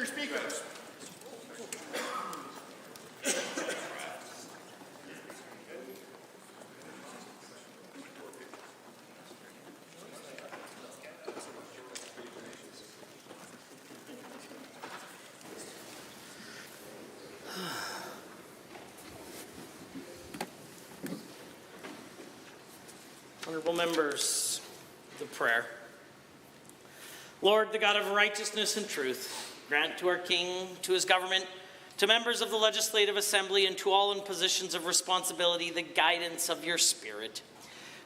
Speaker. Honorable members, the prayer. Lord, the God of righteousness and truth, grant to our King, to his government, to members of the Legislative Assembly, and to all in positions of responsibility, the guidance of your Spirit.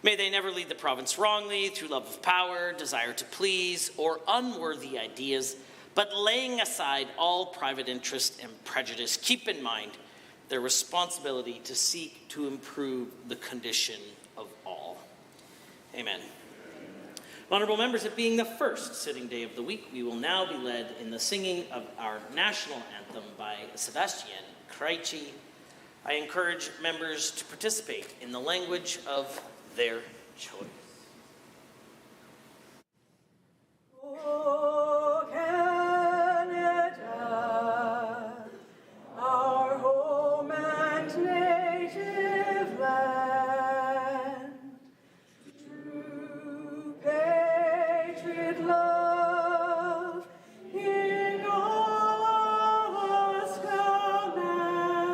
May they never lead the province wrongly through love of power, desire to please, or unworthy ideas, but laying aside all private interest and prejudice, keep in mind their responsibility to seek to improve the condition of all. Amen. Honorable members, it being the first sitting day of the week, we will now be led in the singing of our national anthem by Sebastian Krejci. I encourage members to participate in the language of their choice. Oh, Canada, our home and native land, true patriot love in all us command.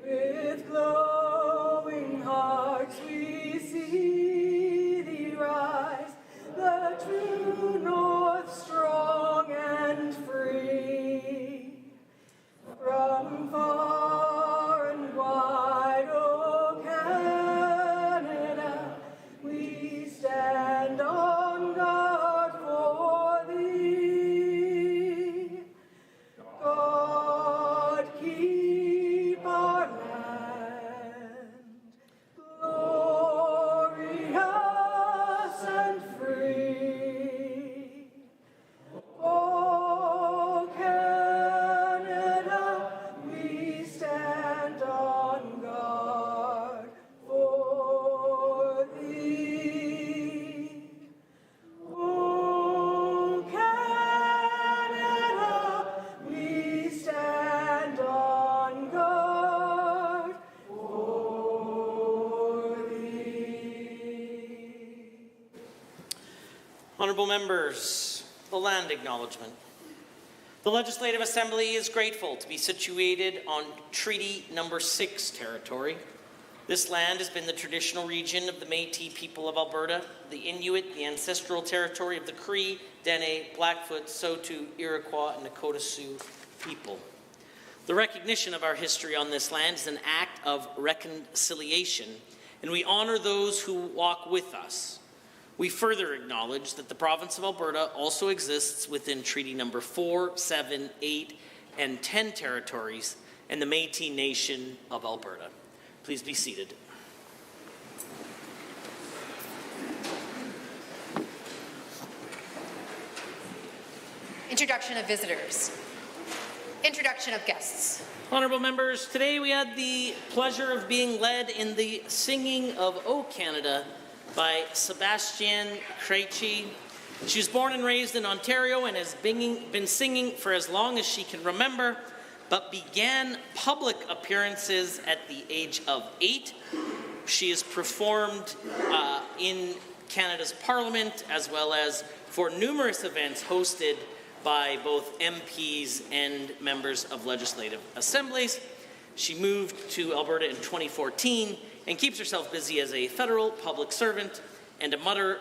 With glowing hearts we see thee rise, the true north strong and free. From far and wide, O Canada, we stand on guard for thee. God keep our land glorious and free. O Canada, we stand on guard for thee. O Canada, we stand on guard for thee. Honorable members, the land acknowledgement. The Legislative Assembly is grateful to be situated on Treaty Number 6 territory. This land has been the traditional region of the Métis people of Alberta, the Inuit, the ancestral territory of the Cree, Dene, Blackfoot, Saulteaux, Iroquois, and Nakota Sioux people. The recognition of our history on this land is an act of reconciliation, and we honor those who walk with us. We further acknowledge that the province of Alberta also exists within Treaty Number 4, 7, 8, and 10 territories and the Métis Nation of Alberta. Please be seated. Introduction of visitors. Introduction of guests. Honourable members, today we had the pleasure of being led in the singing of O Canada by Sebastian Krejci. She was born and raised in Ontario and has been singing for as long as she can remember, but began public appearances at the age of 8. She has performed in Canada's Parliament as well as for numerous events hosted by both MPs and members of legislative assemblies. She moved to Alberta in 2014 and keeps herself busy as a federal public servant and a mother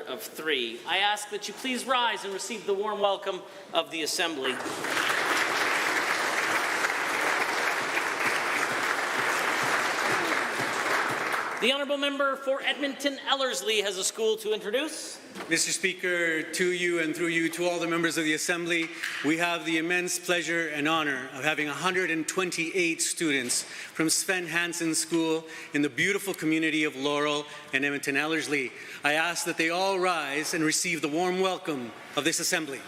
of 3. I ask that you please rise and receive the warm welcome of the Assembly. The Honourable Member for Edmonton Ellerslie has a school to introduce. Mr. Speaker, to you and through you to all the members of the Assembly, we have the immense pleasure and honour of having 128 students from Sven Hansen School in the beautiful community of Laurel and Edmonton Ellerslie. I ask that they all rise and receive the warm welcome of this Assembly.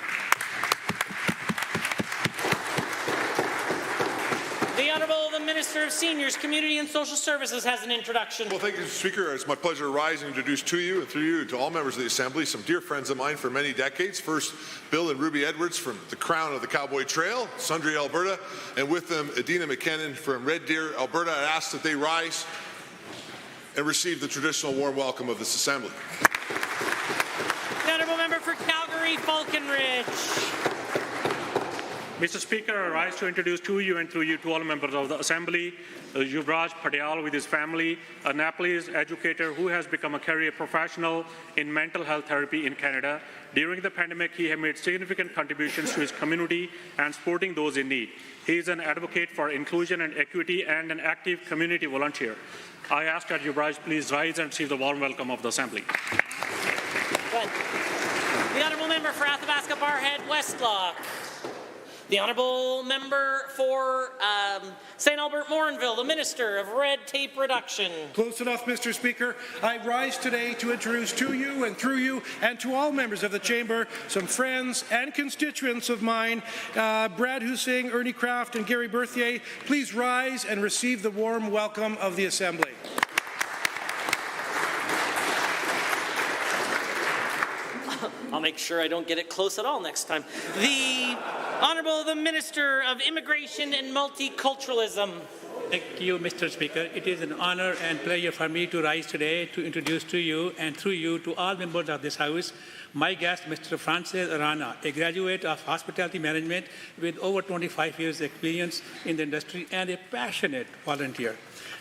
The Honourable Minister of Seniors, Community and Social Services has an introduction. Well, thank you, Mr. Speaker. It's my pleasure to rise and introduce to you and through you to all members of the Assembly some dear friends of mine for many decades. First, Bill and Ruby Edwards from the Crown of the Cowboy Trail, Sundre, Alberta, and with them, Adina McKinnon from Red Deer, Alberta. I ask that they rise and receive the traditional warm welcome of this Assembly. The Honourable Member for Calgary, Falconridge. Mr. Speaker, I rise to introduce to you and through you to all members of the Assembly, Yuvraj Padyal with his family, a Nepalese educator who has become a career professional in mental health therapy in Canada. During the pandemic, he has made significant contributions to his community and supporting those in need. He is an advocate for inclusion and equity and an active community volunteer. I ask that Yuvraj please rise and receive the warm welcome of the Assembly. Good. The Honourable Member for Athabasca Barhead, Westlock. The Honourable Member for St. Albert Morinville, the Minister of Red Tape Reduction. Close enough, Mr. Speaker. I rise today to introduce to you and through you and to all members of the Chamber some friends and constituents of mine, Brad Hussing, Ernie Kraft, and Gary Berthier. Please rise and receive the warm welcome of the Assembly. I'll make sure I don't get it close at all next time. The Honourable the Minister of Immigration and Multiculturalism. Thank you, Mr. Speaker. It is an honor and pleasure for me to rise today to introduce to you and through you to all members of this House my guest, Mr. Francis Rana, a graduate of hospitality management with over 25 years experience in the industry and a passionate volunteer.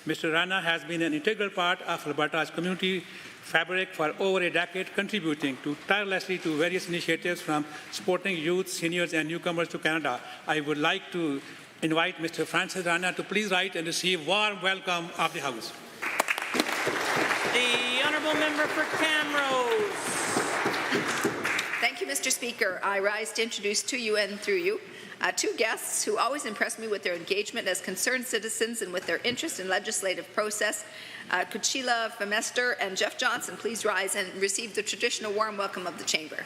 Mr. Rana has been an integral part of Alberta's community fabric for over a decade, contributing tirelessly to various initiatives from supporting youth, seniors, and newcomers to Canada. I would like to invite Mr. Francis Rana to please rise and receive warm welcome of the House. The Honourable Member for Camrose. Thank you, Mr. Speaker. I rise to introduce to you and through you two guests who always impress me with their engagement as concerned citizens and with their interest in legislative process. Kuchila Femester and Jeff Johnson, please rise and receive the traditional warm welcome of the Chamber.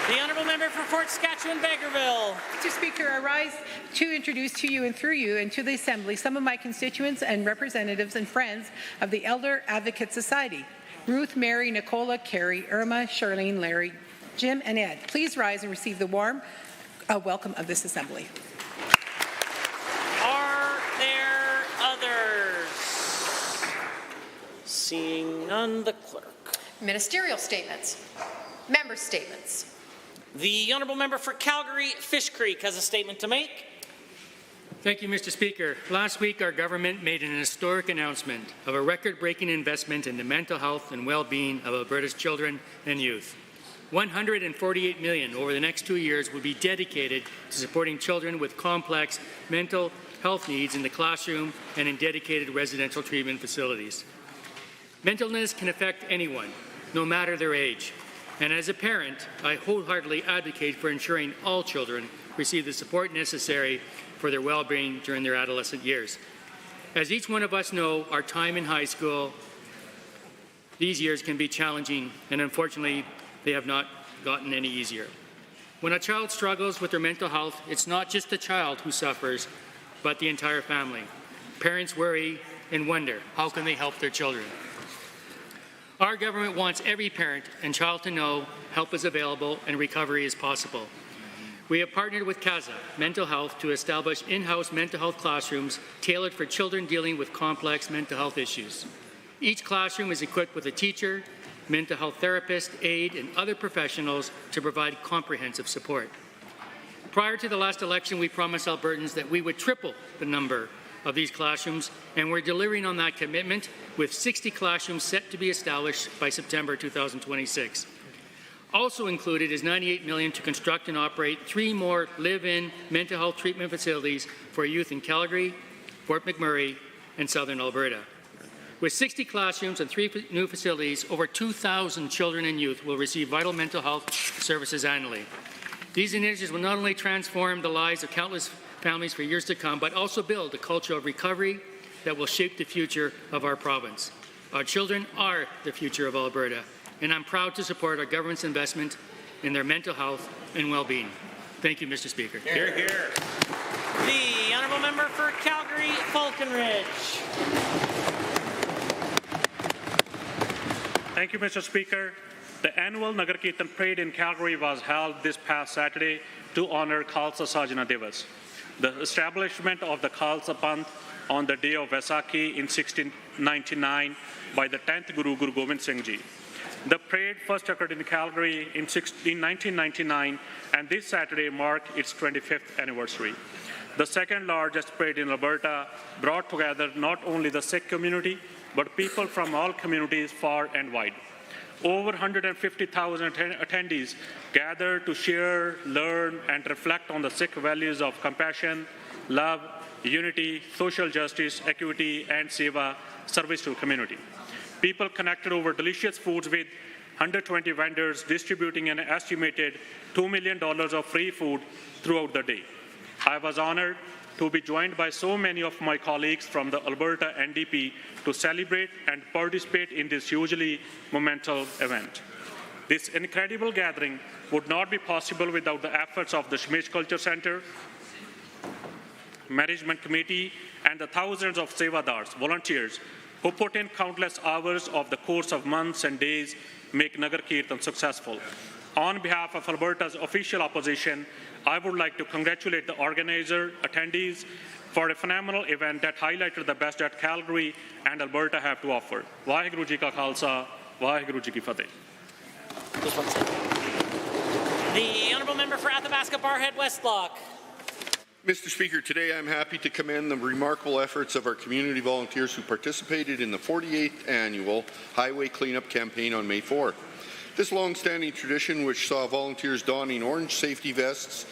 The Honourable Member for Fort Saskatchewan, Bakerville. Mr. Speaker, I rise to introduce to you and through you and to the Assembly some of my constituents and representatives and friends of the Elder Advocate Society. Ruth, Mary, Nicola, Carrie, Irma, Charlene, Larry, Jim, and Ed. Please rise and receive the warm welcome of this Assembly. Are there others? Seeing none, the clerk. Ministerial statements. Member statements. The Honourable Member for Calgary, Fish Creek has a statement to make. Thank you, Mr. Speaker. Last week, our government made an historic announcement of a record-breaking investment in the mental health and well-being of Alberta's children and youth. $148 million over the next 2 years will be dedicated to supporting children with complex mental health needs in the classroom and in dedicated residential treatment facilities. Mental illness can affect anyone, no matter their age. And as a parent, I wholeheartedly advocate for ensuring all children receive the support necessary for their well-being during their adolescent years. As each one of us know, our time in high school, these years can be challenging, and unfortunately, they have not gotten any easier. When a child struggles with their mental health, it's not just the child who suffers, but the entire family. Parents worry and wonder, how can they help their children? Our government wants every parent and child to know help is available and recovery is possible. We have partnered with CASA Mental Health to establish in-house mental health classrooms tailored for children dealing with complex mental health issues. Each classroom is equipped with a teacher, mental health therapist, aide, and other professionals to provide comprehensive support. Prior to the last election, we promised Albertans that we would triple the number of these classrooms, and we're delivering on that commitment with 60 classrooms set to be established by September 2026. Also included is $98 million to construct and operate 3 more live-in mental health treatment facilities for youth in Calgary, Fort McMurray, and Southern Alberta. With 60 classrooms and 3 new facilities, over 2,000 children and youth will receive vital mental health services annually. These initiatives will not only transform the lives of countless families for years to come, but also build a culture of recovery that will shape the future of our province. Our children are the future of Alberta, and I'm proud to support our government's investment in their mental health and well-being. Thank you, Mr. Speaker. Hear, hear. The honourable member for Calgary Falconridge. Thank you, Mr. Speaker. The annual Nagar Kirtan Parade in Calgary was held this past Saturday to honour Khalsa Sajna Divas, the establishment of the Khalsa Panth on the day of Vaisakhi in 1699 by the 10th Guru, Guru Gobind Singh Ji. The parade first occurred in Calgary in 1999, and this Saturday marked its 25th anniversary. The second largest parade in Alberta brought together not only the Sikh community, but people from all communities far and wide. Over 150,000 attendees gathered to share, learn, and reflect on the Sikh values of compassion, love, unity, social justice, equity, and seva, service to the community. People connected over delicious foods with 120 vendors distributing an estimated $2 million of free food throughout the day. I was honored to be joined by so many of my colleagues from the Alberta NDP to celebrate and participate in this hugely monumental event. This incredible gathering would not be possible without the efforts of the Shmish Culture Centre, Management Committee, and the thousands of Sevadars, volunteers, who put in countless hours of the course of months and days make Nagar Kirtan successful. On behalf of Alberta's official opposition, I would like to congratulate the organizer, attendees, for a phenomenal event that highlighted the best that Calgary and Alberta have to offer. Vaheguru Ji Ka Khalsa, Vaheguru Ji Ki Fateh. The honourable member for Athabasca Barhead Westlock. Mr. Speaker, today I'm happy to commend the remarkable efforts of our community volunteers who participated in the 48th annual Highway Cleanup Campaign on May 4. This long-standing tradition, which saw volunteers donning orange safety vests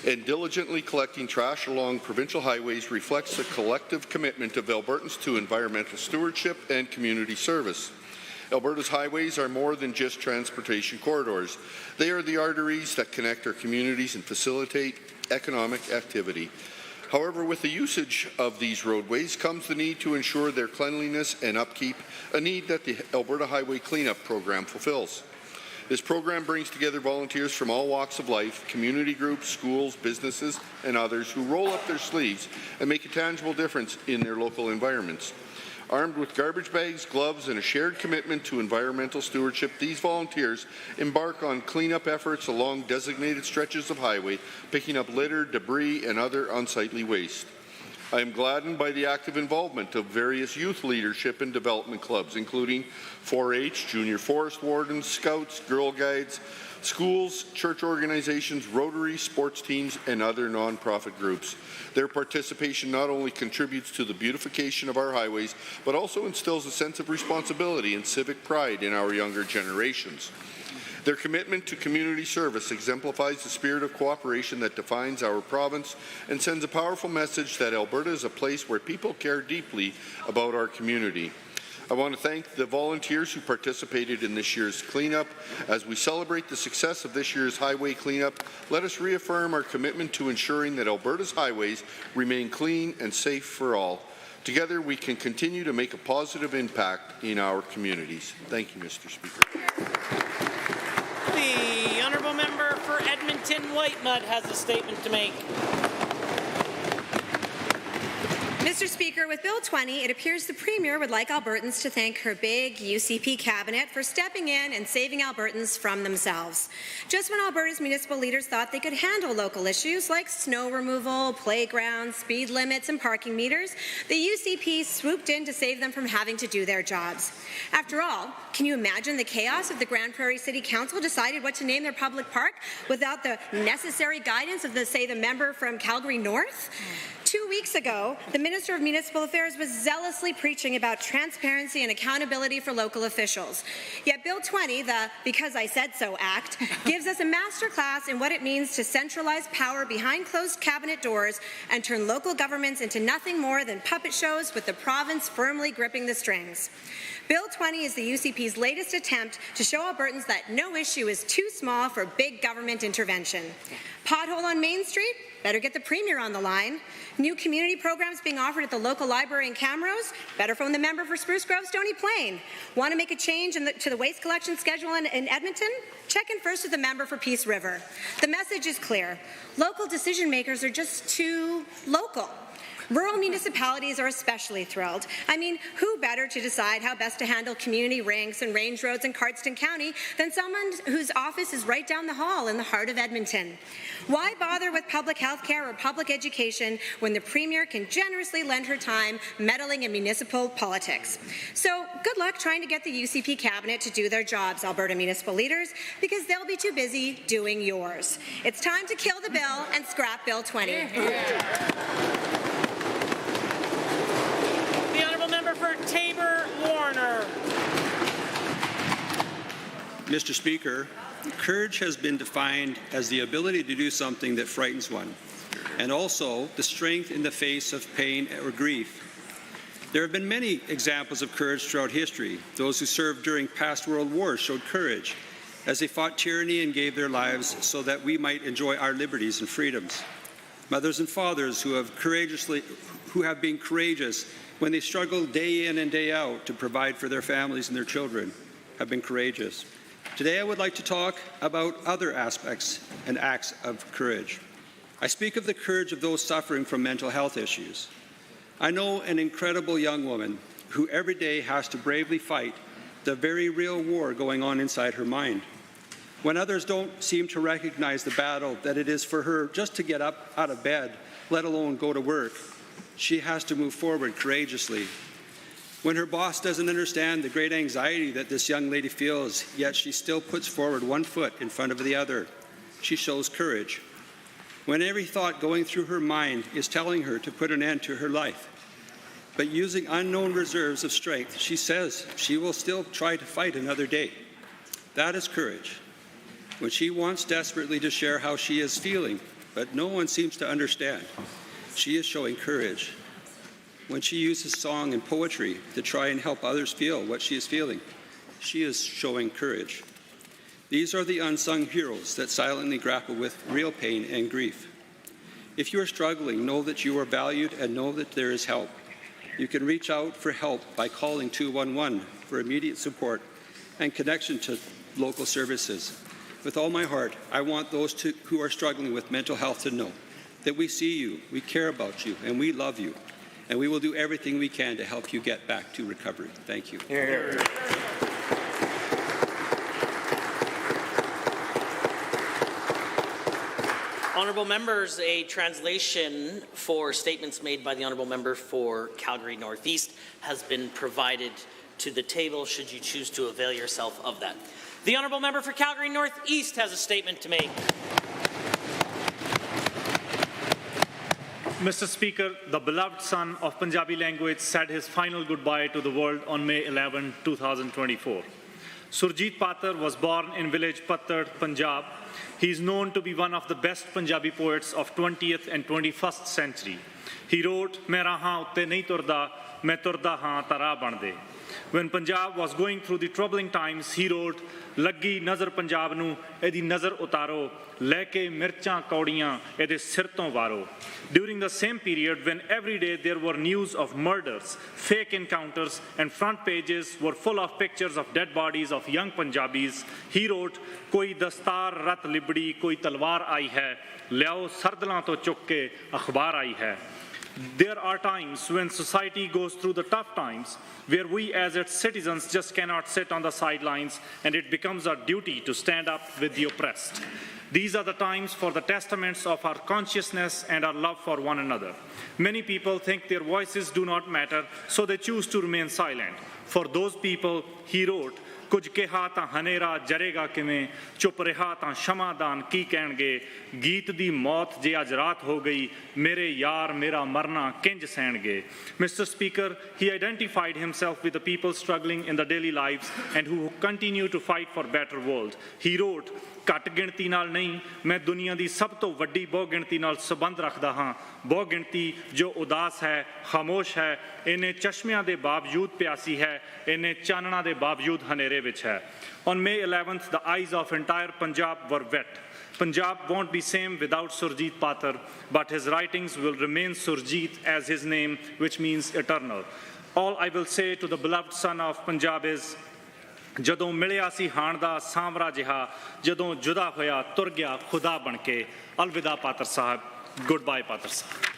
and diligently collecting trash along provincial highways, reflects the collective commitment of Albertans to environmental stewardship and community service. Alberta's highways are more than just transportation corridors. They are the arteries that connect our communities and facilitate economic activity. However, with the usage of these roadways comes the need to ensure their cleanliness and upkeep, a need that the Alberta Highway Cleanup Program fulfills. This program brings together volunteers from all walks of life, community groups, schools, businesses, and others who roll up their sleeves and make a tangible difference in their local environments. Armed with garbage bags, gloves, and a shared commitment to environmental stewardship, these volunteers embark on cleanup efforts along designated stretches of highway, picking up litter, debris, and other unsightly waste. I am gladdened by the active involvement of various youth leadership and development clubs, including 4-H, Junior Forest Wardens, Scouts, Girl Guides, schools, church organizations, Rotary, sports teams, and other non-profit groups. Their participation not only contributes to the beautification of our highways, but also instills a sense of responsibility and civic pride in our younger generations. Their commitment to community service exemplifies the spirit of cooperation that defines our province and sends a powerful message that Alberta is a place where people care deeply about our community. I want to thank the volunteers who participated in this year's cleanup. As we celebrate the success of this year's highway cleanup, let us reaffirm our commitment to ensuring that Alberta's highways remain clean and safe for all. Together, we can continue to make a positive impact in our communities. Thank you, Mr. Speaker. The honourable member for Edmonton Whitemud has a statement to make. Mr. Speaker, with Bill 20, it appears the Premier would like Albertans to thank her big UCP cabinet for stepping in and saving Albertans from themselves. Just when Alberta's municipal leaders thought they could handle local issues like snow removal, playgrounds, speed limits, and parking meters, the UCP swooped in to save them from having to do their jobs. After all, can you imagine the chaos if the Grand Prairie City Council decided what to name their public park without the necessary guidance of, the member from Calgary North? 2 weeks ago, the Minister of Municipal Affairs was zealously preaching about transparency and accountability for local officials. Yet Bill 20, the Because I Said So Act, gives us a masterclass in what it means to centralize power behind closed cabinet doors and turn local governments into nothing more than puppet shows with the province firmly gripping the strings. Bill 20 is the UCP's latest attempt to show Albertans that no issue is too small for big government intervention. Pothole on Main Street? Better get the Premier on the line. New community programs being offered at the local library in Camrose? Better phone the member for Spruce Grove, Stony Plain. Want to make a change to the waste collection schedule in Edmonton? Check in first with the member for Peace River. The message is clear. Local decision makers are just too local. Rural municipalities are especially thrilled. I mean, who better to decide how best to handle community rinks and range roads in Cardston County than someone whose office is right down the hall in the heart of Edmonton? Why bother with public health care or public education when the Premier can generously lend her time meddling in municipal politics? So good luck trying to get the UCP cabinet to do their jobs, Alberta municipal leaders, because they'll be too busy doing yours. It's time to kill the bill and scrap Bill 20. Member for Tabor Warner. Mr. Speaker, courage has been defined as the ability to do something that frightens one, and also the strength in the face of pain or grief. There have been many examples of courage throughout history. Those who served during past world wars showed courage as they fought tyranny and gave their lives so that we might enjoy our liberties and freedoms. Mothers and fathers who have been courageous when they struggle day in and day out to provide for their families and their children, have been courageous. Today I would like to talk about other aspects and acts of courage. I speak of the courage of those suffering from mental health issues. I know an incredible young woman who every day has to bravely fight the very real war going on inside her mind. When others don't seem to recognize the battle that it is for her just to get up out of bed, let alone go to work, she has to move forward courageously. When her boss doesn't understand the great anxiety that this young lady feels, yet she still puts forward one foot in front of the other, she shows courage. When every thought going through her mind is telling her to put an end to her life, but using unknown reserves of strength, she says she will still try to fight another day. That is courage. When she wants desperately to share how she is feeling, but no one seems to understand, she is showing courage. When she uses song and poetry to try and help others feel what she is feeling, she is showing courage. These are the unsung heroes that silently grapple with real pain and grief. If you are struggling, know that you are valued and know that there is help. You can reach out for help by calling 211 for immediate support and connection to local services. With all my heart, I want those who are struggling with mental health to know that we see you, we care about you, and we love you. And we will do everything we can to help you get back to recovery. Thank you. Honourable members, a translation for statements made by the Honourable Member for Calgary Northeast has been provided to the table should you choose to avail yourself of that. The Honourable Member for Calgary Northeast has a statement to make. Mr. Speaker, the beloved son of Punjabi language said his final goodbye to the world on May 11, 2024. Surjit Patar was born in village Pattar, Punjab. He is known to be one of the best Punjabi poets of 20th and 21st century. He wrote, "Main rahan utte nahi turda, main turda haan tara bande." When Punjab was going through the troubling times, he wrote, "Laggi nazar Punjab nu, edi nazar utaro, leke mirchan kaudiyan, ede sir ton waro." During the same period, when every day there were news of murders, fake encounters, and front pages were full of pictures of dead bodies of young Punjabis, he wrote, "Koi dastar rat libdi, koi talwar aayi hai, liao sardalan to chuk ke akhbar aayi hai." There are times when society goes through the tough times where we as its citizens just cannot sit on the sidelines, and it becomes our duty to stand up with the oppressed. These are the times for the testaments of our consciousness and our love for one another. Many people think their voices do not matter, so they choose to remain silent. For those people, he wrote, "ਕੁਝ ਕਿਹਾ ਤਾਂ ਹਨੇਰਾ ਜਰੇਗਾ ਕਿਵੇਂ, ਚੁੱਪ ਰਿਹਾ ਤਾਂ ਸ਼ਮਾਦਾਨ ਕੀ ਕਹਿਣਗੇ, ਗੀਤ ਦੀ ਮੌਤ ਜੇ ਅੱਜ ਰਾਤ ਹੋ ਗਈ, ਮੇਰੇ ਯਾਰ ਮੇਰਾ ਮਰਨਾ ਕਿੰਜ ਸਹਿਣਗੇ." Mr. Speaker, he identified himself with the people struggling in the daily lives and who continue to fight for better world. He wrote, "ਘੱਟ ਗਿਣਤੀ ਨਾਲ ਨਹੀਂ, ਮੈਂ ਦੁਨੀਆ ਦੀ ਸਭ ਤੋਂ ਵੱਡੀ ਬਹੁ ਗਿਣਤੀ ਨਾਲ ਸੰਬੰਧ ਰੱਖਦਾ ਹਾਂ। ਬਹੁ ਗਿਣਤੀ ਜੋ ਉਦਾਸ ਹੈ, ਖਾਮੋਸ਼ ਹੈ, ਇਹਨੇ ਚਸ਼ਮਿਆਂ ਦੇ ਬਾਵਜੂਦ ਪਿਆਸੀ ਹੈ, ਇਹਨੇ ਚਾਨਣਾ ਦੇ ਬਾਵਜੂਦ ਹਨੇਰੇ ਵਿੱਚ ਹੈ." On May 11th, the eyes of entire Punjab were wet. Punjab won't be same without Surjit Patar, but his writings will remain Surjit as his name, which means eternal. All I will say to the beloved son of Punjab is, ਜਦੋਂ ਮਿਲਿਆ ਸੀ ਹਾਣ ਦਾ ਸਾਂਵਰਾ ਜਿਹਾ ਜਦੋਂ ਜੁਦਾ ਹੋਇਆ ਤੁਰ ਗਿਆ ਖੁਦਾ ਬਣ ਕੇ ਅਲਵਿਦਾ ਪਾਤਰ ਸਾਹਿਬ good bye Patar Sahib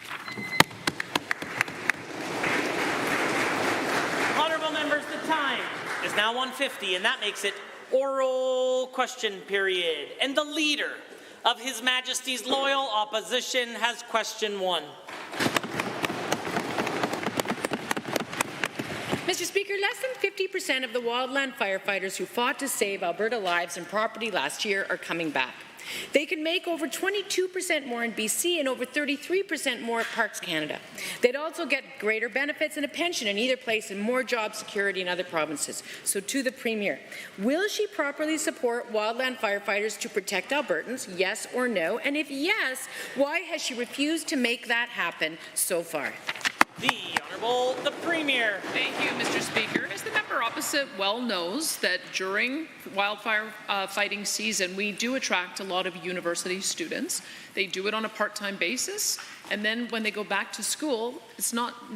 Honorable members, the time is now 1:50, and that makes it oral question period. And the leader of His Majesty's loyal opposition has question 1. Mr. Speaker, less than 50% of the wildland firefighters who fought to save Alberta lives and property last year are coming back. They can make over 22% more in BC and over 33% more at Parks Canada. They'd also get greater benefits and a pension in either place and more job security in other provinces. So to the Premier, will she properly support wildland firefighters to protect Albertans, yes or no? And if yes, why has she refused to make that happen so far? The Honourable the Premier. Thank you, Mr. Speaker. As the member opposite well knows, that during wildfire fighting season, we do attract a lot of university students. They do it on a part-time basis, and then when they go back to school,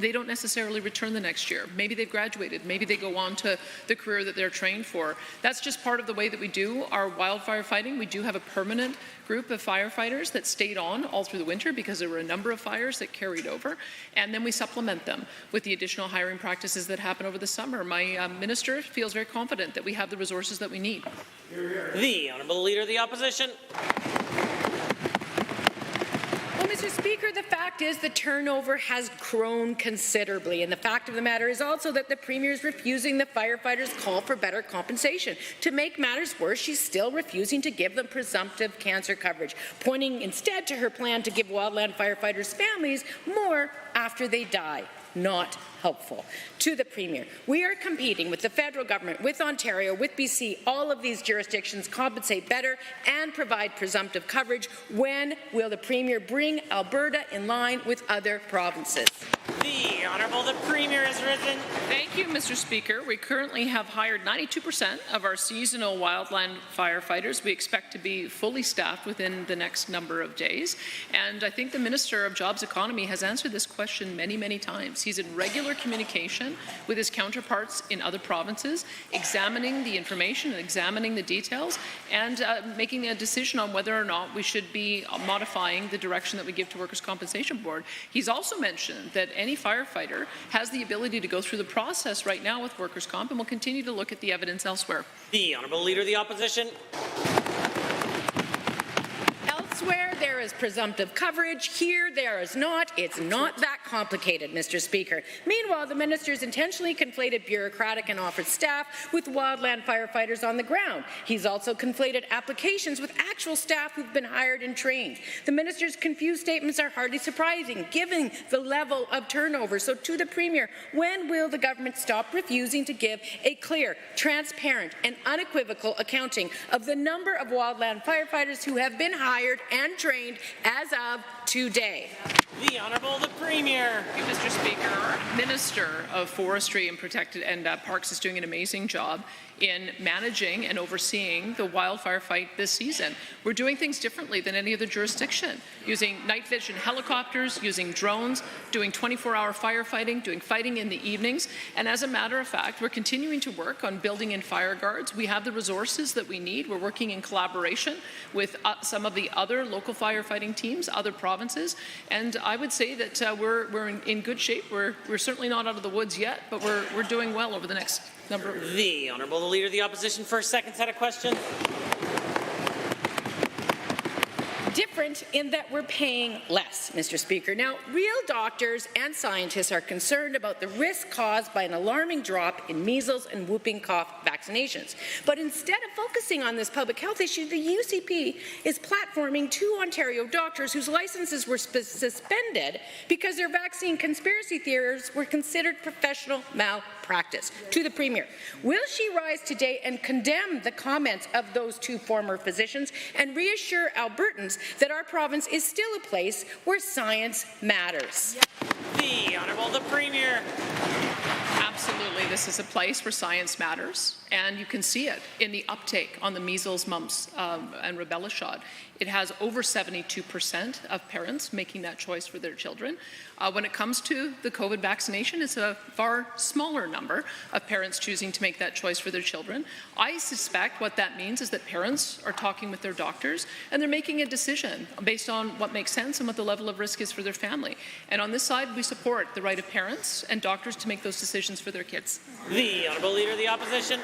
they don't necessarily return the next year. Maybe they've graduated, maybe they go on to the career that they're trained for. That's just part of the way that we do our wildfire fighting. We do have a permanent group of firefighters that stayed on all through the winter because there were a number of fires that carried over, and then we supplement them with the additional hiring practices that happen over the summer. My minister feels very confident that we have the resources that we need. The Honourable Leader of the Opposition. Well, Mr. Speaker, the fact is the turnover has grown considerably, and the fact of the matter is also that the Premier is refusing the firefighters' call for better compensation. To make matters worse, she's still refusing to give them presumptive cancer coverage, pointing instead to her plan to give wildland firefighters' families more after they die. Not helpful. To the Premier, we are competing with the federal government, with Ontario, with BC. All of these jurisdictions compensate better and provide presumptive coverage. When will the Premier bring Alberta in line with other provinces? The Honourable the Premier has risen. Thank you, Mr. Speaker. We currently have hired 92% of our seasonal wildland firefighters. We expect to be fully staffed within the next number of days. And I think the Minister of Jobs Economy has answered this question many, many times. He's in regular communication with his counterparts in other provinces, examining the information and examining the details, and making a decision on whether or not we should be modifying the direction that we give to Workers' Compensation Board. He's also mentioned that any firefighter has the ability to go through the process right now with Workers' Comp, and will continue to look at the evidence elsewhere. The Honourable Leader of the Opposition. Elsewhere, there is presumptive coverage. Here, there is not. It's not that complicated, Mr. Speaker. Meanwhile, the minister's intentionally conflated bureaucratic and offered staff with wildland firefighters on the ground. He's also conflated applications with actual staff who've been hired and trained. The minister's confused statements are hardly surprising, given the level of turnover. So to the Premier, when will the government stop refusing to give a clear, transparent, and unequivocal accounting of the number of wildland firefighters who have been hired and trained as of today? The Honourable the Premier. Thank you, Mr. Speaker. Our Minister of Forestry and Protected and Parks is doing an amazing job in managing and overseeing the wildfire fight this season. We're doing things differently than any other jurisdiction, using night vision helicopters, using drones, doing 24-hour firefighting, doing fighting in the evenings, and as a matter of fact, we're continuing to work on building in fire guards. We have the resources that we need. We're working in collaboration with some of the other local firefighting teams, other provinces, and I would say that we're in good shape. We're certainly not out of the woods yet, but we're doing well over the next number of... The Honourable the Leader of the Opposition for a second set of questions. Different in that we're paying less, Mr. Speaker. Now, real doctors and scientists are concerned about the risk caused by an alarming drop in measles and whooping cough vaccinations. But instead of focusing on this public health issue, the UCP is platforming 2 Ontario doctors whose licenses were suspended because their vaccine conspiracy theories were considered professional malpractice. To the Premier, will she rise today and condemn the comments of those 2 former physicians and reassure Albertans that our province is still a place where science matters? The Honourable the Premier. Absolutely, this is a place where science matters. and you can see it in the uptake on the measles, mumps, and rubella shot. It has over 72% of parents making that choice for their children. When it comes to the COVID vaccination, it's a far smaller number of parents choosing to make that choice for their children. I suspect what that means is that parents are talking with their doctors and they're making a decision based on what makes sense and what the level of risk is for their family. And on this side, we support the right of parents and doctors to make those decisions for their kids. The Honourable Leader of the Opposition.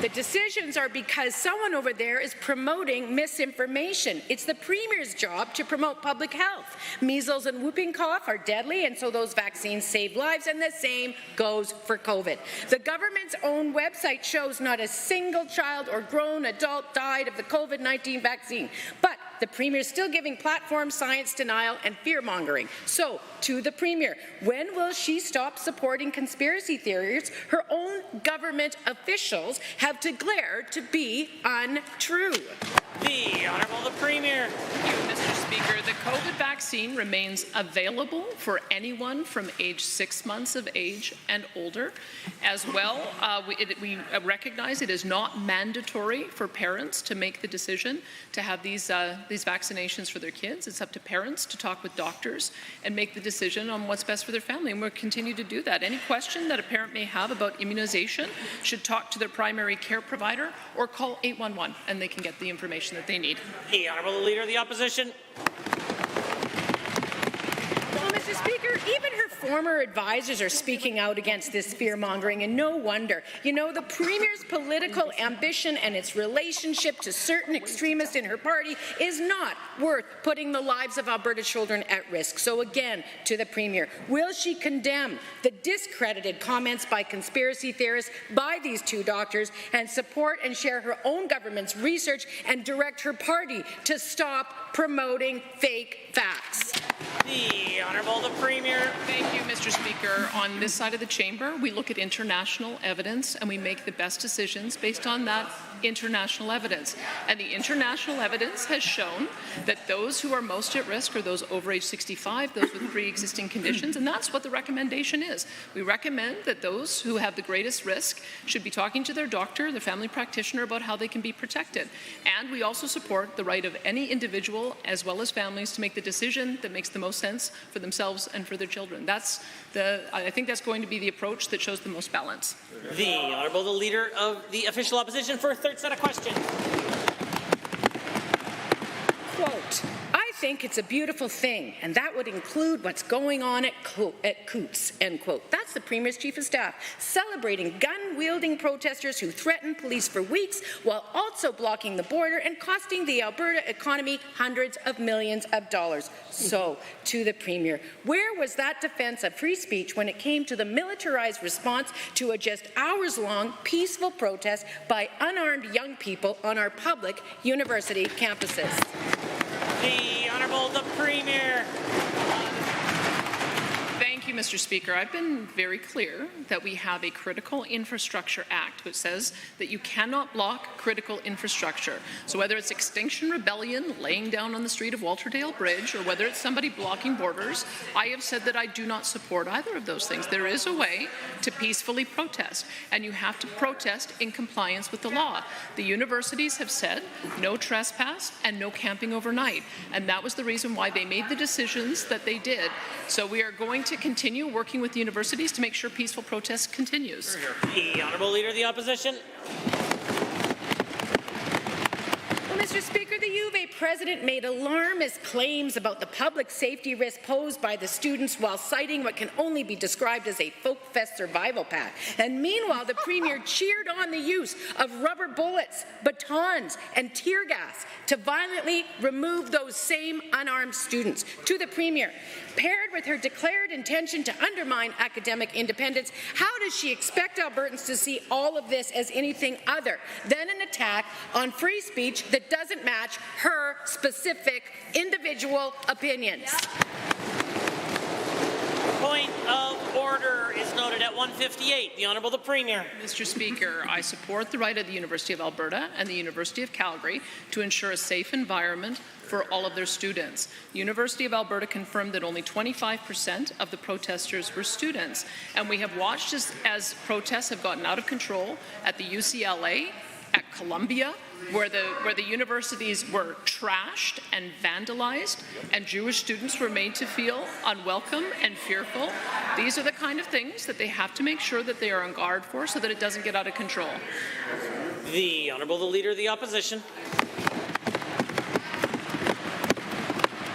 The decisions are because someone over there is promoting misinformation. It's the Premier's job to promote public health. Measles and whooping cough are deadly, and so those vaccines save lives, and the same goes for COVID. The government's own website shows not a single child or grown adult died of the COVID-19 vaccine. But the Premier is still giving platform science denial and fear-mongering. So, to the Premier, when will she stop supporting conspiracy theories her own government officials have declared to be untrue? The Honourable the Premier. Thank you, Mr. Speaker. The COVID vaccine remains available for anyone from age 6 months of age and older. As well, we recognize it is not mandatory for parents to make the decision to have these vaccinations for their kids. It's up to parents to talk with doctors and make the decision on what's best for their family, and we'll continue to do that. Any question that a parent may have about immunization should talk to their primary care provider or call 811, and they can get the information that they need. The Honourable Leader of the Opposition. Well, Mr. Speaker, even her former advisors are speaking out against this fear-mongering, and no wonder. You know, the Premier's political ambition and its relationship to certain extremists in her party is not worth putting the lives of Alberta children at risk. So again, to the Premier, will she condemn the discredited comments by conspiracy theorists by these two doctors and support and share her own government's research and direct her party to stop promoting fake facts? The Honourable the Premier. Thank you, Mr. Speaker. On this side of the chamber, we look at international evidence and we make the best decisions based on that international evidence. And the international evidence has shown that those who are most at risk are those over age 65, those with pre-existing conditions, and that's what the recommendation is. We recommend that those who have the greatest risk should be talking to their doctor, their family practitioner, about how they can be protected. And we also support the right of any individual, as well as families, to make the decision that makes the most sense for themselves and for their children. I think that's going to be the approach that shows the most balance. The Honourable the Leader of the Official Opposition for a third set of questions. Quote, I think it's a beautiful thing, and that would include what's going on at Coots, end quote. That's the Premier's Chief of Staff, celebrating gun-wielding protesters who threatened police for weeks while also blocking the border and costing the Alberta economy hundreds of millions of dollars. So, to the Premier, where was that defense of free speech when it came to the militarized response to a just hours-long peaceful protest by unarmed young people on our public university campuses? The Honourable the Premier. Thank you, Mr. Speaker. I've been very clear that we have a Critical Infrastructure Act which says that you cannot block critical infrastructure. So whether it's Extinction Rebellion laying down on the street of Walterdale Bridge or whether it's somebody blocking borders, I have said that I do not support either of those things. There is a way to peacefully protest, and you have to protest in compliance with the law. The universities have said no trespass and no camping overnight, and that was the reason why they made the decisions that they did. So we are going to continue working with the universities to make sure peaceful protest continues. The Honourable Leader of the Opposition. Well, Mr. Speaker, the U of A president made alarmist claims about the public safety risk posed by the students while citing what can only be described as a folk fest survival pack. And meanwhile, the Premier cheered on the use of rubber bullets, batons, and tear gas to violently remove those same unarmed students. To the Premier, paired with her declared intention to undermine academic independence, how does she expect Albertans to see all of this as anything other than an attack on free speech that doesn't match her specific individual opinions? Point of order is noted at at 158, the Honourable the Premier. Mr. Speaker, I support the right of the University of Alberta and the University of Calgary to ensure a safe environment for all of their students. The University of Alberta confirmed that only 25% of the protesters were students, and we have watched as protests have gotten out of control at the UCLA, at Columbia, where the universities were trashed and vandalized, and Jewish students were made to feel unwelcome and fearful. These are the kind of things that they have to make sure that they are on guard for so that it doesn't get out of control. The Honourable the Leader of the Opposition.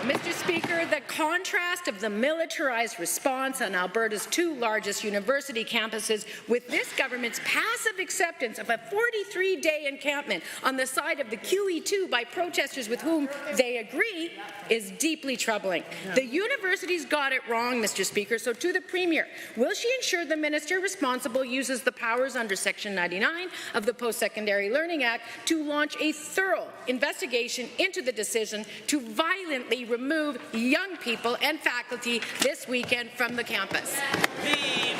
Mr. Speaker, the contrast of the militarized response on Alberta's two largest university campuses with this government's passive acceptance of a 43-day encampment on the side of the QE2 by protesters with whom they agree is deeply troubling. The universities got it wrong, Mr. Speaker, so to the Premier, will she ensure the minister responsible uses the powers under Section 99 of the Post-Secondary Learning Act to launch a thorough investigation into the decision to violently remove young people and faculty this weekend from the campus?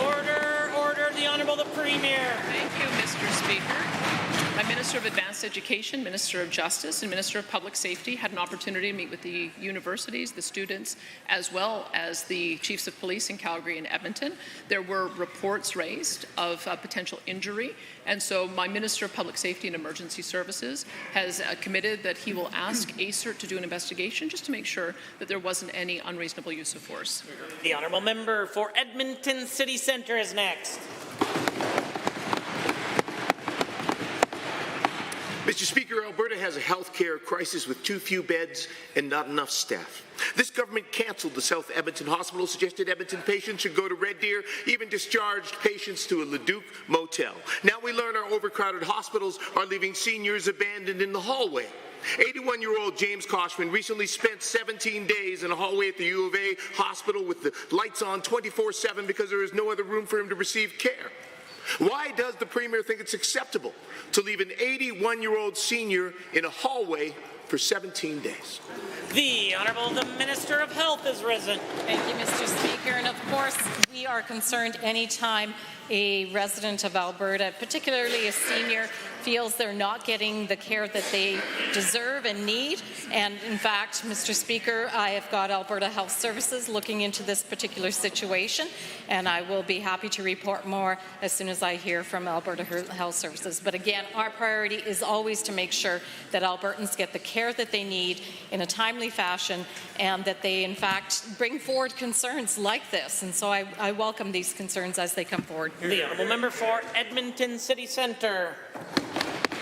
Order, the Honourable the Premier. Thank you, Mr. Speaker. My Minister of Advanced Education, Minister of Justice, and Minister of Public Safety had an opportunity to meet with the universities, the students, as well as the chiefs of police in Calgary and Edmonton. There were reports raised of potential injury, and so my Minister of Public Safety and Emergency Services has committed that he will ask ACERT to do an investigation just to make sure that there wasn't any unreasonable use of force. The Honourable Member for Edmonton City Centre is next. Mr. Speaker, Alberta has a health care crisis with too few beds and not enough staff. This government cancelled the South Edmonton Hospital, suggested Edmonton patients should go to Red Deer, even discharged patients to a Leduc motel. Now we learn our overcrowded hospitals are leaving seniors abandoned in the hallway. 81-year-old James Koshman recently spent 17 days in a hallway at the U of A hospital with the lights on 24/7 because there is no other room for him to receive care. Why does the Premier think it's acceptable to leave an 81-year-old senior in a hallway for 17 days? The Honourable the Minister of Health has risen. Thank you, Mr. Speaker. And of course, we are concerned anytime a resident of Alberta, particularly a senior, feels they're not getting the care that they deserve and need. And in fact, Mr. Speaker, I have got Alberta Health Services looking into this particular situation, and I will be happy to report more as soon as I hear from Alberta Health Services. But again, our priority is always to make sure that Albertans get the care that they need in a timely fashion, and that they in fact bring forward concerns like this. And so I welcome these concerns as they come forward. The Honourable Member for Edmonton City Centre.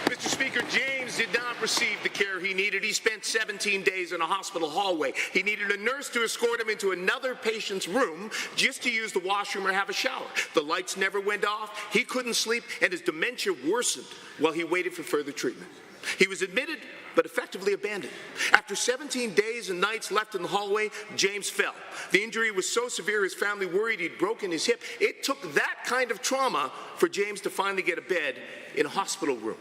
Mr. Speaker, James did not receive the care he needed. He spent 17 days in a hospital hallway. He needed a nurse to escort him into another patient's room just to use the washroom or have a shower. The lights never went off, he couldn't sleep, and his dementia worsened while he waited for further treatment. He was admitted, but effectively abandoned. After 17 days and nights left in the hallway, James fell. The injury was so severe his family worried he'd broken his hip. It took that kind of trauma for James to finally get a bed in a hospital room.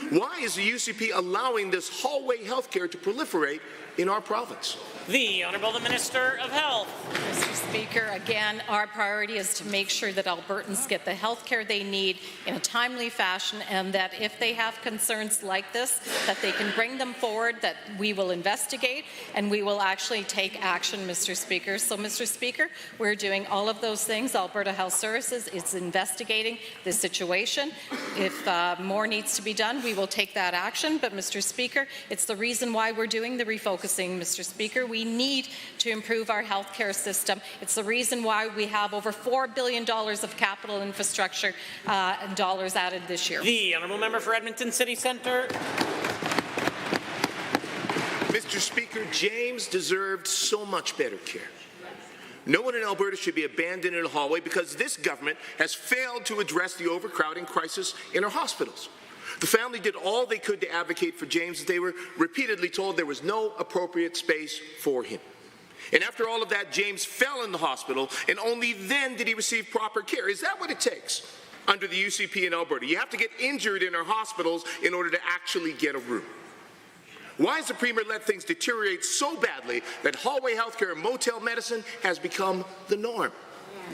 Why is the UCP allowing this hallway health care to proliferate in our province? The Honourable the Minister of Health. Mr. Speaker, again, our priority is to make sure that Albertans get the health care they need in a timely fashion, and that if they have concerns like this, that they can bring them forward, that we will investigate, and we will actually take action, Mr. Speaker. So, Mr. Speaker, we're doing all of those things. Alberta Health Services is investigating the situation. If more needs to be done, we will take that action. But, Mr. Speaker, it's the reason why we're doing the refocusing, Mr. Speaker. We need to improve our health care system. It's the reason why we have over $4 billion of capital infrastructure and dollars added this year. The Honourable Member for Edmonton City Centre. Mr. Speaker, James deserved so much better care. No one in Alberta should be abandoned in a hallway because this government has failed to address the overcrowding crisis in our hospitals. The family did all they could to advocate for James, as they were repeatedly told there was no appropriate space for him. And after all of that, James fell in the hospital, and only then did he receive proper care. Is that what it takes under the UCP in Alberta? You have to get injured in our hospitals in order to actually get a room. Why has the Premier let things deteriorate so badly that hallway healthcare and motel medicine has become the norm?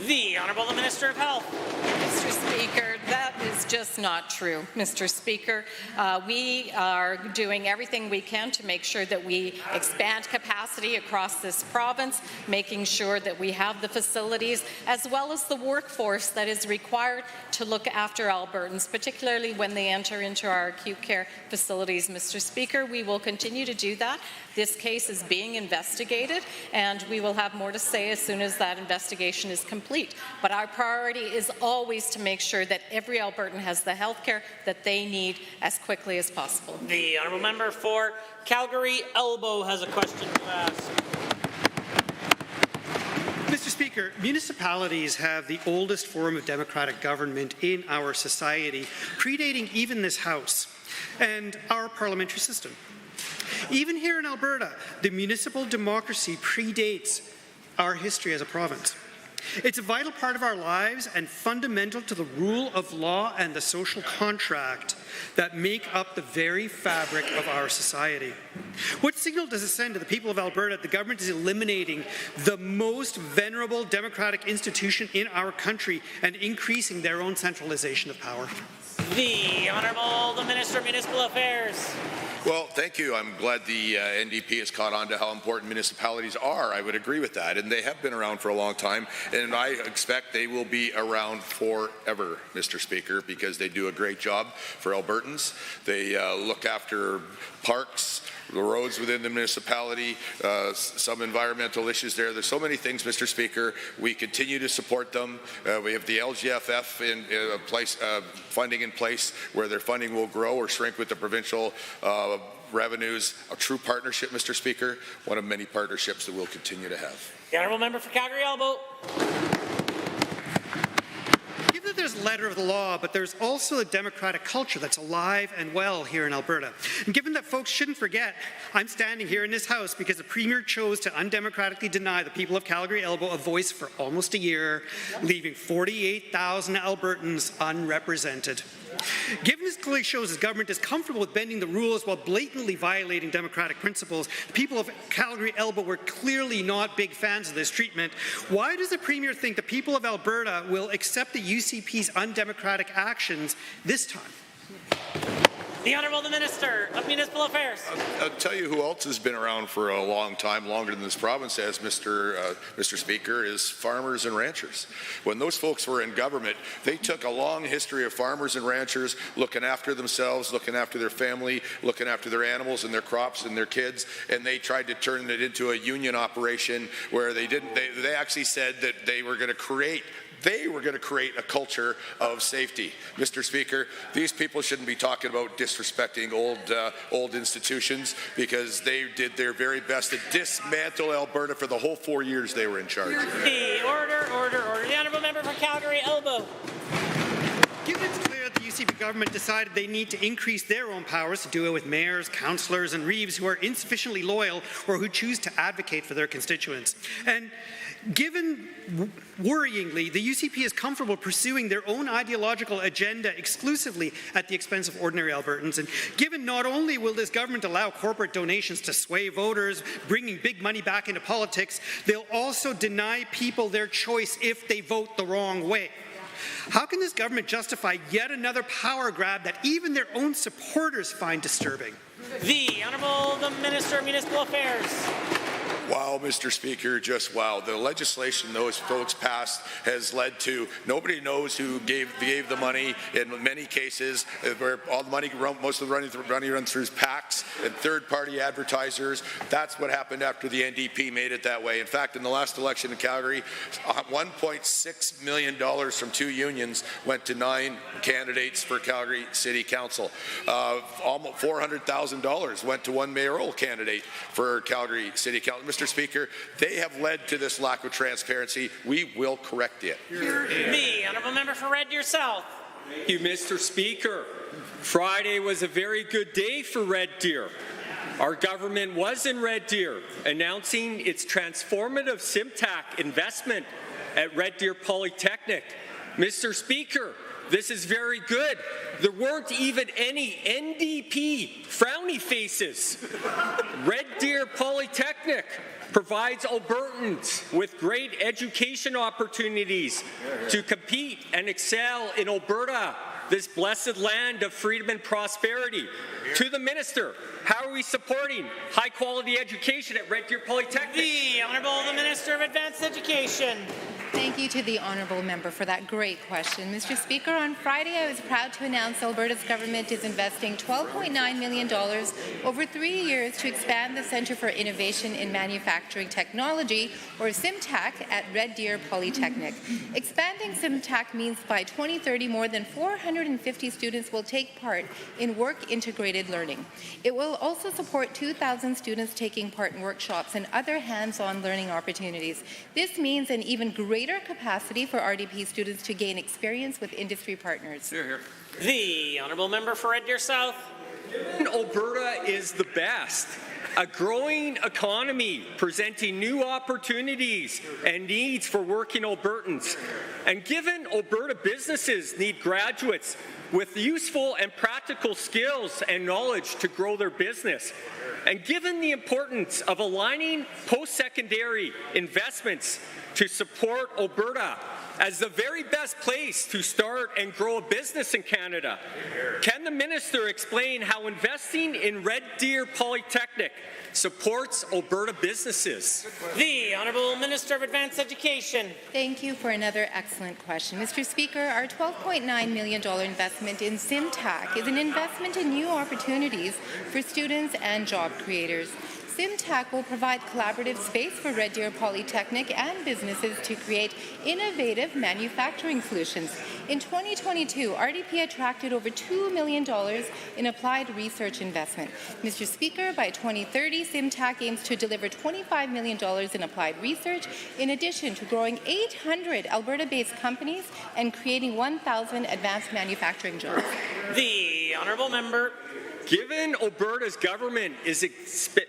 The Honourable Minister of Health. Mr. Speaker, that is just not true, Mr. Speaker. We are doing everything we can to make sure that we expand capacity across this province, making sure that we have the facilities as well as the workforce that is required to look after Albertans, particularly when they enter into our acute care facilities. Mr. Speaker, we will continue to do that. This case is being investigated, and we will have more to say as soon as that investigation is complete. But our priority is always to make sure that every Albertan has the health care that they need as quickly as possible. The Honourable Member for Calgary Elbow has a question to ask. Mr. Speaker, municipalities have the oldest form of democratic government in our society, predating even this House and our parliamentary system. Even here in Alberta, the municipal democracy predates our history as a province. It's a vital part of our lives and fundamental to the rule of law and the social contract that make up the very fabric of our society. What signal does it send to the people of Alberta that the government is eliminating the most venerable democratic institution in our country and increasing their own centralization of power? The Honourable the Minister of Municipal Affairs. Well, thank you. I'm glad the NDP has caught on to how important municipalities are. I would agree with that. And they have been around for a long time. And I expect they will be around forever, Mr. Speaker, because they do a great job for Albertans. They look after parks, the roads within the municipality, some environmental issues there. There's so many things, Mr. Speaker. We continue to support them. We have the LGFF in place, funding in place where their funding will grow or shrink with the provincial revenues. A true partnership, Mr. Speaker, one of many partnerships that we'll continue to have. The Honourable Member for Calgary Elbow. Given that there's letter of the law, but there's also a democratic culture that's alive and well here in Alberta. And given that folks shouldn't forget, I'm standing here in this House because the Premier chose to undemocratically deny the people of Calgary Elbow a voice for almost a year, leaving 48,000 Albertans unrepresented. Given this clearly shows his government is comfortable with bending the rules while blatantly violating democratic principles, the people of Calgary Elbow were clearly not big fans of this treatment. Why does the Premier think the people of Alberta will accept the UCP's undemocratic actions this time? The Honourable the Minister of Municipal Affairs. I'll tell you who else has been around for a long time, longer than this province has, Mr. Speaker, is farmers and ranchers. When those folks were in government, they took a long history of farmers and ranchers looking after themselves, looking after their family, looking after their animals and their crops and their kids, and they tried to turn it into a union operation where they didn't. They actually said that they were going to create a culture of safety. Mr. Speaker, these people shouldn't be talking about disrespecting old institutions because they did their very best to dismantle Alberta for the whole 4 years they were in charge. Order. The Honourable Member for Calgary Elbow. Given it's clear that the UCP government decided they need to increase their own powers to do it with mayors, councillors and reeves who are insufficiently loyal or who choose to advocate for their constituents. And given, worryingly, the UCP is comfortable pursuing their own ideological agenda exclusively at the expense of ordinary Albertans, and given not only will this government allow corporate donations to sway voters, bringing big money back into politics, they'll also deny people their choice if they vote the wrong way. How can this government justify yet another power grab that even their own supporters find disturbing? The Honourable the Minister of Municipal Affairs. Wow, Mr. Speaker, just wow. The legislation those folks passed has led to nobody knows who gave the money in many cases, where all the money, most of the money runs through PACs and third-party advertisers. That's what happened after the NDP made it that way. In fact, in the last election in Calgary, $1.6 million from 2 unions went to 9 candidates for Calgary City Council. Almost $400,000 went to 1 mayoral candidate for Calgary City Council. Mr. Speaker, they have led to this lack of transparency. We will correct it. The Honourable Member for Red Deer South. Thank you, Mr. Speaker. Friday was a very good day for Red Deer. Our government was in Red Deer announcing its transformative SIMTAC investment at Red Deer Polytechnic. Mr. Speaker, This is very good. There weren't even any NDP frowny faces. Red Deer Polytechnic provides Albertans with great education opportunities to compete and excel in Alberta, this blessed land of freedom and prosperity. To the Minister, how are we supporting high-quality education at Red Deer Polytechnic? The Honourable Minister of Advanced Education. Thank you to the honourable member for that great question. Mr. Speaker, on Friday I was proud to announce Alberta's government is investing $12.9 million over 3 years to expand the Centre for Innovation in Manufacturing Technology, or CIMTAC, at Red Deer Polytechnic. Expanding CIMTAC means by 2030 more than 450 students will take part in work-integrated learning. It will also support 2,000 students taking part in workshops and other hands-on learning opportunities. This means an even greater capacity for RDP students to gain experience with industry partners. Here, here. The Honourable Member for Red Deer South. Alberta is the best. A growing economy presenting new opportunities and needs for working Albertans. And given Alberta businesses need graduates with useful and practical skills and knowledge to grow their business, and given the importance of aligning post-secondary investments to support Alberta as the very best place to start and grow a business in Canada, can the Minister explain how investing in Red Deer Polytechnic supports Alberta businesses? The Honourable Minister of Advanced Education. Thank you for another excellent question. Mr. Speaker, our $12.9 million investment in CIMTAC is an investment in new opportunities for students and job creators. CIMTAC will provide collaborative space for Red Deer Polytechnic and businesses to create innovative manufacturing solutions. In 2022, RDP attracted over $2 million in applied research investment. Mr. Speaker, by 2030, CIMTAC aims to deliver $25 million in applied research, in addition to growing 800 Alberta-based companies and creating 1,000 advanced manufacturing jobs. The Honourable Member. Given Alberta's government is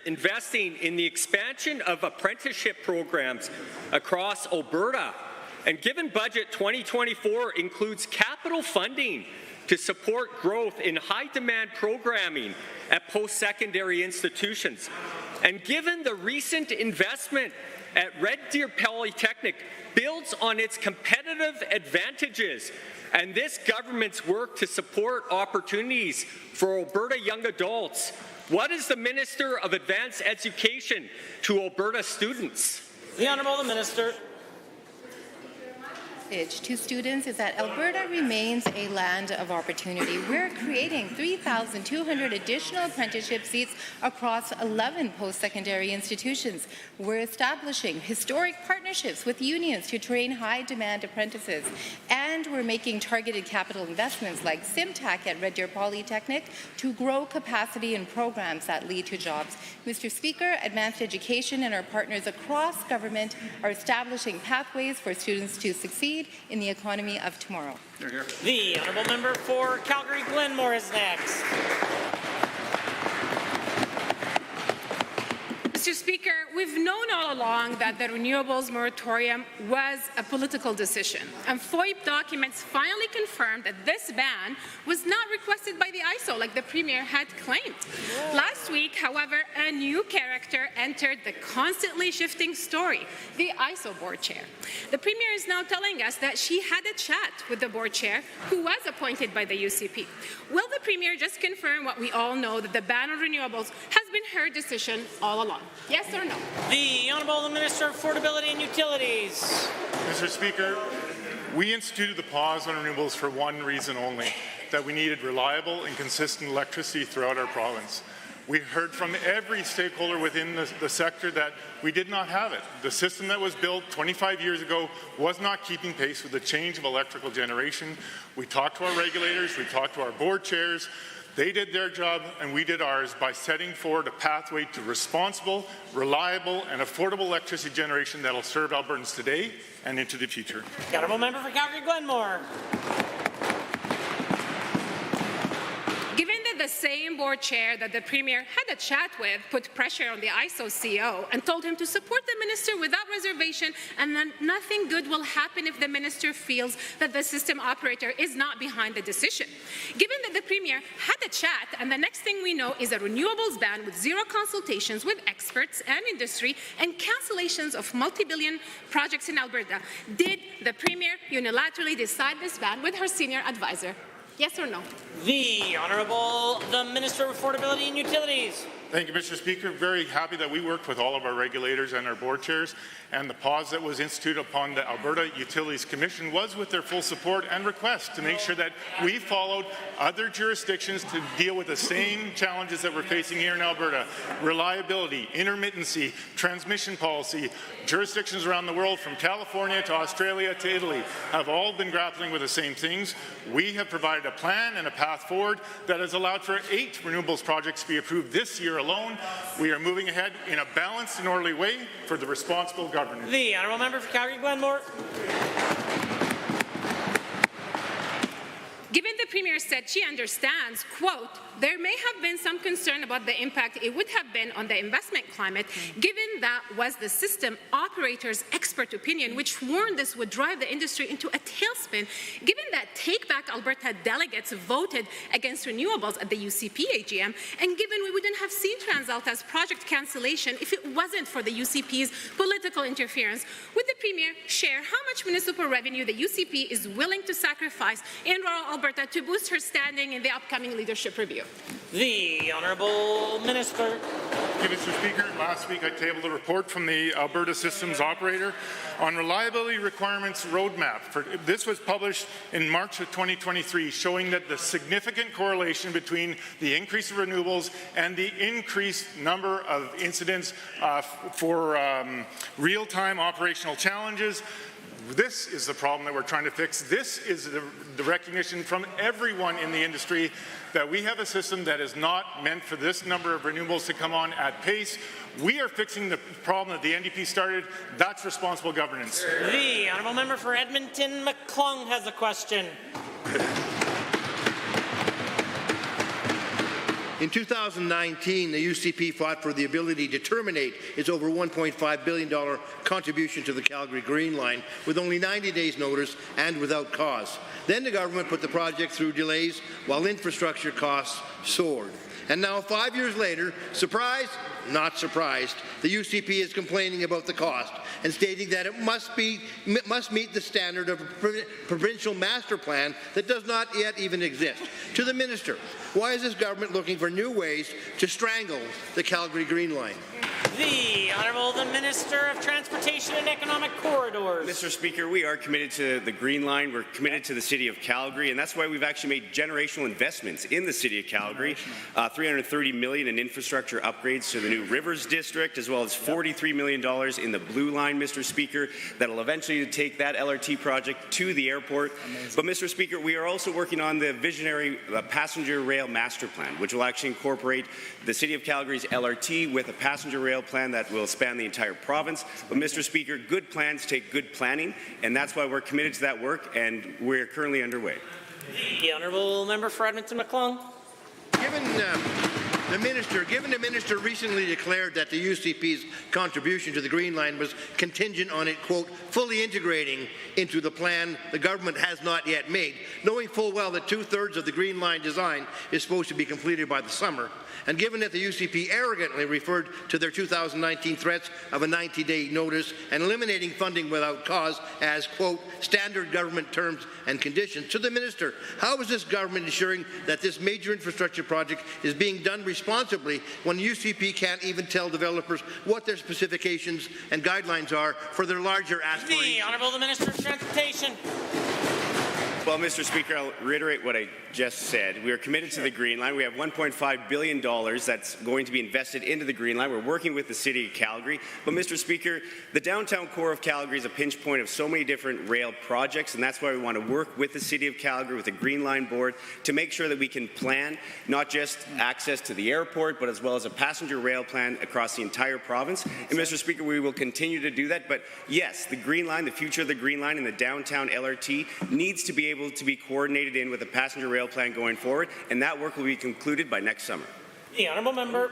investing in the expansion of apprenticeship programs across Alberta, and given Budget 2024 includes capital funding to support growth in high-demand programming at post-secondary institutions, and given the recent investment at Red Deer Polytechnic builds on its competitive advantages and this government's work to support opportunities for Alberta young adults, what is the Minister of Advanced Education to Alberta students? The Honourable Minister. To students is that Alberta remains a land of opportunity. We're creating 3,200 additional apprenticeship seats across 11 post-secondary institutions. We're establishing historic partnerships with unions to train high-demand apprentices. And we're making targeted capital investments like CIMTAC at Red Deer Polytechnic to grow capacity in programs that lead to jobs. Mr. Speaker, advanced education and our partners across government are establishing pathways for students to succeed in the economy of tomorrow. Here, here. The Honourable Member for Calgary-Glenmore is next. Mr. Speaker, we've known all along that the renewables moratorium was a political decision, and FOIP documents finally confirmed that this ban was not requested by the ISO like the Premier had claimed. Last week, however, a new character entered the constantly shifting story, the ISO board chair. The Premier is now telling us that she had a chat with the board chair, who was appointed by the UCP. Will the Premier just confirm what we all know, that the ban on renewables has been her decision all along? Yes or no? The Honourable Minister of Affordability and Utilities. Mr. Speaker, we instituted the pause on renewables for one reason only, that we needed reliable and consistent electricity throughout our province. We heard from every stakeholder within the sector that we did not have it. The system that was built 25 years ago was not keeping pace with the change of electrical generation. We talked to our regulators, we talked to our board chairs. They did their job and we did ours by setting forward a pathway to responsible, reliable and affordable electricity generation that will serve Albertans today and into the future. The Honourable Member for Calgary-Glenmore. Given that the the same board chair that the Premier had a chat with put pressure on the ISO CEO and told him to support the minister without reservation, and then nothing good will happen if the minister feels that the system operator is not behind the decision. Given that the Premier had a chat, and the next thing we know is a renewables ban with zero consultations with experts and industry and cancellations of multi-billion projects in Alberta, did the Premier unilaterally decide this ban with her senior advisor? Yes or no? The Honourable, the Minister of Affordability and Utilities. Thank you, Mr. Speaker. Very happy that we worked with all of our regulators and our board chairs, and the pause that was instituted upon the Alberta Utilities Commission was with their full support and request to make sure that we followed other jurisdictions to deal with the same challenges that we're facing here in Alberta. Reliability, intermittency, transmission policy. Jurisdictions around the world, from California to Australia to Italy, have all been grappling with the same things. We have provided a plan and a path forward that has allowed for 8 renewables projects to be approved this year alone. We are moving ahead in a balanced and orderly way for the responsible governance. The Honourable Member for Calgary-Glenmore. Given the Premier said she understands, quote, there may have been some concern about the impact it would have been on the investment climate, given that was the system operator's expert opinion, which warned this would drive the industry into a tailspin, given that Take Back Alberta delegates voted against renewables at the UCP AGM, and given we wouldn't have seen TransAlta's project cancellation if it wasn't for the UCP's political interference, would the Premier share how much municipal revenue the UCP is willing to sacrifice in rural Alberta to boost her standing in the upcoming leadership review? The Honourable Minister. Thank you, Mr. Speaker. Last week I tabled a report from the Alberta Systems Operator on reliability requirements roadmap. This was published in March of 2023, showing that the significant correlation between the increase of renewables and the increased number of incidents for real-time operational challenges. This is the problem that we're trying to fix. This is the recognition from everyone in the industry that we have a system that is not meant for this number of renewables to come on at pace. We are fixing the problem that the NDP started. That's responsible governance. The Honourable Member for Edmonton McClung has a question. In 2019, the UCP fought for the ability to terminate its over $1.5 billion contribution to the Calgary Green Line with only 90 days' notice and without cause. Then the government put the project through delays while infrastructure costs soared. And now, 5 years later, surprise, not surprised, the UCP is complaining about the cost and stating that it must meet the standard of a provincial master plan that does not yet even exist. To the Minister, why is this government looking for new ways to strangle the Calgary Green Line? The Honourable the Minister of Transportation and Economic Corridors. Mr. Speaker, we are committed to the Green Line. We're committed to the City of Calgary, and that's why we've actually made generational investments in the City of Calgary. $330 million in infrastructure upgrades to the new Rivers District, as well as $43 million in the Blue Line, Mr. Speaker, that will eventually take that LRT project to the airport. Amazing. But, Mr. Speaker, we are also working on the visionary passenger rail master plan, which will actually incorporate the City of Calgary's LRT with a passenger rail plan that will span the entire province. But, Mr. Speaker, good plans take good planning, and that's why we're committed to that work, and we're currently underway. The Honourable Member for Edmonton McClung. Given the minister recently declared that the UCP's contribution to the Green Line was contingent on it, quote, fully integrating into the plan the government has not yet made, knowing full well that 2/3 of the Green Line design is supposed to be completed by the summer, and given that the UCP arrogantly referred to their 2019 threats of a 90-day notice and eliminating funding without cause as, quote, standard government terms and conditions, to the minister, how is this government ensuring that this major infrastructure project is being done responsibly when UCP can't even tell developers what their specifications and guidelines are for their larger aspirations? The Honourable the Minister of Transportation. Well, Mr. Speaker, I'll reiterate what I just said. We are committed to the Green Line. We have $1.5 billion that's going to be invested into the Green Line. We're working with the City of Calgary. But, Mr. Speaker, the downtown core of Calgary is a pinch point of so many different rail projects, and that's why we want to work with the City of Calgary, with the Green Line Board, to make sure that we can plan not just access to the airport, but as well as a passenger rail plan across the entire province. And, Mr. Speaker, we will continue to do that. But, yes, the Green Line, the future of the Green Line and the downtown LRT needs to be able able to be coordinated in with a passenger rail plan going forward, and that work will be concluded by next summer. The honourable member.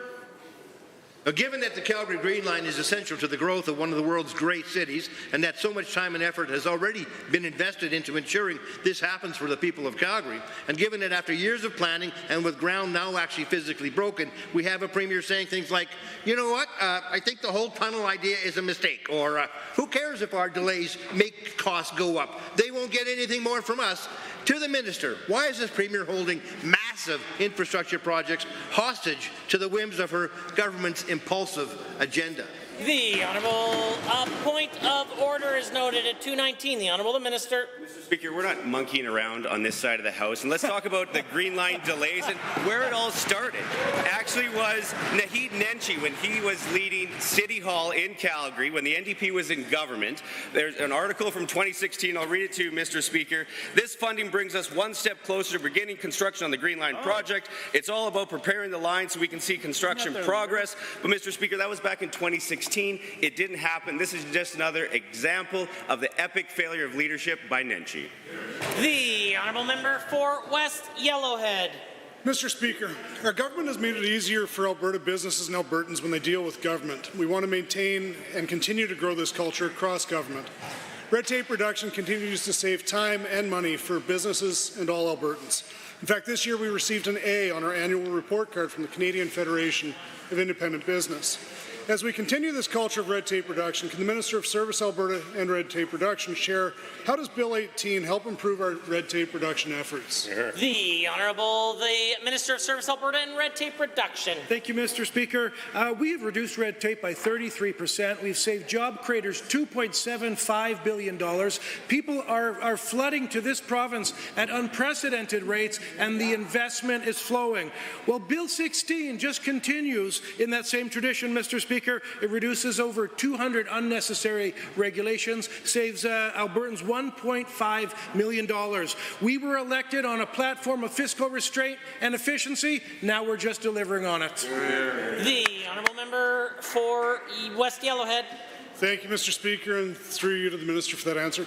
Now, given that the Calgary Green Line is essential to the growth of one of the world's great cities, and that so much time and effort has already been invested into ensuring this happens for the people of Calgary, and given that after years of planning and with ground now actually physically broken, we have a premier saying things like, you know what, I think the whole tunnel idea is a mistake, or who cares if our delays make costs go up? They won't get anything more from us. To the minister, why is this premier holding massive infrastructure projects hostage to the whims of her government's impulsive agenda? The honourable point of order is noted at 2:19. The honourable minister. Mr. Speaker, we're not monkeying around on this side of the House, and let's talk about the Green Line delays and where it all started. Actually was Naheed Nenshi when he was leading City Hall in Calgary when the NDP was in government. There's an article from 2016. I'll read it to you, Mr. Speaker. This funding brings us one step closer to beginning construction on the Green Line project. It's all about preparing the line so we can see construction progress. But, Mr. Speaker, that was back in 2016. It didn't happen. This is just another example of the epic failure of leadership by Nenshi. The honourable member for West Yellowhead. Mr. Speaker, our government has made it easier for Alberta businesses and Albertans when they deal with government. We want to maintain and continue to grow this culture across government. Red tape reduction continues to save time and money for businesses and all Albertans. In fact, this year we received an A on our annual report card from the Canadian Federation of Independent Business. As we continue this culture of red tape reduction, can the Minister of Service Alberta and Red Tape Reduction share how does Bill 18 help improve our red tape reduction efforts? The Honourable the Minister of Service Alberta and Red Tape Reduction. Thank you, Mr. Speaker. We have reduced red tape by 33%. We've saved job creators $2.75 billion. People are flooding to this province at unprecedented rates, and the investment is flowing. Well, Bill 16 just continues in that same tradition, Mr. Speaker. It reduces over 200 unnecessary regulations, saves Albertans $1.5 million. We were elected on a platform of fiscal restraint and efficiency. Now we're just delivering on it. The honourable member for West Yellowhead. Thank you, Mr. Speaker, and through you to the Minister for that answer.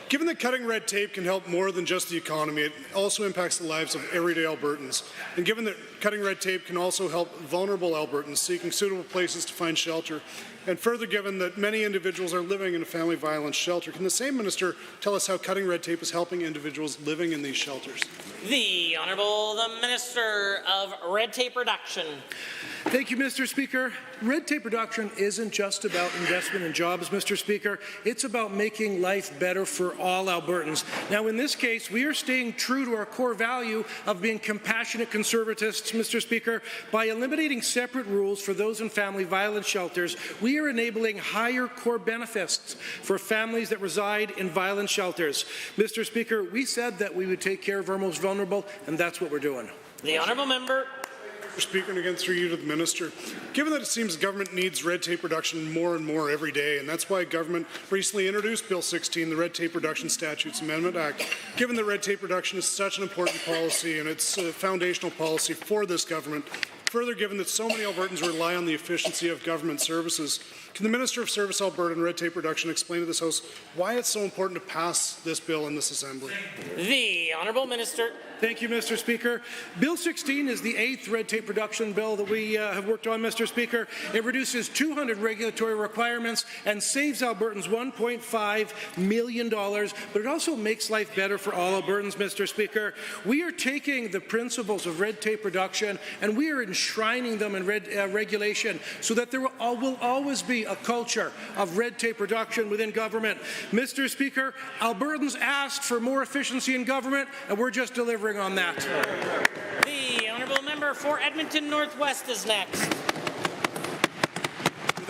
Given that cutting red tape can help more than just the economy, it also impacts the lives of everyday Albertans. And given that cutting red tape can also help vulnerable Albertans seeking suitable places to find shelter, and further given that many individuals are living in a family violence shelter, can the same minister tell us how cutting red tape is helping individuals living in these shelters? The Honourable the Minister of Red Tape Reduction. Thank you, Mr. Speaker. Red tape reduction isn't just about investment in jobs, Mr. Speaker. It's about making life better for all Albertans. Now, in this case, we are staying true to our core value of being compassionate conservatists, Mr. Speaker. By eliminating separate rules for those in family violence shelters, we are enabling higher core benefits for families that reside in violence shelters. Mr. Speaker, we said that we would take care of our most vulnerable, and that's what we're doing. The honourable member. Mr. Speaker, and again through you to the Minister. Given that it seems government needs red tape reduction more and more every day, and that's why government recently introduced Bill 16, the Red Tape Reduction Statutes Amendment Act, given that red tape reduction is such an important policy and it's a foundational policy for this government, further given that so many Albertans rely on the efficiency of government services, can the Minister of Service Alberta and Red Tape Reduction explain to this House why it's so important to pass this bill in this Assembly? The Honourable Minister. Thank you, Mr. Speaker. Bill 16 is the 8th red tape reduction bill that we have worked on, Mr. Speaker. It reduces 200 regulatory requirements and saves Albertans $1.5 million, but it also makes life better for all Albertans, Mr. Speaker. We are taking the principles of red tape reduction and we are enshrining them in regulation so that there will always be a culture of red tape reduction within government. Mr. Speaker, Albertans asked for more efficiency in government, and we're just delivering on that. The honourable member for Edmonton Northwest is next.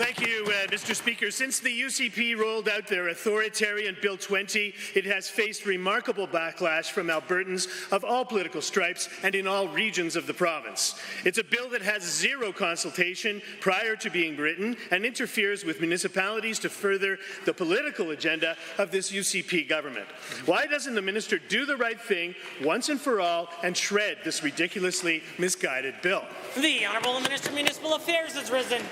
Thank you, Mr. Speaker. Since the UCP rolled out their authoritarian Bill 20, it has faced remarkable backlash from Albertans of all political stripes and in all regions of the province. It's a bill that has zero consultation prior to being written and interferes with municipalities to further the political agenda of this UCP government. Why doesn't the minister do the right thing once and for all and shred this ridiculously misguided bill? The Honourable Minister of Municipal Affairs has risen.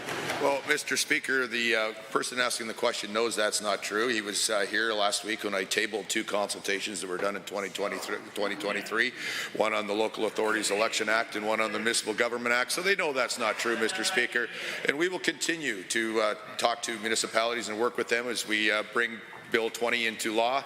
Well, Mr. Speaker, the person asking the question knows that's not true. He was here last week when I tabled 2 consultations that were done in 2023, one on the Local Authorities Election Act and one on the Municipal Government Act. So they know that's not true, Mr. Speaker. And we will continue to talk to municipalities and work with them as we bring Bill 20 into law,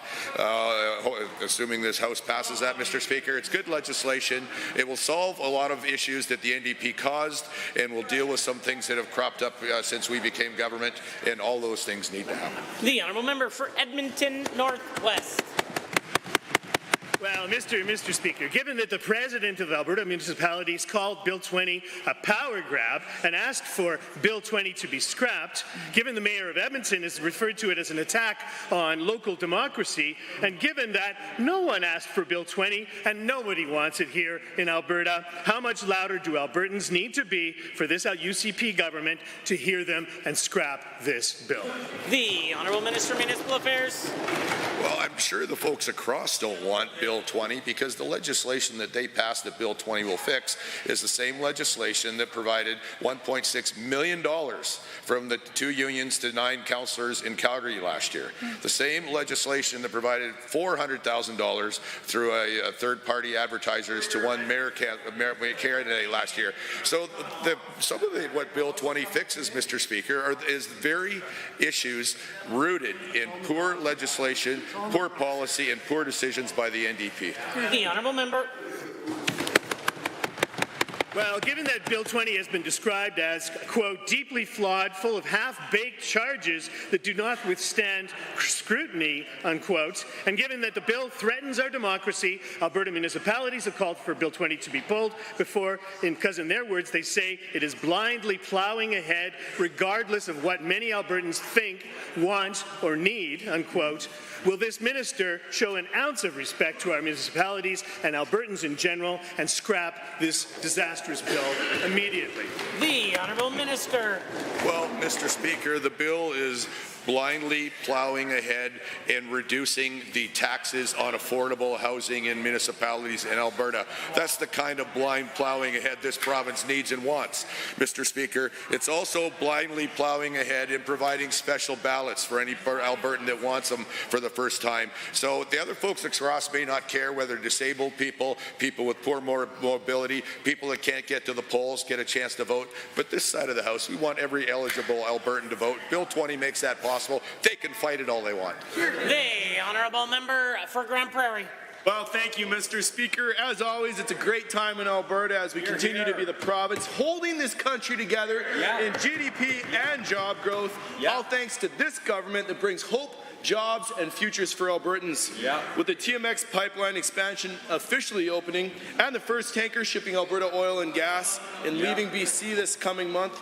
assuming this House passes that, Mr. Speaker. It's good legislation. It will solve a lot of issues that the NDP caused and will deal with some things that have cropped up since we became government, and all those things need to happen. The honourable member for Edmonton Northwest. Well, Mr. Speaker, given that the President of Alberta Municipalities called Bill 20 a power grab and asked for Bill 20 to be scrapped, given the Mayor of Edmonton has referred to it as an attack on local democracy, and given that no one asked for Bill 20 and nobody wants it here in Alberta, how much louder do Albertans need to be for this UCP government to hear them and scrap this bill? The Honourable Minister of Municipal Affairs. Well, I'm sure the folks across don't want Bill 20 because the legislation that they passed that Bill 20 will fix is the same legislation that provided $1.6 million from the 2 unions to 9 councillors in Calgary last year. The same legislation that provided $400,000 through a third-party advertisers to one mayor candidate last year. So some of what Bill 20 fixes, Mr. Speaker, is very issues rooted in poor legislation, poor policy, and poor decisions by the NDP. The honourable member. Well, given that Bill 20 has been described as, quote, deeply flawed, full of half-baked charges that do not withstand scrutiny, unquote, and given that the bill threatens our democracy, Alberta municipalities have called for Bill 20 to be pulled because in their words, they say it is blindly plowing ahead regardless of what many Albertans think, want, or need, unquote. Will this minister show an ounce of respect to our municipalities and Albertans in general and scrap this disastrous bill immediately? The Honourable Minister. Well, Mr. Speaker, the bill is blindly plowing ahead and reducing the taxes on affordable housing in municipalities in Alberta. That's the kind of blind plowing ahead this province needs and wants, Mr. Speaker. It's also blindly plowing ahead and providing special ballots for any Albertan that wants them for the first time. So the other folks across may not care whether disabled people, people with poor mobility, people that can't get to the polls get a chance to vote. But this side of the House, we want every eligible Albertan to vote. Bill 20 makes that possible. They can fight it all they want. The honourable member for Grand Prairie. Well, thank you, Mr. Speaker. As always, it's a great time in Alberta as we continue to be the province holding this country together in GDP and job growth, all thanks to this government that brings hope, jobs, and futures for Albertans. With the TMX pipeline expansion officially opening and the first tanker shipping Alberta oil and gas and leaving BC this coming month,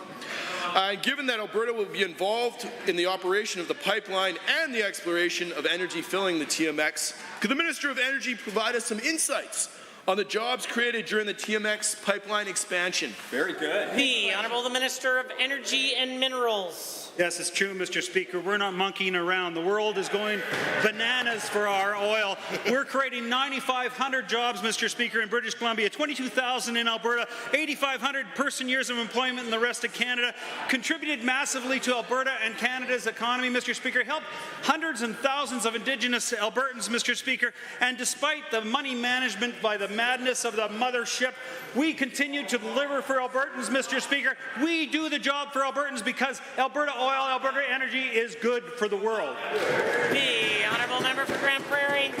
given that Alberta will be involved in the operation of the pipeline and the exploration of energy filling the TMX, could the Minister of Energy provide us some insights on the jobs created during the TMX pipeline expansion? Very good. The Honourable Minister of Energy and Minerals. Yes, it's true, Mr. Speaker. We're not monkeying around. The world is going bananas for our oil. We're creating 9,500 jobs, Mr. Speaker, in British Columbia, 22,000 in Alberta, 8,500 person years of employment in the rest of Canada, contributed massively to Alberta and Canada's economy, Mr. Speaker, helped hundreds and thousands of Indigenous Albertans, Mr. Speaker, and despite the money management by the madness of the mothership, we continue to deliver for Albertans, Mr. Speaker. We do the job for Albertans because Alberta oil, Alberta energy is good for the world. The honourable member for Grand Prairie.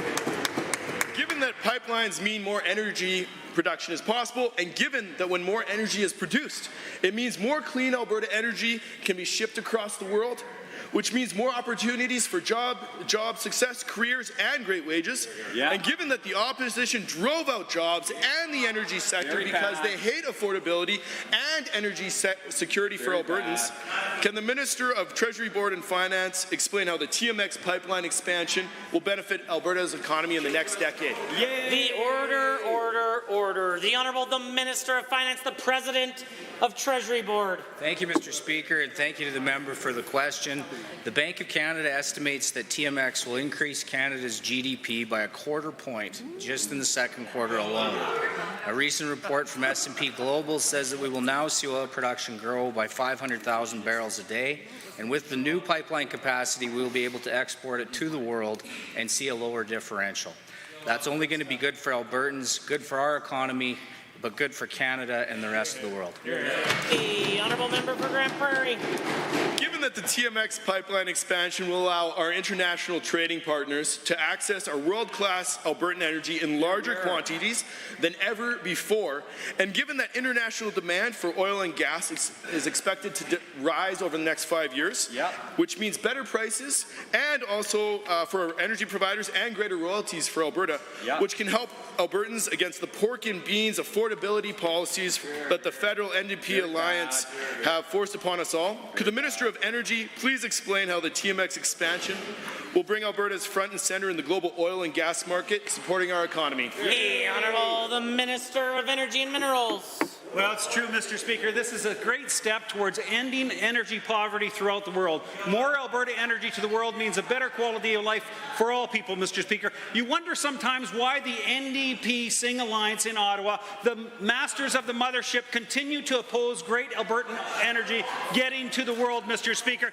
Given that pipelines mean more energy production is possible, and given that when more energy is produced, it means more clean Alberta energy can be shipped across the world, which means more opportunities for job success, careers, and great wages. And given that the opposition drove out jobs and the energy sector because they hate affordability and energy security for Albertans, can the Minister of Treasury Board and Finance explain how the TMX pipeline expansion will benefit Alberta's economy in the next decade? The order. The Honourable the Minister of Finance, the President of Treasury Board. Thank you, Mr. Speaker, and thank you to the member for the question. The Bank of Canada estimates that TMX will increase Canada's GDP by 1/4 point just in the second quarter alone. A recent report from S&P Global says that we will now see oil production grow by 500,000 barrels a day, and with the new pipeline capacity, we will be able to export it to the world and see a lower differential. That's only going to be good for Albertans, good for our economy, but good for Canada and the rest of the world. The honourable member for Grand Prairie. Given that the TMX pipeline expansion will allow our international trading partners to access our world-class Albertan energy in larger quantities than ever before, and given that international demand for oil and gas is expected to rise over the next 5 years, which means better prices and also for energy providers and greater royalties for Alberta, which can help Albertans against the pork and beans affordability policies that the federal NDP alliance have forced upon us all. Could the Minister of Energy please explain how the TMX expansion will bring Alberta's front and center in the global oil and gas market, supporting our economy? The Honourable the Minister of Energy and Minerals. Well, it's true, Mr. Speaker. This is a great step towards ending energy poverty throughout the world. More Alberta energy to the world means a better quality of life for all people, Mr. Speaker. You wonder sometimes why the NDP Sing Alliance in Ottawa, the masters of the mothership, continue to oppose great Albertan energy getting to the world, Mr. Speaker.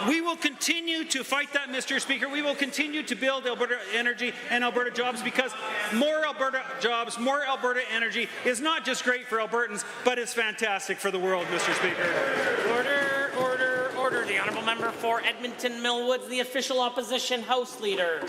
We will continue to fight that, Mr. Speaker. We will continue to build Alberta energy and Alberta jobs, because more Alberta jobs, more Alberta energy is not just great for Albertans, but it's fantastic for the world, Mr. Speaker. Order, order, order. The honourable member for Edmonton Millwoods, the official opposition House Leader.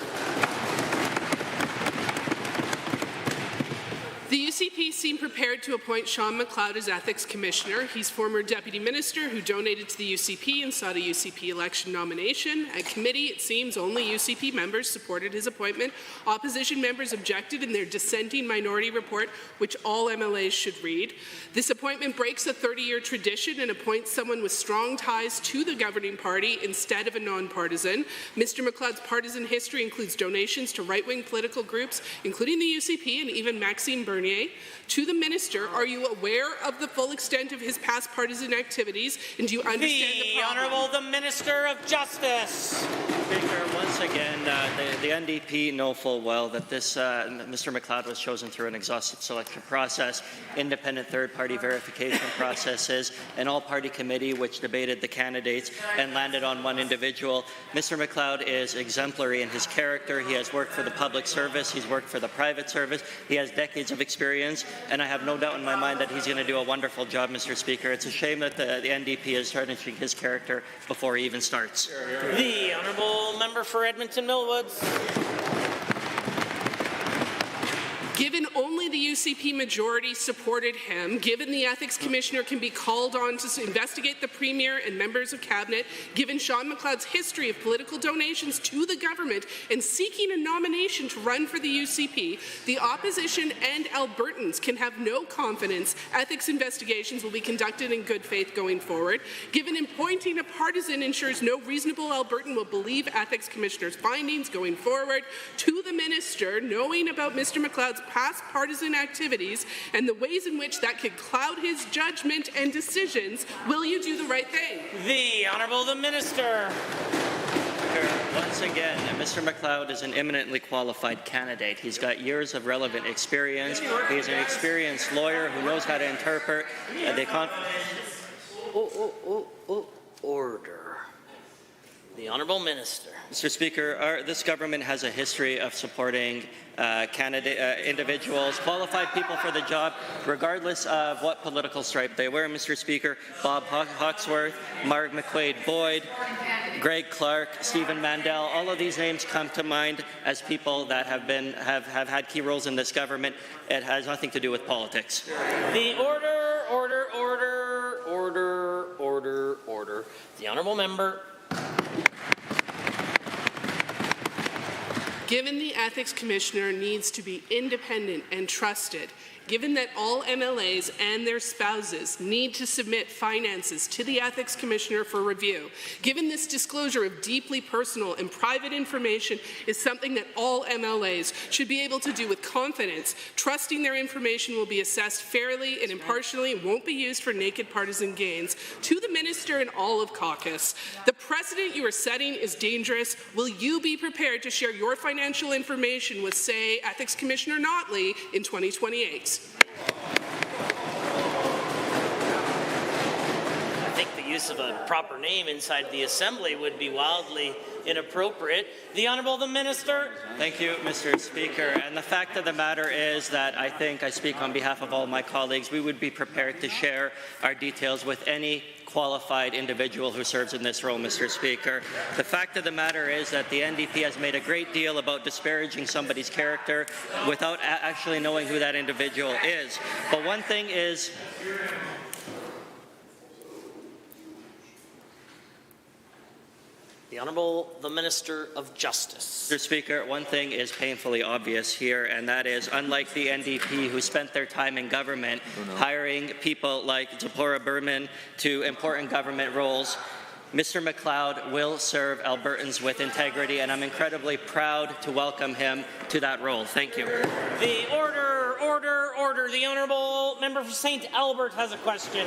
The UCP seemed prepared to appoint Sean McLeod as Ethics Commissioner. He's former Deputy Minister who donated to the UCP and sought a UCP election nomination. At committee, it seems only UCP members supported his appointment. Opposition members objected in their dissenting minority report, which all MLAs should read. This appointment breaks a 30-year tradition and appoints someone with strong ties to the governing party instead of a non-partisan. Mr. McLeod's partisan history includes donations to right-wing political groups, including the UCP and even Maxime Bernier. To the Minister, are you aware of the full extent of his past partisan activities, and do you understand the problem? Honourable the Minister of Justice. Speaker, once again, the NDP know full well that this Mr. McLeod was chosen through an exhaustive selection process, independent third-party verification processes, an all-party committee which debated the candidates and landed on one individual. Mr. McLeod is exemplary in his character. He has worked for the public service. He's worked for the private service. He has decades of experience, and I have no doubt in my mind that he's going to do a wonderful job, Mr. Speaker. It's a shame that the NDP is tarnishing his character before he even starts. The honourable member for Edmonton Millwoods. Given only the UCP majority supported him, given the Ethics Commissioner can be called on to investigate the Premier and members of Cabinet, given Sean McLeod's history of political donations to the government and seeking a nomination to run for the UCP, the opposition and Albertans can have no confidence ethics investigations will be conducted in good faith going forward. Given appointing a partisan ensures no reasonable Albertan will believe Ethics Commissioner's findings going forward, to the Minister, knowing about Mr. McLeod's past partisan activities and the ways in which that could cloud his judgment and decisions, will you do the right thing? The Honourable the Minister. Once again, Mr. McLeod is an eminently qualified candidate. He's got years of relevant experience. He's an experienced lawyer who knows how to interpret the Order. The Honourable Minister. Mr. Speaker, this government has a history of supporting individuals, qualified people for the job, regardless of what political stripe they wear, Mr. Speaker. Bob Hawksworth, Marg McQuaid-Boyd, Greg Clark, Stephen Mandel, all of these names come to mind as people that have had key roles in this government. It has nothing to do with politics. The order. The Honourable Member. Given the Ethics Commissioner needs to be independent and trusted, given that all MLAs and their spouses need to submit finances to the Ethics Commissioner for review, given this disclosure of deeply personal and private information is something that all MLAs should be able to do with confidence, trusting their information will be assessed fairly and impartially and won't be used for naked partisan gains. To the Minister minister, and all of caucus. The precedent you are setting is dangerous. Will you be prepared to share your financial information with, say, Ethics Commissioner Notley in 2028? I think the use of a proper name inside the Assembly would be wildly inappropriate. The Honourable the Minister. Thank you, Mr. Speaker. And the fact of the matter is that I think I speak on behalf of all my colleagues. We would be prepared to share our details with any qualified individual who serves in this role, Mr. Speaker. The fact of the matter is that the NDP has made a great deal about disparaging somebody's character without actually knowing who that individual is. But one thing is, The Honourable the Minister of Justice. Mr. Speaker, one thing is painfully obvious here, and that is, unlike the NDP who spent their time in government hiring people like Zipporah Berman to important government roles, Mr. MacLeod will serve Albertans with integrity, and I'm incredibly proud to welcome him to that role. Thank you. The order. The Honourable Member for St. Albert has a question.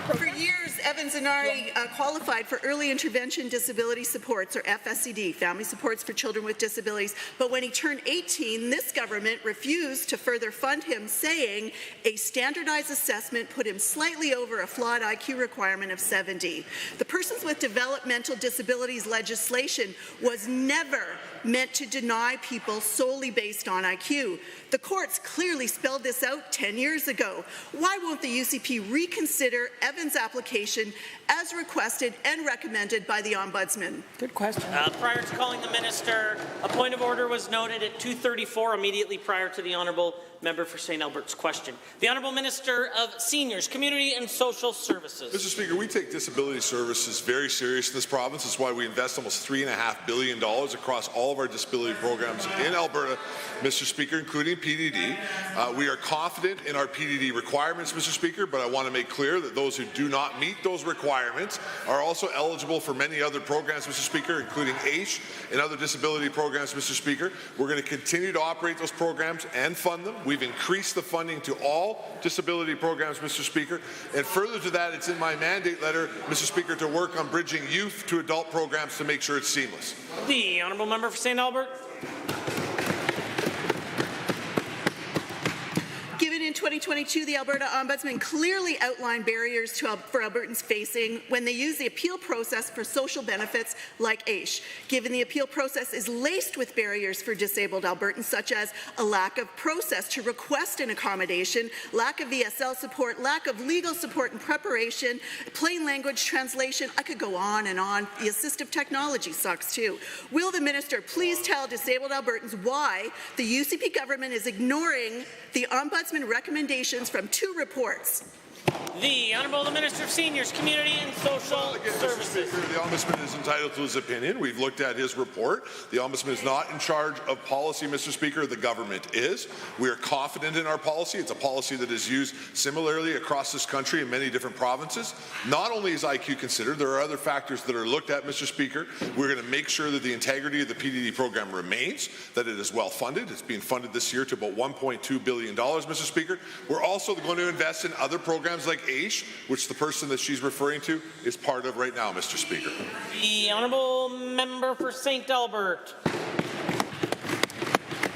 For years, Evans and I qualified for Early Intervention Disability Supports, or FSCD, Family Supports for Children with Disabilities. But when he turned 18, this government refused to further fund him, saying a standardized assessment put him slightly over a flawed IQ requirement of 70. The Persons with Developmental Disabilities legislation was never meant to deny people solely based on IQ. The courts clearly spelled this out 10 years ago. Why won't the UCP reconsider Evans' application as requested and recommended by the Ombudsman? Good question. Prior to calling the Minister, a point of order was noted at 2:34 immediately prior to the Honourable Member for St. Albert's question. The Honourable Minister of Seniors, Community and Social Services. Mr. Speaker, we take disability services very serious in this province. That's why we invest almost $3.5 billion across all of our disability programs in Alberta, Mr. Speaker, including PDD. We are confident in our PDD requirements, Mr. Speaker, but I want to make clear that those who do not meet those requirements are also eligible for many other programs, Mr. Speaker, including AISH and other disability programs, Mr. Speaker. We're going to continue to operate those programs and fund them. We've increased the funding to all disability programs, Mr. Speaker. And further to that, it's in my mandate letter, Mr. Speaker, to work on bridging youth to adult programs to make sure it's seamless. The Honourable Member for St. Albert. Given in 2022, the Alberta Ombudsman clearly outlined barriers for Albertans facing when they use the appeal process for social benefits like AISH. Given the appeal process is laced with barriers for disabled Albertans, such as a lack of process to request an accommodation, lack of VSL support, lack of legal support and preparation, plain language translation, I could go on and on. The assistive technology sucks too. Will the Minister please tell disabled Albertans why the UCP government is ignoring the Ombudsman recommendations from 2 reports? The Honourable the Minister of Seniors, Community and Social Services. Speaker, the Ombudsman is entitled to his opinion. We've looked at his report. The Ombudsman is not in charge of policy, Mr. Speaker. The government is. We are confident in our policy. It's a policy that is used similarly across this country in many different provinces. Not only is IQ considered, there are other factors that are looked at, Mr. Speaker. We're going to make sure that the integrity of the PDD program remains, that it is well funded. It's being funded this year to about $1.2 billion, Mr. Speaker. We're also going to invest in other programs like AISH, which the person that she's referring to is part of right now, Mr. Speaker. The Honourable Member for St. Albert.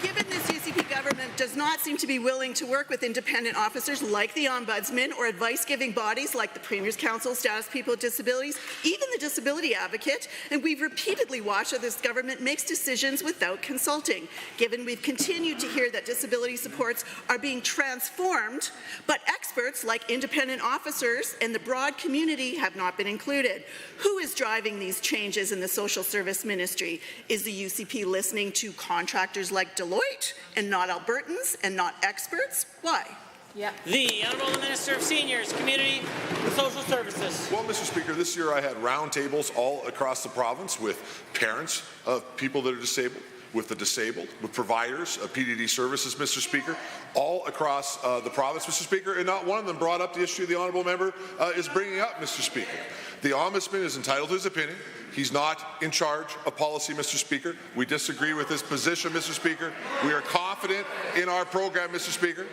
Given this UCP government does not seem to be willing to work with independent officers like the Ombudsman or advice-giving bodies like the Premier's Council, Status People with Disabilities, even the Disability Advocate, and we've repeatedly watched how this government makes decisions without consulting. Given we've continued to hear that disability supports are being transformed, but experts like independent officers and the broad community have not been included. Who is driving these changes in the social service ministry? Is the UCP listening to contractors like Deloitte and not Albertans and not experts? Why? The Honourable Minister of Seniors, Community and Social Services. Well, Mr. Speaker, this year I had roundtables all across the province with parents of people that are disabled, with the disabled, with providers of PDD services, Mr. Speaker, all across the province, Mr. Speaker, and not one of them brought up the issue the Honourable Member is bringing up, Mr. Speaker. The Ombudsman is entitled to his opinion. He's not in charge of policy, Mr. Speaker. We disagree with his position, Mr. Speaker. We are confident in our program, Mr. Speaker.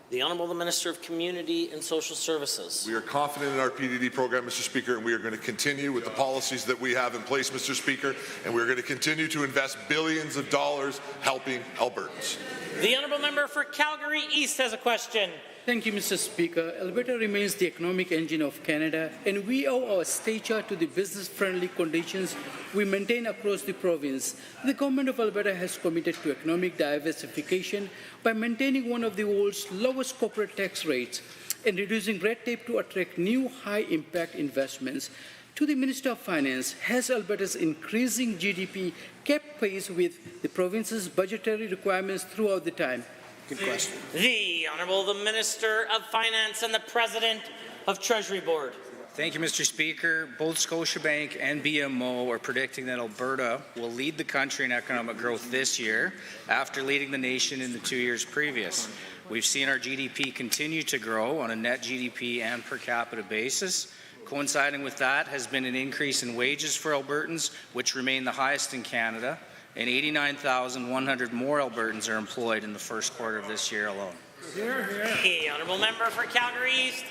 The Honourable the Minister of Community and Social Services. We are confident in our PDD program, Mr. Speaker, and we are going to continue with the policies that we have in place, Mr. Speaker, and we're going to continue to invest billions of dollars helping Albertans. The Honourable Member for Calgary East has a question. Thank you, Mr. Speaker. Alberta remains the economic engine of Canada, and we owe our stature to the business-friendly conditions we maintain across the province. The Government of Alberta has committed to economic diversification by maintaining one of the world's lowest corporate tax rates and reducing red tape to attract new high-impact investments. To the Minister of Finance, has Alberta's increasing GDP kept pace with the province's budgetary requirements throughout the time? Good question. The Honourable the Minister of Finance and the President of Treasury Board. Thank you, Mr. Speaker. Both Scotiabank and BMO are predicting that Alberta will lead the country in economic growth this year after leading the nation in the 2 years previous. We've seen our GDP continue to grow on a net GDP and per capita basis. Coinciding with that has been an increase in wages for Albertans, which remain the highest in Canada, and 89,100 more Albertans are employed in the first quarter of this year alone. The Honourable Member for Calgary East.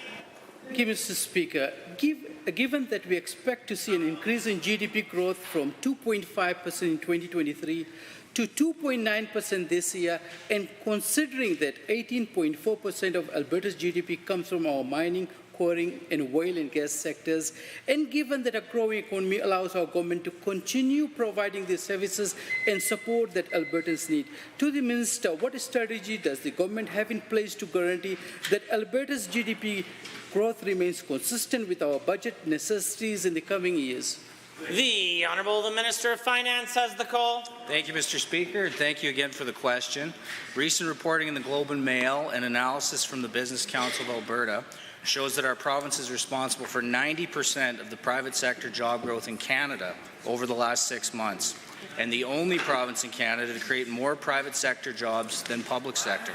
Thank you, Mr. Speaker. Given that we expect to see an increase in GDP growth from 2.5% in 2023 to 2.9% this year, and considering that 18.4% of Alberta's GDP comes from our mining, quarrying and oil and gas sectors, and given that a growing economy allows our government to continue providing the services and support that Albertans need. To the Minister, what strategy does the government have in place to guarantee that Alberta's GDP growth remains consistent with our budget necessities in the coming years? The Honourable the Minister of Finance has the call. Thank you, Mr. Speaker, and thank you again for the question. Recent reporting in the Globe and Mail and analysis from the Business Council of Alberta shows that our province is responsible for 90% of the private sector job growth in Canada over the last 6 months, and the only province in Canada to create more private sector jobs than public sector,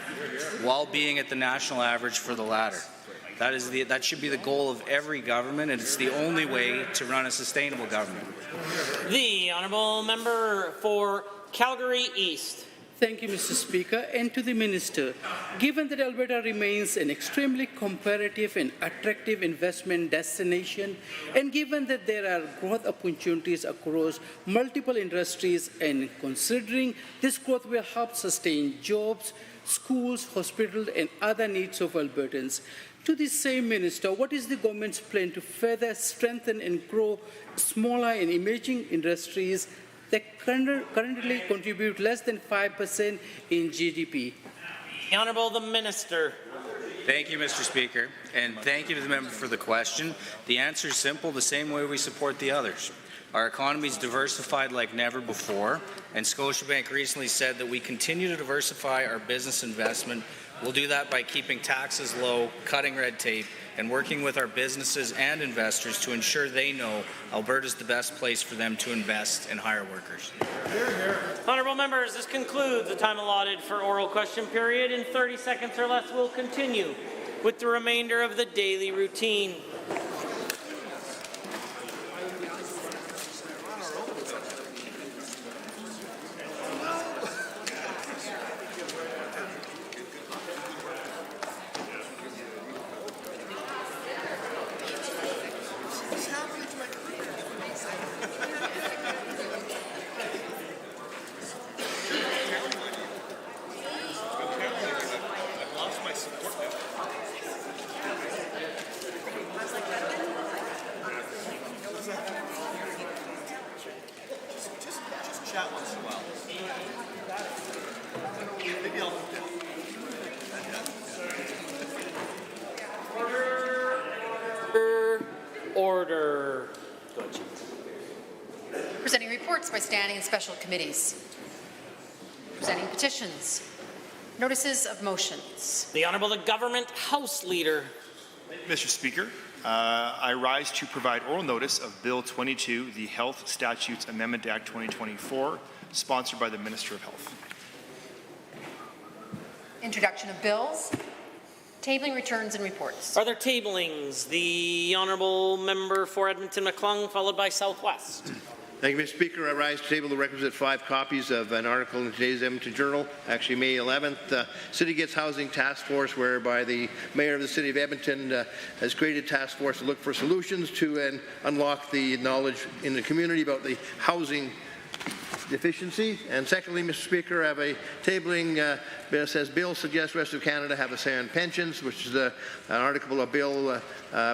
while being at the national average for the latter. That should be the goal of every government, and it's the only way to run a sustainable government. The Honourable Member for Calgary East. Thank you, Mr. Speaker, and to the Minister. Given that Alberta remains an extremely competitive and attractive investment destination, and given that there are growth opportunities across multiple industries, and considering this growth will help sustain jobs, schools, hospitals, and other needs of Albertans, to the same Minister, what is the government's plan to further strengthen and grow smaller and emerging industries that currently contribute less than 5% in GDP? The Honourable the Minister. Thank you, Mr. Speaker, and thank you to the member for the question. The answer is simple, the same way we support the others. Our economy is diversified like never before, and Scotiabank recently said that we continue to diversify our business investment. We'll do that by keeping taxes low, cutting red tape, and working with our businesses and investors to ensure they know Alberta is the best place for them to invest and hire workers. Honourable members, this concludes the time allotted for oral question period. In 30 seconds or less, we'll continue with the remainder of the daily routine. Order. Presenting reports by standing and special committees. Presenting petitions. Notices of motions. The Honourable the Government House Leader. Mr. Speaker, I rise to provide oral notice of Bill 22, the Health Statutes Amendment Act 2024, sponsored by the Minister of Health. Introduction of bills. Tabling, returns and reports. Are there tablings? The Honourable Member for Edmonton-McClung, followed by Southwest. Thank you, Mr. Speaker. I rise to table the requisite 5 copies of an article in today's Edmonton Journal, actually May 11th. City Gets Housing Task Force, whereby the Mayor of the City of Edmonton has created a task force to look for solutions to unlock the knowledge in the community about the housing deficiency. And secondly, Mr. Speaker, I have a tabling bill says bill suggests rest of Canada have a say on pensions, which is an article, a bill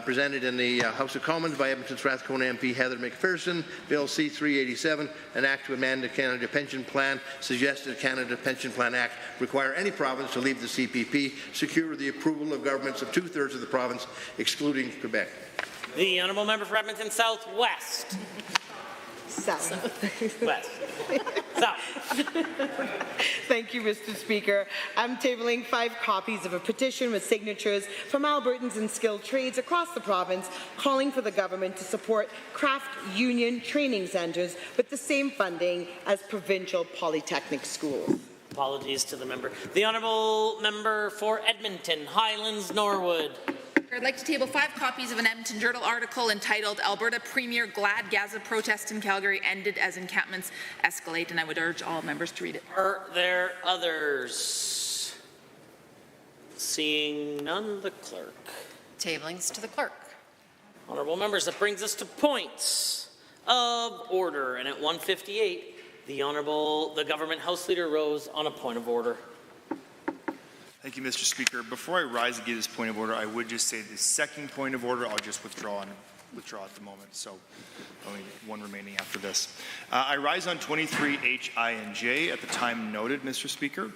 presented in the House of Commons by Edmonton Strathcona MP Heather McPherson. Bill C-387, an act to amend the Canada Pension Plan, suggested the Canada Pension Plan Act require any province to leave the CPP, secure the approval of governments of 2/3 of the province, excluding Quebec. The honourable member for Edmonton South West. South. West. South. Thank you, Mr. Speaker. I'm tabling 5 copies of a petition with signatures from Albertans in skilled trades across the province calling for the government to support craft union training centres with the same funding as provincial polytechnic schools. Apologies to the member. The honourable member for Edmonton Highlands Norwood. I'd like to table 5 copies of an Edmonton Journal article entitled Alberta Premier Glad Gaza Protest in Calgary Ended as Encampments Escalate, and I would urge all members to read it. Are there others? Seeing none, the clerk. Tablings to the clerk. Honourable members, that brings us to points of order, and at 1:58, the Government House Leader rose on a point of order. Thank you, Mr. Speaker. Before I rise and give this point of order, I would just say the second point of order I'll just withdraw at the moment, so only one remaining after this. I rise on 23 H, I, and J at the time noted, Mr. Speaker.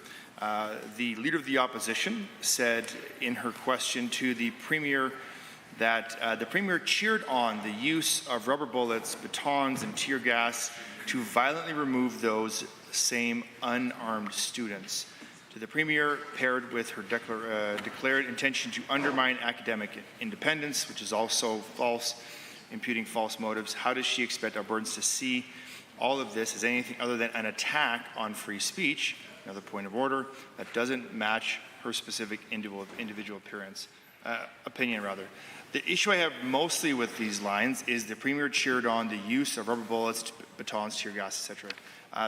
The Leader of the Opposition said in her question to the Premier that the Premier cheered on the use of rubber bullets, batons, and tear gas to violently remove those same unarmed students. To the Premier, paired with her declared intention to undermine academic independence, which is also false, imputing false motives, how does she expect Albertans to see all of this as anything other than an attack on free speech? Another point of order that doesn't match her specific individual opinion. The issue I have mostly with these lines is the Premier cheered on the use of rubber bullets, batons, tear gas, etc.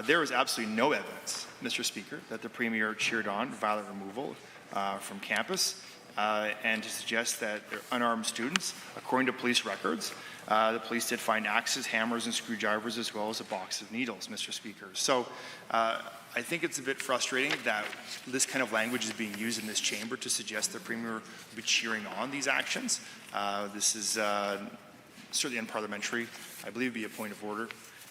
There is absolutely no evidence, Mr. Speaker, that the Premier cheered on violent removal from campus and to suggest that they're unarmed students. According to police records, the police did find axes, hammers, and screwdrivers, as well as a box of needles, Mr. Speaker. So I think it's a bit frustrating that this kind of language is being used in this chamber to suggest the Premier will be cheering on these actions. This is certainly unparliamentary. I believe it would be a point of order,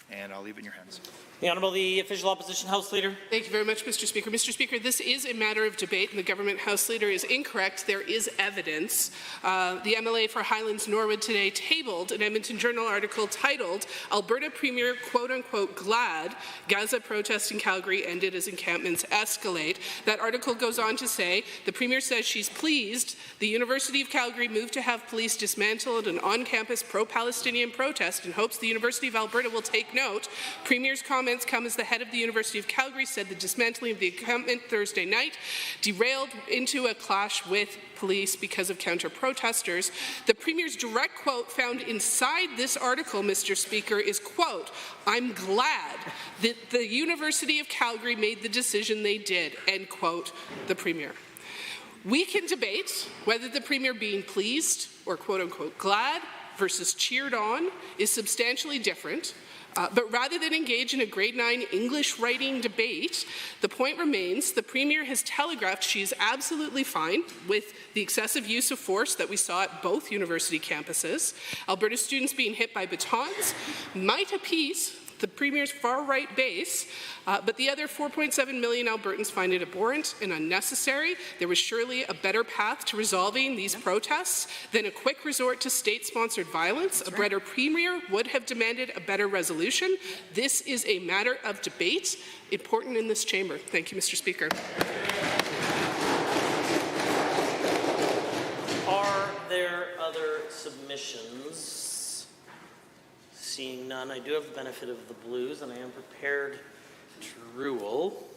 and I'll leave it in your hands. The Honourable the Official Opposition House Leader. Thank you very much, Mr. Speaker. Mr. Speaker, this is a matter of debate, and the Government House Leader is incorrect. There is evidence. The MLA for Highlands Norwood today tabled an Edmonton Journal article titled Alberta Premier quote-unquote glad Gaza protest in Calgary ended as encampments escalate. That article goes on to say the Premier says she's pleased the University of Calgary moved to have police dismantle an on-campus pro-Palestinian protest and hopes the University of Alberta will take note. Premier's comments come as the head of the University of Calgary said the dismantling of the encampment Thursday night derailed into a clash with police because of counter-protesters. The Premier's direct quote found inside this article, Mr. Speaker, is, quote, I'm glad that the University of Calgary made the decision they did, end quote, the Premier. We can debate whether the Premier being pleased or quote-unquote glad versus cheered on is substantially different. But rather than engage in a grade 9 English writing debate, the point remains the Premier has telegraphed she is absolutely fine with the excessive use of force that we saw at both university campuses. Alberta students being hit by batons might appease the Premier's far-right base, but the other 4.7 million Albertans find it abhorrent and unnecessary. There was surely a better path to resolving these protests than a quick resort to state-sponsored violence. A better Premier would have demanded a better resolution. This is a matter of debate, important in this chamber. Thank you, Mr. Speaker. Are there other submissions? Seeing none, I do have the benefit of the blues, and I am prepared to rule.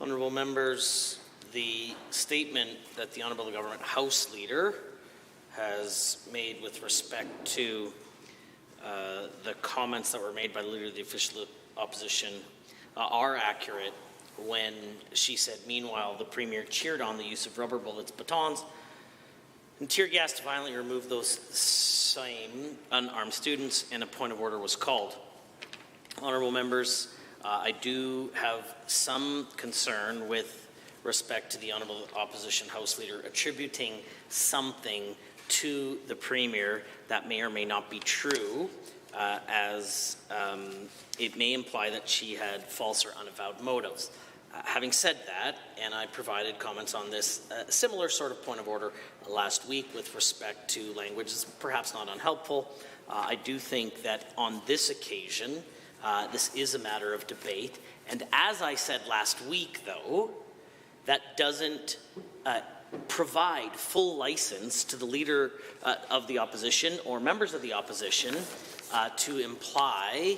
Honourable members, the statement that the Honourable Government House Leader has made with respect to the comments that were made by the Leader of the Official Opposition are accurate when she said, meanwhile, the Premier cheered on the use of rubber bullets, batons, and tear gas to violently remove those same unarmed students, and a point of order was called. Honourable members, I do have some concern with respect to the Honourable Opposition House Leader attributing something to the Premier that may or may not be true, as it may imply that she had false or unavowed motives. Having said that, and I provided comments on this similar sort of point of order last week with respect to language is perhaps not unhelpful. I do think that on this occasion, this is a matter of debate. And as I said last week, though, that doesn't provide full license to the Leader of the Opposition or members of the Opposition to imply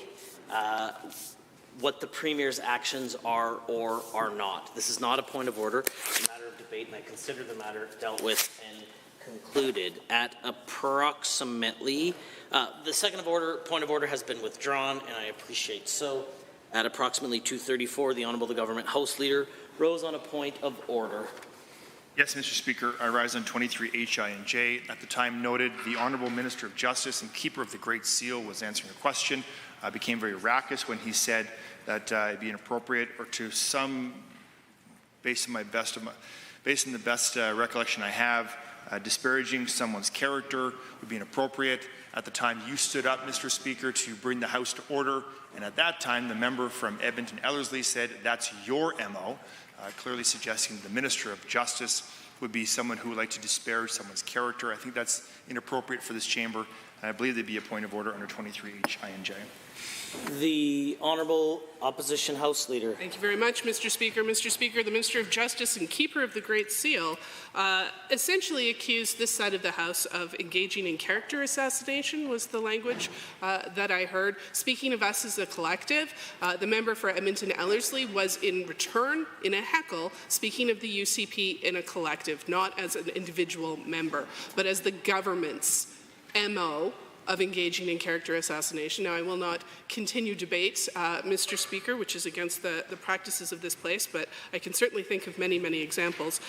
what the Premier's actions are or are not. This is not a point of order. It's a matter of debate, and I consider the matter dealt with and concluded at approximately, the second point of order has been withdrawn, and I appreciate so. At approximately 2:34, the Honourable the Government House Leader rose on a point of order. Yes, Mr. Speaker, I rise on 23H, I, and J. At the time noted, the Honourable Minister of Justice and Keeper of the Great Seal was answering a question. Became very raucous when he said that it'd be inappropriate, or to some, based on the best recollection I have, disparaging someone's character would be inappropriate. At the time, you stood up, Mr. Speaker, to bring the House to order, and at that time, the member from Edmonton Ellerslie said that's your MO, clearly suggesting the Minister of Justice would be someone who would like to disparage someone's character. I think that's inappropriate for this chamber, and I believe there'd be a point of order under 23H, I, and J. The Honourable Opposition House Leader. Thank you very much, Mr. Speaker. Mr. Speaker, the Minister of Justice and Keeper of the Great Seal essentially accused this side of the House of engaging in character assassination, was the language that I heard. Speaking of us as a collective, the member for Edmonton Ellerslie was in return, in a heckle, speaking of the UCP in a collective, not as an individual member, but as the government's MO of engaging in character assassination. Now, I will not continue debate, Mr. Speaker, which is against the practices of this place, but I can certainly think of many, many examples.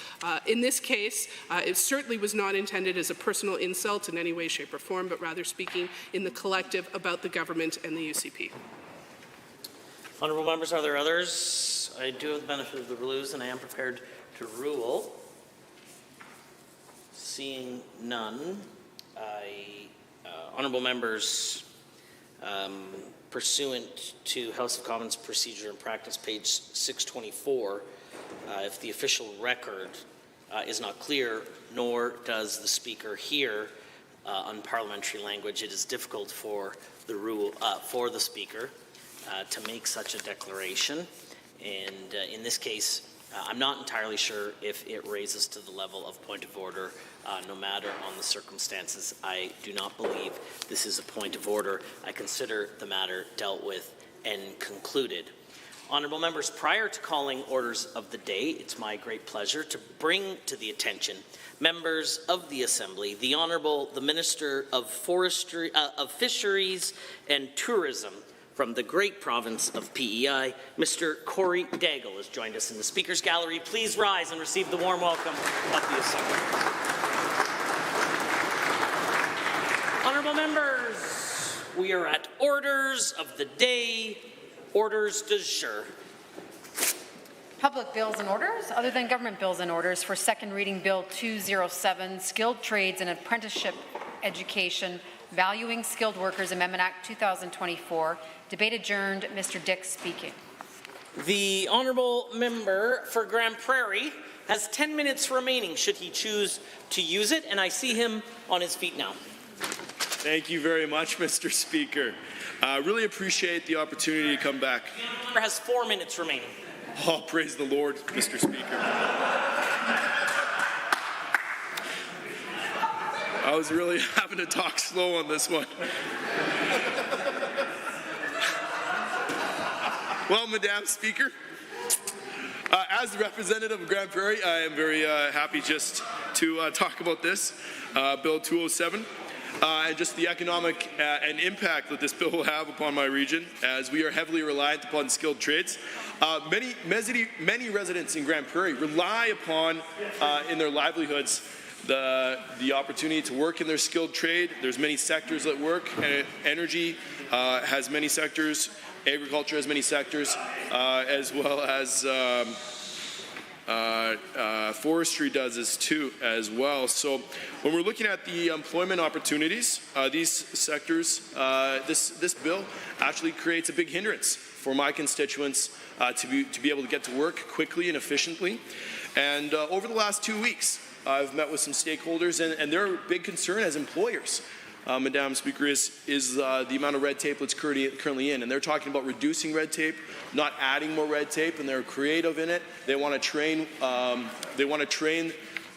In this case, it certainly was not intended as a personal insult in any way, shape, or form, but rather speaking in the collective about the government and the UCP. Honourable members, are there others? I do have the benefit of the rules, and I am prepared to rule. Seeing none, honourable members, pursuant to House of Commons Procedure and Practice, page 624, if the official record is not clear, nor does the Speaker hear unparliamentary language, it is difficult for the Speaker to make such a declaration. And in this case, I'm not entirely sure if it raises to the level of point of order, no matter on the circumstances. I do not believe this is a point of order. I consider the matter dealt with and concluded. Honourable members, prior to calling orders of the day, it's my great pleasure to bring to the attention members of the Assembly the Honourable the Minister of Fisheries and Tourism from the great province of PEI, Mr. Corey Daigle has joined us in the Speaker's Gallery. Please rise and receive the warm welcome of the Assembly. Honourable members, we are at orders of the day, orders du jour. Public bills and orders, other than government bills and orders, for second reading Bill 207, Skilled Trades and Apprenticeship Education, Valuing Skilled Workers Amendment Act 2024. Debate adjourned. Mr. Dick speaking. The honourable member for Grand Prairie has 10 minutes remaining should he choose to use it, and I see him on his feet now. Thank you very much, Mr. Speaker. I really appreciate the opportunity to come back. The member has 4 minutes remaining. Oh, praise the Lord, Mr. Speaker. I was really having to talk slow on this one. Well, Madam Speaker, as the representative of Grand Prairie, I am very happy just to talk about this, Bill 207. and just the economic and impact that this bill will have upon my region, as we are heavily reliant upon skilled trades. Many residents in Grand Prairie rely upon, in their livelihoods, the opportunity to work in their skilled trade. There's many sectors that work. Energy has many sectors. Agriculture has many sectors, as well as forestry does this too as well. So when we're looking at the employment opportunities, these sectors, this bill actually creates a big hindrance for my constituents to be able to get to work quickly and efficiently. And over the last 2 weeks, I've met with some stakeholders, and their big concern as employers, Madam Speaker, is the amount of red tape that's currently in. And they're talking about reducing red tape, not adding more red tape, and they're creative in it. They want to train. They want to train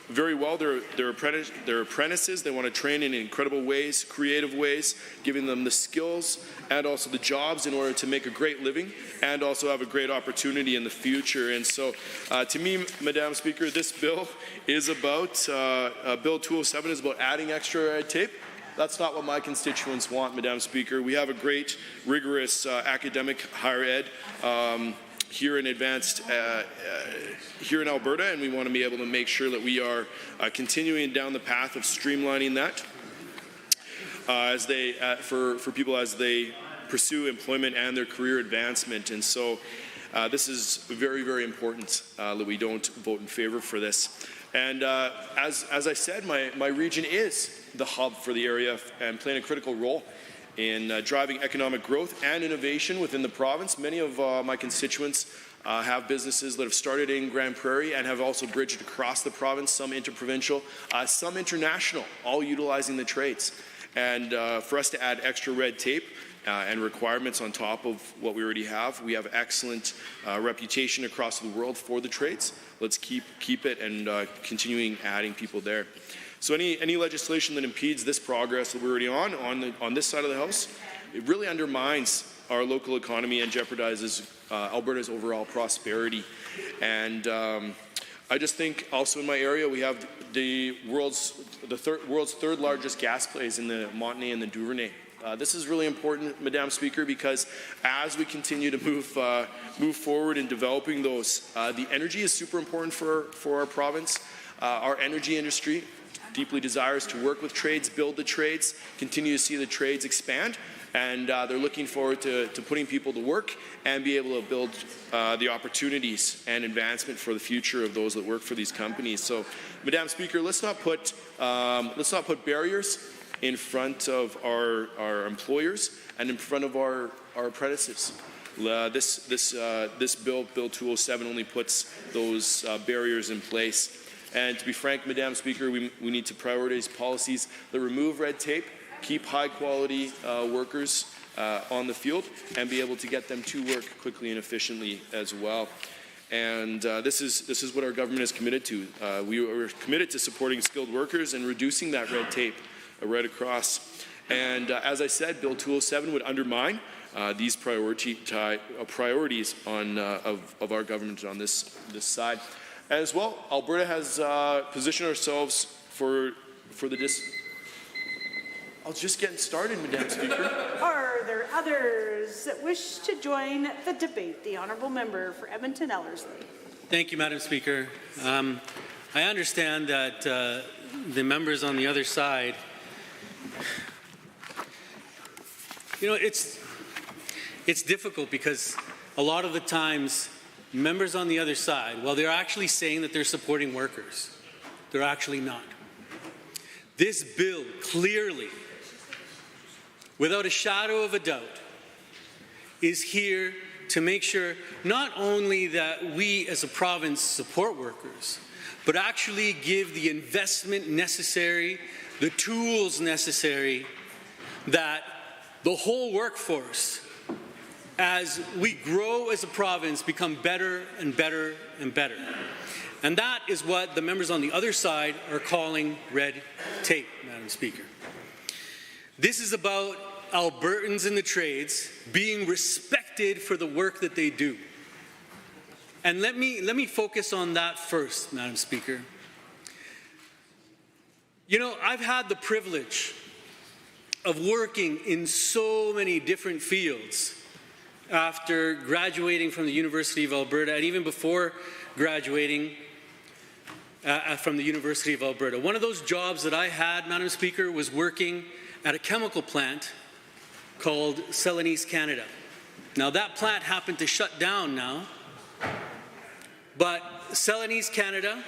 very well their apprentices. They want to train in incredible ways, creative ways, giving them the skills and also the jobs in order to make a great living and also have a great opportunity in the future. And so, to me, Madam Speaker, this bill is about, Bill 207 is about adding extra red tape. That's not what my constituents want, Madam Speaker. We have a great, rigorous academic higher ed here in here in Alberta, and we want to be able to make sure that we are continuing down the path of streamlining that for people as they pursue employment and their career advancement. And so this is very, very important that we don't vote in favor for this. And as I said, my region is the hub for the area and playing a critical role in driving economic growth and innovation within the province. Many of my constituents have businesses that have started in Grand Prairie and have also bridged across the province, some interprovincial, some international, all utilizing the trades. And for us to add extra red tape and requirements on top of what we already have, we have excellent reputation across the world for the trades. Let's keep it and continuing adding people there. So any legislation that impedes this progress that we're already on this side of the House, it really undermines our local economy and jeopardizes Alberta's overall prosperity. And I just think also in my area we have the world's third largest gas plays in the Montney and the Duvernay. This is really important, Madam Speaker, because as we continue to move forward in developing those, the energy is super important for our province. Our energy industry deeply desires to work with trades, build the trades, continue to see the trades expand, and they're looking forward to putting people to work and be able to build the opportunities and advancement for the future of those that work for these companies. So, Madam Speaker, let's not put barriers in front of our employers and in front of our apprentices. This bill 207, only puts those barriers in place. And to be frank, Madam Speaker, we need to prioritize policies that remove red tape, keep high-quality workers on the field, and be able to get them to work quickly and efficiently as well. And this is what our government is committed to. We are committed to supporting skilled workers and reducing that red tape right across. And as I said, Bill 207 would undermine these priorities of our government on this side. As well, Alberta has positioned ourselves for the I'll just get started, Madam Speaker. Are there others that wish to join the debate? The Honourable Member for Edmonton-Ellerslie. Thank you, Madam Speaker. I understand that the members on the other side, it's difficult because a lot of the times members on the other side, well, they're actually saying that they're supporting workers. They're actually not. This bill clearly, without a shadow of a doubt, is here to make sure not only that we as a province support workers, but actually give the investment necessary, the tools necessary, that the whole workforce, as we grow as a province, become better and better and better. And that is what the members on the other side are calling red tape, Madam Speaker. This is about Albertans in the trades being respected for the work that they do. And let me focus on that first, Madam Speaker. I've had the privilege of working in so many different fields after graduating from the University of Alberta, and even before graduating from the University of Alberta. One of those jobs that I had, Madam Speaker, was working at a chemical plant called Celanese Canada. Now, that plant happened to shut down now, but Celanese Canada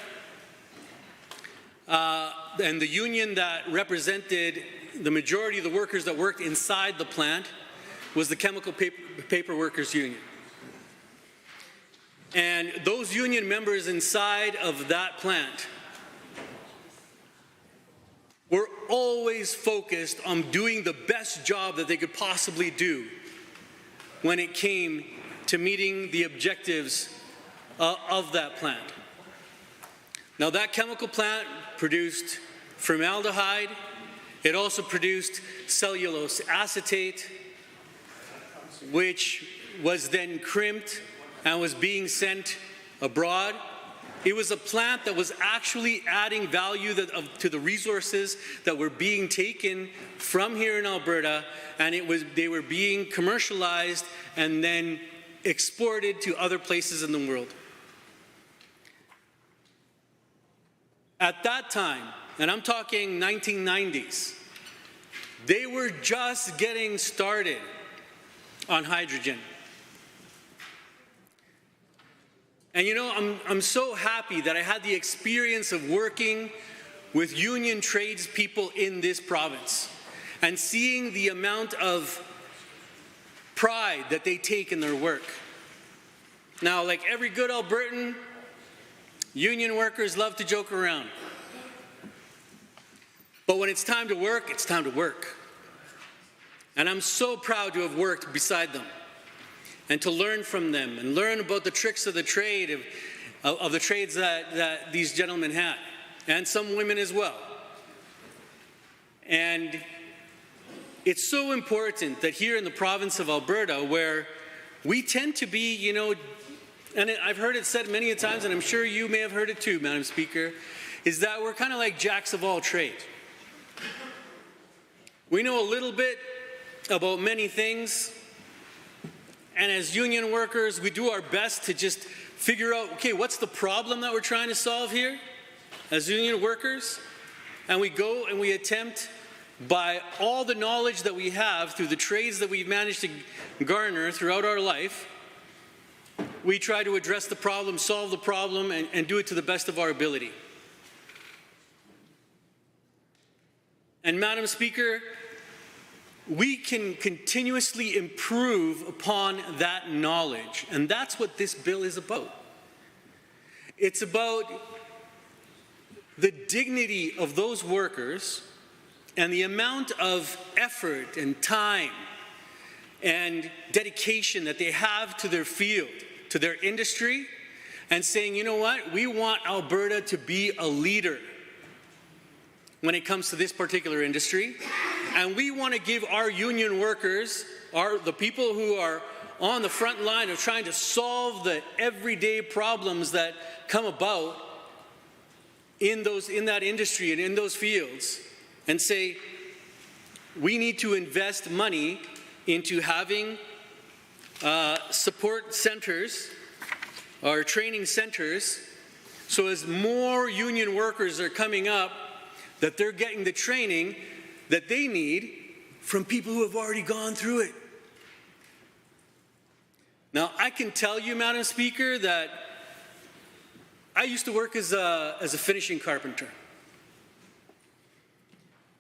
and the union that represented the majority of the workers that worked inside the plant was the Chemical Paper Workers Union. And those union members inside of that plant were always focused on doing the best job that they could possibly do when it came to meeting the objectives of that plant. Now, that chemical plant produced formaldehyde. It also produced cellulose acetate, which was then crimped and was being sent abroad. It was a plant that was actually adding value to the resources that were being taken from here in Alberta, and they were being commercialized and then exported to other places in the world. At that time, and I'm talking 1990s, they were just getting started on hydrogen. And you know, I'm so happy that I had the experience of working with union tradespeople in this province and seeing the amount of pride that they take in their work. Now, like every good Albertan, union workers love to joke around. But when it's time to work, it's time to work. And I'm so proud to have worked beside them and to learn from them and learn about the tricks of the trade, of the trades that these gentlemen had, and some women as well. And it's so important that here in the province of Alberta, where we tend to be, you know, and I've heard it said many a times, and I'm sure you may have heard it too, Madam Speaker, is that we're kind of like jacks of all trades. We know a little bit about many things, and as union workers, we do our best to just figure out, okay, what's the problem that we're trying to solve here as union workers? And we go and we attempt, by all the knowledge that we have through the trades that we've managed to garner throughout our life, we try to address the problem, solve the problem, and do it to the best of our ability. And Madam Speaker, we can continuously improve upon that knowledge, and that's what this bill is about. It's about the dignity of those workers and the amount of effort and time and dedication that they have to their field, to their industry, and saying, you know what, we want Alberta to be a leader when it comes to this particular industry. And we want to give our union workers, the people who are on the front line of trying to solve the everyday problems that come about in that industry and in those fields, and say, we need to invest money into having support centers or training centers, so as more union workers are coming up, that they're getting the training that they need from people who have already gone through it. Now, I can tell you, Madam Speaker, that I used to work as a finishing carpenter.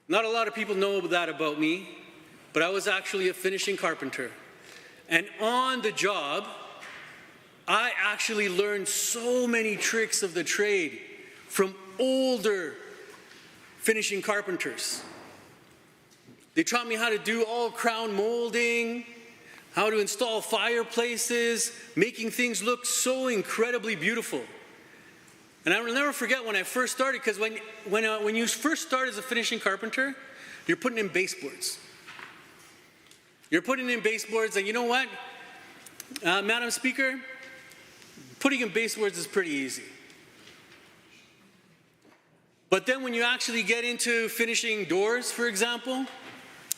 Not a lot of people know that about me, but I was actually a finishing carpenter. And on the job, I actually learned so many tricks of the trade from older finishing carpenters. They taught me how to do all crown molding, how to install fireplaces, making things look so incredibly beautiful. And I will never forget when I first started, because when you first start as a finishing carpenter, you're putting in baseboards. You're putting in baseboards, and you know what, Madam Speaker, putting in baseboards is pretty easy. But then when you actually get into finishing doors, for example,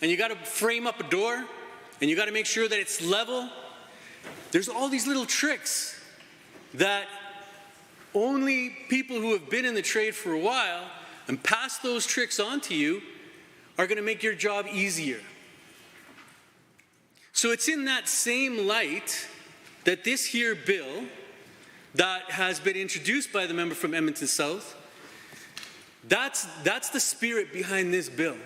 and you got to frame up a door, and you got to make sure that it's level. There's all these little tricks that only people who have been in the trade for a while and pass those tricks on to you are going to make your job easier. So it's in that same light that this here bill that has been introduced by the member from Edmonton South, that's the spirit behind this bill.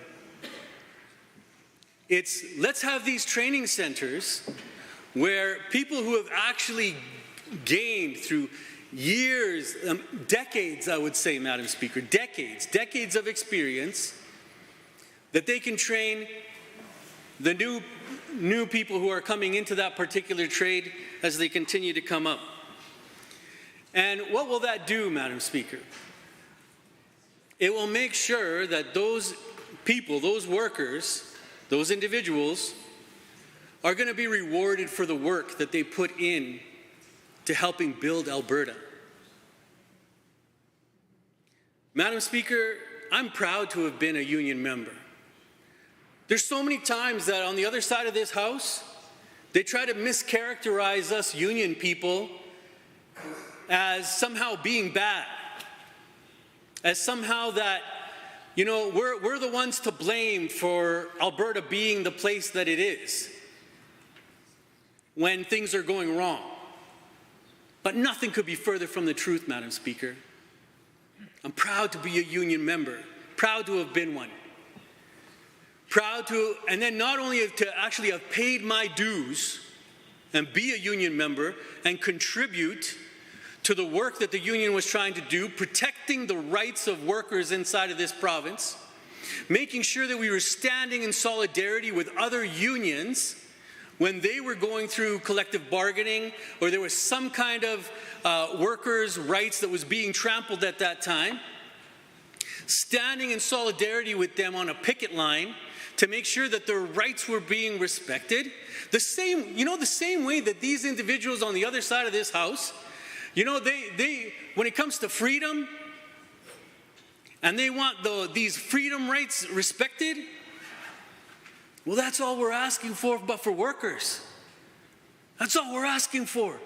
It's let's have these training centers where people who have actually gained through years, decades, I would say, Madam Speaker, decades of experience, that they can train the new people who are coming into that particular trade as they continue to come up. And what will that do, Madam Speaker? It will make sure that those people, those workers, those individuals are going to be rewarded for the work that they put in to helping build Alberta. Madam Speaker, I'm proud to have been a union member. There's so many times that on the other side of this house, they try to mischaracterize us union people as somehow being bad, as somehow that, you know, we're the ones to blame for Alberta being the place that it is when things are going wrong. But nothing could be further from the truth, Madam Speaker. I'm proud to be a union member, proud to have been one. Proud to, and then not only to actually have paid my dues and be a union member and contribute to the work that the union was trying to do, protecting the rights of workers inside of this province, making sure that we were standing in solidarity with other unions when they were going through collective bargaining or there was some kind of workers' rights that was being trampled at that time, standing in solidarity with them on a picket line to make sure that their rights were being respected. The same way that these individuals on the other side of this house, you know, they when it comes to freedom, and they want these freedom rights respected, well, that's all we're asking for, but for workers. That's all we're asking for.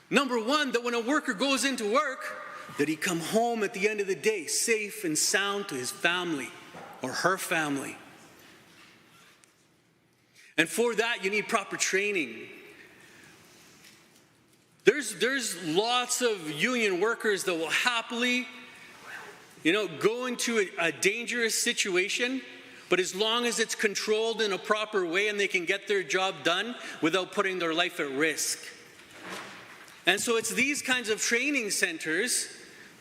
Number one, that when a worker goes into work, that he come home at the end of the day safe and sound to his family or her family. And for that, you need proper training. There's lots of union workers that will happily, you know, go into a dangerous situation, but as long as it's controlled in a proper way and they can get their job done without putting their life at risk. And so it's these kinds of training centers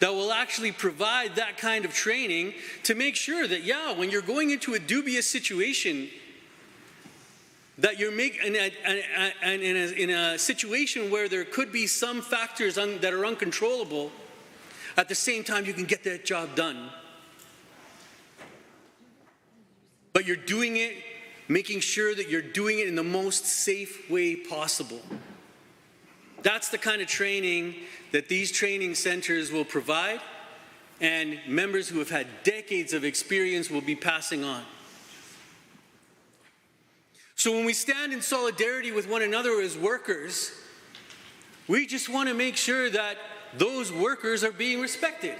that will actually provide that kind of training to make sure that, yeah, when you're going into a dubious situation, that you're in a situation where there could be some factors that are uncontrollable, at the same time you can get that job done. But you're doing it, making sure that you're doing it in the most safe way possible. That's the kind of training that these training centers will provide, and members who have had decades of experience will be passing on. So when we stand in solidarity with one another as workers, we just want to make sure that those workers are being respected.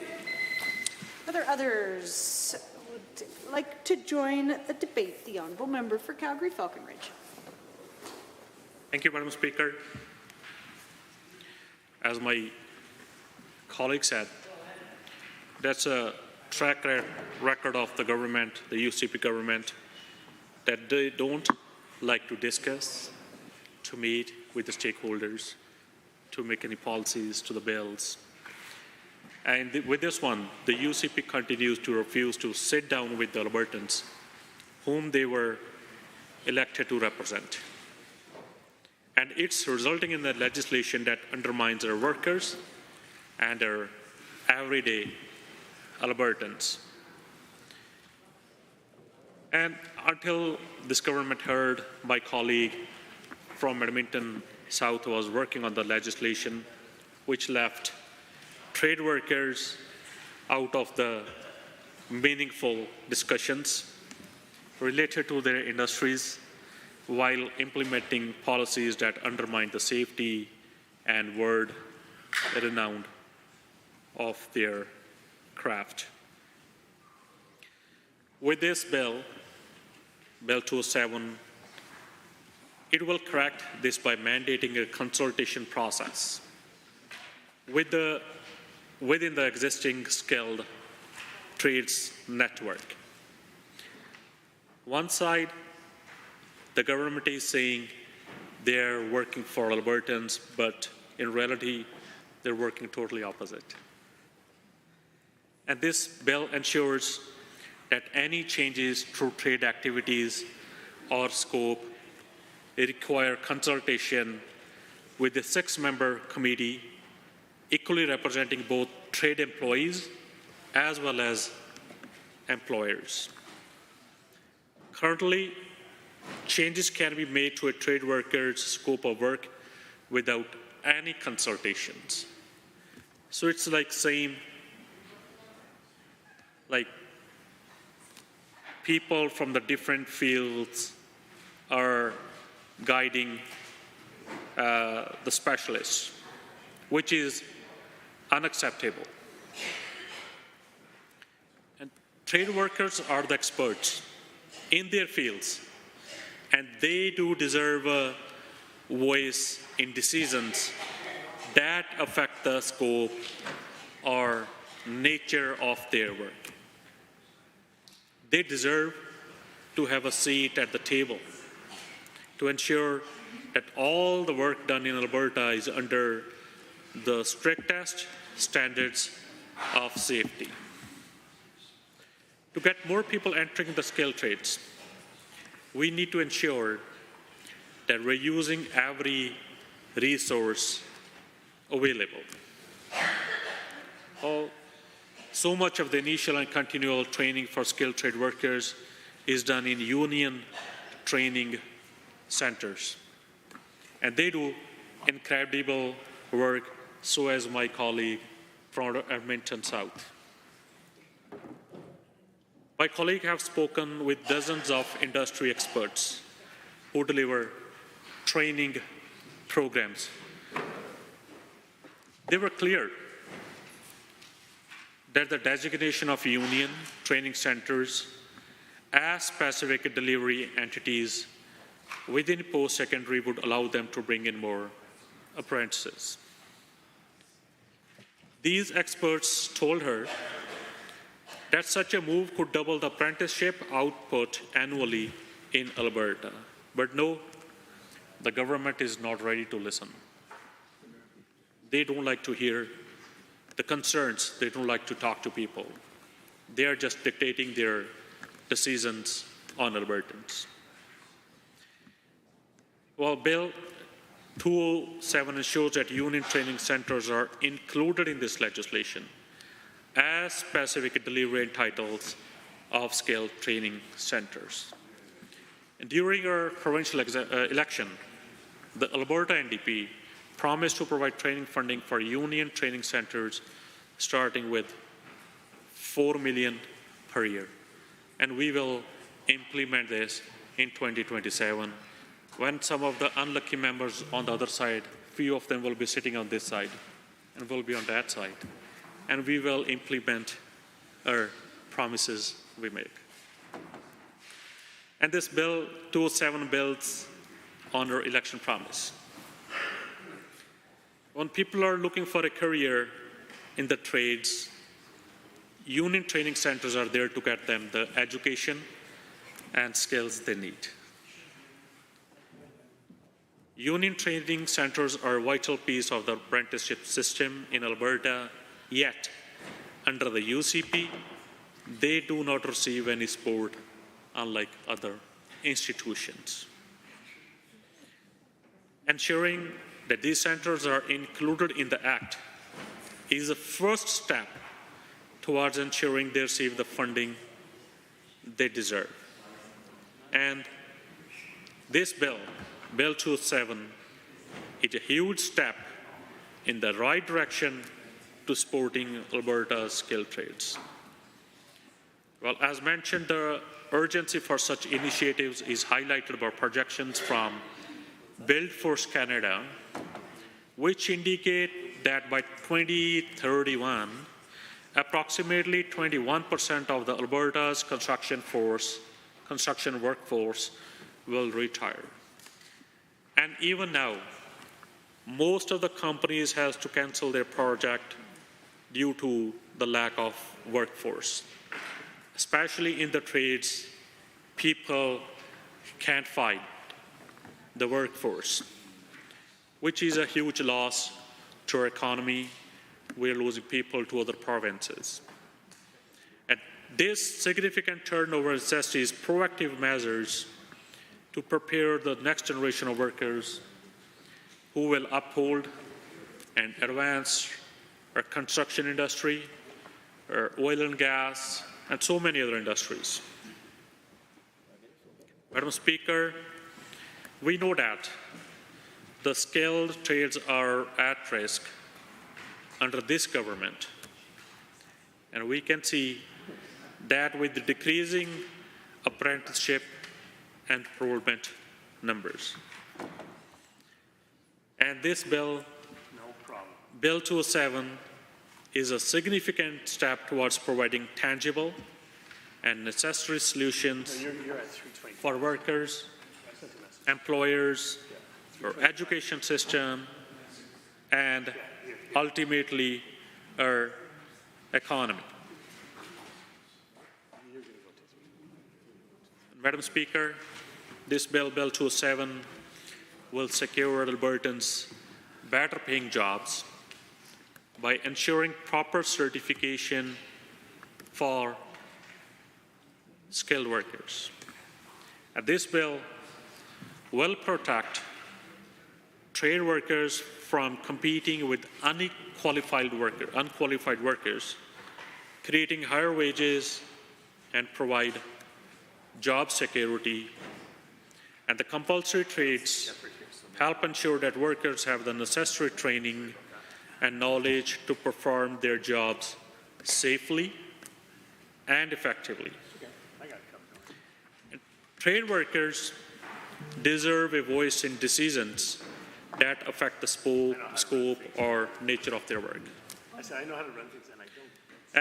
Are there others who would like to join the debate? The Honourable Member for Calgary-Falconridge. Thank you, Madam Speaker. As my colleague said, that's a track record of the government, the UCP government, that they don't like to discuss, to meet with the stakeholders, to make any policies to the bills. And with this one, the UCP continues to refuse to sit down with the Albertans whom they were elected to represent. And it's resulting in the legislation that undermines our workers and our everyday Albertans. And until this government heard my colleague from Edmonton South was working on the legislation which left trade workers out of the meaningful discussions, related to their industries while implementing policies that undermine the safety and word renown of their craft. With this bill, Bill 207, it will correct this by mandating a consultation process within the existing skilled trades network. One side, the government is saying they're working for Albertans, but in reality, they're working totally opposite. And this bill ensures that any changes to trade activities or scope require consultation with the 6-member committee equally representing both trade employees as well as employers. Currently, changes can be made to a trade worker's scope of work without any consultations. So it's like saying, like, people from the different fields are guiding the specialists, which is unacceptable. And trade workers are the experts in their fields, and they do deserve a voice in decisions that affect the scope or nature of their work. They deserve to have a seat at the table to ensure that all the work done in Alberta is under the strictest standards of safety. To get more people entering the skilled trades, we need to ensure that we're using every resource available. So much of the initial and continual training for skilled trade workers is done in union training centers. And they do incredible work, so as my colleague from Edmonton South. My colleague have spoken with dozens of industry experts who deliver training programs. They were clear that the designation of union training centers as specific delivery entities within post-secondary would allow them to bring in more apprentices. These experts told her that such a move could double the apprenticeship output annually in Alberta. But no, the government is not ready to listen. They don't like to hear the concerns. They don't like to talk to people. They are just dictating their decisions on Albertans. Well, Bill 207 ensures that union training centers are included in this legislation as specific delivery entitles of skilled training centers. And during our provincial election, the Alberta NDP promised to provide training funding for union training centers starting with $4 million per year. And we will implement this in 2027 when some of the unlucky members on the other side, few of them will be sitting on this side and will be on that side. And we will implement our promises we make. And this Bill 207 builds on our election promise. When people are looking for a career in the trades, union training centers are there to get them the education and skills they need. Union training centers are a vital piece of the apprenticeship system in Alberta, yet under the UCP, they do not receive any support unlike other institutions. Ensuring that these centers are included in the Act is the first step towards ensuring they receive the funding they deserve. And this bill, Bill 207, is a huge step in the right direction to supporting Alberta's skilled trades. Well, as mentioned, the urgency for such initiatives is highlighted by projections from Build Force Canada, which indicate that by 2031, approximately 21% of the Alberta's construction workforce will retire. And even now, most of the companies have to cancel their project due to the lack of workforce. Especially in the trades, people can't find the workforce, which is a huge loss to our economy. We're losing people to other provinces. And this significant turnover necessitates proactive measures to prepare the next generation of workers who will uphold and advance our construction industry, our oil and gas, and so many other industries. Madam Speaker, we know that the skilled trades are at risk under this government, and we can see that with the decreasing apprenticeship and enrollment numbers. And this bill, Bill 207, is a significant step towards providing tangible and necessary solutions for workers, employers, our education system, and ultimately our economy. Madam Speaker, this bill, Bill 207, will secure Albertans better paying jobs by ensuring proper certification for skilled workers. And this bill will protect trade workers from competing with unqualified workers, creating higher wages and provide job security. And the compulsory trades help ensure that workers have the necessary training and knowledge to perform their jobs safely and effectively. And trade workers deserve a voice in decisions that affect the scope or nature of their work. I know how to run things, and I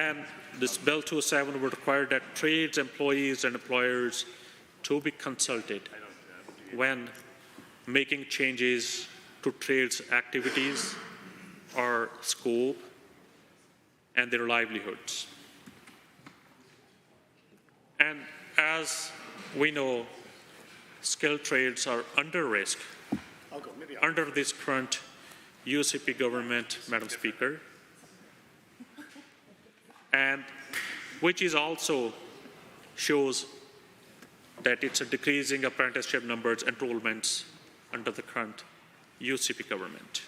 don't. And this Bill 207 would require that trades, employees, and employers to be consulted when making changes to trades activities or scope and their livelihoods. And as we know, skilled trades are under risk under this current UCP government, Madam Speaker, and which is also shows that it's a decreasing apprenticeship numbers enrollments under the current UCP government.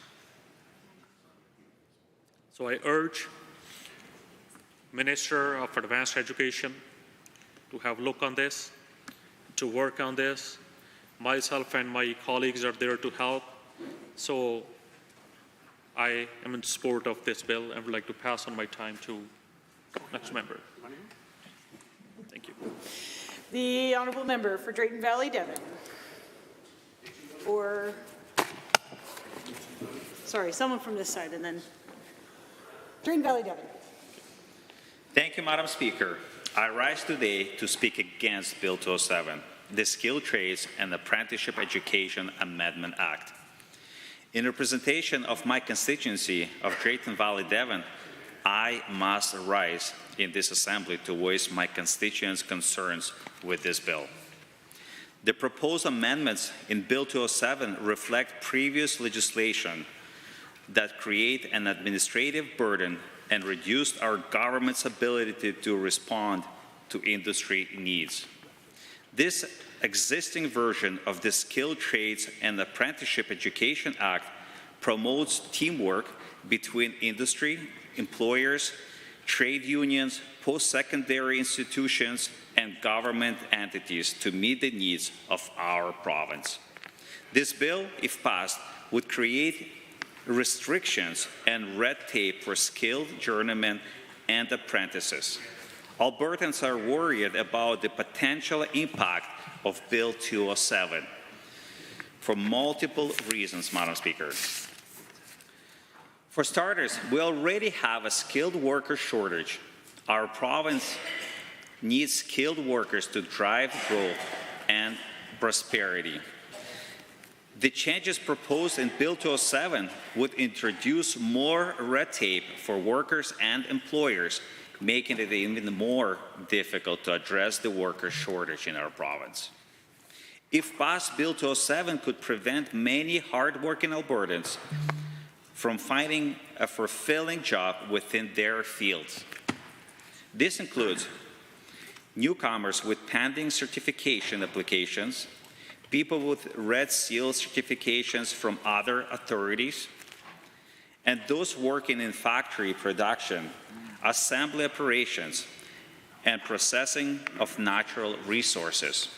So I urge Minister of Advanced Education to have a look on this, to work on this. Myself and my colleagues are there to help. So I am in support of this bill and would like to pass on my time to next member. Thank you. The honourable member for Drayton Valley Devon. Or, sorry, someone from this side and then Drayton Valley Devon. Thank you, Madam Speaker. I rise today to speak against Bill 207, the Skilled Trades and Apprenticeship Education Amendment Act. In representation of my constituency of Drayton Valley Devon, I must rise in this assembly to voice my constituents' concerns with this bill. The proposed amendments in Bill 207 reflect previous legislation that create an administrative burden and reduce our government's ability to respond to industry needs. This existing version of the Skilled Trades and Apprenticeship Education Act promotes teamwork between industry, employers, trade unions, post-secondary institutions, and government entities to meet the needs of our province. This bill, if passed, would create restrictions and red tape for skilled journeymen and apprentices. Albertans are worried about the potential impact of Bill 207 for multiple reasons, Madam Speaker. For starters, we already have a skilled worker shortage. Our province needs skilled workers to drive growth and prosperity. The changes proposed in Bill 207 would introduce more red tape for workers and employers, making it even more difficult to address the worker shortage in our province. If passed, Bill 207 could prevent many hardworking Albertans from finding a fulfilling job within their fields. This includes newcomers with pending certification applications, people with Red Seal certifications from other authorities, and those working in factory production, assembly operations, and processing of natural resources.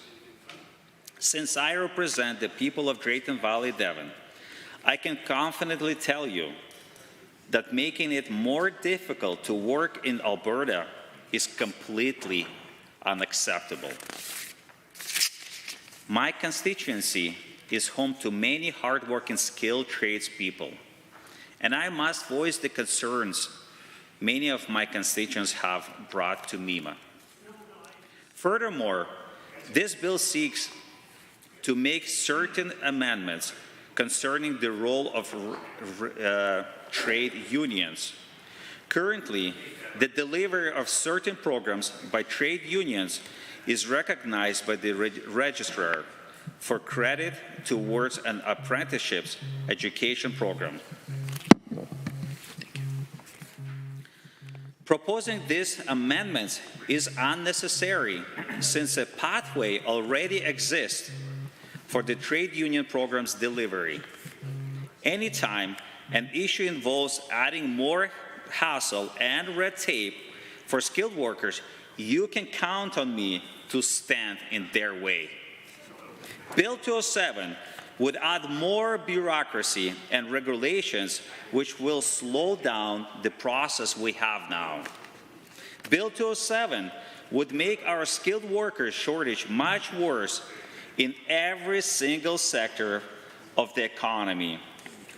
Since I represent the people of Drayton Valley, Devon, I can confidently tell you that making it more difficult to work in Alberta is completely unacceptable. My constituency is home to many hardworking, skilled tradespeople, and I must voice the concerns many of my constituents have brought to MEMA. Furthermore, this bill seeks to make certain amendments concerning the role of trade unions. Currently, the delivery of certain programs by trade unions is recognized by the registrar for credit towards an apprenticeship education program. Proposing these amendments is unnecessary since a pathway already exists for the trade union program's delivery. Anytime an issue involves adding more hassle and red tape for skilled workers, you can count on me to stand in their way. Bill 207 would add more bureaucracy and regulations which will slow down the process we have now. Bill 207 would make our skilled workers shortage much worse in every single sector of the economy,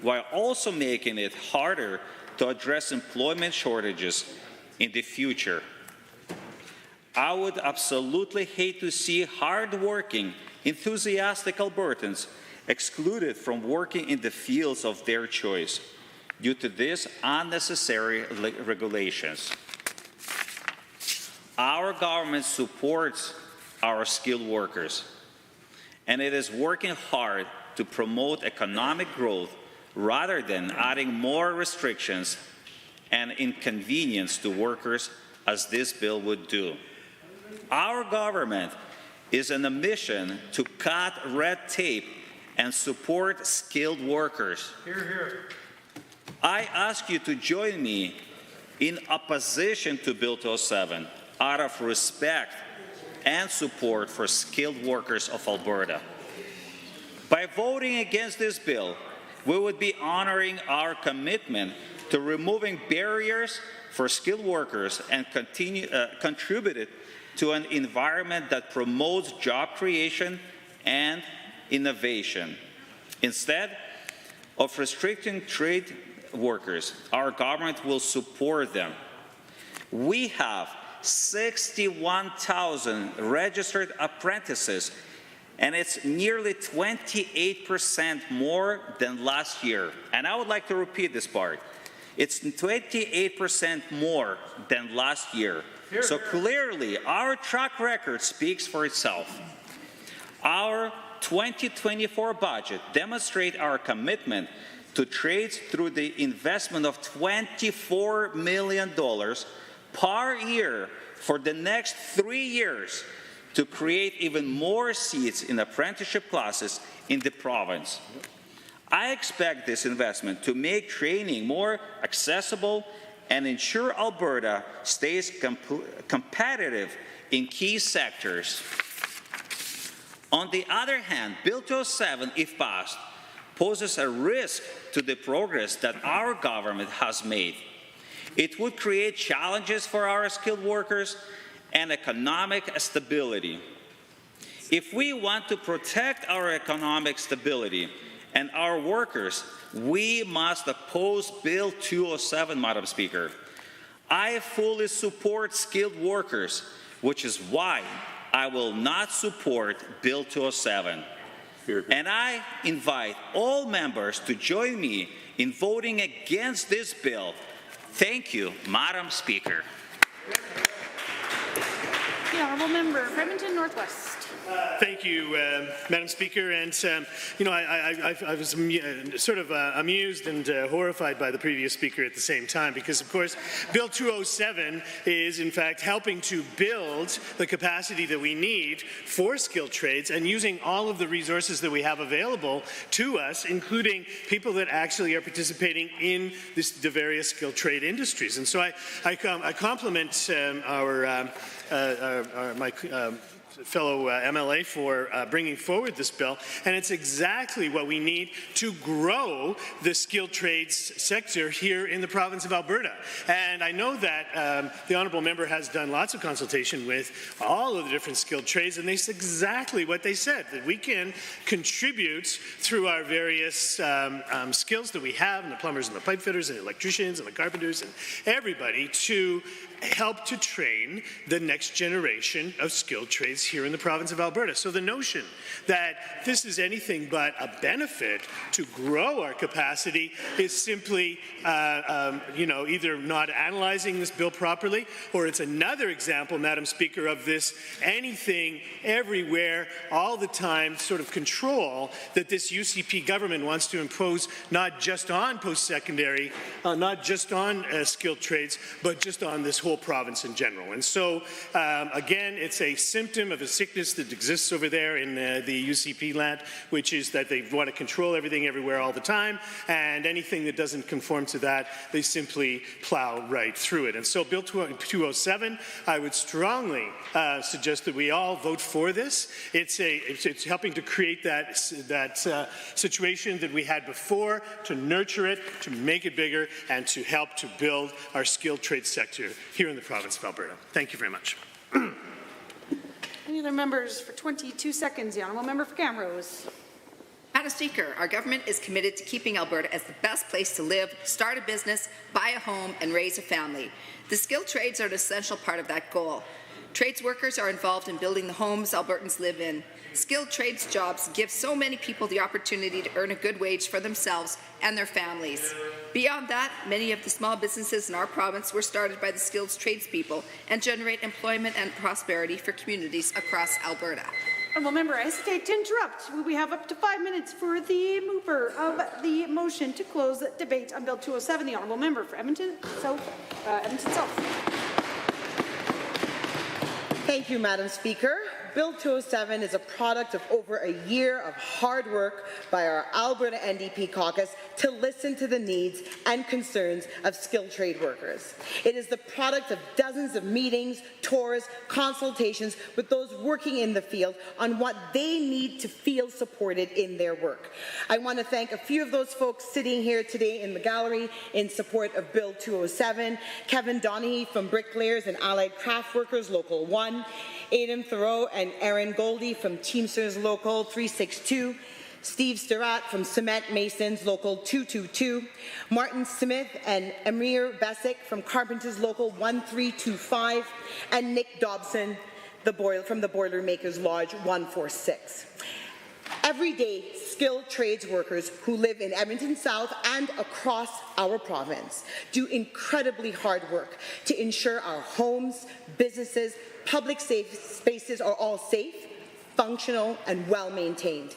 while also making it harder to address employment shortages in the future. I would absolutely hate to see hard-working, enthusiastic Albertans excluded from working in the fields of their choice due to these unnecessary regulations. Our government supports our skilled workers, and it is working hard to promote economic growth rather than adding more restrictions and inconvenience to workers as this bill would do. Our government is on a mission to cut red tape and support skilled workers. Hear, hear. I ask you to join me in opposition to Bill 207 out of respect and support for skilled workers of Alberta. By voting against this bill, we would be honoring our commitment to removing barriers for skilled workers and contributed to an environment that promotes job creation and innovation. Instead of restricting trade workers, our government will support them. We have 61,000 registered apprentices, and it's nearly 28% more than last year. And I would like to repeat this part. It's 28% more than last year. So clearly, our track record speaks for itself. Our 2024 budget demonstrates our commitment to trades through the investment of $24 million per year for the next 3 years to create even more seats in apprenticeship classes in the province. I expect this investment to make training more accessible and ensure Alberta stays competitive in key sectors. On the other hand, Bill 207, if passed, poses a risk to the progress that our government has made. It would create challenges for our skilled workers and economic stability. If we want to protect our economic stability and our workers, we must oppose Bill 207, Madam Speaker. I fully support skilled workers, which is why I will not support Bill 207. And I invite all members to join me in voting against this bill. Thank you, Madam Speaker. The honourable member for Edmonton Northwest. Thank you, Madam Speaker. And, you know, I was sort of amused and horrified by the previous speaker at the same time because, of course, Bill 207 is, in fact, helping to build the capacity that we need for skilled trades and using all of the resources that we have available to us, including people that actually are participating in the various skilled trade industries. And so I compliment my fellow MLA for bringing forward this bill, and it's exactly what we need to grow the skilled trades sector here in the province of Alberta. And I know that the honourable member has done lots of consultation with all of the different skilled trades, and that's exactly what they said, that we can contribute through our various skills that we have, and the plumbers and the pipe fitters and the electricians and the carpenters and everybody, to help to train the next generation of skilled trades here in the province of Alberta. So the notion that this is anything but a benefit to grow our capacity is simply, you know, either not analyzing this bill properly, or it's another example, Madam Speaker, of this anything, everywhere, all the time sort of control that this UCP government wants to impose, not just on post-secondary, not just on skilled trades, but just on this whole province in general. And so, again, it's a symptom of a sickness that exists over there in the UCP land, which is that they want to control everything everywhere all the time, and anything that doesn't conform to that, they simply plow right through it. And so Bill 207, I would strongly suggest that we all vote for this. It's helping to create that situation that we had before, to nurture it, to make it bigger, and to help to build our skilled trade sector here in the province of Alberta. Thank you very much. Any other members for 22 seconds? The honourable member for Camrose. Madam Speaker, our government is committed to keeping Alberta as the best place to live, start a business, buy a home, and raise a family. The skilled trades are an essential part of that goal. Trades workers are involved in building the homes Albertans live in. Skilled trades jobs give so many people the opportunity to earn a good wage for themselves and their families. Beyond that, many of the small businesses in our province were started by the skilled tradespeople and generate employment and prosperity for communities across Alberta. Honourable member, I hesitate to interrupt. We have up to 5 minutes for the mover of the motion to close the debate on Bill 207. The honourable member for Edmonton South. Thank you, Madam Speaker. Bill 207 is a product of over a year of hard work by our Alberta NDP caucus to listen to the needs and concerns of skilled trade workers. It is the product of dozens of meetings, tours, consultations with those working in the field on what they need to feel supported in their work. I want to thank a few of those folks sitting here today in the gallery in support of Bill 207, Kevin Donaghy from Bricklayers and Allied Craft Workers Local 1, Aidan Thoreau and Aaron Goldie from Teamsters Local 362, Steve Sturrat from Cement Masons Local 222, Martin Smith and Amir Besic from Carpenters Local 1325, and Nick Dobson from the Boilermakers Lodge 146. Every day, skilled trades workers who live in Edmonton South and across our province do incredibly hard work to ensure our homes, businesses, public spaces are all safe, functional, and well-maintained.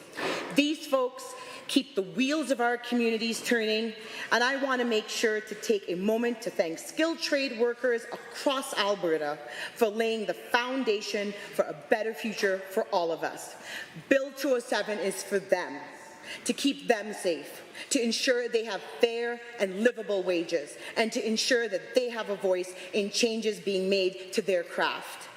These folks keep the wheels of our communities turning, and I want to make sure to take a moment to thank skilled trade workers across Alberta for laying the foundation for a better future for all of us. Bill 207 is for them, to keep them safe, to ensure they have fair and livable wages, and to ensure that they have a voice in changes being made to their craft.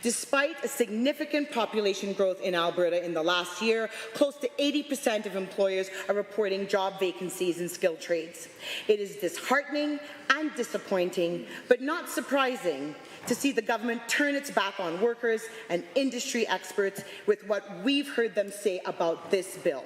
Despite a significant population growth in Alberta in the last year, close to 80% of employers are reporting job vacancies in skilled trades. It is disheartening and disappointing, but not surprising, to see the government turn its back on workers and industry experts with what we've heard them say about this bill.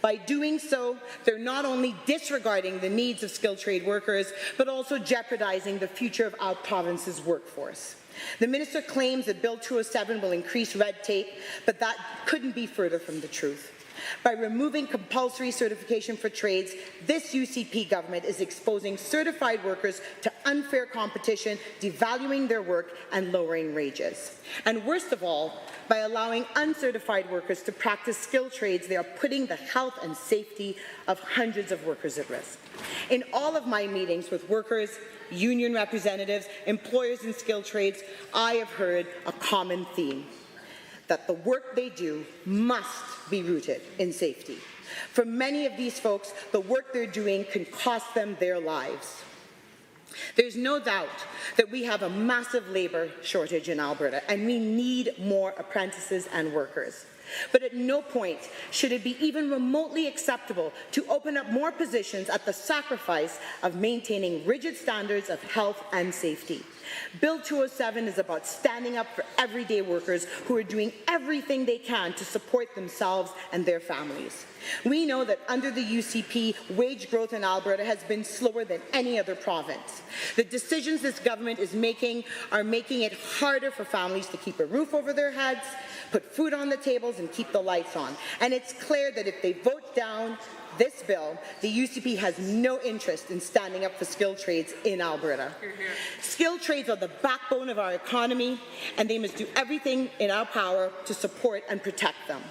By doing so, they're not only disregarding the needs of skilled trade workers, but also jeopardizing the future of our province's workforce. The minister claims that Bill 207 will increase red tape, but that couldn't be further from the truth. By removing compulsory certification for trades, this UCP government is exposing certified workers to unfair competition, devaluing their work and lowering wages. And worst of all, by allowing uncertified workers to practice skilled trades, they are putting the health and safety of hundreds of workers at risk. In all of my meetings with workers, union representatives, employers in skilled trades, I have heard a common theme: that the work they do must be rooted in safety. For many of these folks, the work they're doing can cost them their lives. There's no doubt that we have a massive labour shortage in Alberta, and we need more apprentices and workers. But at no point should it be even remotely acceptable to open up more positions at the sacrifice of maintaining rigid standards of health and safety. Bill 207 is about standing up for everyday workers who are doing everything they can to support themselves and their families. We know that under the UCP, wage growth in Alberta has been slower than any other province. The decisions this government is making are making it harder for families to keep a roof over their heads, put food on the tables, and keep the lights on. And it's clear that if they vote down this bill, the UCP has no interest in standing up for skilled trades in Alberta. Skilled trades are the backbone of our economy, and they must do everything in our power to support and protect them.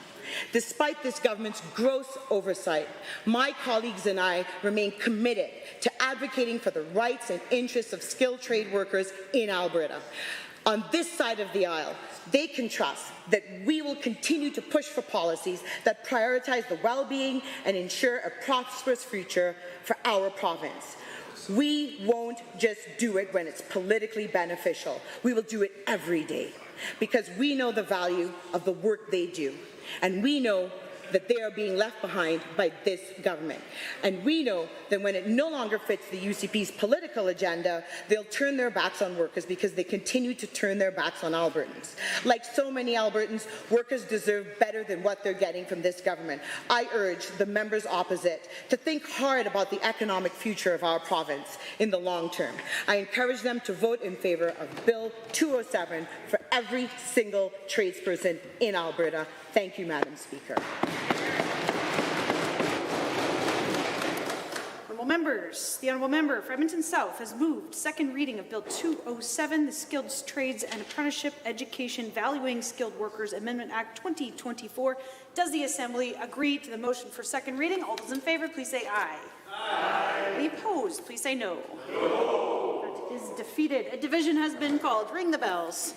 Despite this government's gross oversight, my colleagues and I remain committed to advocating for the rights and interests of skilled trade workers in Alberta. On this side of the aisle, they can trust that we will continue to push for policies that prioritize the well-being and ensure a prosperous future for our province. We won't just do it when it's politically beneficial. We will do it every day, because we know the value of the work they do, and we know that they are being left behind by this government. And we know that when it no longer fits the UCP's political agenda, they'll turn their backs on workers because they continue to turn their backs on Albertans. Like so many Albertans, workers deserve better than what they're getting from this government. I urge the members opposite to think hard about the economic future of our province in the long term. I encourage them to vote in favour of Bill 207 for every single tradesperson in Alberta. Thank you, Madam Speaker. Honourable members, the Honourable Member for Edmonton South has moved second reading of Bill 207, the Skilled Trades and Apprenticeship Education Valuing Skilled Workers Amendment Act 2024. Does the Assembly agree to the motion for second reading? All those in favour, please say aye. Aye. Any opposed, please say no. No. That is defeated. A division has been called. Ring the bells.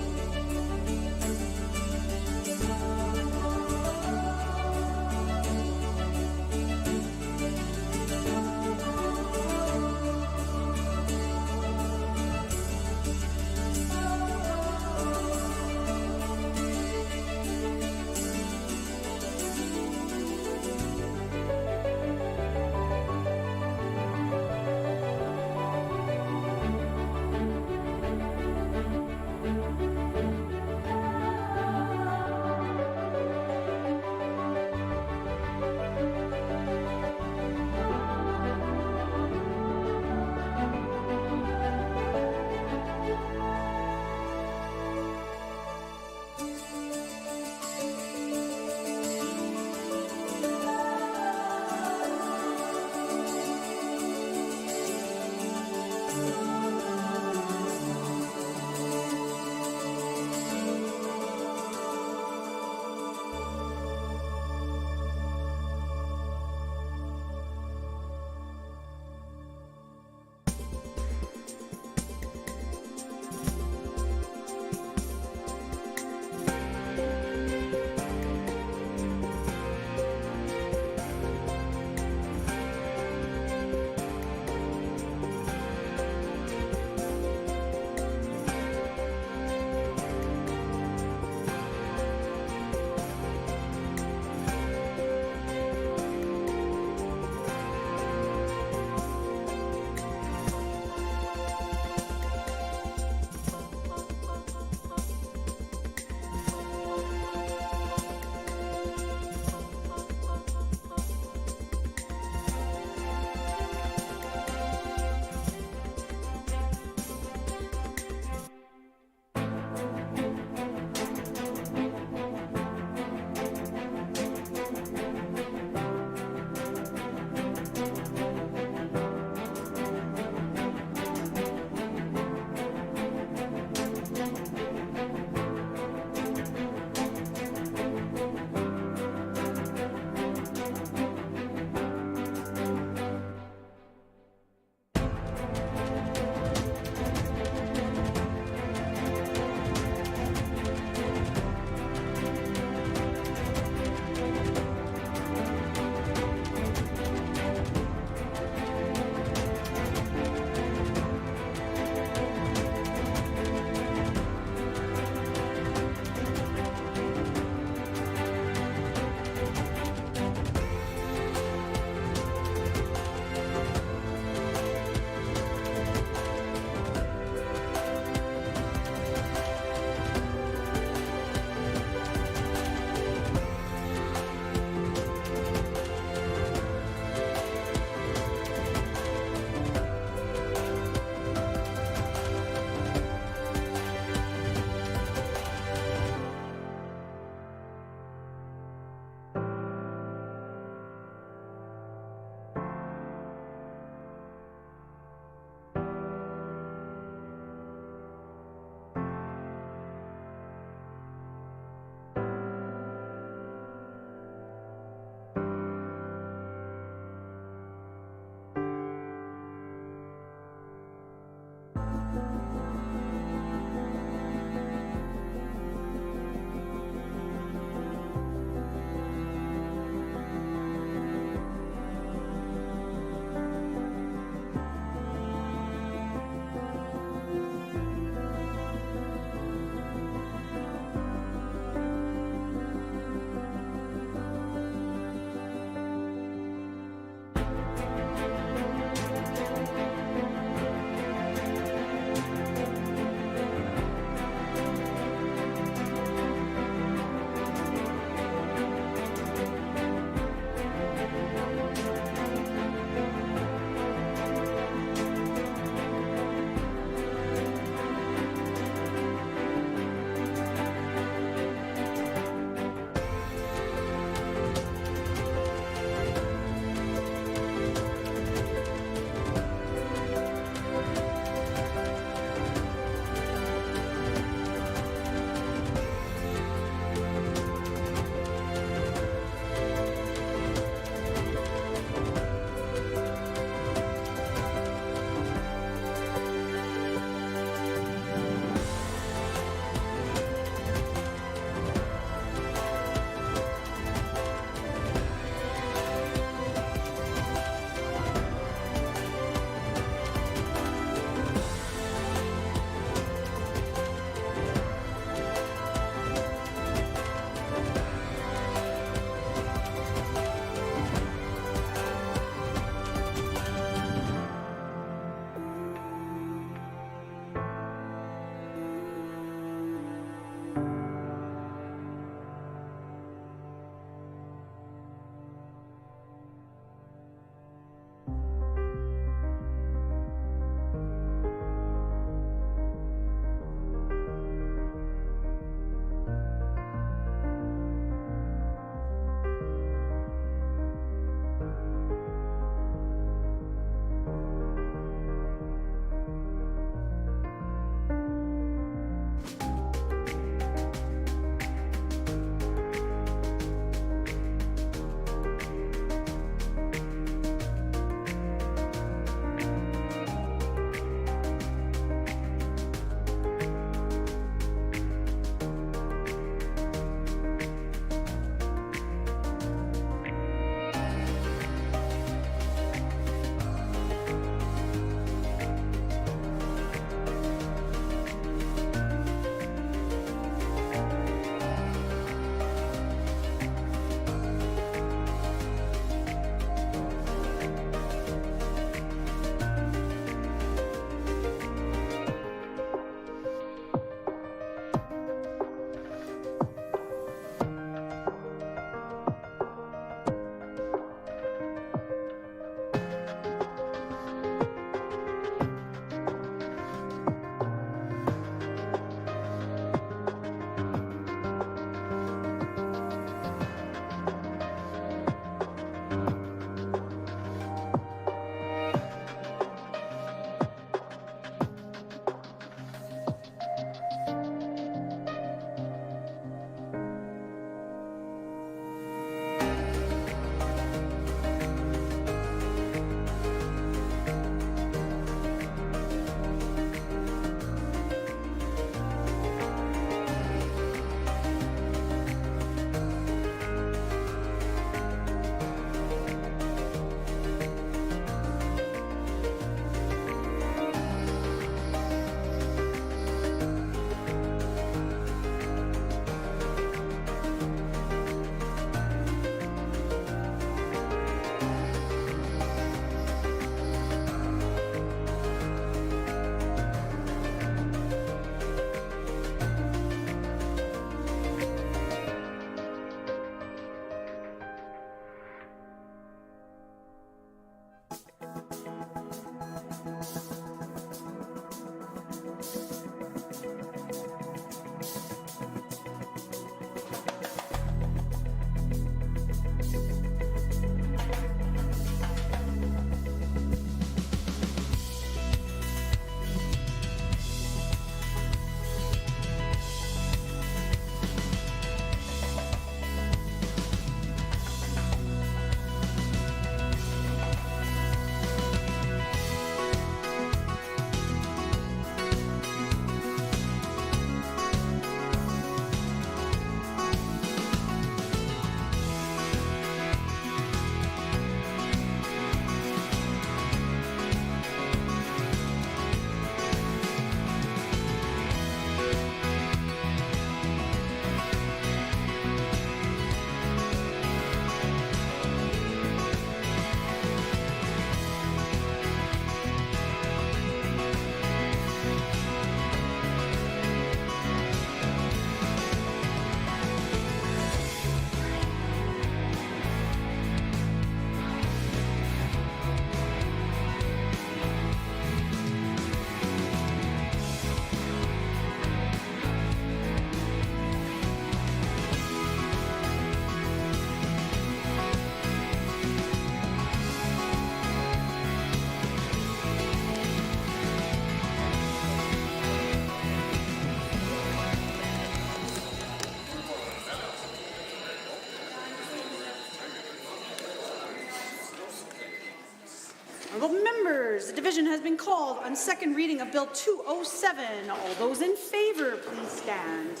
Honourable members, the division has been called on second reading of Bill 207. All those in favour, please stand.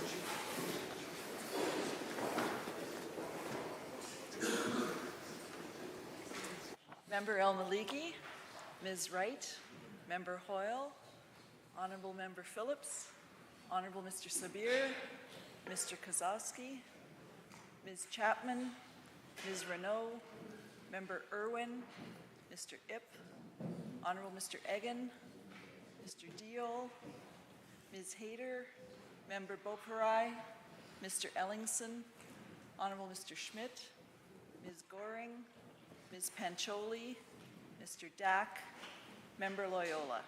Member El-Maliki, Ms. Wright, Member Hoyle, Honourable Member Phillips, Honourable Mr. Sabir, Mr. Kozowski, Ms. Chapman, Ms. Renault, Member Irwin, Mr. Ip, Honourable Mr. Egan, Mr. Deol, Ms. Hayter, Member Beauperai, Mr. Ellingson, Honourable Mr. Schmidt, Ms. Goring, Ms. Pancholi, Mr. Dack, Member Loyola.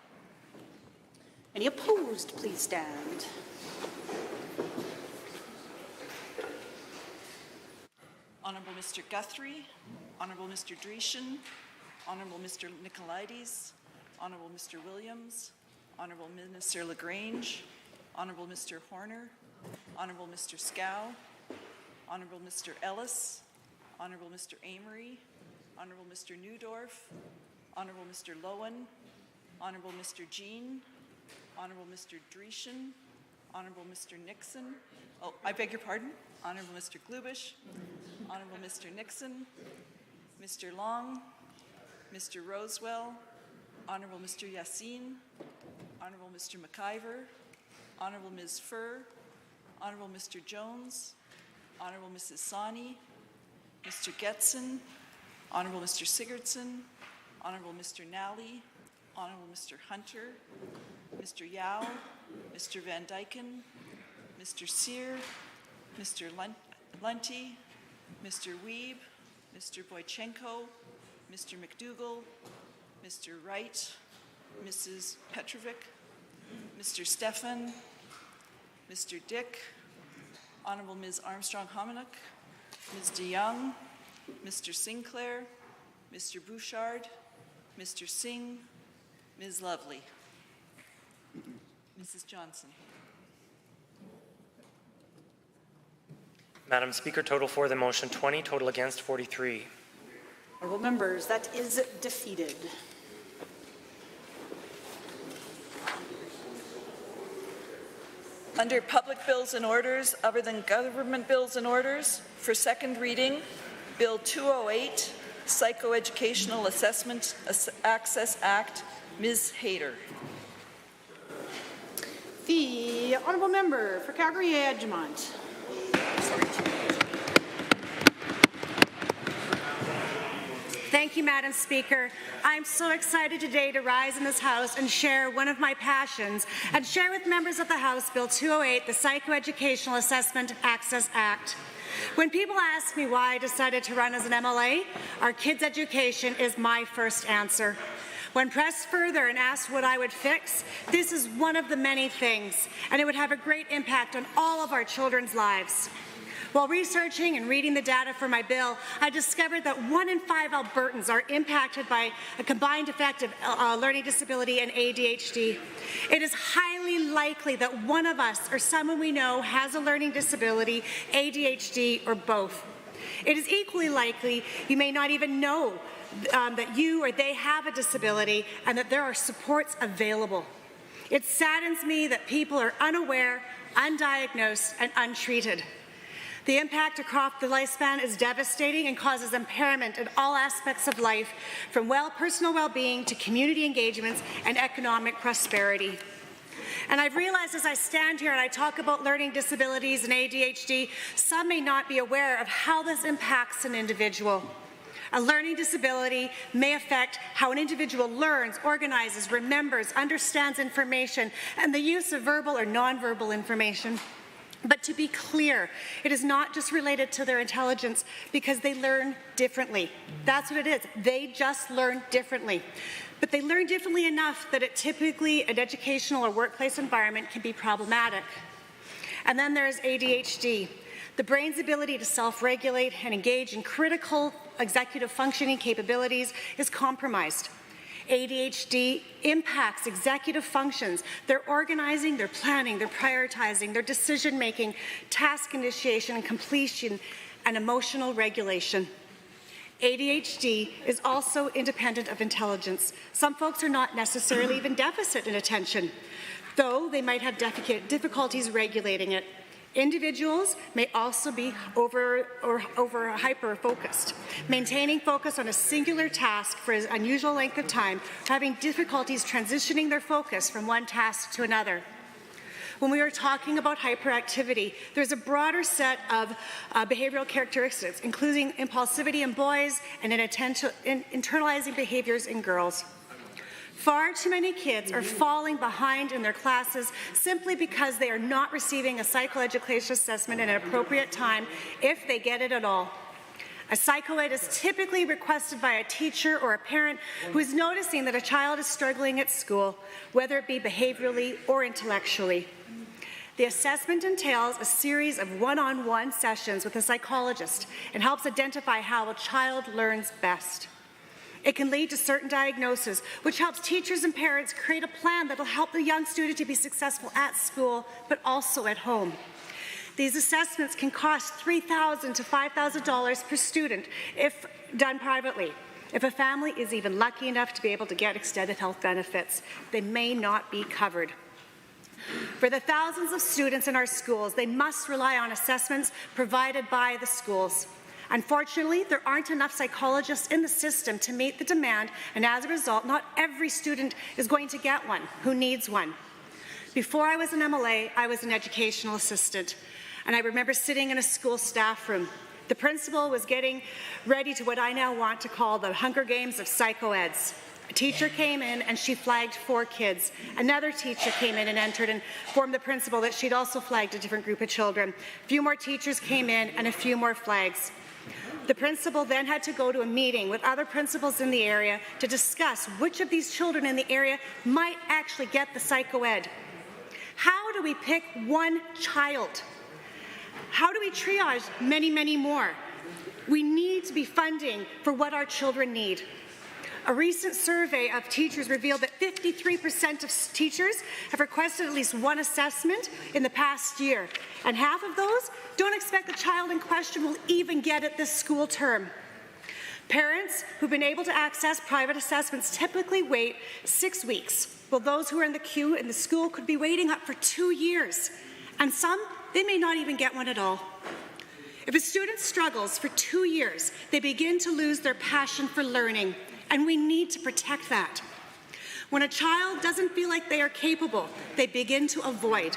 Any opposed, please stand. Honourable Mr. Guthrie, Honourable Mr. Dreeshen, Honourable Mr. Nicolaides, Honourable Mr. Williams, Honourable Minister LaGrange, Honourable Mr. Horner, Honourable Mr. Scow, Honourable Mr. Ellis, Honourable Mr. Amory, Honourable Mr. Newdorf, Honourable Mr. Lowen, Honourable Mr. Jean, Honourable Mr. Dreeshen, Honourable Mr. Nixon, oh, I beg your pardon, Honourable Mr. Glubish, Honourable Mr. Nixon, Mr. Long, Mr. Rosewell, Honourable Mr. Yassin, Honourable Mr. McIver, Honourable Ms. Furr, Honourable Mr. Jones, Honourable Mrs. Sani, Mr. Getson, Honourable Mr. Sigurdsson, Honourable Mr. Nally, Honourable Mr. Hunter, Mr. Yao, Mr. Van Dyken, Mr. Sear, Mr. Lunty, Mr. Wiebe, Mr. Boychenko, Mr. McDougall, Mr. Wright, Mrs. Petrovic, Mr. Stefan, Mr. Dick, Honourable Ms. Armstrong-Hominick, Ms. DeYoung, Mr. Sinclair, Mr. Bouchard, Mr. Singh, Ms. Lovely. Mrs. Johnson. Madam Speaker, total for the motion 20, total against 43. Honourable members, that is defeated. Under public bills and orders other than government bills and orders, for second reading, Bill 208, Psychoeducational Assessment Access Act, Ms. Hayter. The honourable member for Calgary-Edgemont. Thank you, Madam Speaker. I'm so excited today to rise in this House and share one of my passions and share with members of the House Bill 208, the Psychoeducational Assessment Access Act. When people ask me why I decided to run as an MLA, our kids' education is my first answer. When pressed further and asked what I would fix, this is one of the many things, and it would have a great impact on all of our children's lives. While researching and reading the data for my bill, I discovered that 1 in 5 Albertans are impacted by a combined effect of learning disability and ADHD. It is highly likely that one of us or someone we know has a learning disability, ADHD, or both. It is equally likely you may not even know that you or they have a disability and that there are supports available. It saddens me that people are unaware, undiagnosed, and untreated. The impact across the lifespan is devastating and causes impairment in all aspects of life, from personal well-being to community engagements and economic prosperity. And I've realized as I stand here and I talk about learning disabilities and ADHD, some may not be aware of how this impacts an individual. A learning disability may affect how an individual learns, organizes, remembers, understands information, and the use of verbal or nonverbal information. But to be clear, it is not just related to their intelligence because they learn differently. That's what it is. They just learn differently. But they learn differently enough that it typically, an educational or workplace environment can be problematic. And then there's ADHD. The brain's ability to self-regulate and engage in critical executive functioning capabilities is compromised. ADHD impacts executive functions, their organizing, their planning, their prioritizing, their decision-making, task initiation and completion, and emotional regulation. ADHD is also independent of intelligence. Some folks are not necessarily even deficit in attention, though they might have difficulties regulating it. Individuals may also be over hyper-focused, maintaining focus on a singular task for an unusual length of time, having difficulties transitioning their focus from one task to another. When we are talking about hyperactivity, there's a broader set of behavioral characteristics, including impulsivity in boys and internalizing behaviors in girls. Far too many kids are falling behind in their classes simply because they are not receiving a psychoeducation assessment at an appropriate time, if they get it at all. A psychoed is typically requested by a teacher or a parent who is noticing that a child is struggling at school, whether it be behaviorally or intellectually. The assessment entails a series of one-on-one sessions with a psychologist and helps identify how a child learns best. It can lead to certain diagnoses, which helps teachers and parents create a plan that will help the young student to be successful at school, but also at home. These assessments can cost $3,000 to $5,000 per student if done privately. If a family is even lucky enough to be able to get extended health benefits, they may not be covered. For the thousands of students in our schools, they must rely on assessments provided by the schools. Unfortunately, there aren't enough psychologists in the system to meet the demand, and as a result, not every student is going to get one who needs one. Before I was an MLA, I was an educational assistant, and I remember sitting in a school staff room. The principal was getting ready to what I now want to call the Hunger Games of psychoeds. A teacher came in and she flagged 4 kids. Another teacher came in and entered and informed the principal that she'd also flagged a different group of children. A few more teachers came in and a few more flags. The principal then had to go to a meeting with other principals in the area to discuss which of these children in the area might actually get the psychoed. How do we pick one child? How do we triage many, many more? We need to be funding for what our children need. A recent survey of teachers revealed that 53% of teachers have requested at least one assessment in the past year, and half of those don't expect the child in question will even get it this school term. Parents who've been able to access private assessments typically wait 6 weeks, while those who are in the queue in the school could be waiting up for 2 years, and some, they may not even get one at all. If a student struggles for 2 years, they begin to lose their passion for learning, and we need to protect that. When a child doesn't feel like they are capable, they begin to avoid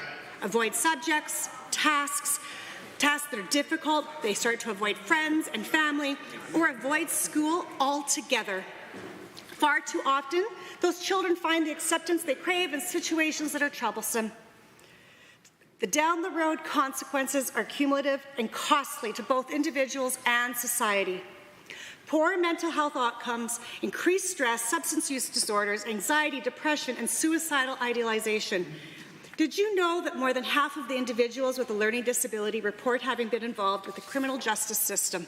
subjects, tasks that are difficult, they start to avoid friends and family, or avoid school altogether. Far too often, those children find the acceptance they crave in situations that are troublesome. The down-the-road consequences are cumulative and costly to both individuals and society. Poor mental health outcomes, increased stress, substance use disorders, anxiety, depression, and suicidal idealization. Did you know that more than half of the individuals with a learning disability report having been involved with the criminal justice system?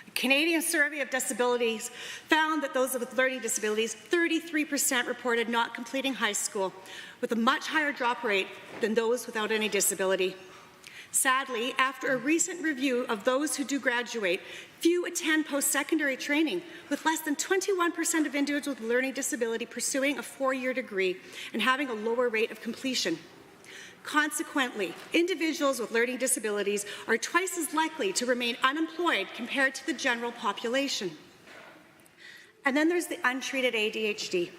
A Canadian survey of disabilities found that those with learning disabilities, 33% reported not completing high school, with a much higher drop rate than those without any disability. Sadly, after a recent review of those who do graduate, few attend post-secondary training, with less than 21% of individuals with learning disability pursuing a 4-year degree and having a lower rate of completion. Consequently, individuals with learning disabilities are twice as likely to remain unemployed compared to the general population. And then there's the untreated ADHD.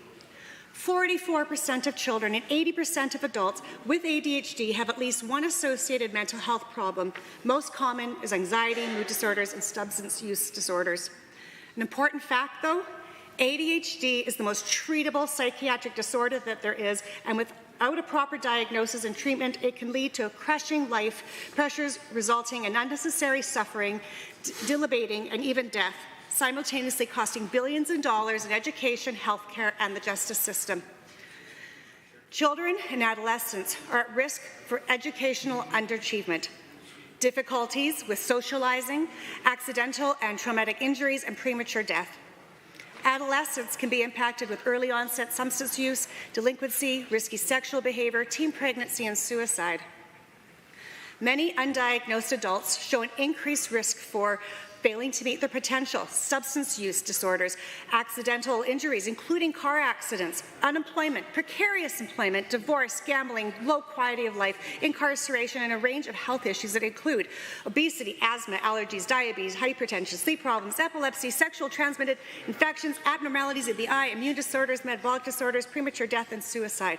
44% of children and 80% of adults with ADHD have at least one associated mental health problem. Most common is anxiety, mood disorders, and substance use disorders. An important fact, though, ADHD is the most treatable psychiatric disorder that there is, and without a proper diagnosis and treatment, it can lead to crushing life pressures resulting in unnecessary suffering, debilitating, and even death, simultaneously costing billions in dollars in education, healthcare, and the justice system. Children and adolescents are at risk for educational underachievement, difficulties with socializing, accidental and traumatic injuries, and premature death. Adolescents can be impacted with early onset substance use, delinquency, risky sexual behavior, teen pregnancy, and suicide. Many undiagnosed adults show an increased risk for failing to meet their potential, substance use disorders, accidental injuries, including car accidents, unemployment, precarious employment, divorce, gambling, low quality of life, incarceration, and a range of health issues that include obesity, asthma, allergies, diabetes, hypertension, sleep problems, epilepsy, sexual transmitted infections, abnormalities of the eye, immune disorders, metabolic disorders, premature death, and suicide.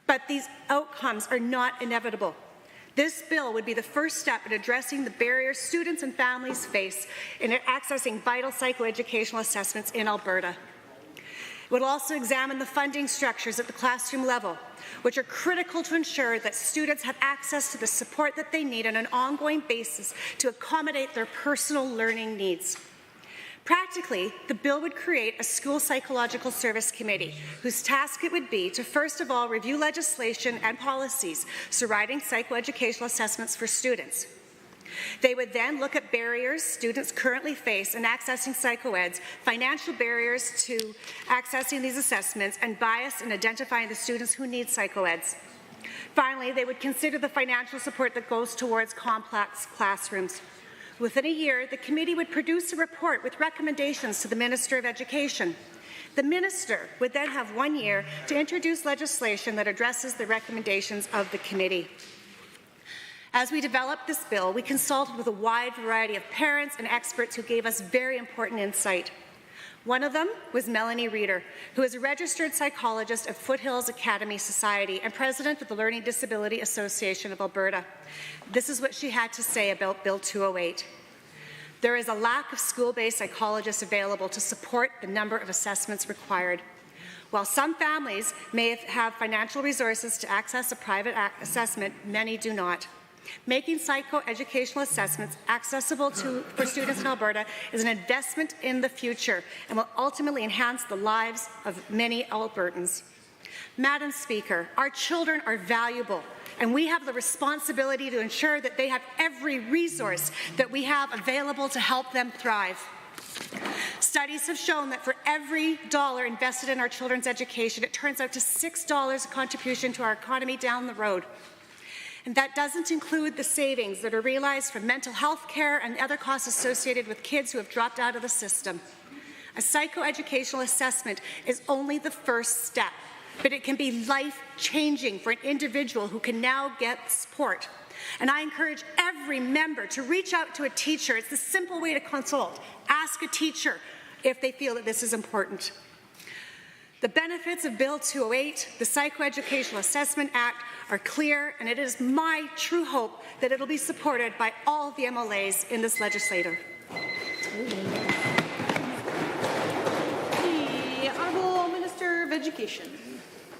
But these outcomes are not inevitable. This bill would be the first step in addressing the barriers students and families face in accessing vital psychoeducational assessments in Alberta. It would also examine the funding structures at the classroom level, which are critical to ensure that students have access to the support that they need on an ongoing basis to accommodate their personal learning needs. Practically, the bill would create a school psychological service committee whose task it would be to first of all review legislation and policies surrounding psychoeducational assessments for students. They would then look at barriers students currently face in accessing psychoeds, financial barriers to accessing these assessments, and bias in identifying the students who need psychoeds. Finally, they would consider the financial support that goes towards complex classrooms. Within a year, the committee would produce a report with recommendations to the Minister of Education. The Minister would then have 1 year to introduce legislation that addresses the recommendations of the committee. As we developed this bill, we consulted with a wide variety of parents and experts who gave us very important insight. One of them was Melanie Reeder, who is a registered psychologist at Foothills Academy Society and president of the Learning Disability Association of Alberta. This is what she had to say about Bill 208. There is a lack of school-based psychologists available to support the number of assessments required. While some families may have financial resources to access a private assessment, many do not. Making psychoeducational assessments accessible for students in Alberta is an investment in the future and will ultimately enhance the lives of many Albertans. Madam Speaker, our children are valuable, and we have the responsibility to ensure that they have every resource that we have available to help them thrive. Studies have shown that for every dollar invested in our children's education, it turns out to $6 contribution to our economy down the road. And that doesn't include the savings that are realized from mental health care and other costs associated with kids who have dropped out of the system. A psychoeducational assessment is only the first step, but it can be life-changing for an individual who can now get support. And I encourage every member to reach out to a teacher. It's the simple way to consult. Ask a teacher if they feel that this is important. The benefits of Bill 208, the Psychoeducational Assessment Act, are clear, and it is my true hope that it will be supported by all the MLAs in this legislature. The Honourable Minister of Education.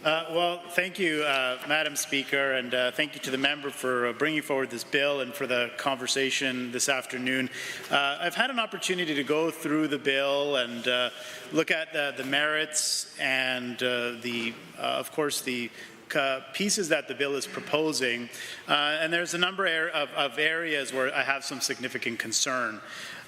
Well, thank you, Madam Speaker, and thank you to the member for bringing forward this bill and for the conversation this afternoon. I've had an opportunity to go through the bill and look at the merits and of course, the pieces that the bill is proposing, and there's a number of areas where I have some significant concern.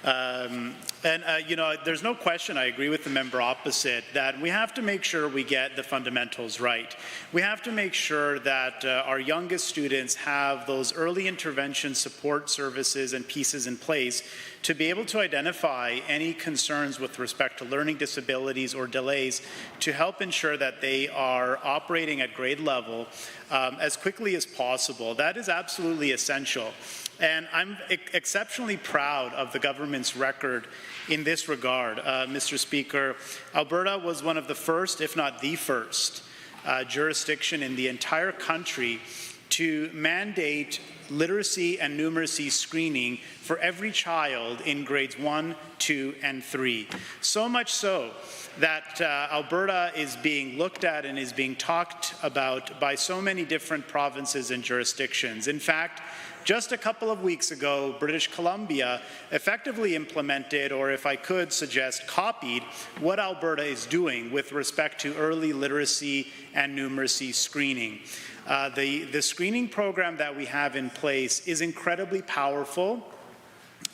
You know, there's no question, I agree with the member opposite, that we have to make sure we get the fundamentals right. We have to make sure that our youngest students have those early intervention support services and pieces in place to be able to identify any concerns with respect to learning disabilities or delays to help ensure that they are operating at grade level as quickly as possible. That is absolutely essential. And I'm exceptionally proud of the government's record in this regard. Mr. Speaker, Alberta was one of the first, if not the first, jurisdiction in the entire country to mandate literacy and numeracy screening for every child in grades 1, 2, and 3. So much so that Alberta is being looked at and is being talked about by so many different provinces and jurisdictions. In fact, just a couple of weeks ago, British Columbia effectively implemented, or if I could suggest, copied what Alberta is doing with respect to early literacy and numeracy screening. The screening program that we have in place is incredibly powerful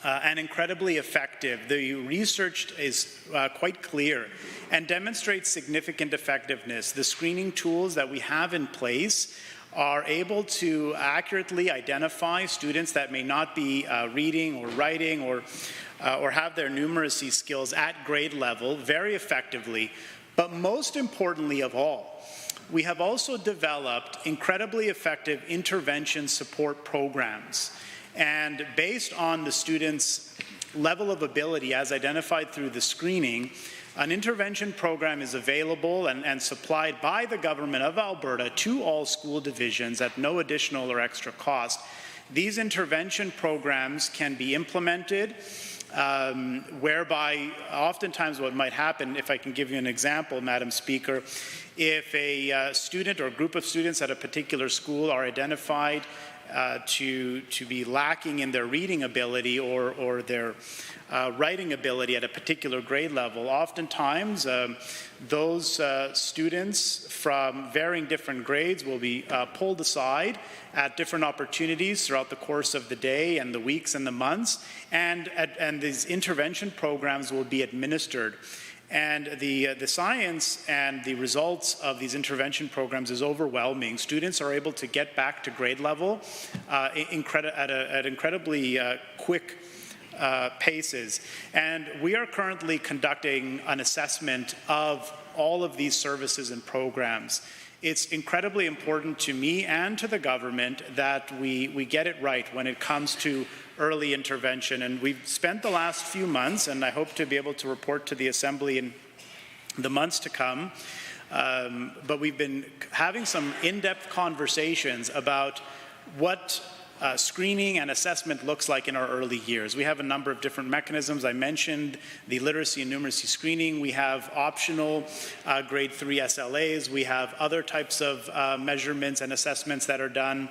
and incredibly effective. The research is quite clear and demonstrates significant effectiveness. The screening tools that we have in place are able to accurately identify students that may not be reading or writing or have their numeracy skills at grade level very effectively. But most importantly of all, we have also developed incredibly effective intervention support programs. And based on the students' level of ability as identified through the screening, an intervention program is available and supplied by the Government of Alberta to all school divisions at no additional or extra cost. These intervention programs can be implemented whereby oftentimes what might happen, if I can give you an example, Madam Speaker, if a student or group of students at a particular school are identified to be lacking in their reading ability or their writing ability at a particular grade level, oftentimes those students from varying different grades will be pulled aside at different opportunities throughout the course of the day and the weeks and the months, and these intervention programs will be administered. And the science and the results of these intervention programs is overwhelming. Students are able to get back to grade level at incredibly quick paces. And we are currently conducting an assessment of all of these services and programs. It's incredibly important to me and to the government that we get it right when it comes to early intervention. And we've spent the last few months, and I hope to be able to report to the Assembly in the months to come, but we've been having some in-depth conversations about what screening and assessment looks like in our early years. We have a number of different mechanisms. I mentioned the literacy and numeracy screening. We have optional grade 3 SLAs. We have other types of measurements and assessments that are done.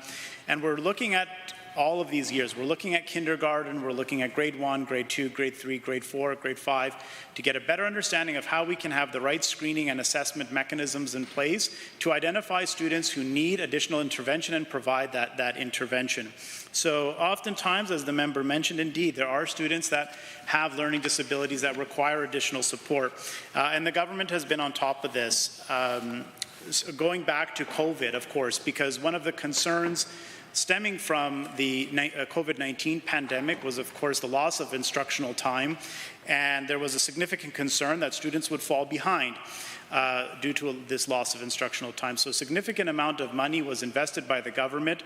And we're looking at all of these years. We're looking at kindergarten, we're looking at grade 1, grade 2, grade 3, grade 4, grade 5, to get a better understanding of how we can have the right screening and assessment mechanisms in place to identify students who need additional intervention and provide that intervention. So oftentimes, as the member mentioned, indeed, there are students that have learning disabilities that require additional support. And the government has been on top of this, going back to COVID, of course, because one of the concerns stemming from the COVID-19 pandemic was, of course, the loss of instructional time, and there was a significant concern that students would fall behind due to this loss of instructional time. So a significant amount of money was invested by the government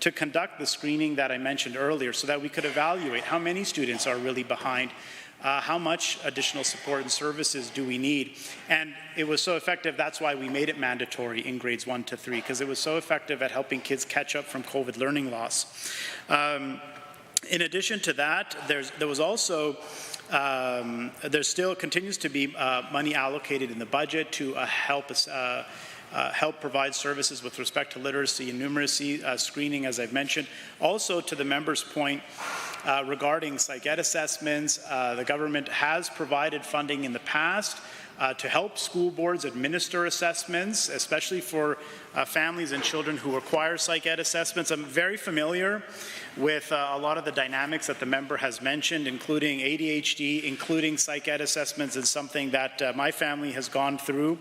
to conduct the screening that I mentioned earlier so that we could evaluate how many students are really behind, how much additional support and services do we need. And it was so effective, that's why we made it mandatory in grades 1 to 3, because it was so effective at helping kids catch up from COVID learning loss. In addition to that, there was also there still continues to be money allocated in the budget to help provide services with respect to literacy and numeracy screening, as I've mentioned. Also, to the member's point regarding psych ed assessments, the government has provided funding in the past to help school boards administer assessments, especially for families and children who require psych ed assessments. I'm very familiar with a lot of the dynamics that the member has mentioned, including ADHD, including psych ed assessments, is something that my family has gone through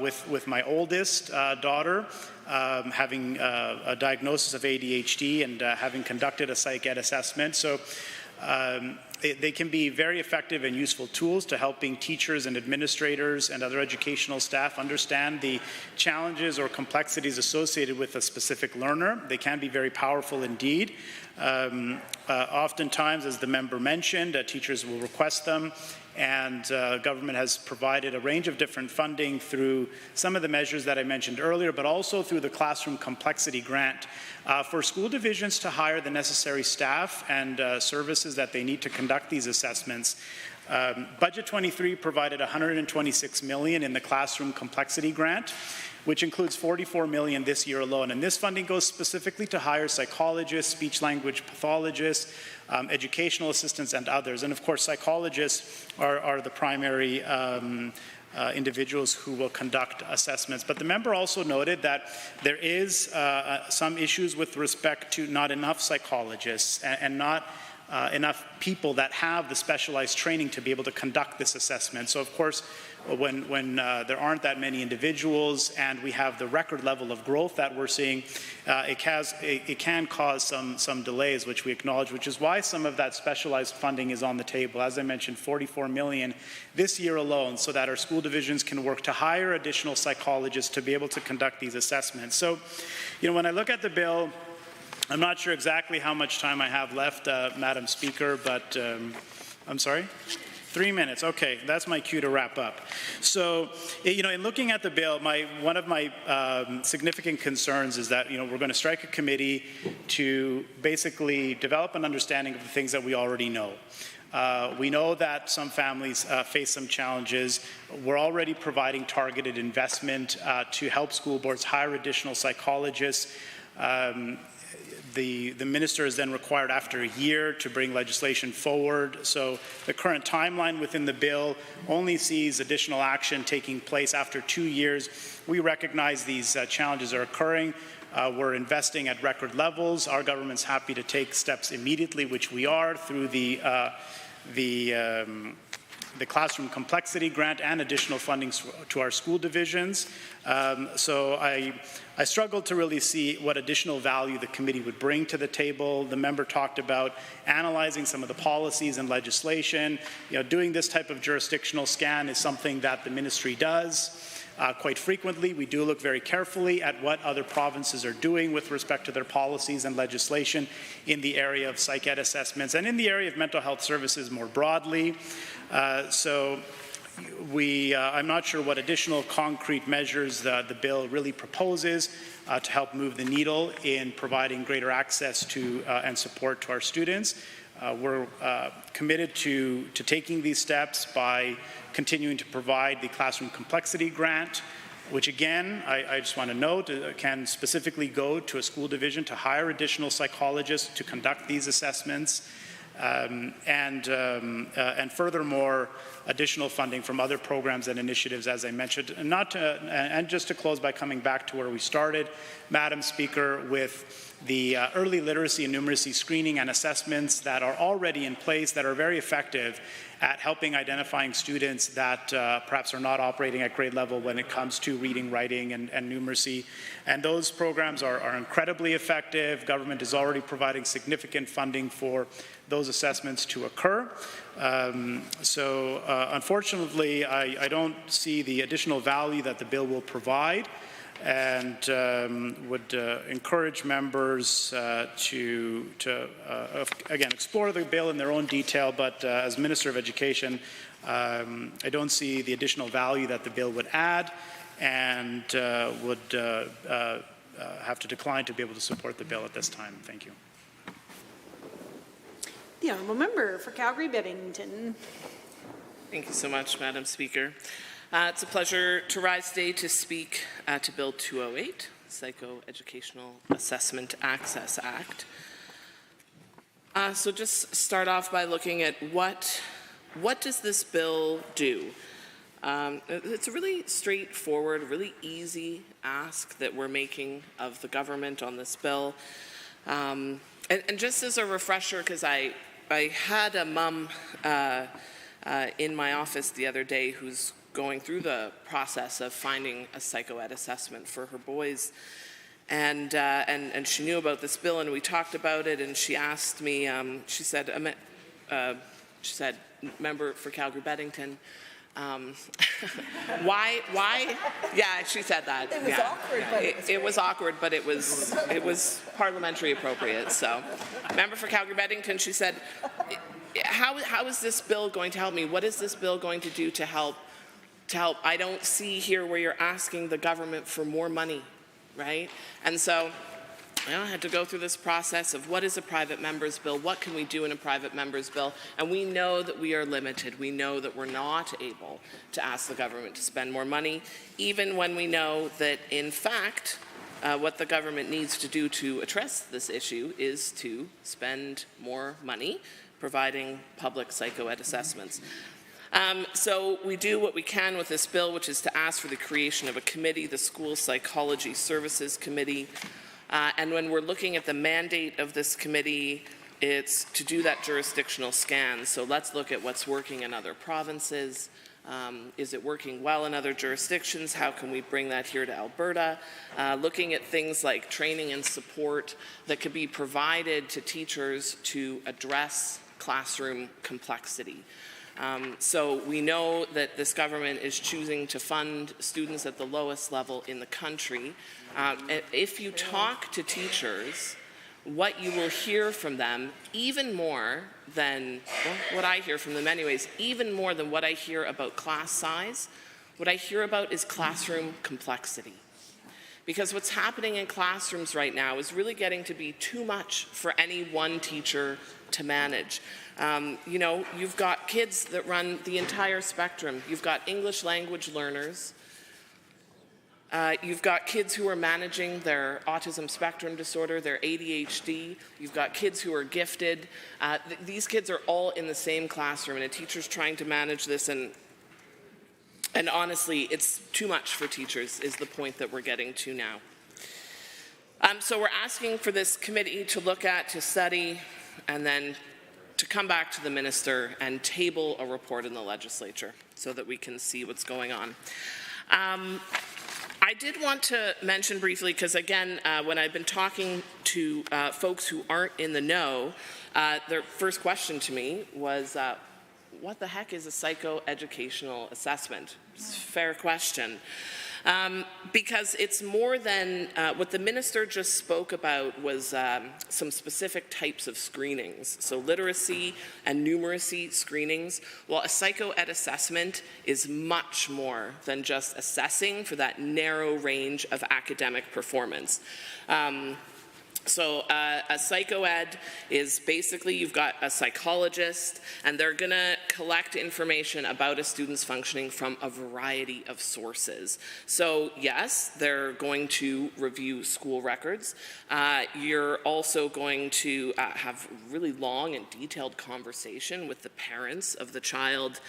with my oldest daughter having a diagnosis of ADHD and having conducted a psych ed assessment. So they can be very effective and useful tools to helping teachers and administrators and other educational staff understand the challenges or complexities associated with a specific learner. They can be very powerful indeed. Oftentimes, as the member mentioned, teachers will request them, and government has provided a range of different funding through some of the measures that I mentioned earlier, but also through the Classroom Complexity Grant for school divisions to hire the necessary staff and services that they need to conduct these assessments. Budget 23 provided $126 million in the Classroom Complexity Grant, which includes $44 million this year alone. And this funding goes specifically to hire psychologists, speech-language pathologists, educational assistants, and others. And of course, psychologists are the primary individuals who will conduct assessments. But the member also noted that there is some issues with respect to not enough psychologists and not enough people that have the specialized training to be able to conduct this assessment. So of course, when there aren't that many individuals and we have the record level of growth that we're seeing, it can cause some delays, which we acknowledge, which is why some of that specialized funding is on the table. As I mentioned, $44 million this year alone, so that our school divisions can work to hire additional psychologists to be able to conduct these assessments. So, when I look at the bill, I'm not sure exactly how much time I have left, Madam Speaker, but I'm sorry? 3 minutes, okay, that's my cue to wrap up. So, in looking at the bill, one of my significant concerns is that, we're going to strike a committee to basically develop an understanding of the things that we already know. We know that some families face some challenges. We're already providing targeted investment to help school boards hire additional psychologists. The minister is then required after a year to bring legislation forward. So the current timeline within the bill only sees additional action taking place after 2 years. We recognize these challenges are occurring. We're investing at record levels. Our government's happy to take steps immediately, which we are through the classroom complexity grant and additional funding to our school divisions. So I struggled to really see what additional value the committee would bring to the table. The member talked about analyzing some of the policies and legislation. Doing this type of jurisdictional scan is something that the ministry does. Quite frequently, we do look very carefully at what other provinces are doing with respect to their policies and legislation in the area of psych ed assessments and in the area of mental health services more broadly. I'm not sure what additional concrete measures the bill really proposes to help move the needle in providing greater access to and support to our students. We're committed to taking these steps by continuing to provide the classroom complexity grant, which again, I just want to note, can specifically go to a school division to hire additional psychologists to conduct these assessments. And furthermore, additional funding from other programs and initiatives, as I mentioned. And just to close by coming back to where we started, Madam Speaker, with the early literacy and numeracy screening and assessments that are already in place that are very effective at helping identifying students that perhaps are not operating at grade level when it comes to reading, writing, and numeracy. And those programs are incredibly effective. Government is already providing significant funding for those assessments to occur. Unfortunately, I don't see the additional value that the bill will provide, and would encourage members to again, explore the bill in their own detail, but as Minister of Education, I don't see the additional value that the bill would add, and would have to decline to be able to support the bill at this time. Thank you. The honourable member for Calgary-Beddington. Thank you so much, Madam Speaker. It's a pleasure to rise today to speak to Bill 208, Psychoeducational Assessment Access Act. So just start off by looking at what does this bill do? It's a really straightforward, really easy ask that we're making of the government on this bill. And just as a refresher, because I had a mum in my office the other day who's going through the process of finding a psychoed assessment for her boys, and she knew about this bill, and we talked about it, and she asked me, she said, member for Calgary-Beddington, why? Yeah, she said that. It was awkward, but it was awkward, but it was parliamentary appropriate. So, member for Calgary-Beddington, she said, how is this bill going to help me? What is this bill going to do to help? I don't see here where you're asking the government for more money, right? And so I had to go through this process of what is a private member's bill, what can we do in a private member's bill, and we know that we are limited. We know that we're not able to ask the government to spend more money, even when we know that, in fact, what the government needs to do to address this issue is to spend more money providing public psychoed assessments. So we do what we can with this bill, which is to ask for the creation of a committee, the School Psychology Services Committee. And when we're looking at the mandate of this committee, It's to do that jurisdictional scan. So let's look at what's working in other provinces. Is it working well in other jurisdictions? How can we bring that here to Alberta? Looking at things like training and support that could be provided to teachers to address classroom complexity. So we know that this government is choosing to fund students at the lowest level in the country. If you talk to teachers, what you will hear from them, even more than, well, what I hear from them anyways, even more than what I hear about class size, what I hear about is classroom complexity. Because what's happening in classrooms right now is really getting to be too much for any one teacher to manage. You know, you've got kids that run the entire spectrum. You've got English language learners. You've got kids who are managing their autism spectrum disorder, their ADHD. You've got kids who are gifted. These kids are all in the same classroom, and a teacher's trying to manage this, and honestly, it's too much for teachers, is the point that we're getting to now. So we're asking for this committee to look at, to study, and then to come back to the minister and table a report in the legislature so that we can see what's going on. I did want to mention briefly, because again, when I've been talking to folks who aren't in the know, their first question to me was, what the heck is a psychoeducational assessment? It's a fair question. Because it's more than, what the minister just spoke about was some specific types of screenings. So literacy and numeracy screenings. Well, a psychoed assessment is much more than just assessing for that narrow range of academic performance. So a psychoed is basically, you've got a psychologist, and they're going to collect information about a student's functioning from a variety of sources. So yes, they're going to review school records. You're also going to have really long and detailed conversation with the parents of the child.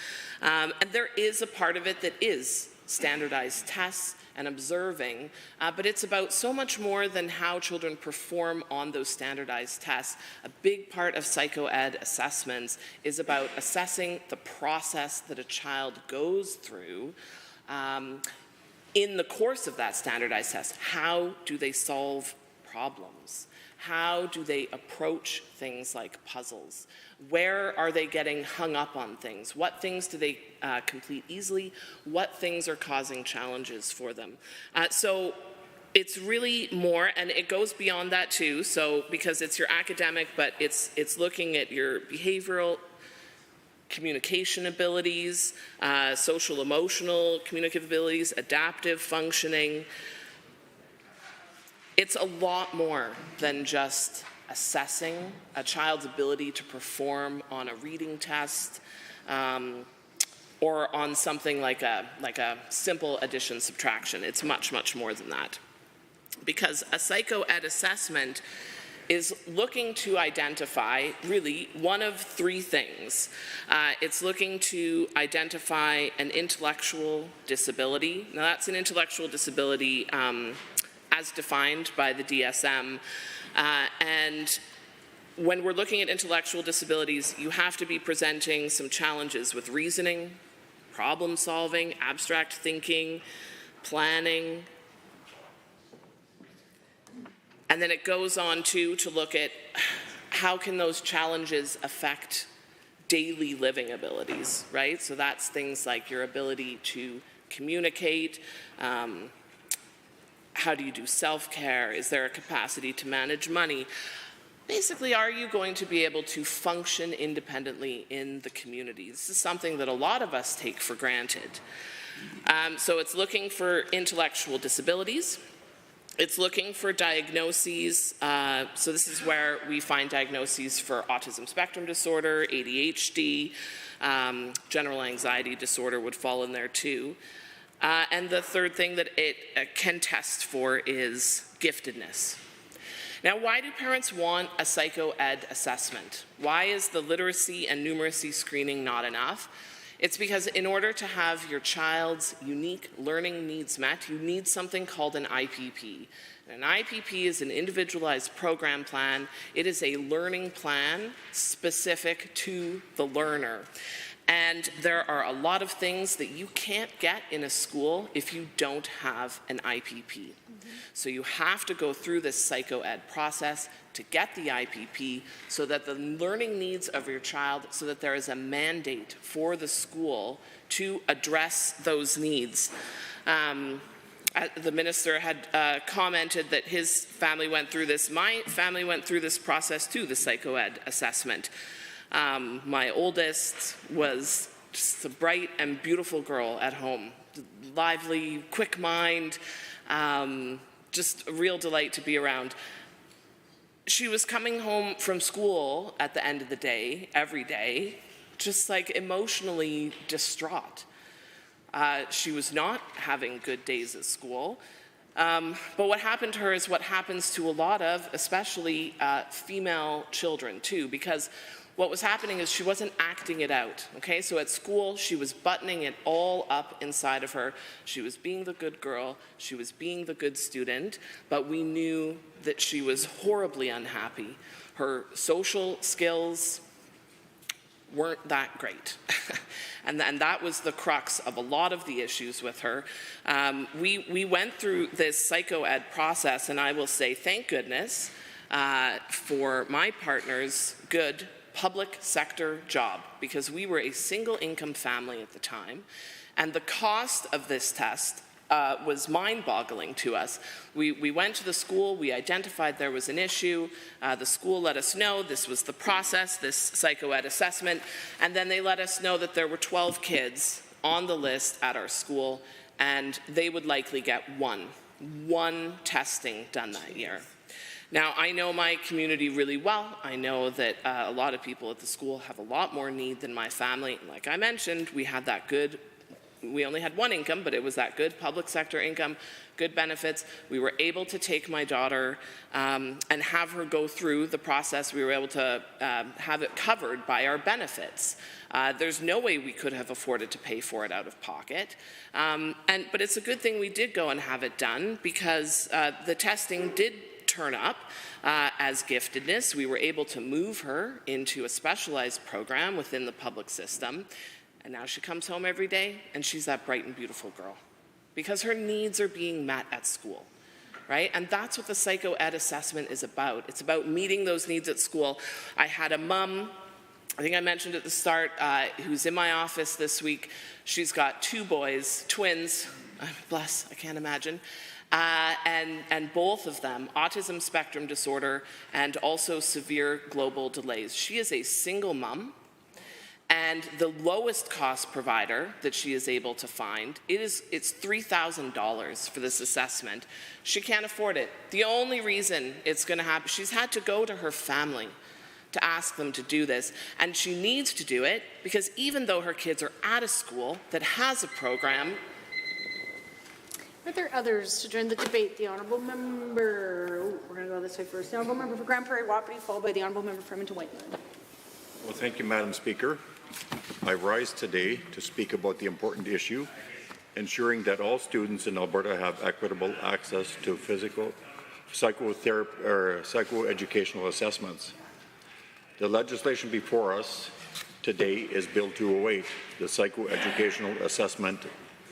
And there is a part of it that is standardized tests and observing, but it's about so much more than how children perform on those standardized tests. A big part of psychoed assessments is about assessing the process that a child goes through in the course of that standardized test. How do they solve problems? How do they approach things like puzzles? Where are they getting hung up on things? What things do they complete easily? What things are causing challenges for them? So it's really more, and it goes beyond that too, so because it's your academic, but it's looking at your behavioral, communication abilities, social emotional communicative abilities, adaptive functioning. It's a lot more than just assessing a child's ability to perform on a reading test or on something like a simple addition subtraction. It's much, much more than that. Because a psychoed assessment is looking to identify really one of three things. It's looking to identify an intellectual disability. Now that's an intellectual disability as defined by the DSM. And when we're looking at intellectual disabilities, you have to be presenting some challenges with reasoning, problem solving, abstract thinking, planning. And then it goes on to look at how can those challenges affect daily living abilities, right? So that's things like your ability to communicate, how do you do self-care? Is there a capacity to manage money? Basically, are you going to be able to function independently in the community? This is something that a lot of us take for granted. So it's looking for intellectual disabilities. It's looking for diagnoses. So this is where we find diagnoses for autism spectrum disorder, ADHD, general anxiety disorder would fall in there too. And the third thing that it can test for is giftedness. Now, why do parents want a psychoed assessment? Why is the literacy and numeracy screening not enough? It's because in order to have your child's unique learning needs met, you need something called an IPP. An IPP is an individualized program plan. It is a learning plan specific to the learner. And there are a lot of things that you can't get in a school if you don't have an IPP. So you have to go through this psycho-ed process to get the IPP so that the learning needs of your child, so that there is a mandate for the school to address those needs. The minister had commented that his family went through this. My family went through this process too, the psycho-ed assessment. My oldest was just a bright and beautiful girl at home, lively, quick mind, just a real delight to be around. She was coming home from school at the end of the day, every day, just like emotionally distraught. She was not having good days at school. But what happened to her is what happens to a lot of, especially female children too, because what was happening is she wasn't acting it out, okay? So at school, she was buttoning it all up inside of her. She was being the good girl, she was being the good student, but we knew that she was horribly unhappy. Her social skills weren't that great. And that was the crux of a lot of the issues with her. We went through this psycho-ed process, and I will say thank goodness for my partner's good public sector job, because we were a single income family at the time, and the cost of this test was mind-boggling to us. We went to the school, we identified there was an issue, the school let us know this was the process, this psycho-ed assessment, and then they let us know that there were 12 kids on the list at our school, and they would likely get one testing done that year. Now, I know my community really well. I know that a lot of people at the school have a lot more need than my family. Like I mentioned, we had that good, we only had one income, but it was that good public sector income, good benefits. We were able to take my daughter and have her go through the process. We were able to have it covered by our benefits. There's no way we could have afforded to pay for it out of pocket. But it's a good thing we did go and have it done, because the testing did turn up as giftedness. We were able to move her into a specialized program within the public system, and now she comes home every day and she's that bright and beautiful girl because her needs are being met at school, right? And that's what the psycho-ed assessment is about. It's about meeting those needs at school. I had a mom, I think I mentioned at the start, who's in my office this week. She's got 2 boys, twins, bless, I can't imagine. And both of them, autism spectrum disorder and also severe global delays. She is a single mom, and the lowest cost provider that she is able to find, it's $3,000 for this assessment. She can't afford it. The only reason it's going to happen, she's had to go to her family to ask them to do this, and she needs to do it because even though her kids are at a school that has a program. Are there others to join the debate? The Honourable Member, we're going to go this way first. The Honourable Member for Grand Prairie Wapiti, followed by the Honourable Member for Edmonton-Whiteland. Well, thank you, Madam Speaker. I rise today to speak about the important issue, ensuring that all students in Alberta have equitable access to psychoeducational assessments. The legislation before us today is Bill 208, the Psychoeducational Assessment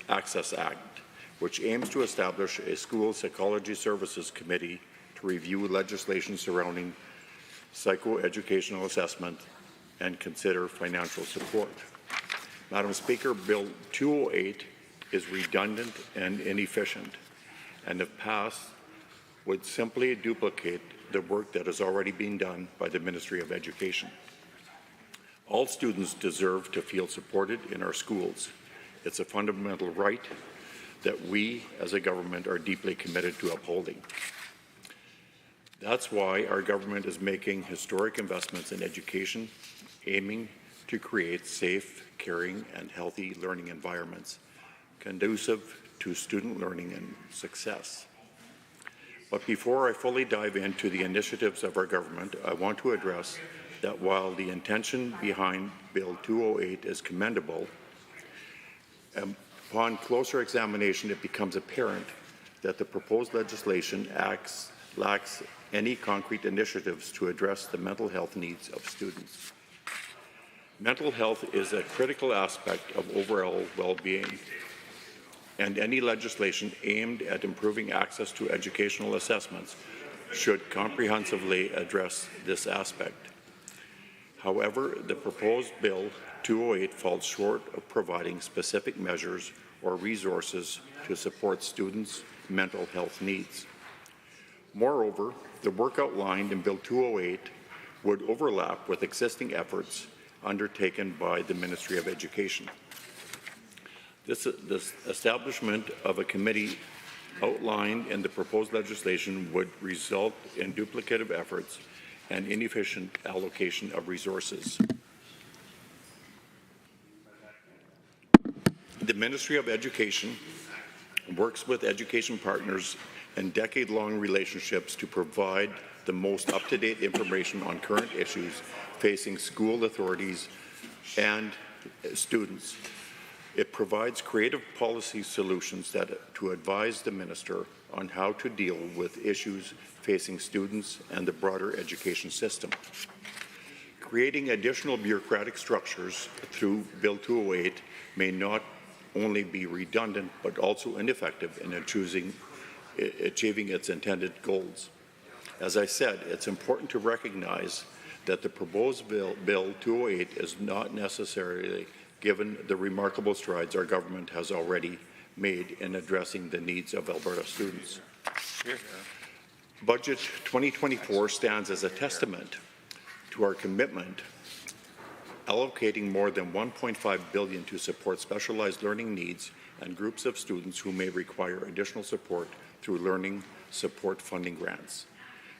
Access Act, which aims to establish a school psychology services committee to review legislation surrounding psychoeducational assessment and consider financial support. Madam Speaker, Bill 208 is redundant and inefficient, and if passed, would simply duplicate the work that is already being done by the Ministry of Education. All students deserve to feel supported in our schools. It's a fundamental right that we as a government are deeply committed to upholding. That's why our government is making historic investments in education, aiming to create safe, caring, and healthy learning environments conducive to student learning and success. But before I fully dive into the initiatives of our government, I want to address that while the intention behind Bill 208 is commendable, upon closer examination, it becomes apparent that the proposed legislation lacks any concrete initiatives to address the mental health needs of students. Mental health is a critical aspect of overall well-being, and any legislation aimed at improving access to educational assessments should comprehensively address this aspect. However, the proposed Bill 208 falls short of providing specific measures or resources to support students' mental health needs. Moreover, the work outlined in Bill 208 would overlap with existing efforts undertaken by the Ministry of Education. This establishment of a committee outlined in the proposed legislation would result in duplicative efforts and inefficient allocation of resources. The Ministry of Education works with education partners in decade-long relationships to provide the most up-to-date information on current issues facing school authorities and students. It provides creative policy solutions to advise the minister on how to deal with issues facing students and the broader education system. Creating additional bureaucratic structures through Bill 208 may not only be redundant but also ineffective in achieving its intended goals. As I said, it's important to recognize that the proposed Bill 208 is not necessarily given the remarkable strides our government has already made in addressing the needs of Alberta students. Budget 2024 stands as a testament to our commitment allocating more than $1.5 billion to support specialized learning needs and groups of students who may require additional support through learning support funding grants.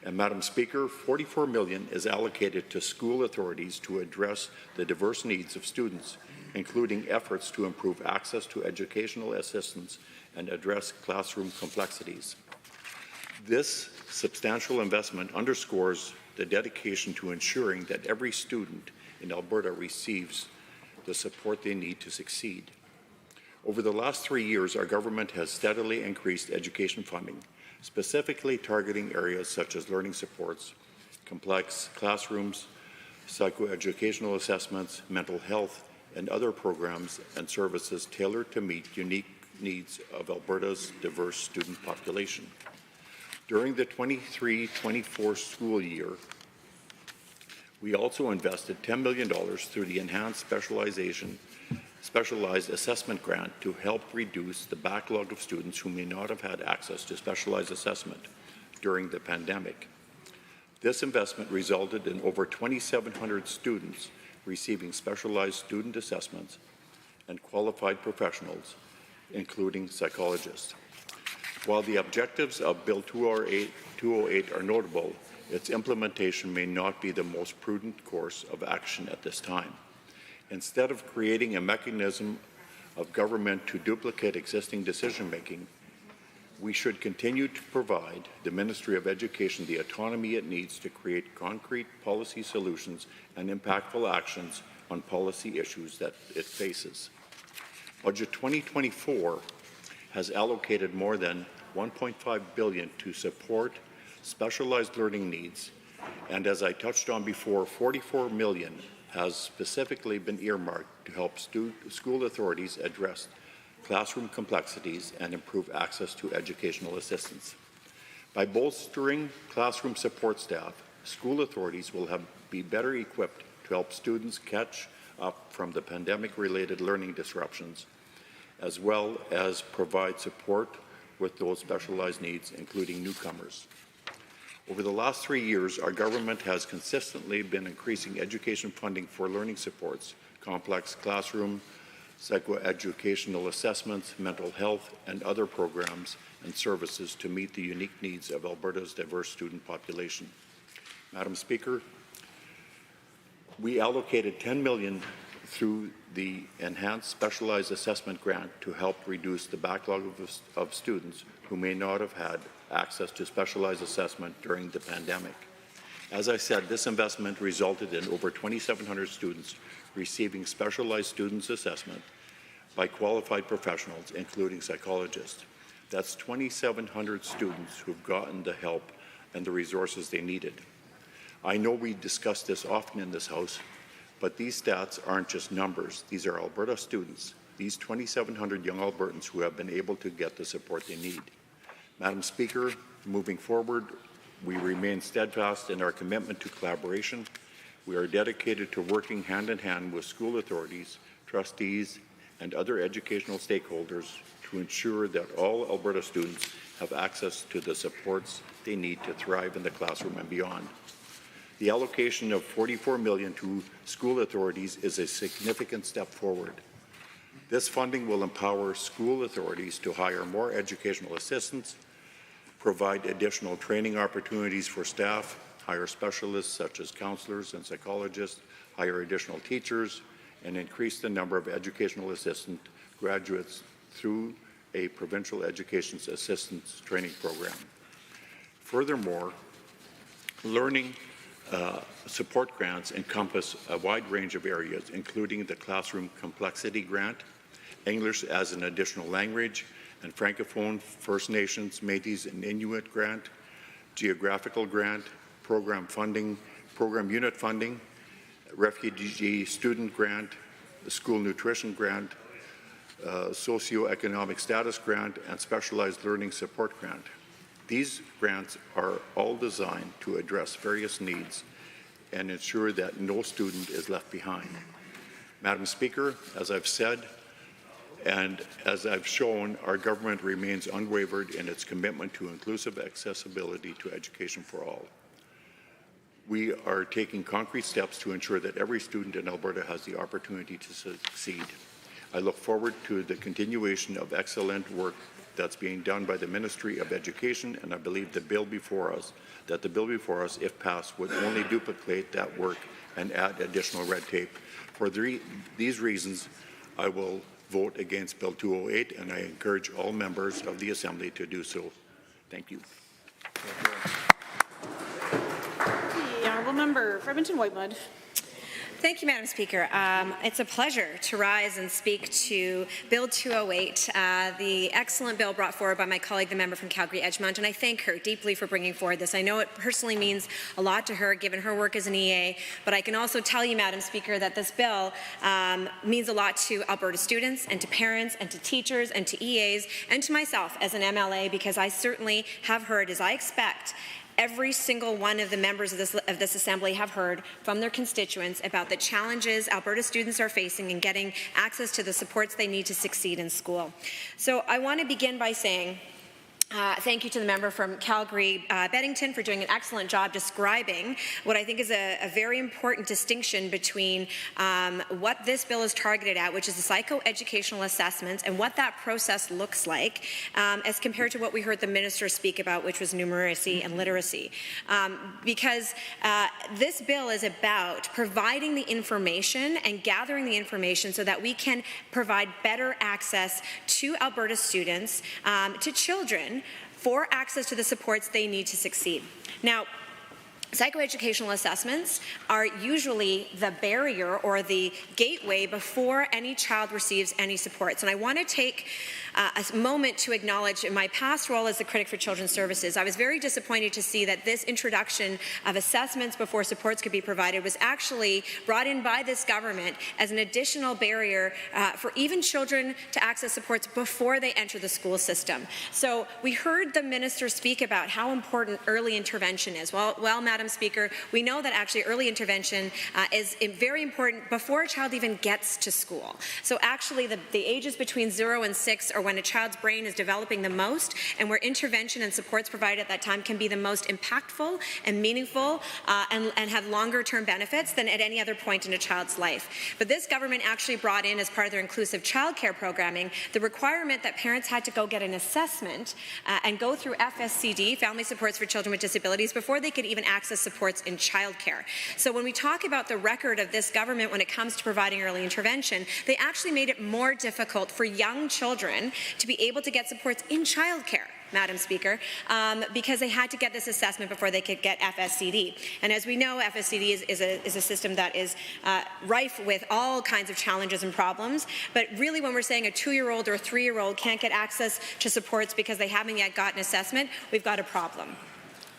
And Madam Speaker, $44 million is allocated to school authorities to address the diverse needs of students, including efforts to improve access to educational assistance and address classroom complexities. This substantial investment underscores the dedication to ensuring that every student in Alberta receives the support they need to succeed. Over the last 3 years, our government has steadily increased education funding, specifically targeting areas such as learning supports, complex classrooms, psychoeducational assessments, mental health, and other programs and services tailored to meet unique needs of Alberta's diverse student population. During the 23-24 school year, we also invested $10 million through the Enhanced Specialized Assessment Grant to help reduce the backlog of students who may not have had access to specialized assessment during the pandemic. This investment resulted in over 2,700 students receiving specialized student assessments and qualified professionals, including psychologists. While the objectives of Bill 208 are notable, its implementation may not be the most prudent course of action at this time. Instead of creating a mechanism of government to duplicate existing decision-making, we should continue to provide the Ministry of Education the autonomy it needs to create concrete policy solutions and impactful actions on policy issues that it faces. Budget 2024 has allocated more than $1.5 billion to support specialized learning needs, and as I touched on before, $44 million has specifically been earmarked to help school authorities address classroom complexities and improve access to educational assistance. By bolstering classroom support staff, school authorities will be better equipped to help students catch up from the pandemic-related learning disruptions, as well as provide support with those specialized needs, including newcomers. Over the last 3 years, our government has consistently been increasing education funding for learning supports, complex classroom, psychoeducational assessments, mental health, and other programs and services to meet the unique needs of Alberta's diverse student population. Madam Speaker, we allocated $10 million through the Enhanced Specialized Assessment Grant to help reduce the backlog of students who may not have had access to specialized assessment during the pandemic. As I said, this investment resulted in over 2,700 students receiving specialized students assessment by qualified professionals, including psychologists. That's 2,700 students who've gotten the help and the resources they needed. I know we discuss this often in this House, but these stats aren't just numbers. These are Alberta students, these 2,700 young Albertans who have been able to get the support they need. Madam Speaker, moving forward, we remain steadfast in our commitment to collaboration. We are dedicated to working hand in hand with school authorities, trustees, and other educational stakeholders to ensure that all Alberta students have access to the supports they need to thrive in the classroom and beyond. The allocation of $44 million to school authorities is a significant step forward. This funding will empower school authorities to hire more educational assistants, provide additional training opportunities for staff, hire specialists such as counselors and psychologists, hire additional teachers, and increase the number of educational assistant graduates through a provincial education assistance training program. Furthermore, learning support grants encompass a wide range of areas, including the Classroom Complexity Grant, English as an Additional Language, and Francophone, First Nations, Métis, and Inuit Grant, Geographical Grant, Program Unit Funding, Refugee Student Grant, the School Nutrition Grant, Socioeconomic Status Grant, and Specialized Learning Support Grant. These grants are all designed to address various needs and ensure that no student is left behind. Madam Speaker, as I've said, and as I've shown, our government remains unwavered in its commitment to inclusive accessibility to education for all. We are taking concrete steps to ensure that every student in Alberta has the opportunity to succeed. I look forward to the continuation of excellent work that's being done by the Ministry of Education, and I believe the bill before us, if passed, would only duplicate that work and add additional red tape. For these reasons, I will vote against Bill 208, and I encourage all members of the Assembly to do so. Thank you. The Honourable Member for Edmonton-Whitemud. Thank you, Madam Speaker. It's a pleasure to rise and speak to Bill 208, the excellent bill brought forward by my colleague, the member from Calgary-Edgemont, and I thank her deeply for bringing forward this. I know it personally means a lot to her, given her work as an EA, but I can also tell you, Madam Speaker, that this bill means a lot to Alberta students and to parents and to teachers and to EAs and to myself as an MLA, because I certainly have heard, as I expect, every single one of the members of this Assembly have heard from their constituents about the challenges Alberta students are facing in getting access to the supports they need to succeed in school. So I want to begin by saying thank you to the member from Calgary-Beddington for doing an excellent job describing what I think is a very important distinction between what this bill is targeted at, which is the psychoeducational assessments, and what that process looks like as compared to what we heard the minister speak about, which was numeracy and literacy. Because this bill is about providing the information and gathering the information so that we can provide better access to Alberta students, to children, for access to the supports they need to succeed. Now, psychoeducational assessments are usually the barrier or the gateway before any child receives any supports. And I want to take a moment to acknowledge in my past role as the critic for Children's Services, I was very disappointed to see that this introduction of assessments before supports could be provided was actually brought in by this government as an additional barrier for even children to access supports before they enter the school system. So we heard the minister speak about how important early intervention is. Well, Madam Speaker, we know that actually early intervention is very important before a child even gets to school. So actually the ages between 0 and 6 are when a child's brain is developing the most, and where intervention and supports provided at that time can be the most impactful and meaningful and have longer term benefits than at any other point in a child's life. But this government actually brought in, as part of their inclusive childcare programming, the requirement that parents had to go get an assessment and go through FSCD, Family Supports for Children with Disabilities, before they could even access supports in childcare. So when we talk about the record of this government when it comes to providing early intervention, they actually made it more difficult for young children to be able to get supports in childcare. Madam Speaker, because they had to get this assessment before they could get FSCD. And as we know, FSCD is a system that is rife with all kinds of challenges and problems. But really, when we're saying a 2-year-old or a 3-year-old can't get access to supports because they haven't yet gotten assessment, we've got a problem.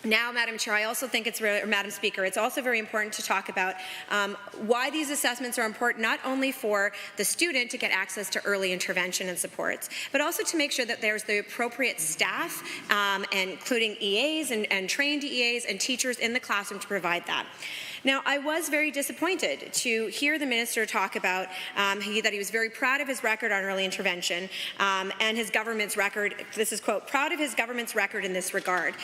Now, Madam Chair, I also think it's really, or Madam Speaker, it's also very important to talk about why these assessments are important, not only for the student to get access to early intervention and supports, but also to make sure that there's the appropriate staff, including EAs and trained EAs and teachers in the classroom to provide that. Now, I was very disappointed to hear the minister talk about that he was very proud of his record on early intervention and his government's record. This is, quote, proud of his government's record in this regard.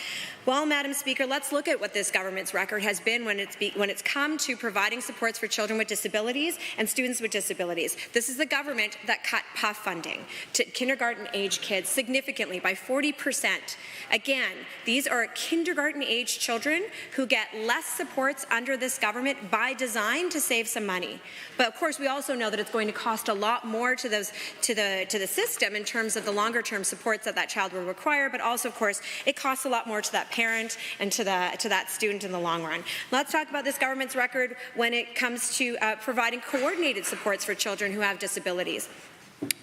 Well, Madam Speaker, let's look at what this government's record has been when it's come to providing supports for children with disabilities and students with disabilities. This is the government that cut PUF funding to kindergarten-age kids significantly by 40%. Again, these are kindergarten-age children who get less supports under this government by design to save some money. But of course, we also know that it's going to cost a lot more to the system in terms of the longer-term supports that child will require. But also, of course, it costs a lot more to that parent and to that student in the long run. Let's talk about this government's record when it comes to providing coordinated supports for children who have disabilities.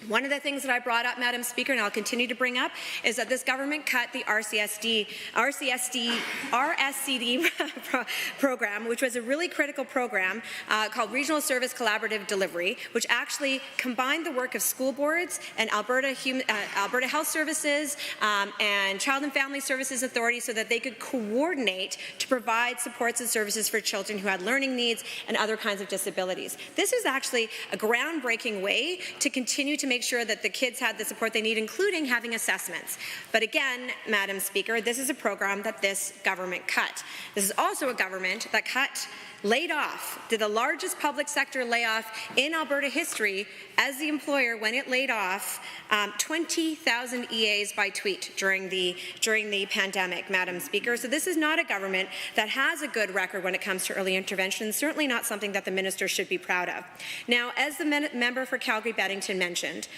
One of the things that I brought up, Madam Speaker, and I'll continue to bring up, is that this government cut the RSCD program, which was a really critical program called Regional Service Collaborative Delivery, which actually combined the work of school boards and Alberta Health Services and Child and Family Services Authority so that they could coordinate to provide supports and services for children who had learning needs and other kinds of disabilities. This is actually a groundbreaking way to continue to make sure that the kids had the support they need, including having assessments. But again, Madam Speaker, this is a program that this government cut. This is also a government that laid off, did the largest public sector layoff in Alberta history as the employer when it laid off 20,000 EAs by tweet during the pandemic, Madam Speaker. So this is not a government that has a good record when it comes to early intervention, certainly not something that the minister should be proud of. Now, as the member for Calgary-Beddington mentioned,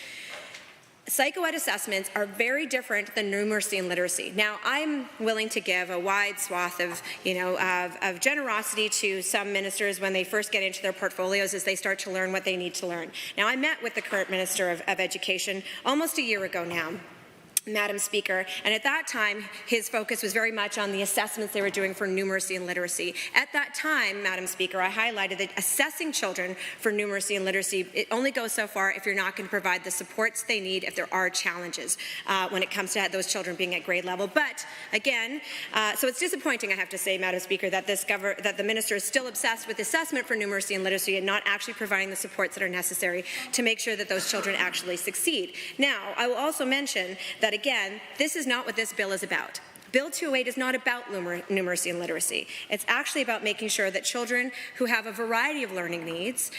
psychoed assessments are very different than numeracy and literacy. Now, I'm willing to give a wide swath of generosity to some ministers when they first get into their portfolios as they start to learn what they need to learn. Now, I met with the current Minister of Education almost a year ago now, Madam Speaker, and at that time, his focus was very much on the assessments they were doing for numeracy and literacy. At that time, Madam Speaker, I highlighted that assessing children for numeracy and literacy, it only goes so far if you're not going to provide the supports they need if there are challenges when it comes to those children being at grade level. But again, so it's disappointing, I have to say, Madam Speaker, that the minister is still obsessed with assessment for numeracy and literacy and not actually providing the supports that are necessary to make sure that those children actually succeed. Now, I will also mention that again, this is not what this bill is about. Bill 208 is not about numeracy and literacy. It's actually about making sure that children who have a variety of learning needs,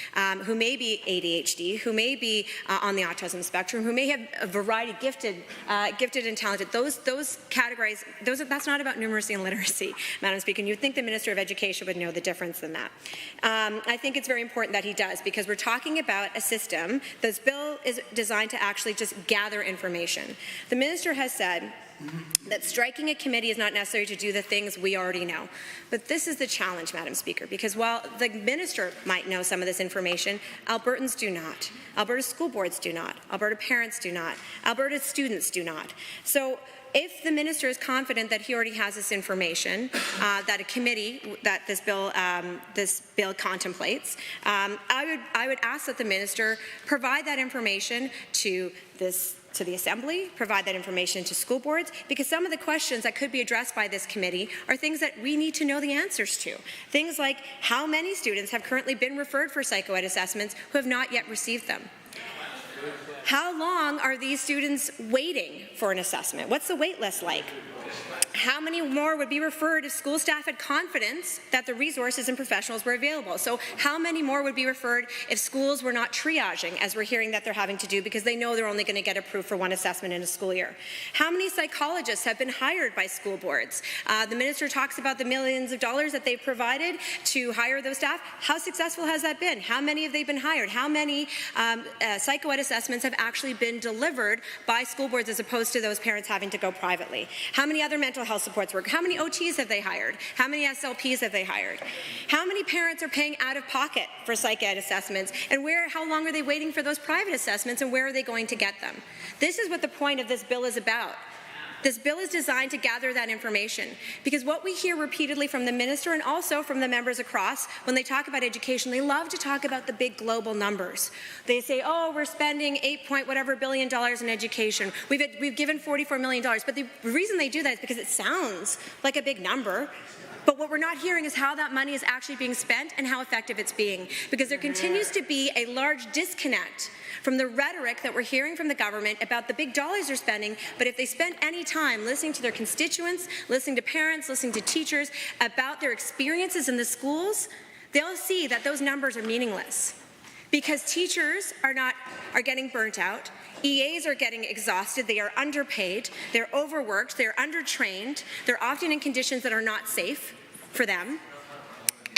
who may be ADHD, who may be on the autism spectrum, who may have a variety of gifted and talented, those categories, that's not about numeracy and literacy, Madam Speaker. And you'd think the Minister of Education would know the difference in that. I think it's very important that he does, because we're talking about a system. This bill is designed to actually just gather information. The Minister has said that striking a committee is not necessary to do the things we already know. But this is the challenge, Madam Speaker, because while the minister might know some of this information, Albertans do not. Alberta school boards do not. Alberta parents do not. Alberta students do not. So if the minister is confident that he already has this information, that a committee that this bill contemplates, I would ask that the minister provide that information to the Assembly, provide that information to school boards, because some of the questions that could be addressed by this committee are things that we need to know the answers to. Things like how many students have currently been referred for psychoed assessments who have not yet received them? How long are these students waiting for an assessment? What's the wait list like? How many more would be referred if school staff had confidence that the resources and professionals were available? So how many more would be referred if schools were not triaging, as we're hearing that they're having to do, because they know they're only going to get approved for one assessment in a school year? How many psychologists have been hired by school boards? The minister talks about the millions of dollars that they've provided to hire those staff. How successful has that been? How many have they been hired? How many psychoed assessments have actually been delivered by school boards as opposed to those parents having to go privately? How many other mental health supports work? How many OTs have they hired? How many SLPs have they hired? How many parents are paying out of pocket for psych ed assessments? And how long are they waiting for those private assessments, and where are they going to get them? This is what the point of this bill is about. This bill is designed to gather that information, because what we hear repeatedly from the minister and also from the members across when they talk about education, they love to talk about the big global numbers. They say, oh, we're spending $8 billion in education. We've given $44 million. But the reason they do that is because it sounds like a big number. But what we're not hearing is how that money is actually being spent and how effective it's being, because there continues to be a large disconnect from the rhetoric that we're hearing from the government about the big dollars they're spending. But if they spent any time listening to their constituents, listening to parents, listening to teachers about their experiences in the schools, they'll see that those numbers are meaningless, because teachers are getting burnt out. EAs are getting exhausted, they are underpaid, they're overworked, they're undertrained, they're often in conditions that are not safe for them,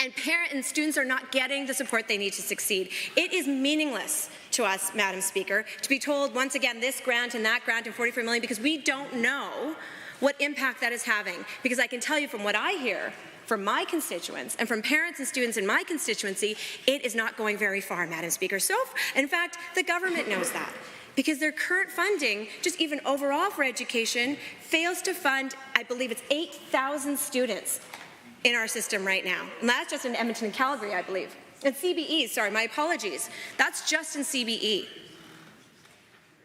and parents and students are not getting the support they need to succeed. It is meaningless to us, Madam Speaker, to be told once again this grant and that grant and $44 million, because we don't know what impact that is having. Because I can tell you from what I hear from my constituents and from parents and students in my constituency, it is not going very far, Madam Speaker. So, in fact, the government knows that, because their current funding, just even overall for education, fails to fund, I believe it's 8,000 students in our system right now. And that's just in Edmonton and Calgary, I believe. And CBE, sorry, my apologies. That's just in CBE.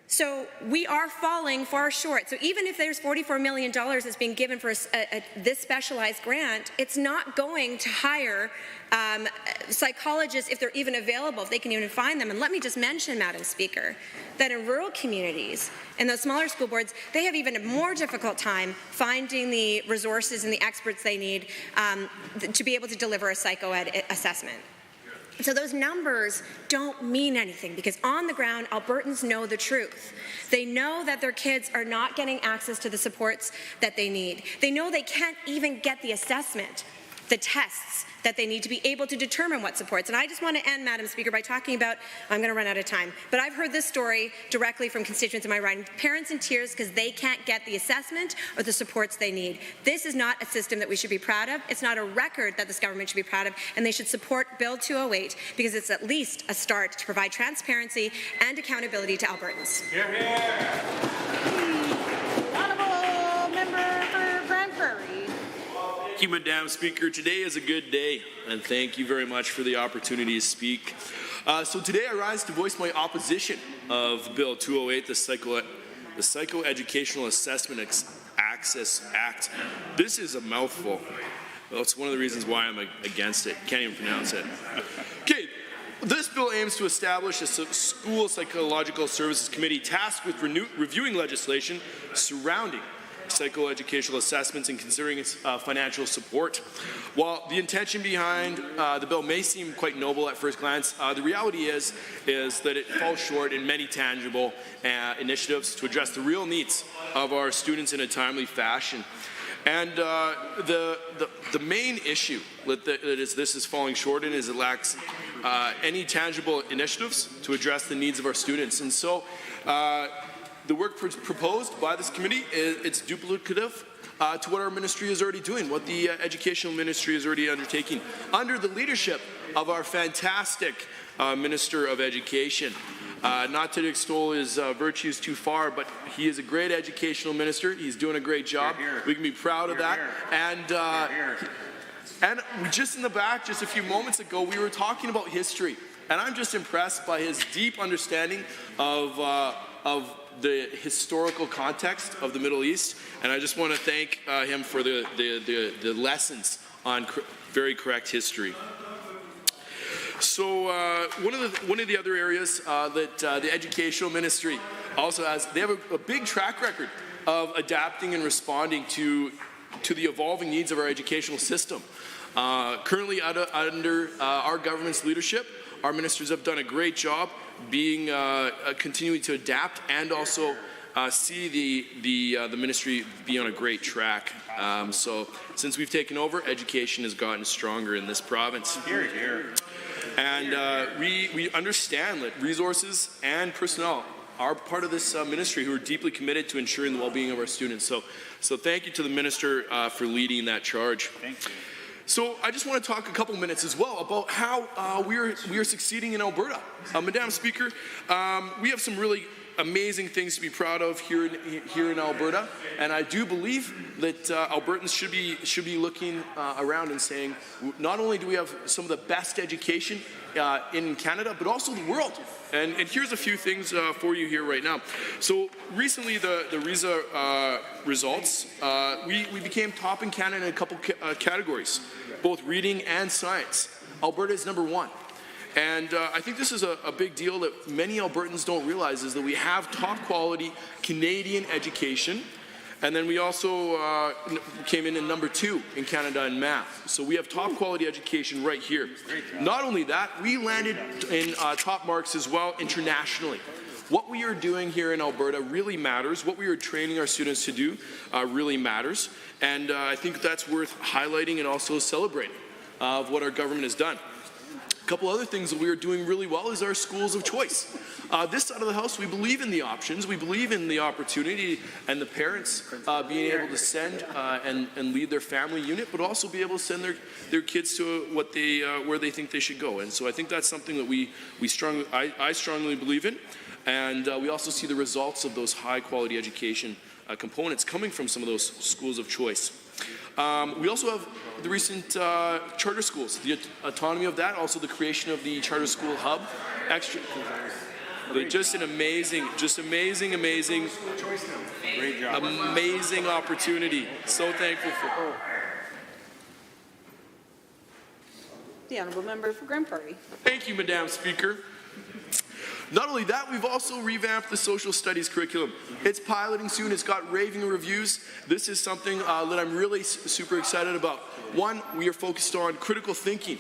So we are falling far short. So even if there's $44 million that's being given for this specialized grant, it's not going to hire psychologists if they're even available, if they can even find them. And let me just mention, Madam Speaker, that in rural communities, in those smaller school boards, they have even a more difficult time finding the resources and the experts they need to be able to deliver a psychoed assessment. So those numbers don't mean anything, because on the ground, Albertans know the truth. They know that their kids are not getting access to the supports that they need. They know they can't even get the assessment, the tests that they need to be able to determine what supports. And I just want to end, Madam Speaker, by talking about, I'm going to run out of time, but I've heard this story directly from constituents in my riding, parents in tears because they can't get the assessment or the supports they need. This is not a system that we should be proud of. It's not a record that this government should be proud of, and they should support Bill 208 because it's at least a start to provide transparency and accountability to Albertans. Hear, hear. Honourable member for Grand Prairie. Thank you, Madam Speaker. Today is a good day, and thank you very much for the opportunity to speak. So today I rise to voice my opposition of Bill 208, the Psychoeducational Assessment Access Act. This is a mouthful. Well, it's one of the reasons why I'm against it. Can't even pronounce it. Okay. This bill aims to establish a school psychological services committee tasked with reviewing legislation surrounding psychoeducational assessments and considering its financial support. While the intention behind the bill may seem quite noble at first glance, the reality is that it falls short in many tangible initiatives to address the real needs of our students in a timely fashion. And the main issue that this is falling short in is it lacks any tangible initiatives to address the needs of our students. And so the work proposed by this committee, it's duplicative to what our ministry is already doing, what the educational ministry is already undertaking under the leadership of our fantastic Minister of Education. Not to extol his virtues too far, but he is a great educational minister. He's doing a great job. Hear, hear. We can be proud of that. And just in the back, just a few moments ago, we were talking about history. And I'm just impressed by his deep understanding of the historical context of the Middle East, and I just want to thank him for the lessons on very correct history. So one of the other areas that the educational ministry also has, they have a big track record of adapting and responding to to the evolving needs of our educational system. Currently under our government's leadership, our ministers have done a great job being continuing to adapt and also see the ministry be on a great track. So since we've taken over, education has gotten stronger in this province. Here, here. And we understand that resources and personnel are part of this ministry who are deeply committed to ensuring the well-being of our students. So thank you to the minister for leading that charge. Thank you. So I just want to talk a couple minutes as well about how we are succeeding in Alberta. Madam Speaker, we have some really amazing things to be proud of here in Alberta, and I do believe that Albertans should be looking around and saying, not only do we have some of the best education in Canada, but also the world. And here's a few things for you here right now. So recently, the RISA results, we became top in Canada in a couple categories, both reading and science. Alberta is #1. And I think this is a big deal that many Albertans don't realize, is that we have top quality Canadian education. And then we also came in at #2 in Canada in math. So we have top quality education right here. Not only that, we landed in top marks as well internationally. What we are doing here in Alberta really matters. What we are training our students to do really matters. And I think that's worth highlighting and also celebrating of what our government has done. A couple other things that we are doing really well is our schools of choice. This side of the House, we believe in the options, we believe in the opportunity and the parents being able to send and lead their family unit, but also be able to send their kids to what where they think they should go. And so I think that's something that I strongly believe in. And we also see the results of those high quality education components coming from some of those schools of choice. We also have the recent charter schools, the autonomy of that, also the creation of the charter school hub. Just an amazing, great job. Amazing opportunity. So thankful for. The honourable member for Grand Prairie. Thank you, Madam Speaker. Not only that, we've also revamped the social studies curriculum. It's piloting soon. It's got raving reviews. This is something that I'm really super excited about. One, we are focused on critical thinking.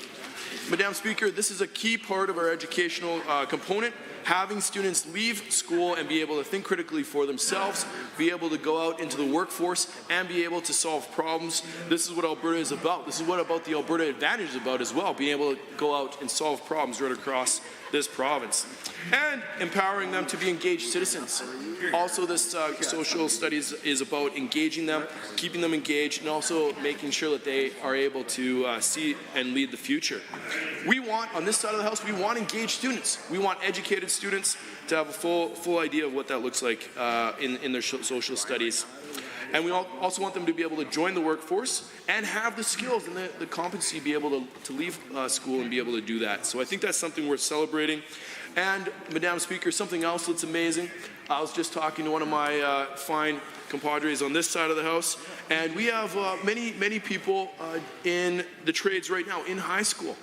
Madam Speaker, this is a key part of our educational component. Having students leave school and be able to think critically for themselves, be able to go out into the workforce and be able to solve problems. This is what Alberta is about. This is what about the Alberta Advantage is about as well, being able to go out and solve problems right across this province. And empowering them to be engaged citizens. Also, this social studies is about engaging them, keeping them engaged, and also making sure that they are able to see and lead the future. We want, on this side of the House, we want engaged students. We want educated students to have a full idea of what that looks like in their social studies. And we also want them to be able to join the workforce and have the skills and the competency to be able to leave school and be able to do that. So I think that's something worth celebrating. And, Madam Speaker, something else that's amazing. I was just talking to one of my fine compadres on this side of the House, and we have many people in the trades right now in high school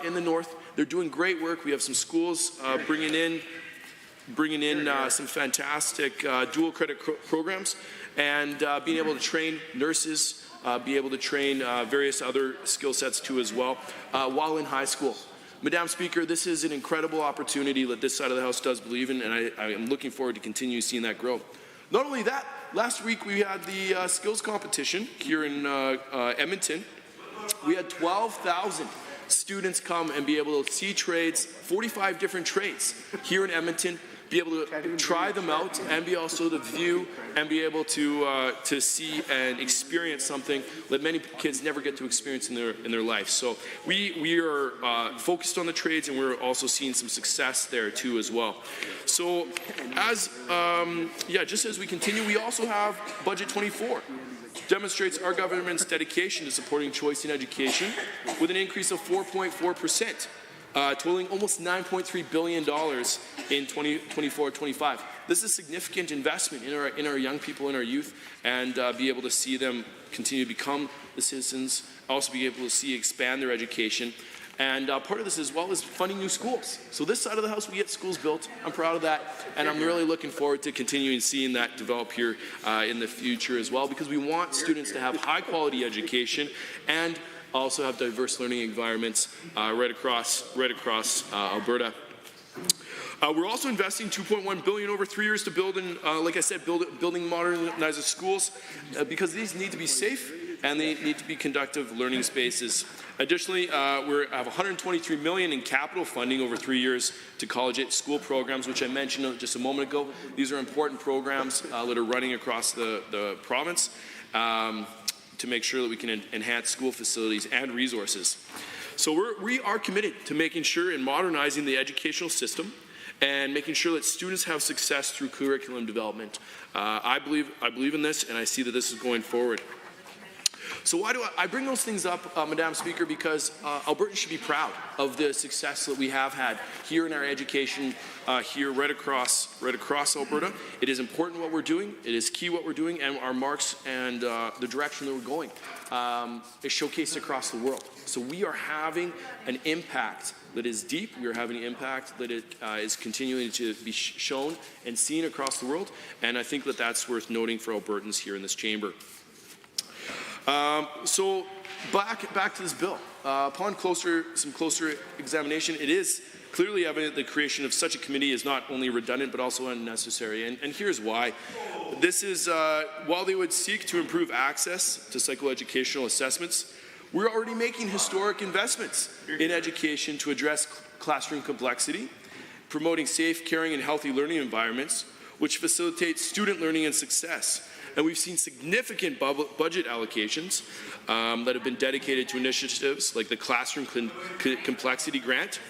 in the north. They're doing great work. We have some schools bringing in some fantastic dual credit programs, and being able to train nurses, be able to train various other skill sets too as well while in high school. Madam Speaker, this is an incredible opportunity that this side of the House does believe in, and I am looking forward to continue seeing that grow. Not only that, last week we had the skills competition here in Edmonton. We had 12,000 students come and be able to see trades, 45 different trades here in Edmonton, be able to try them out and be also to view and be able to see and experience something that many kids never get to experience in their life. So we are focused on the trades, and we're also seeing some success there too as well. So just as we continue, we also have Budget 24. Demonstrates our government's dedication to supporting choice in education with an increase of 4.4%. Totaling almost $9.3 billion in 2024-25. This is a significant investment in our young people and our youth, and be able to see them continue to become the citizens, also be able to see expand their education, And part of this as well is funding new schools. So this side of the house, we get schools built. I'm proud of that. And I'm really looking forward to continuing seeing that develop here in the future as well, because we want students to have high quality education and also have diverse learning environments right across Alberta. We're also investing $2.1 billion over 3 years to build and, like I said, building modernize the schools because these need to be safe and they need to be conductive learning spaces. Additionally, we have $123 million in capital funding over 3 years to college age school programs, which I mentioned just a moment ago. These are important programs that are running across the province to make sure that we can enhance school facilities and resources. So we are committed to making sure and modernizing the educational system and making sure that students have success through curriculum development. I believe in this, and I see that this is going forward. So why do I bring those things up, Madam Speaker? Because Albertans should be proud of the success that we have had here in our education here right across Alberta. It is important what we're doing. It is key what we're doing, and our marks and the direction that we're going is showcased across the world. So we are having an impact that is deep. We are having an impact that is continuing to be shown and seen across the world, and I think that that's worth noting for Albertans here in this chamber. So back to this bill. Upon some closer examination, it is clearly evident the creation of such a committee is not only redundant but also unnecessary. And here's why. This is, while they would seek to improve access to psychoeducational assessments, we're already making historic investments in education to address classroom complexity, promoting safe, caring, and healthy learning environments, which facilitate student learning and success. And we've seen significant budget allocations that have been dedicated to initiatives like the Classroom Complexity Grant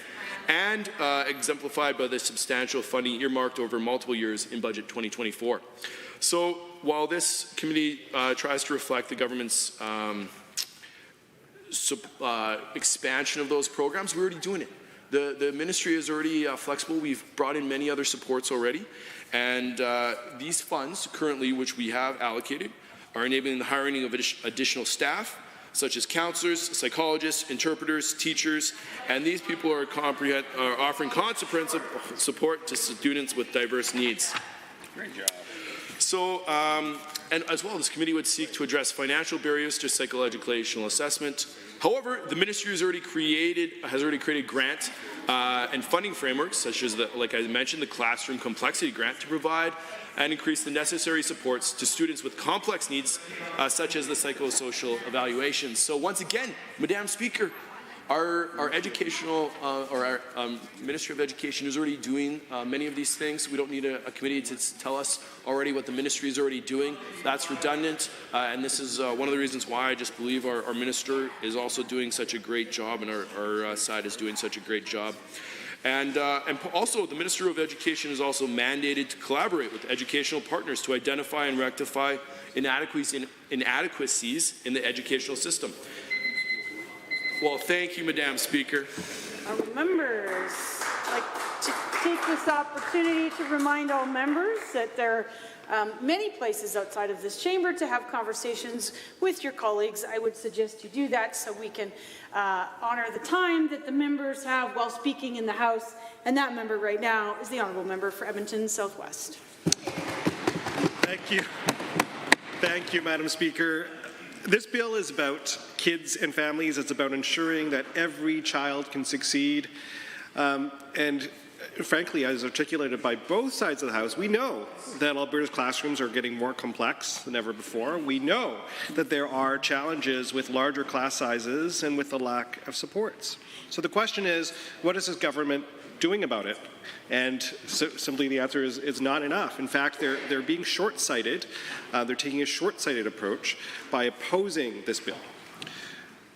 and exemplified by the substantial funding earmarked over multiple years in Budget 2024. So while this committee tries to reflect the government's expansion of those programs, we're already doing it. The ministry is already flexible. We've brought in many other supports already. And these funds currently, which we have allocated, are enabling the hiring of additional staff, such as counselors, psychologists, interpreters, teachers, and these people are offering comprehensive support to students with diverse needs. Great job. So, and as well, this committee would seek to address financial barriers to psychoeducational assessment. However, the ministry has already created grant and funding frameworks, such as, like I mentioned, the Classroom Complexity Grant, to provide and increase the necessary supports to students with complex needs, such as the psychosocial evaluations. So once again, Madam Speaker, our educational, or our Ministry of Education is already doing many of these things. We don't need a committee to tell us already what the ministry is already doing. That's redundant, and this is one of the reasons why I just believe our minister is also doing such a great job, and our side is doing such a great job. And also, the Minister of Education is also mandated to collaborate with educational partners to identify and rectify inadequacies in the educational system. Well, thank you, Madam Speaker. Members, I'd like to take this opportunity to remind all members that there are many places outside of this chamber to have conversations with your colleagues. I would suggest you do that so we can honor the time that the members have while speaking in the House. And that member right now is the Honourable Member for Edmonton Southwest. Thank you. Thank you, Madam Speaker. This bill is about kids and families. It's about ensuring that every child can succeed. And frankly, as articulated by both sides of the House, we know that Alberta's classrooms are getting more complex than ever before. We know that there are challenges with larger class sizes and with the lack of supports. So the question is, what is this government doing about it? And simply the answer is not enough. In fact, they're being short-sighted. They're taking a short-sighted approach by opposing this bill.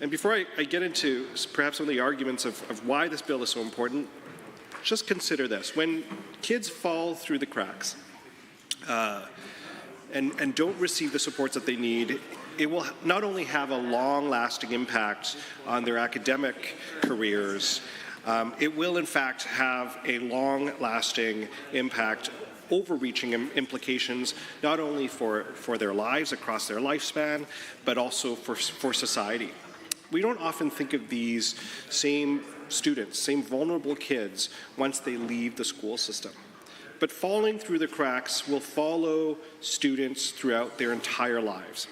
And before I get into perhaps some of the arguments of why this bill is so important, just consider this. When kids fall through the cracks and don't receive the supports that they need, it will not only have a long-lasting impact on their academic careers, it will in fact have a long-lasting impact, overreaching implications, not only for their lives across their lifespan, but also for society. we don't often think of these same students, same vulnerable kids, once they leave the school system. But falling through the cracks will follow students throughout their entire lives.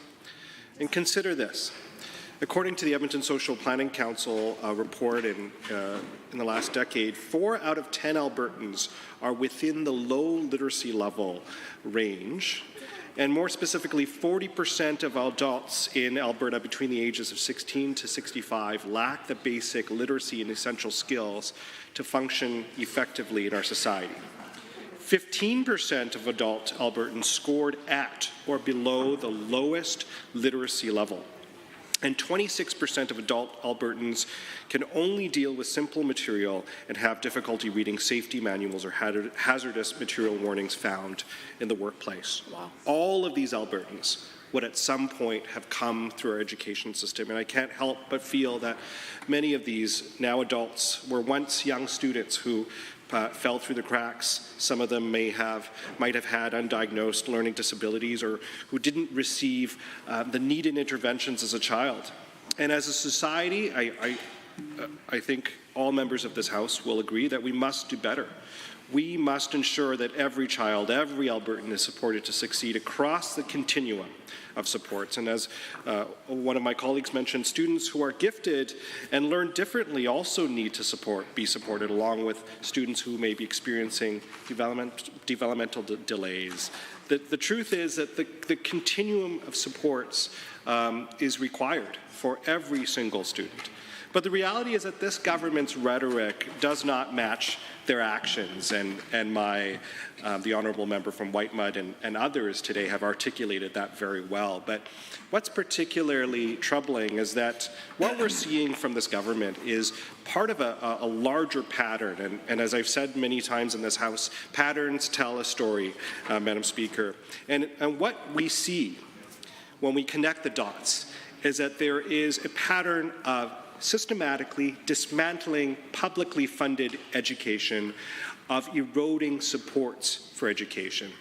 And consider this. According to the Edmonton Social Planning Council report in the last decade, 4 out of 10 Albertans are within the low literacy level range. And more specifically, 40% of adults in Alberta between the ages of 16 to 65 lack the basic literacy and essential skills to function effectively in our society. 15% of adult Albertans scored at or below the lowest literacy level. And 26% of adult Albertans can only deal with simple material and have difficulty reading safety manuals or hazardous material warnings found in the workplace. Wow. All of these Albertans would at some point have come through our education system, and I can't help but feel that many of these now adults were once young students who fell through the cracks. Some of them might have had undiagnosed learning disabilities or who didn't receive the needed interventions as a child. And as a society, I think all members of this House will agree that we must do better. We must ensure that every child, every Albertan is supported to succeed across the continuum of supports. And as one of my colleagues mentioned, students who are gifted and learn differently also need to be supported, along with students who may be experiencing developmental delays. The truth is that the continuum of supports is required for every single student. But the reality is that this government's rhetoric does not match their actions, and the honourable member from Whitemud and others today have articulated that very well. But what's particularly troubling is that what we're seeing from this government is part of a larger pattern, and as I've said many times in this House, patterns tell a story, Madam Speaker. And what we see when we connect the dots is that there is a pattern of systematically dismantling publicly funded education, of eroding supports for education.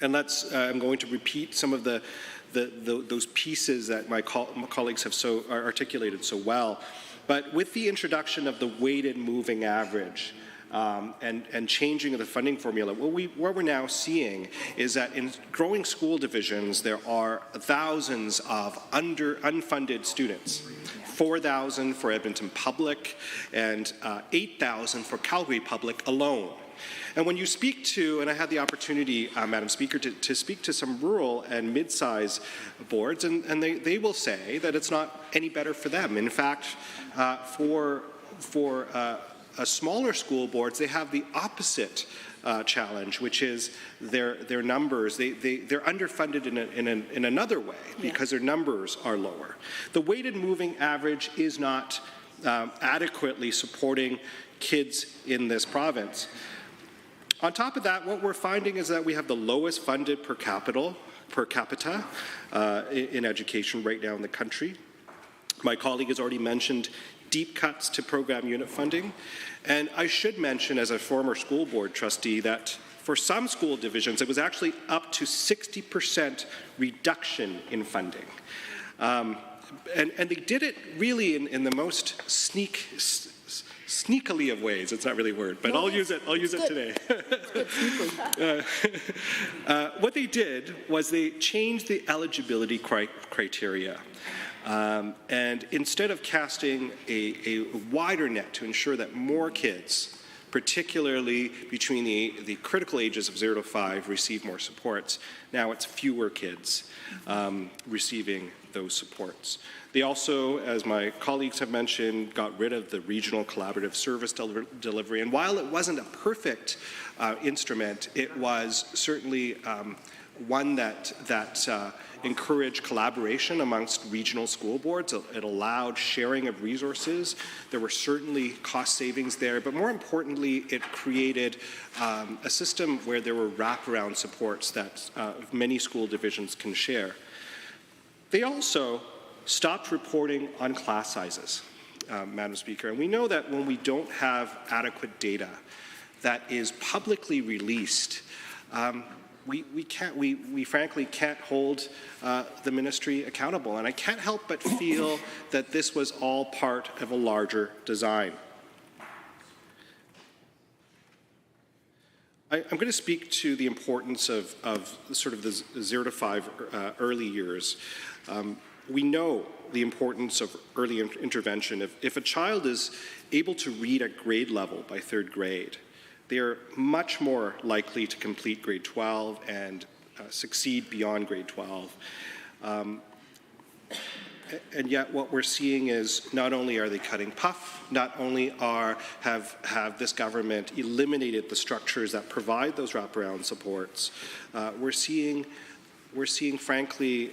And I'm going to repeat some of those pieces that my colleagues have articulated so well. But with the introduction of the weighted moving average, and changing of the funding formula, what we're now seeing is that in growing school divisions, there are thousands of unfunded students. 4,000 for Edmonton Public and 8,000 for Calgary Public alone. And when you speak to, and I had the opportunity, Madam Speaker, to speak to some rural and mid-size boards, and they will say that it's not any better for them. In fact, for smaller school boards, they have the opposite challenge, which is their numbers. They're underfunded in another way because their numbers are lower. The weighted moving average is not adequately supporting kids in this province. On top of that, what we're finding is that we have the lowest funded per capita in education right now in the country. My colleague has already mentioned deep cuts to program unit funding. And I should mention, as a former school board trustee, that for some school divisions, it was actually up to 60% reduction in funding. And they did it really in the most sneakily of ways. It's not really a word, but I'll use it today. What they did was they changed the eligibility criteria. And instead of casting a wider net to ensure that more kids, particularly between the critical ages of 0 to 5, receive more supports, now it's fewer kids receiving those supports. They also, as my colleagues have mentioned, got rid of the regional collaborative service delivery. And while it wasn't a perfect instrument, it was certainly one that encouraged collaboration amongst regional school boards. It allowed sharing of resources. There were certainly cost savings there, but more importantly, it created a system where there were wraparound supports that many school divisions can share. They also stopped reporting on class sizes, Madam Speaker, and we know that when we don't have adequate data that is publicly released, we frankly can't hold the ministry accountable. And I can't help but feel that this was all part of a larger design. I'm going to speak to the importance of sort of the 0 to 5 early years. We know the importance of early intervention. If a child is able to read at grade level by 3rd grade, they are much more likely to complete grade 12 and succeed beyond grade 12. And yet what we're seeing is not only are they cutting puff, not only have this government eliminated the structures that provide those wraparound supports, we're seeing frankly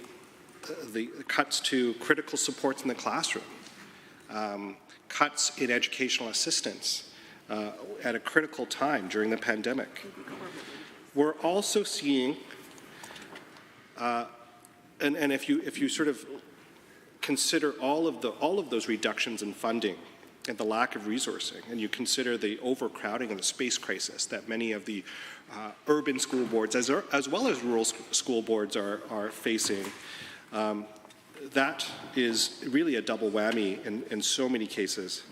the cuts to critical supports in the classroom, cuts in educational assistance at a critical time during the pandemic. We're also seeing, and if you sort of consider all of those reductions in funding and the lack of resourcing, and you consider the overcrowding and the space crisis that many of the urban school boards, as well as rural school boards, are facing, that is really a double whammy in so many cases.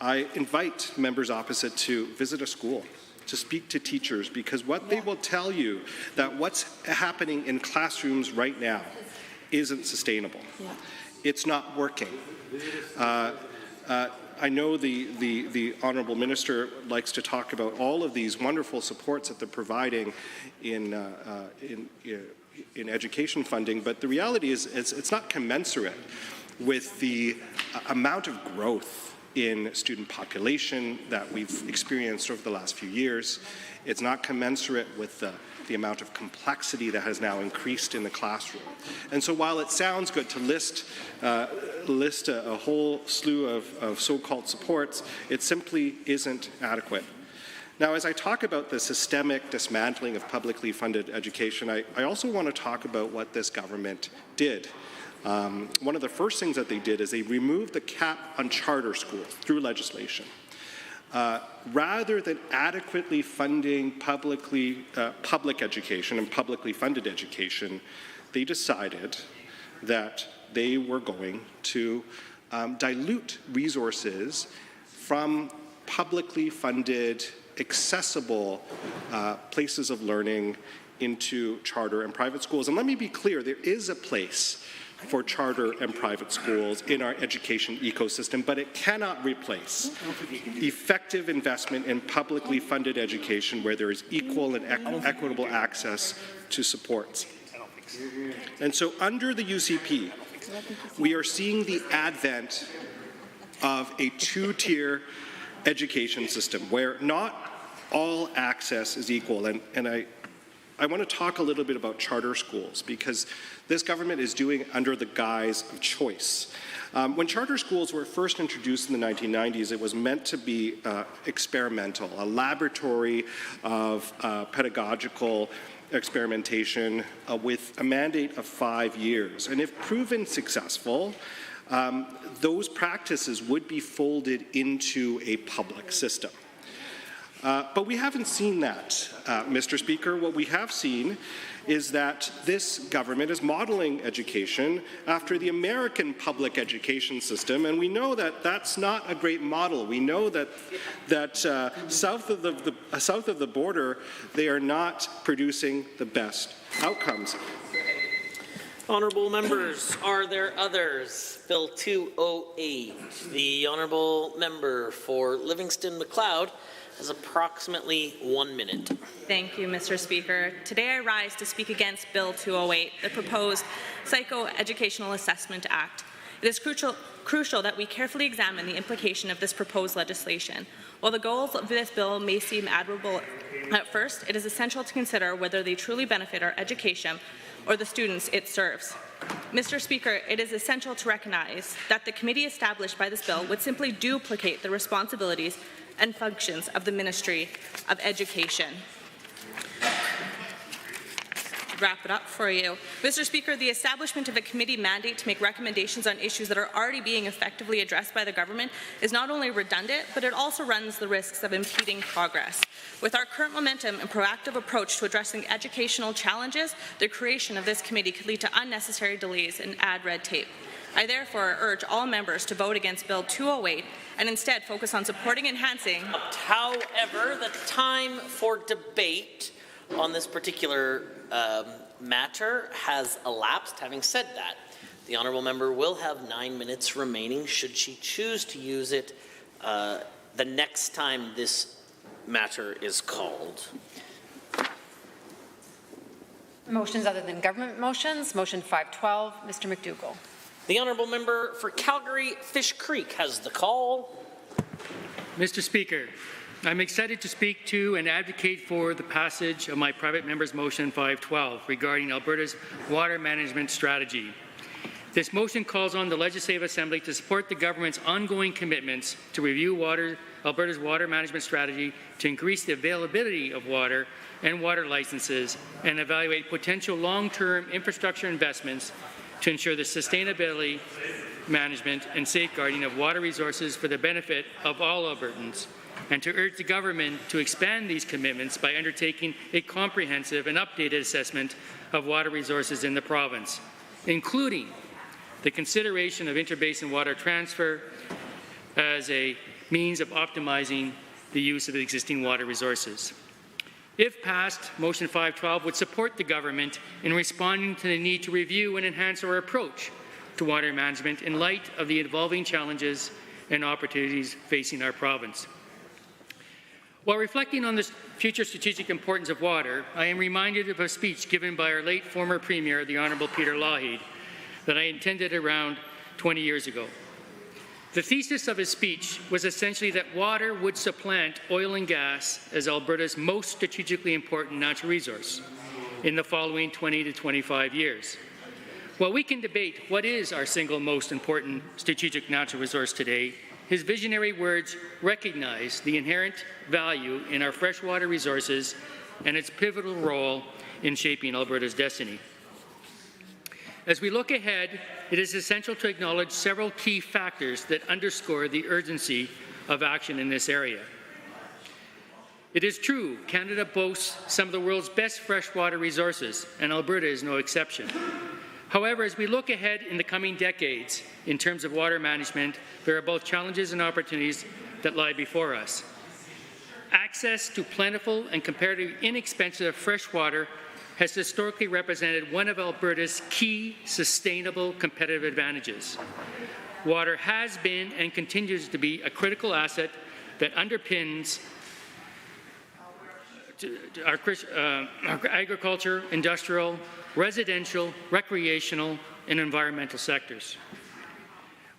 I invite members opposite to visit a school, to speak to teachers, because what they will tell you that what's happening in classrooms right now isn't sustainable. It's not working. I know the Honourable Minister likes to talk about all of these wonderful supports that they're providing in education funding, but the reality is it's not commensurate with the amount of growth in student population that we've experienced over the last few years. It's not commensurate with the amount of complexity that has now increased in the classroom. And so while it sounds good to list a whole slew of so-called supports, it simply isn't adequate. Now, as I talk about the systemic dismantling of publicly funded education, I also want to talk about what this government did. One of the first things that they did is they removed the cap on charter schools through legislation. Rather than adequately funding public education and publicly funded education, they decided that they were going to dilute resources from publicly funded, accessible places of learning into charter and private schools. And let me be clear, there is a place for charter and private schools in our education ecosystem, but it cannot replace effective investment in publicly funded education where there is equal and equitable access to supports. And so under the UCP, we are seeing the advent of a two-tier education system where not all access is equal. And I want to talk a little bit about charter schools because this government is doing under the guise of choice. When charter schools were first introduced in the 1990s, it was meant to be experimental, a laboratory of pedagogical experimentation with a mandate of 5 years. And if proven successful, those practices would be folded into a public system. But we haven't seen that, Mr. Speaker. What we have seen is that this government is modeling education after the American public education system, and we know that that's not a great model. We know that south of the border, they are not producing the best outcomes. Honourable members, are there others? Bill 208. The Honourable Member for Livingston-McLeod has approximately 1 minute. Thank you, Mr. Speaker. Today I rise to speak against Bill 208, the proposed Psychoeducational Assessment Act. It is crucial that we carefully examine the implication of this proposed legislation. While the goals of this bill may seem admirable at first, it is essential to consider whether they truly benefit our education or the students it serves. Mr. Speaker, it is essential to recognize that the committee established by this bill would simply duplicate the responsibilities and functions of the Ministry of Education. wrap it up for you. Mr. Speaker, the establishment of a committee mandate to make recommendations on issues that are already being effectively addressed by the government is not only redundant, but it also runs the risks of impeding progress. With our current momentum and proactive approach to addressing educational challenges, the creation of this committee could lead to unnecessary delays and add red tape. I therefore urge all members to vote against Bill 208 and instead focus on supporting and enhancing. However, the time for debate on this particular matter has elapsed. Having said that, the honourable member will have 9 minutes remaining should she choose to use it the next time this matter is called. Motions other than government motions. Motion 512, Mr. McDougall. The honourable member for Calgary Fish Creek has the call. Mr. Speaker, I'm excited to speak to and advocate for the passage of my private member's motion 512 regarding Alberta's water management strategy. This motion calls on the Legislative Assembly to support the government's ongoing commitments to review Alberta's water management strategy to increase the availability of water and water licenses and evaluate potential long-term infrastructure investments to ensure the sustainability, management, and safeguarding of water resources for the benefit of all Albertans, and to urge the government to expand these commitments by undertaking a comprehensive and updated assessment of water resources in the province, including the consideration of interbasin water transfer as a means of optimizing the use of existing water resources. If passed, Motion 512 would support the government in responding to the need to review and enhance our approach to water management in light of the evolving challenges and opportunities facing our province. While reflecting on the future strategic importance of water, I am reminded of a speech given by our late former Premier, the Honourable Peter Lougheed, that I attended around 20 years ago. The thesis of his speech was essentially that water would supplant oil and gas as Alberta's most strategically important natural resource in the following 20 to 25 years. While we can debate what is our single most important strategic natural resource today, his visionary words recognize the inherent value in our freshwater resources and its pivotal role in shaping Alberta's destiny. As we look ahead, it is essential to acknowledge several key factors that underscore the urgency of action in this area. It is true, Canada boasts some of the world's best freshwater resources, and Alberta is no exception. However, as we look ahead in the coming decades in terms of water management, there are both challenges and opportunities that lie before us. Access to plentiful and comparatively inexpensive fresh water has historically represented one of Alberta's key sustainable competitive advantages. Water has been and continues to be a critical asset that underpins our agriculture, industrial, residential, recreational, and environmental sectors.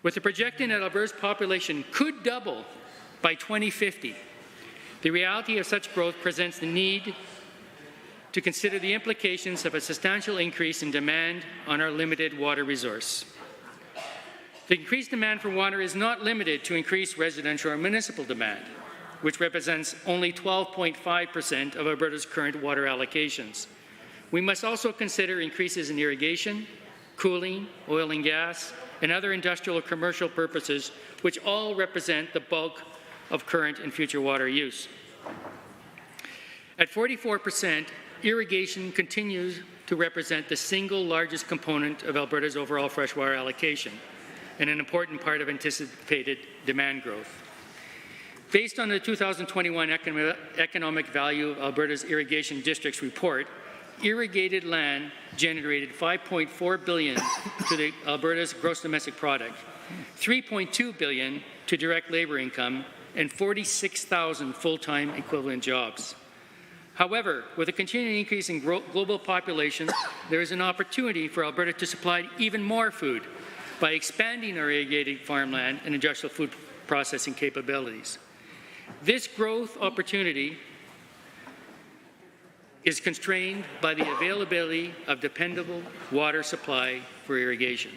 With the projection that Alberta's population could double by 2050, the reality of such growth presents the need to consider the implications of a substantial increase in demand on our limited water resource. The increased demand for water is not limited to increased residential or municipal demand, which represents only 12.5% of Alberta's current water allocations. We must also consider increases in irrigation, cooling, oil and gas, and other industrial or commercial purposes, which all represent the bulk of current and future water use. At 44%, irrigation continues to represent the single largest component of Alberta's overall freshwater allocation and an important part of anticipated demand growth. Based on the 2021 Economic Value of Alberta's Irrigation Districts report, irrigated land generated $5.4 billion to the Alberta's gross domestic product, $3.2 billion to direct labour income, and 46,000 full-time equivalent jobs. However, with a continuing increase in global population, there is an opportunity for Alberta to supply even more food by expanding our irrigated farmland and industrial food processing capabilities. This growth opportunity is constrained by the availability of dependable water supply for irrigation.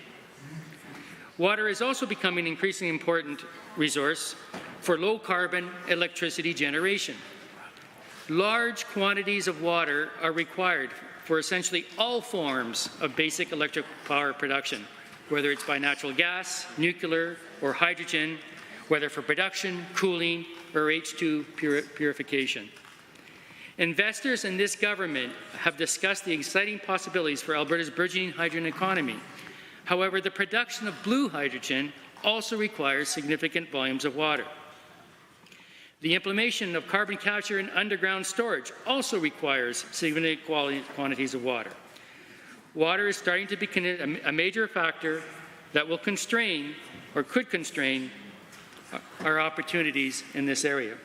Water is also becoming an increasingly important resource for low-carbon electricity generation. large quantities of water are required for essentially all forms of basic electric power production, whether it's by natural gas, nuclear, or hydrogen, whether for production, cooling, or H2 purification. Investors in this government have discussed the exciting possibilities for Alberta's burgeoning hydrogen economy. However, the production of blue hydrogen also requires significant volumes of water. The implementation of carbon capture and underground storage also requires significant quantities of water. Water is starting to become a major factor that will constrain or could constrain our opportunities in this area.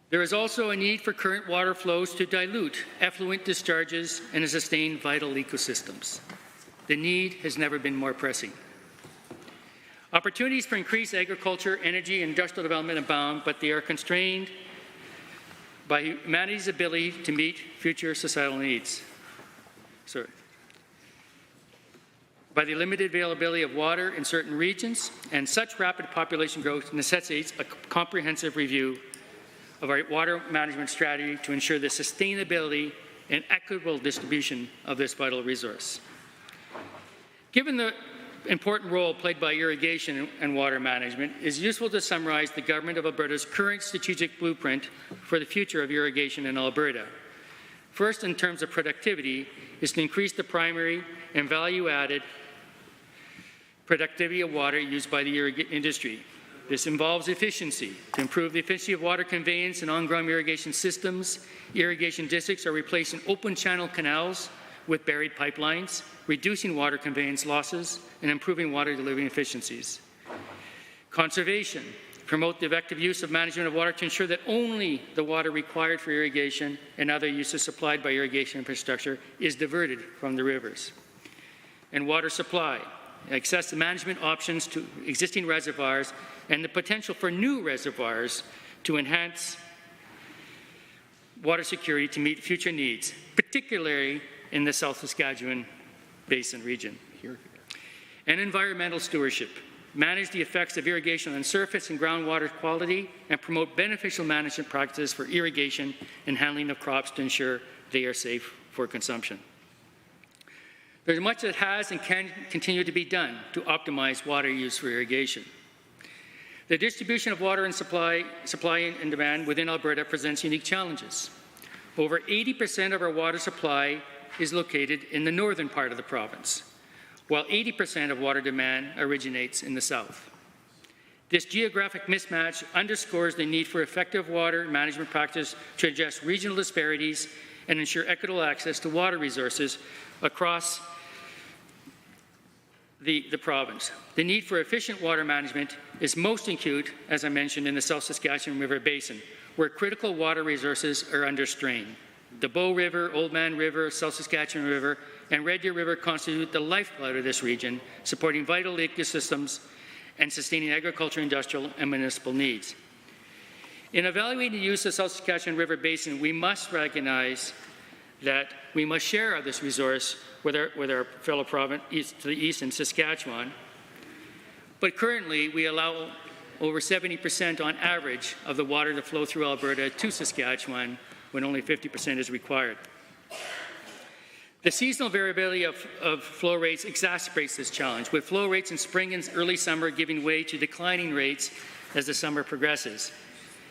There is also a need for current water flows to dilute effluent discharges and to sustain vital ecosystems. The need has never been more pressing. Opportunities for increased agriculture, energy, and industrial development abound, but they are constrained by humanity's ability to meet future societal needs. By the limited availability of water in certain regions, and such rapid population growth necessitates a comprehensive review of our water management strategy to ensure the sustainability and equitable distribution of this vital resource. Given the important role played by irrigation and water management, it is useful to summarize the Government of Alberta's current strategic blueprint for the future of irrigation in Alberta. First, in terms of productivity, is to increase the primary and value-added productivity of water used by the industry. This involves efficiency. To improve the efficiency of water conveyance and on-ground irrigation systems, irrigation districts are replacing open channel canals with buried pipelines, reducing water conveyance losses, and improving water delivery efficiencies. Conservation. Promote the effective use of management of water to ensure that only the water required for irrigation and other uses supplied by irrigation infrastructure is diverted from the rivers. And water supply. Access to management options to existing reservoirs and the potential for new reservoirs to enhance water security to meet future needs, particularly in the South Saskatchewan Basin region. And environmental stewardship. Manage the effects of irrigation on surface and groundwater quality and promote beneficial management practices for irrigation and handling of crops to ensure they are safe for consumption. There's much that has and can continue to be done to optimize water use for irrigation. The distribution of water and supply and demand within Alberta presents unique challenges. Over 80% of our water supply is located in the northern part of the province, while 80% of water demand originates in the south. This geographic mismatch underscores the need for effective water management practice to address regional disparities and ensure equitable access to water resources across the province. The need for efficient water management is most acute, as I mentioned, in the South Saskatchewan River Basin, where critical water resources are under strain. The Bow River, Old Man River, South Saskatchewan River, and Red Deer River constitute the lifeblood of this region, supporting vital ecosystems and sustaining agricultural, industrial, and municipal needs. In evaluating the use of the South Saskatchewan River Basin, we must recognize that we must share this resource with our fellow province to the east in Saskatchewan. But currently, we allow over 70% on average of the water to flow through Alberta to Saskatchewan when only 50% is required. The seasonal variability of flow rates exacerbates this challenge, with flow rates in spring and early summer giving way to declining rates as the summer progresses.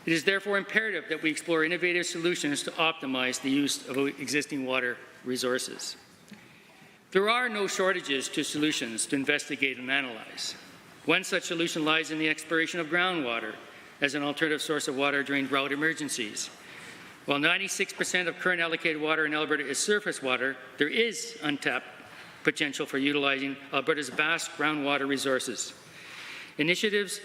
It is therefore imperative that we explore innovative solutions to optimize the use of existing water resources. There are no shortages to solutions to investigate and analyze. One such solution lies in the exploration of groundwater as an alternative source of water during drought emergencies. While 96% of current allocated water in Alberta is surface water, there is untapped potential for utilizing Alberta's vast groundwater resources. Initiatives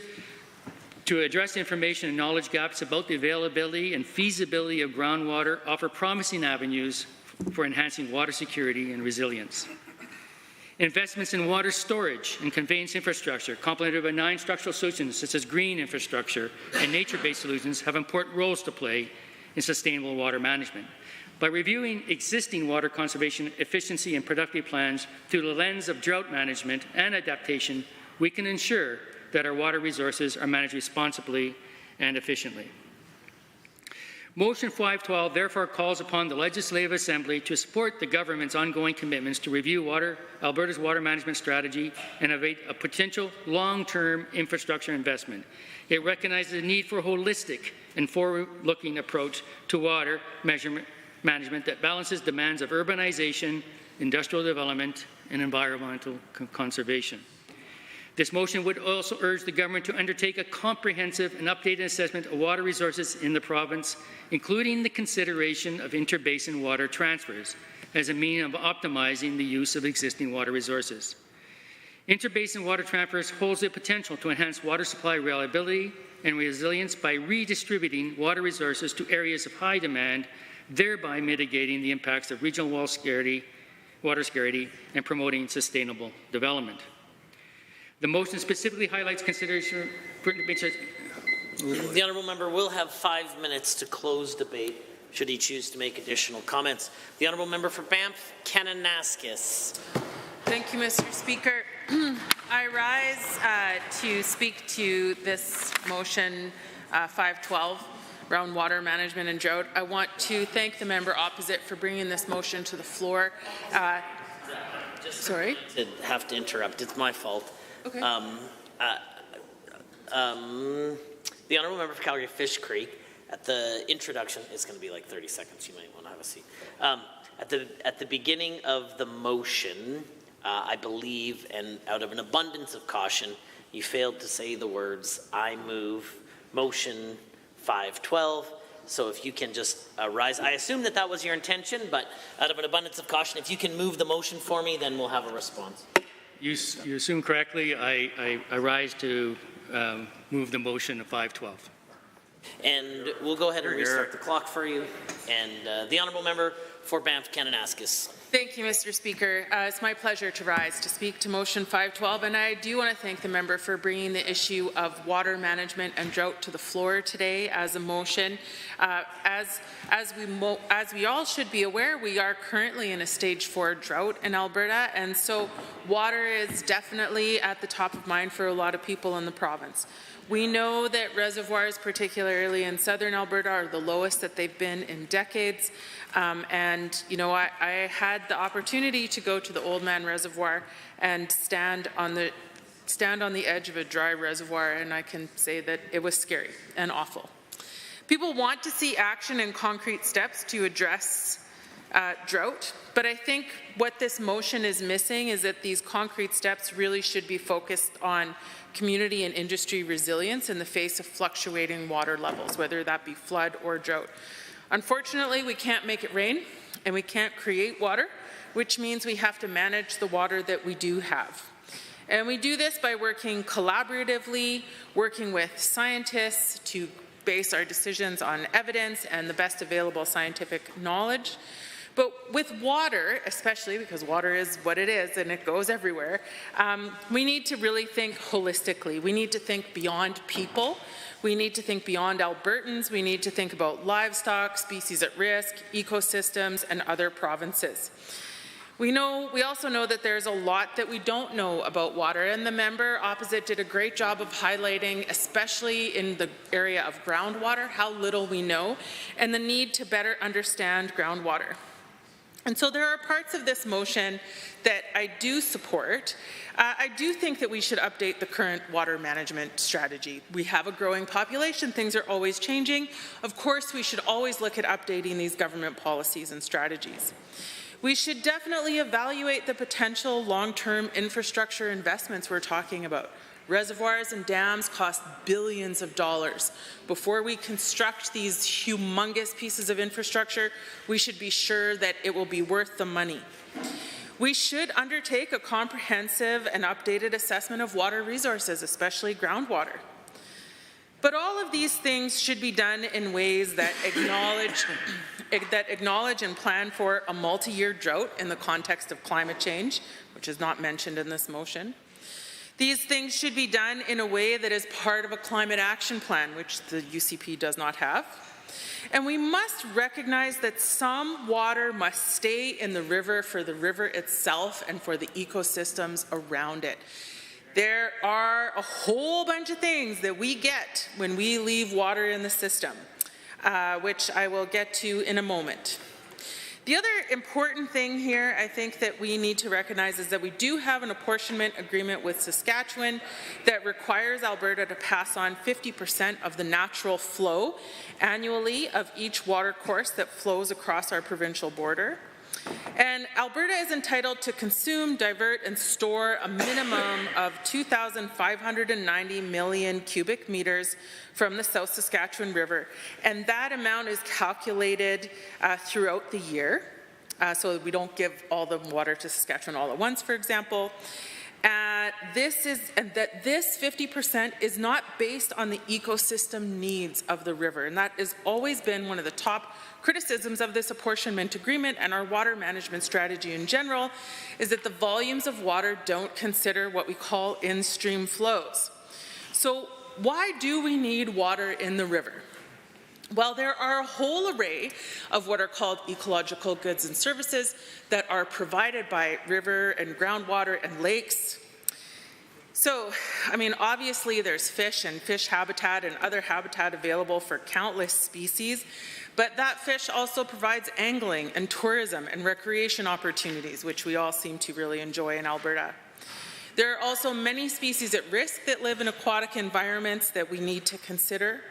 to address information and knowledge gaps about the availability and feasibility of groundwater offer promising avenues for enhancing water security and resilience. Investments in water storage and conveyance infrastructure, complemented by 9 structural solutions such as green infrastructure and nature-based solutions, have important roles to play in sustainable water management. By reviewing existing water conservation efficiency and productive plans through the lens of drought management and adaptation, we can ensure that our water resources are managed responsibly and efficiently. Motion 512 therefore calls upon the Legislative Assembly to support the government's ongoing commitments to review Alberta's water management strategy and await a potential long-term infrastructure investment. It recognizes the need for a holistic and forward-looking approach to water management that balances demands of urbanization, industrial development, and environmental conservation. This motion would also urge the government to undertake a comprehensive and updated assessment of water resources in the province, including the consideration of interbasin water transfers as a means of optimizing the use of existing water resources. Interbasin water transfers holds the potential to enhance water supply reliability and resilience by redistributing water resources to areas of high demand, thereby mitigating the impacts of regional water scarcity and promoting sustainable development. The motion specifically highlights consideration for the honourable member will have 5 minutes to close debate should he choose to make additional comments. The honourable member for Banff, Kananaskis. Thank you, Mr. Speaker. I rise to speak to this motion 512 around water management and drought. I want to thank the member opposite for bringing this motion to the floor. Sorry? I have to interrupt. It's my fault. Okay. The honourable member for Calgary Fish Creek, at the introduction, it's going to be like 30 seconds. You might want to have a seat. At the beginning of the motion, I believe, and out of an abundance of caution, you failed to say the words, "I move motion 512." So if you can just rise. I assume that was your intention, but out of an abundance of caution, if you can move the motion for me, then we'll have a response. You assume correctly. I rise to move the motion of 512. And we'll go ahead and restart the clock for you. And the honourable member for Banff, Kananaskis. Thank you, Mr. Speaker. It's my pleasure to rise to speak to motion 512, and I do want to thank the member for bringing the issue of water management and drought to the floor today as a motion. As we all should be aware, we are currently in a stage 4 drought in Alberta, and so water is definitely at the top of mind for a lot of people in the province. We know that reservoirs, particularly in southern Alberta, are the lowest that they've been in decades. And, you know, I had the opportunity to go to the Old Man Reservoir and stand on the edge of a dry reservoir, and I can say that it was scary and awful. People want to see action and concrete steps to address drought, but I think what this motion is missing is that these concrete steps really should be focused on community and industry resilience in the face of fluctuating water levels, whether that be flood or drought. Unfortunately, we can't make it rain and we can't create water, which means we have to manage the water that we do have. And we do this by working collaboratively, working with scientists to base our decisions on evidence and the best available scientific knowledge. But with water, especially because water is what it is and it goes everywhere, we need to really think holistically. We need to think beyond people. We need to think beyond Albertans. We need to think about livestock, species at risk, ecosystems, and other provinces. We also know that there's a lot that we don't know about water, and the member opposite did a great job of highlighting, especially in the area of groundwater, how little we know, and the need to better understand groundwater. And so there are parts of this motion that I do support. I do think that we should update the current water management strategy. We have a growing population. Things are always changing. Of course, we should always look at updating these government policies and strategies. We should definitely evaluate the potential long-term infrastructure investments we're talking about. Reservoirs and dams cost billions of dollars. Before we construct these humongous pieces of infrastructure, we should be sure that it will be worth the money. We should undertake a comprehensive and updated assessment of water resources, especially groundwater. But all of these things should be done in ways that acknowledge and plan for a multi-year drought in the context of climate change, which is not mentioned in this motion. These things should be done in a way that is part of a climate action plan, which the UCP does not have. And we must recognize that some water must stay in the river for the river itself and for the ecosystems around it. There are a whole bunch of things that we get when we leave water in the system, which I will get to in a moment. The other important thing here I think that we need to recognize is that we do have an apportionment agreement with Saskatchewan that requires Alberta to pass on 50% of the natural flow annually of each water course that flows across our provincial border. And Alberta is entitled to consume, divert, and store a minimum of 2,590 million cubic meters from the South Saskatchewan River. And that amount is calculated throughout the year, so we don't give all the water to Saskatchewan all at once, for example. This 50% is not based on the ecosystem needs of the river, and that has always been one of the top criticisms of this apportionment agreement and our water management strategy in general, is that the volumes of water don't consider what we call in-stream flows. So why do we need water in the river? Well, there are a whole array of what are called ecological goods and services that are provided by river and groundwater and lakes. So, I mean, obviously there's fish and fish habitat and other habitat available for countless species, but that fish also provides angling and tourism and recreation opportunities, which we all seem to really enjoy in Alberta. There are also many species at risk that live in aquatic environments that we need to consider.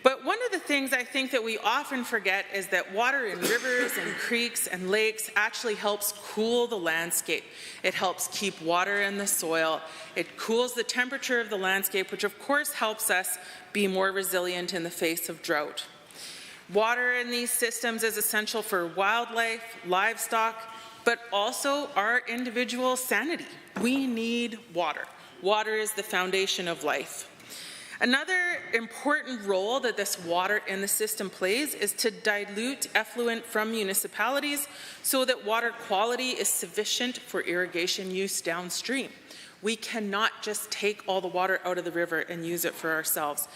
But one of the things I think that we often forget is that water in rivers and creeks and lakes actually helps cool the landscape. It helps keep water in the soil. It cools the temperature of the landscape, which of course helps us be more resilient in the face of drought. Water in these systems is essential for wildlife, livestock, but also our individual sanity. We need water. Water is the foundation of life. Another important role that this water in the system plays is to dilute effluent from municipalities so that water quality is sufficient for irrigation use downstream. We cannot just take all the water out of the river and use it for ourselves.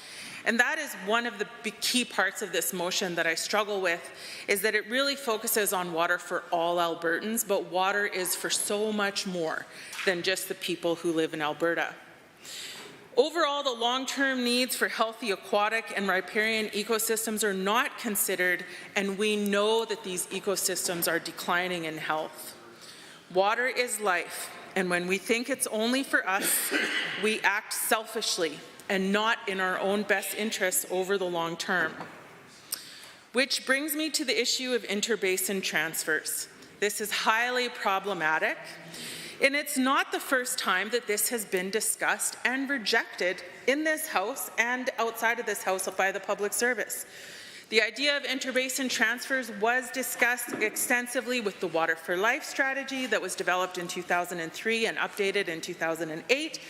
And that is one of the key parts of this motion that I struggle with, is that it really focuses on water for all Albertans, but water is for so much more than just the people who live in Alberta. Overall, the long-term needs for healthy aquatic and riparian ecosystems are not considered, and we know that these ecosystems are declining in health. Water is life, and when we think it's only for us, we act selfishly and not in our own best interests over the long term. Which brings me to the issue of interbasin transfers. This is highly problematic. And it's not the first time that this has been discussed and rejected in this House and outside of this House by the Public Service. The idea of interbasin transfers was discussed extensively with the Water for Life strategy that was developed in 2003 and updated in 2008.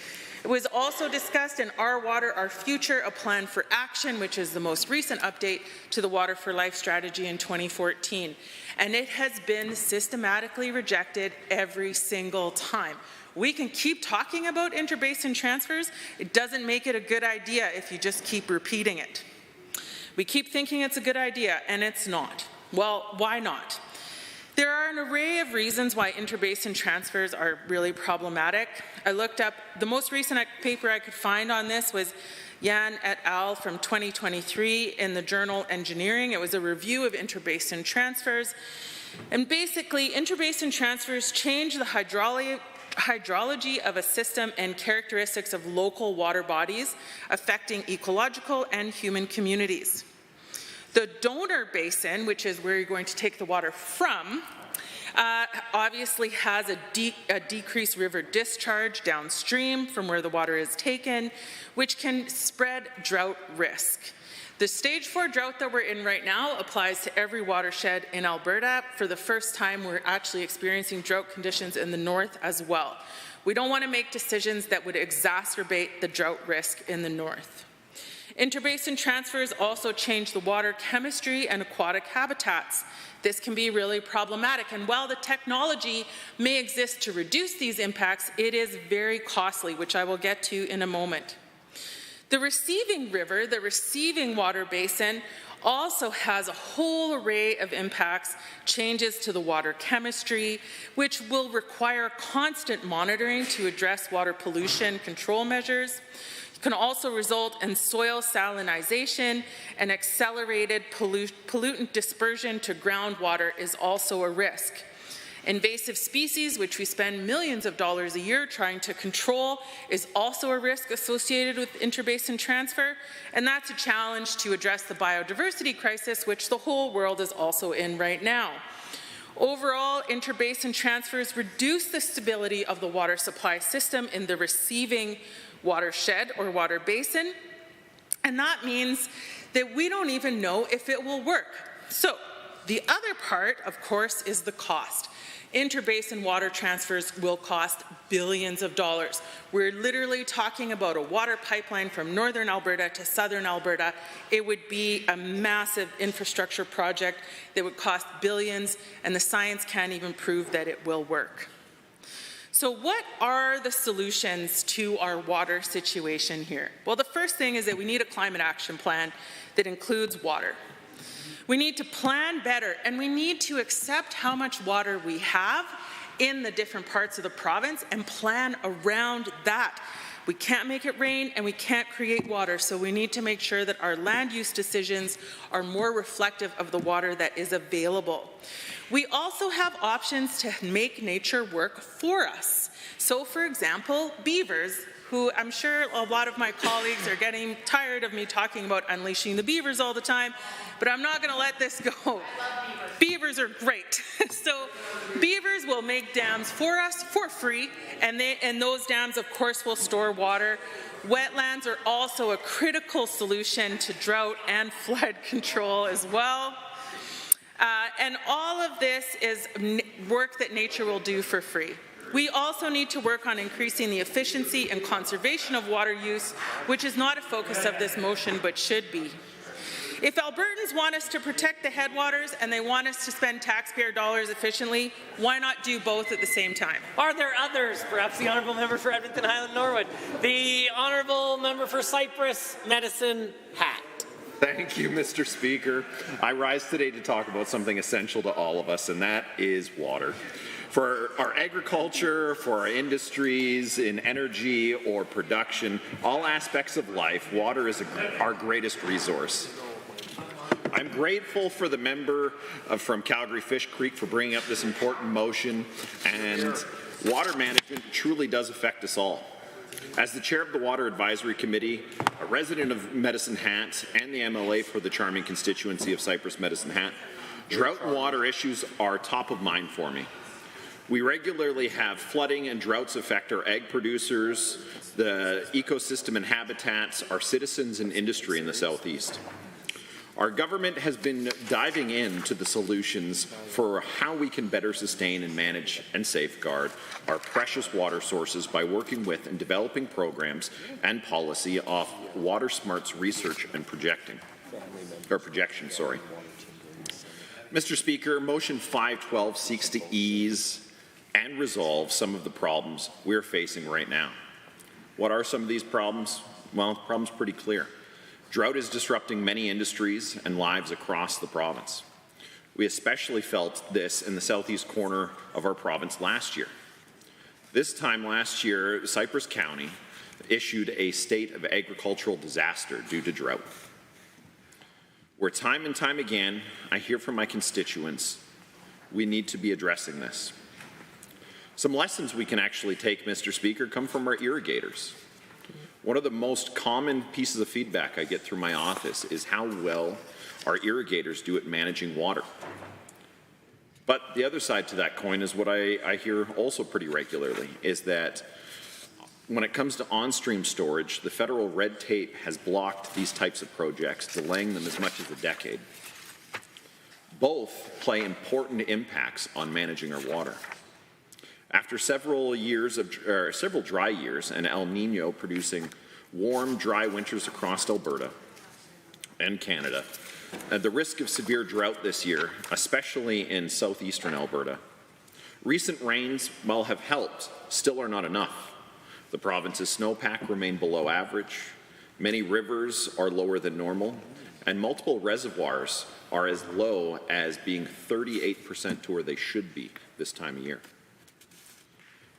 It was also discussed in Our Water, Our Future, a plan for action, which is the most recent update to the Water for Life strategy in 2014. And it has been systematically rejected every single time. We can keep talking about interbasin transfers. It doesn't make it a good idea if you just keep repeating it. We keep thinking it's a good idea, and it's not. Well, why not? There are an array of reasons why interbasin transfers are really problematic. I looked up, the most recent paper I could find on this was Yan et al. From 2023 in the journal Engineering. It was a review of interbasin transfers. And basically, interbasin transfers change the hydrology of a system and characteristics of local water bodies affecting ecological and human communities. The donor basin, which is where you're going to take the water from, obviously has a decreased river discharge downstream from where the water is taken, which can spread drought risk. The stage 4 drought that we're in right now applies to every watershed in Alberta. For the first time, we're actually experiencing drought conditions in the north as well. We don't want to make decisions that would exacerbate the drought risk in the north. Interbasin transfers also change the water chemistry and aquatic habitats. This can be really problematic, and while the technology may exist to reduce these impacts, it is very costly, which I will get to in a moment. The receiving river, the receiving water basin, also has a whole array of impacts, changes to the water chemistry, which will require constant monitoring to address water pollution control measures. It can also result in soil salinization, and accelerated pollutant dispersion to groundwater is also a risk. Invasive species, which we spend millions of dollars a year trying to control, is also a risk associated with interbasin transfer, and that's a challenge to address the biodiversity crisis, which the whole world is also in right now. Overall, interbasin transfers reduce the stability of the water supply system in the receiving watershed or water basin, and that means that we don't even know if it will work. So, the other part, of course, is the cost. Interbasin water transfers will cost billions of dollars. We're literally talking about a water pipeline from northern Alberta to southern Alberta. It would be a massive infrastructure project that would cost billions, and the science can't even prove that it will work. So what are the solutions to our water situation here? Well, the first thing is that we need a climate action plan that includes water. We need to plan better, and we need to accept how much water we have in the different parts of the province and plan around that. We can't make it rain and we can't create water, so we need to make sure that our land use decisions are more reflective of the water that is available. We also have options to make nature work for us. So, for example, beavers, who I'm sure a lot of my colleagues are getting tired of me talking about unleashing the beavers all the time, but I'm not going to let this go. Beavers are great. So beavers will make dams for us for free, and those dams, of course, will store water. Wetlands are also a critical solution to drought and flood control as well. And all of this is work that nature will do for free. We also need to work on increasing the efficiency and conservation of water use, which is not a focus of this motion, but should be. If Albertans want us to protect the headwaters and they want us to spend taxpayer dollars efficiently, why not do both at the same time? Are there others? Perhaps the Honourable Member for Edmonton Highland Norwood. The Honourable Member for Cypress Medicine Hat. Thank you, Mr. Speaker. I rise today to talk about something essential to all of us, and that is water. For our agriculture, for our industries, in energy or production, all aspects of life, water is our greatest resource. I'm grateful for the member from Calgary Fish Creek for bringing up this important motion, and water management truly does affect us all. As the chair of the Water Advisory Committee, a resident of Medicine Hat, and the MLA for the charming constituency of Cypress Medicine Hat, drought and water issues are top of mind for me. We regularly have flooding and droughts affect our egg producers, the ecosystem and habitats, our citizens and industry in the southeast. Our government has been diving into the solutions for how we can better sustain and manage and safeguard our precious water sources by working with and developing programs and policy off Water Smart's research and projection. Mr. Speaker, Motion 512 seeks to ease and resolve some of the problems we're facing right now. What are some of these problems? Well, the problem's pretty clear. Drought is disrupting many industries and lives across the province. We especially felt this in the southeast corner of our province last year. This time last year, Cypress County issued a state of agricultural disaster due to drought, where time and time again I hear from my constituents we need to be addressing this. Some lessons we can actually take, Mr. Speaker, come from our irrigators. One of the most common pieces of feedback I get through my office is how well our irrigators do at managing water. But the other side to that coin is what I hear also pretty regularly, is that when it comes to on-stream storage, the federal red tape has blocked these types of projects, delaying them as much as a decade. Both play important impacts on managing our water. After several dry years and El Nino producing warm, dry winters across Alberta and Canada, the risk of severe drought this year, especially in southeastern Alberta. Recent rains, while have helped, still are not enough. The province's snowpack remain below average, many rivers are lower than normal, and multiple reservoirs are as low as being 38% to where they should be this time of year.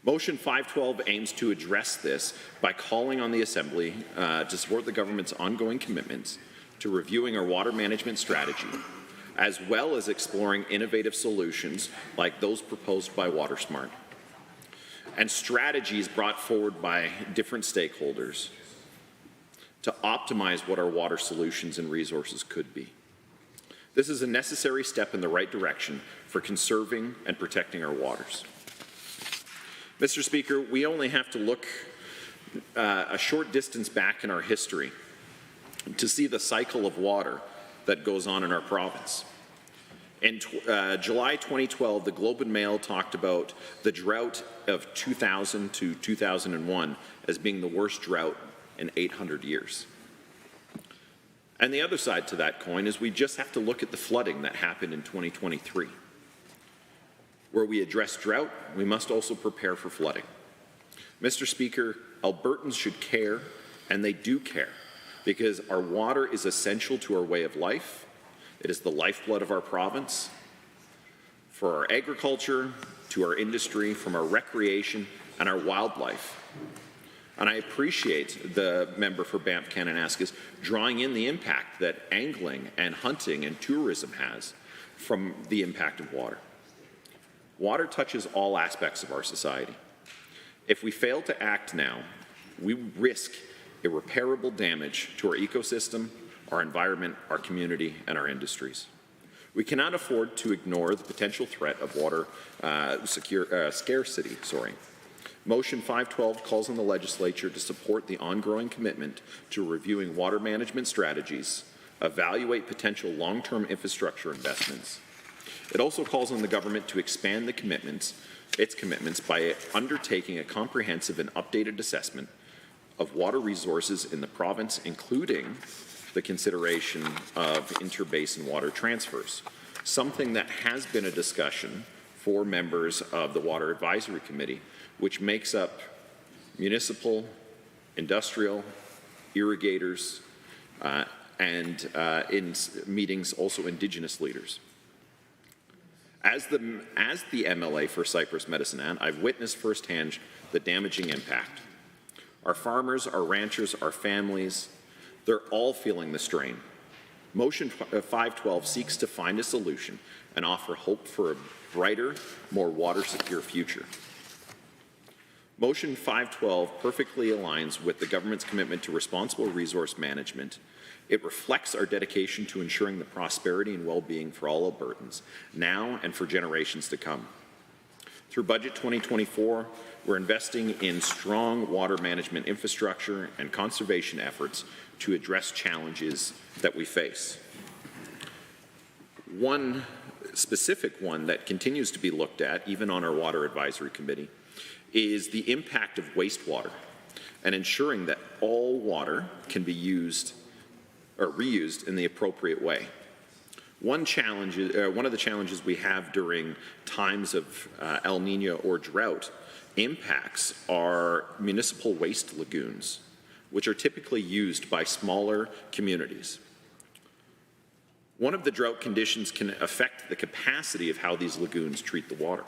Motion 512 aims to address this by calling on the Assembly to support the government's ongoing commitments to reviewing our water management strategy, as well as exploring innovative solutions like those proposed by WaterSmart, and strategies brought forward by different stakeholders to optimize what our water solutions and resources could be. This is a necessary step in the right direction for conserving and protecting our waters. Mr. Speaker, we only have to look a short distance back in our history to see the cycle of water that goes on in our province. In July 2012, the Globe and Mail talked about the drought of 2000 to 2001 as being the worst drought in 800 years. And the other side to that coin is we just have to look at the flooding that happened in 2023. Where we address drought, we must also prepare for flooding. Mr. Speaker, Albertans should care, and they do care, because our water is essential to our way of life. It is the lifeblood of our province, for our agriculture, to our industry, from our recreation, and our wildlife. And I appreciate the member for Banff-Kananaskis drawing in the impact that angling and hunting and tourism has from the impact of water. Water touches all aspects of our society. If we fail to act now, we risk irreparable damage to our ecosystem, our environment, our community, and our industries. We cannot afford to ignore the potential threat of water scarcity. Motion 512 calls on the legislature to support the ongoing commitment to reviewing water management strategies, evaluate potential long-term infrastructure investments. It also calls on the government to expand its commitments by undertaking a comprehensive and updated assessment of water resources in the province, including the consideration of interbasin water transfers, something that has been a discussion for members of the Water Advisory Committee, which makes up municipal, industrial, irrigators, and in meetings also Indigenous leaders. As the MLA for Cypress Medicine Hat, I've witnessed firsthand the damaging impact. Our farmers, our ranchers, our families, they're all feeling the strain. Motion 512 seeks to find a solution and offer hope for a brighter, more water-secure future. Motion 512 perfectly aligns with the government's commitment to responsible resource management. It reflects our dedication to ensuring the prosperity and well-being for all Albertans, now and for generations to come. Through Budget 2024, we're investing in strong water management infrastructure and conservation efforts to address challenges that we face. One specific one that continues to be looked at, even on our Water Advisory Committee, is the impact of wastewater and ensuring that all water can be used or reused in the appropriate way. One of the challenges we have during times of El Nino or drought impacts our municipal waste lagoons, which are typically used by smaller communities. One of the drought conditions can affect the capacity of how these lagoons treat the water.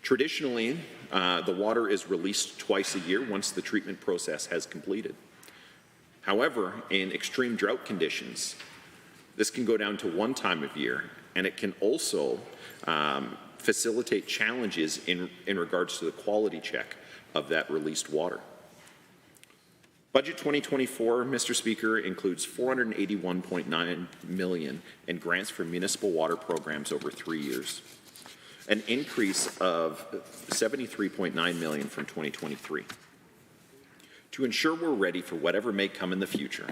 Traditionally, the water is released twice a year once the treatment process has completed. However, in extreme drought conditions, this can go down to one time of year, and it can also facilitate challenges in regards to the quality check of that released water. Budget 2024, Mr. Speaker, includes $481.9 million in grants for municipal water programs over 3 years, an increase of $73.9 million from 2023. To ensure we're ready for whatever may come in the future,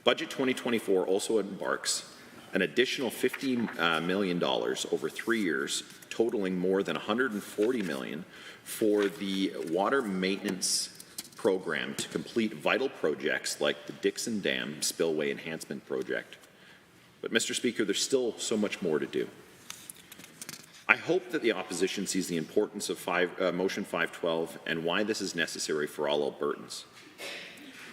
Budget 2024 also embarks an additional $50 million over 3 years, totaling more than $140 million for the water maintenance program to complete vital projects like the Dixon Dam Spillway Enhancement Project. But, Mr. Speaker, there's still so much more to do. I hope that the opposition sees the importance of Motion 512 and why this is necessary for all Albertans.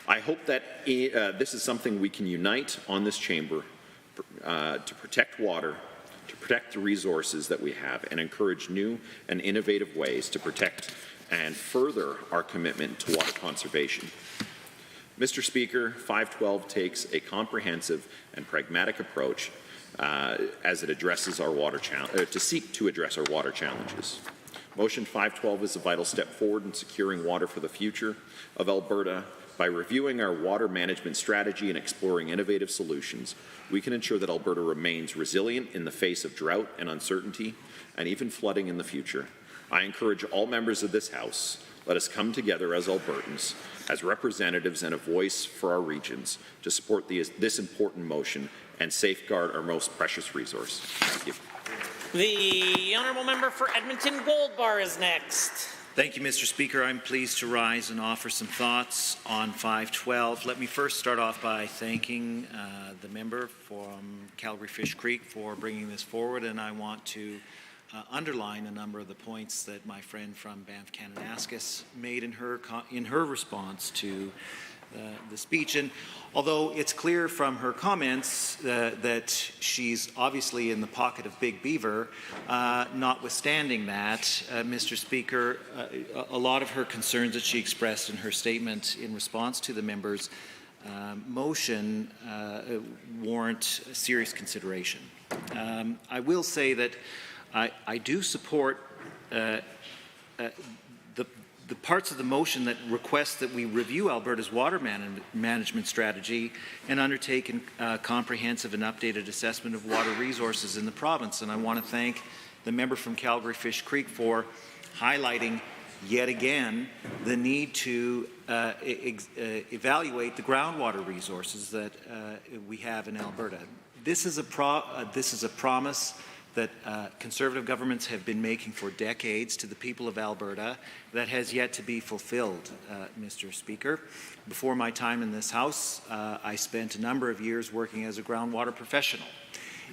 I hope that this is something we can unite on this chamber to protect water, to protect the resources that we have, and encourage new and innovative ways to protect and further our commitment to water conservation. Mr. Speaker, 512 takes a comprehensive and pragmatic approach as it addresses our water to seek to address our water challenges. Motion 512 is a vital step forward in securing water for the future of Alberta. By reviewing our water management strategy and exploring innovative solutions, we can ensure that Alberta remains resilient in the face of drought and uncertainty, and even flooding in the future. I encourage all members of this House, let us come together as Albertans, as representatives and a voice for our regions, to support this important motion and safeguard our most precious resource. Thank you. The honourable member for Edmonton Gold Bar is next. Thank you, Mr. Speaker. I'm pleased to rise and offer some thoughts on 512. Let me first start off by thanking the member from Calgary Fish Creek for bringing this forward, and I want to underline a number of the points that my friend from Banff Kananaskis made in her response to the speech. And although it's clear from her comments that she's obviously in the pocket of Big Beaver, notwithstanding that, Mr. Speaker, a lot of her concerns that she expressed in her statement in response to the member's motion warrant serious consideration. I will say that I do support the parts of the motion that request that we review Alberta's water management strategy and undertake a comprehensive and updated assessment of water resources in the province. And I want to thank the member from Calgary Fish Creek for highlighting yet again the need to evaluate the groundwater resources that we have in Alberta. This is a promise that Conservative governments have been making for decades to the people of Alberta that has yet to be fulfilled, Mr. Speaker. Before my time in this House, I spent a number of years working as a groundwater professional.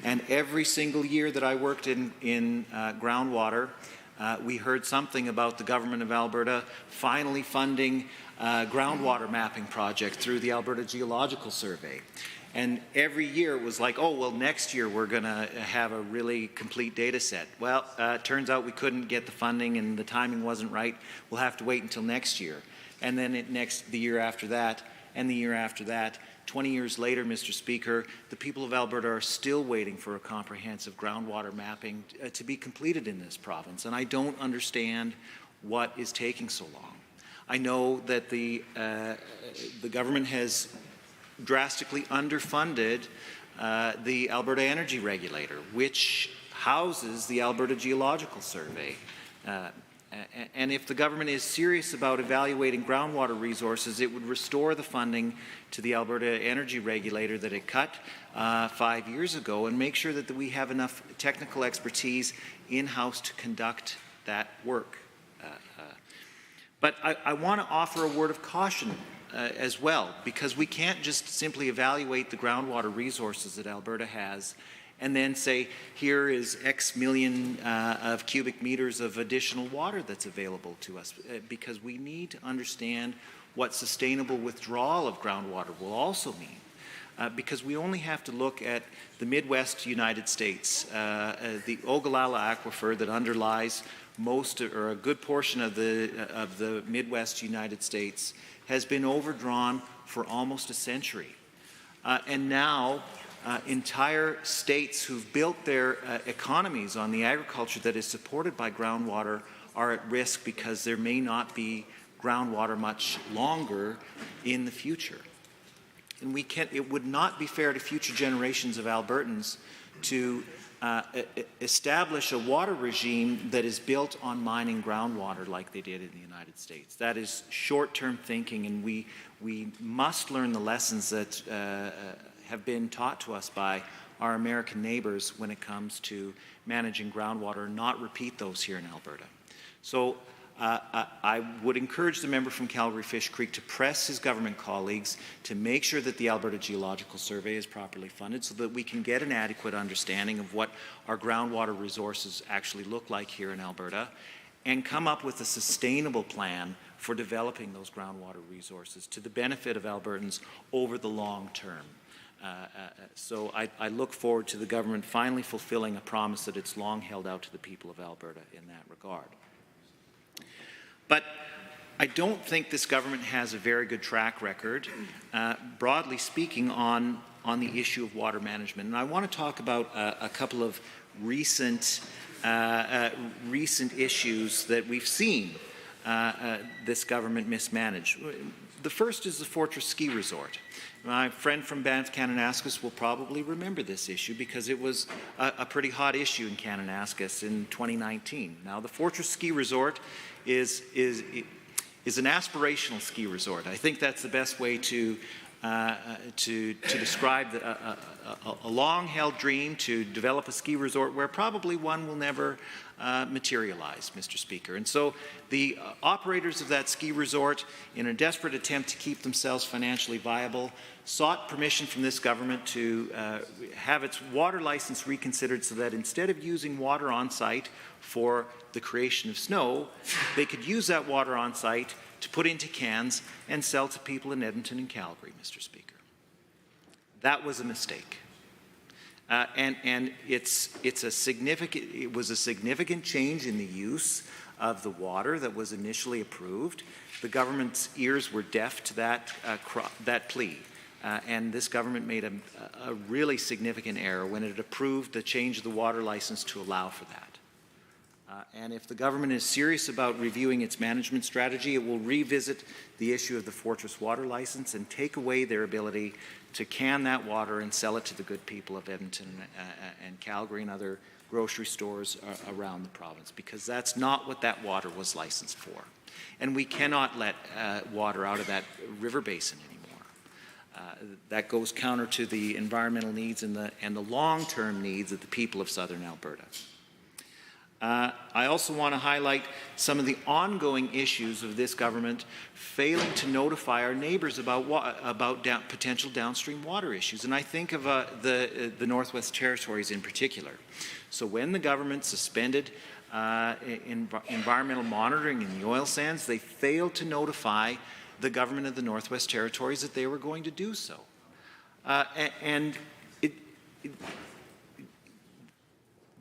And every single year that I worked in groundwater, we heard something about the government of Alberta finally funding a groundwater mapping project through the Alberta Geological Survey. And every year it was like, oh, well, next year we're going to have a really complete data set. Well, turns out we couldn't get the funding and the timing wasn't right. We'll have to wait until next year. And then the year after that, and the year after that. 20 years later, Mr. Speaker, the people of Alberta are still waiting for a comprehensive groundwater mapping to be completed in this province. And I don't understand what is taking so long. I know that the government has drastically underfunded the Alberta Energy Regulator, which houses the Alberta Geological Survey. And if the government is serious about evaluating groundwater resources, it would restore the funding to the Alberta Energy Regulator that it cut 5 years ago and make sure that we have enough technical expertise in-house to conduct that work. But I want to offer a word of caution as well, because we can't just simply evaluate the groundwater resources that Alberta has and then say, here is X million of cubic meters of additional water that's available to us, because we need to understand what sustainable withdrawal of groundwater will also mean. Because we only have to look at the Midwest United States, the Ogallala Aquifer that underlies most or a good portion of the Midwest United States has been overdrawn for almost a century. And now entire states who've built their economies on the agriculture that is supported by groundwater are at risk because there may not be groundwater much longer in the future. And it would not be fair to future generations of Albertans to establish a water regime that is built on mining groundwater like they did in the United States. That is short-term thinking, and we must learn the lessons that have been taught to us by our American neighbors when it comes to managing groundwater and not repeat those here in Alberta. So I would encourage the member from Calgary Fish Creek to press his government colleagues to make sure that the Alberta Geological Survey is properly funded so that we can get an adequate understanding of what our groundwater resources actually look like here in Alberta and come up with a sustainable plan for developing those groundwater resources to the benefit of Albertans over the long term. So I look forward to the government finally fulfilling a promise that it's long held out to the people of Alberta in that regard. But I don't think this government has a very good track record, broadly speaking, on the issue of water management. And I want to talk about a couple of recent issues that we've seen this government mismanage. The first is the Fortress Ski Resort. My friend from Banff Kananaskis will probably remember this issue because it was a pretty hot issue in Kananaskis in 2019. Now, the Fortress Ski Resort is an aspirational ski resort. I think that's the best way to describe a long-held dream to develop a ski resort where probably one will never materialize, Mr. Speaker. And so the operators of that ski resort, in a desperate attempt to keep themselves financially viable, sought permission from this government to have its water license reconsidered so that instead of using water on site for the creation of snow, they could use that water on site to put into cans and sell to people in Edmonton and Calgary, Mr. Speaker. That was a mistake. And it was a significant change in the use of the water that was initially approved. The government's ears were deaf to that plea. And this government made a really significant error when it approved the change of the water license to allow for that. And if the government is serious about reviewing its management strategy, it will revisit the issue of the Fortress water license and take away their ability to can that water and sell it to the good people of Edmonton and Calgary and other grocery stores around the province, because that's not what that water was licensed for. And we cannot let water out of that river basin anymore. That goes counter to the environmental needs and the long-term needs of the people of southern Alberta. I also want to highlight some of the ongoing issues of this government failing to notify our neighbours about potential downstream water issues. And I think of the Northwest Territories in particular. So when the government suspended environmental monitoring in the oil sands, they failed to notify the government of the Northwest Territories that they were going to do so.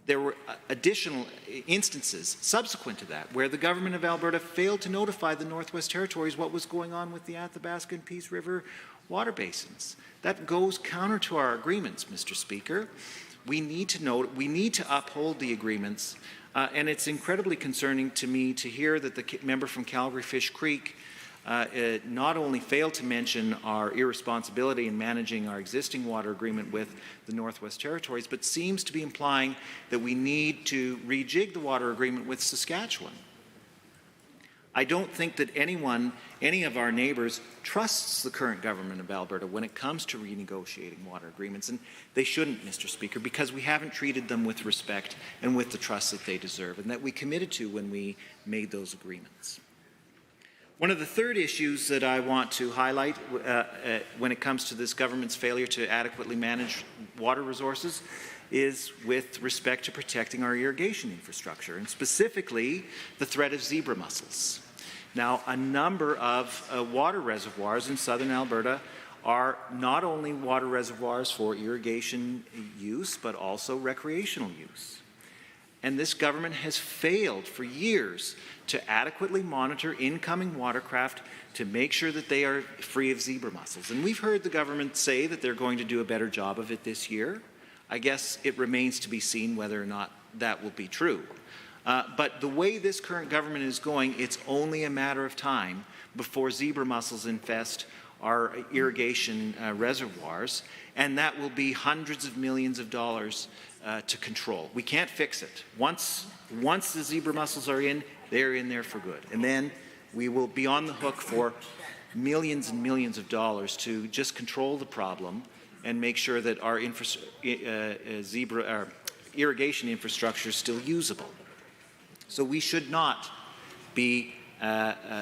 There were additional instances subsequent to that where the government of Alberta failed to notify the Northwest Territories what was going on with the Athabasca and Peace River water basins. That goes counter to our agreements, Mr. Speaker. We need to uphold the agreements, and it's incredibly concerning to me to hear that the member from Calgary Fish Creek not only failed to mention our irresponsibility in managing our existing water agreement with the Northwest Territories, but seems to be implying that we need to rejig the water agreement with Saskatchewan. I don't think that any of our neighbours, trusts the current government of Alberta when it comes to renegotiating water agreements, and they shouldn't, Mr. Speaker, because we haven't treated them with respect and with the trust that they deserve and that we committed to when we made those agreements. One of the third issues that I want to highlight when it comes to this government's failure to adequately manage water resources is with respect to protecting our irrigation infrastructure, and specifically the threat of zebra mussels. Now, a number of water reservoirs in southern Alberta are not only water reservoirs for irrigation use, but also recreational use. And this government has failed for years to adequately monitor incoming watercraft to make sure that they are free of zebra mussels. And we've heard the government say that they're going to do a better job of it this year. I guess it remains to be seen whether or not that will be true. But the way this current government is going, it's only a matter of time before zebra mussels infest our irrigation reservoirs, and that will be hundreds of millions of dollars to control. We can't fix it. Once the zebra mussels are in, they're in there for good. And then we will be on the hook for millions and millions of dollars to just control the problem and make sure that our irrigation infrastructure is still usable. So we should not be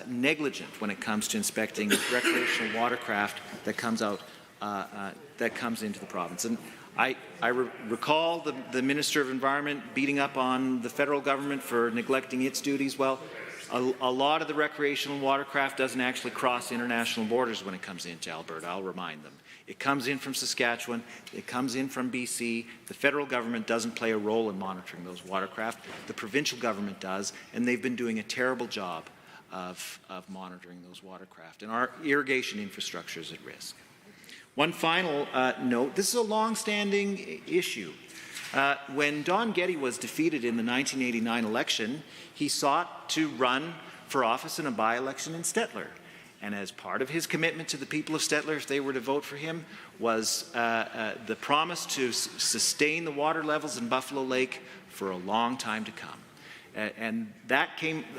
negligent when it comes to inspecting recreational watercraft that comes into the province. And I recall the Minister of Environment beating up on the federal government for neglecting its duties. Well, A lot of the recreational watercraft doesn't actually cross international borders when it comes into Alberta, I'll remind them. It comes in from Saskatchewan, it comes in from BC. The federal government doesn't play a role in monitoring those watercraft. The provincial government does, and they've been doing a terrible job of monitoring those watercraft. And our irrigation infrastructure is at risk. One final note, this is a long-standing issue. When Don Getty was defeated in the 1989 election, he sought to run for office in a by-election in Stettler. And as part of his commitment to the people of Stettler, if they were to vote for him, was the promise to sustain the water levels in Buffalo Lake for a long time to come. And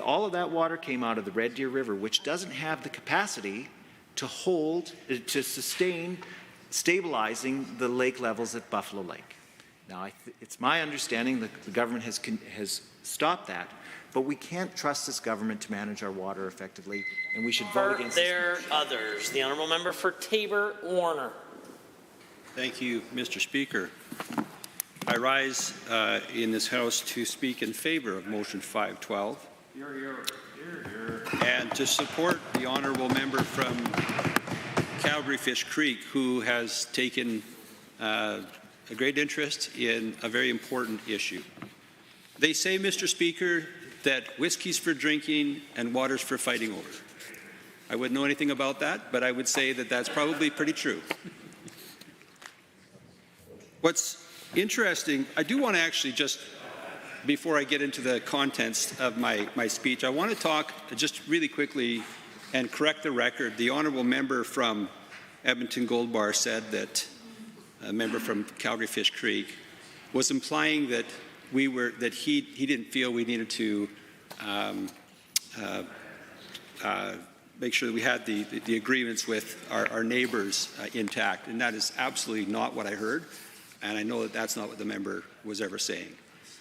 all of that water came out of the Red Deer River, which doesn't have the capacity to sustain stabilizing the lake levels at Buffalo Lake. Now, it's my understanding that the government has stopped that, but we can't trust this government to manage our water effectively, and we should vote against this. There are others. The honourable member for Tabor-Warner. Thank you, Mr. Speaker. I rise in this House to speak in favour of Motion 512 and to support the honourable member from Calgary-Fish Creek, who has taken a great interest in a very important issue. They say, Mr. Speaker, that whiskey's for drinking and water's for fighting over. I wouldn't know anything about that, but I would say that that's probably pretty true. What's interesting, I do want to actually just, before I get into the contents of my speech, I want to talk just really quickly and correct the record. The honourable member from Edmonton Gold Bar said that a member from Calgary-Fish Creek was implying that he didn't feel we needed to make sure that we had the agreements with our neighbors intact, and that is absolutely not what I heard, and I know that that's not what the member was ever saying.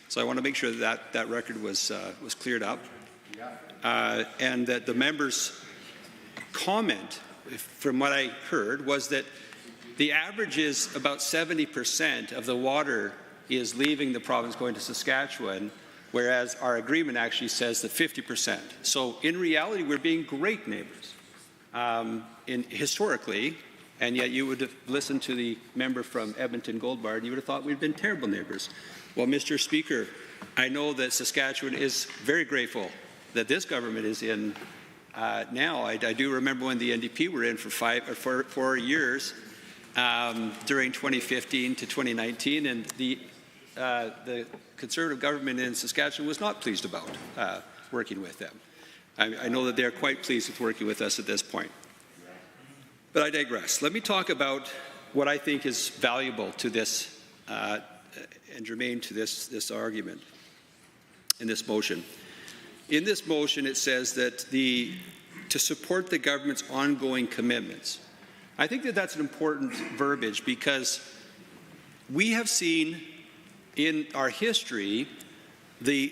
So I want to make sure that record was cleared up, and that the member's comment, from what I heard, was that the average is about 70% of the water is leaving the province going to Saskatchewan, whereas our agreement actually says that 50%. So in reality, we're being great neighbors historically, and yet you would have listened to the member from Edmonton Gold Bar and you would have thought we'd been terrible neighbors. Well, Mr. Speaker, I know that Saskatchewan is very grateful that this government is in now. I do remember when the NDP were in for 4 years during 2015 to 2019, and the Conservative government in Saskatchewan was not pleased about working with them. I know that they're quite pleased with working with us at this point. But I digress. Let me talk about what I think is valuable to this and germane to this argument in this motion. In this motion, it says that to support the government's ongoing commitments. I think that that's an important verbiage because we have seen in our history the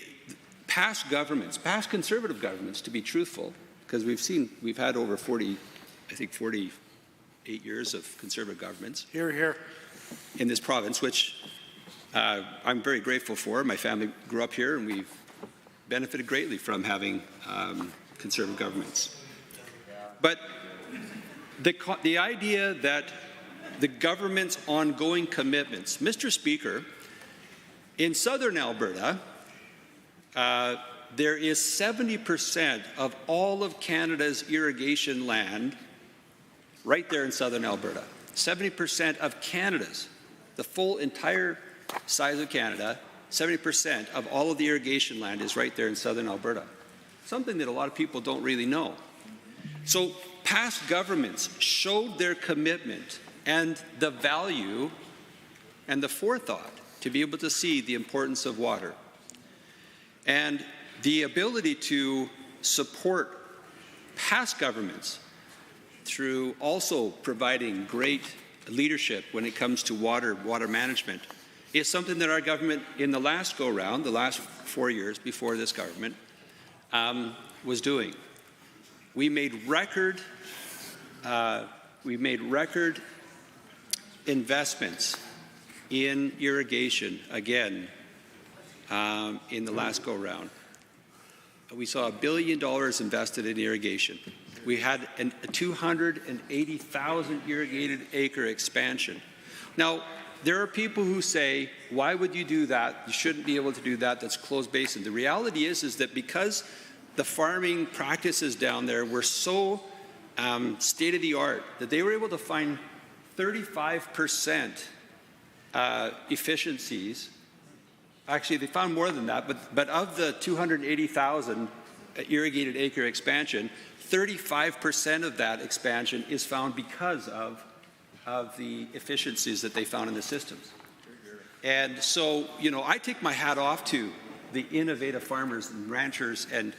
past governments, past Conservative governments, to be truthful, because we've had over 48 years of Conservative governments here in this province, which I'm very grateful for. My family grew up here, and we've benefited greatly from having Conservative governments. But the idea that the government's ongoing commitments, Mr. Speaker, in southern Alberta, there is 70% of all of Canada's irrigation land right there in southern Alberta. 70% of Canada's, the full entire size of Canada, 70% of all of the irrigation land is right there in southern Alberta. Something that a lot of people don't really know. So past governments showed their commitment and the value and the forethought to be able to see the importance of water. And the ability to support past governments through also providing great leadership when it comes to water management is something that our government in the last go-round, the last 4 years before this government, was doing. We made record investments in irrigation again in the last go-round. we saw $1 billion invested in irrigation. We had a 280,000 irrigated acre expansion. Now, there are people who say, why would you do that? You shouldn't be able to do that. That's closed basin. The reality is that because the farming practices down there were so state-of-the-art that they were able to find 35% efficiencies. Actually, they found more than that, but of the 280,000 irrigated acre expansion, 35% of that expansion is found because of the efficiencies that they found in the systems. And so, you know, I take my hat off to the innovative farmers and ranchers and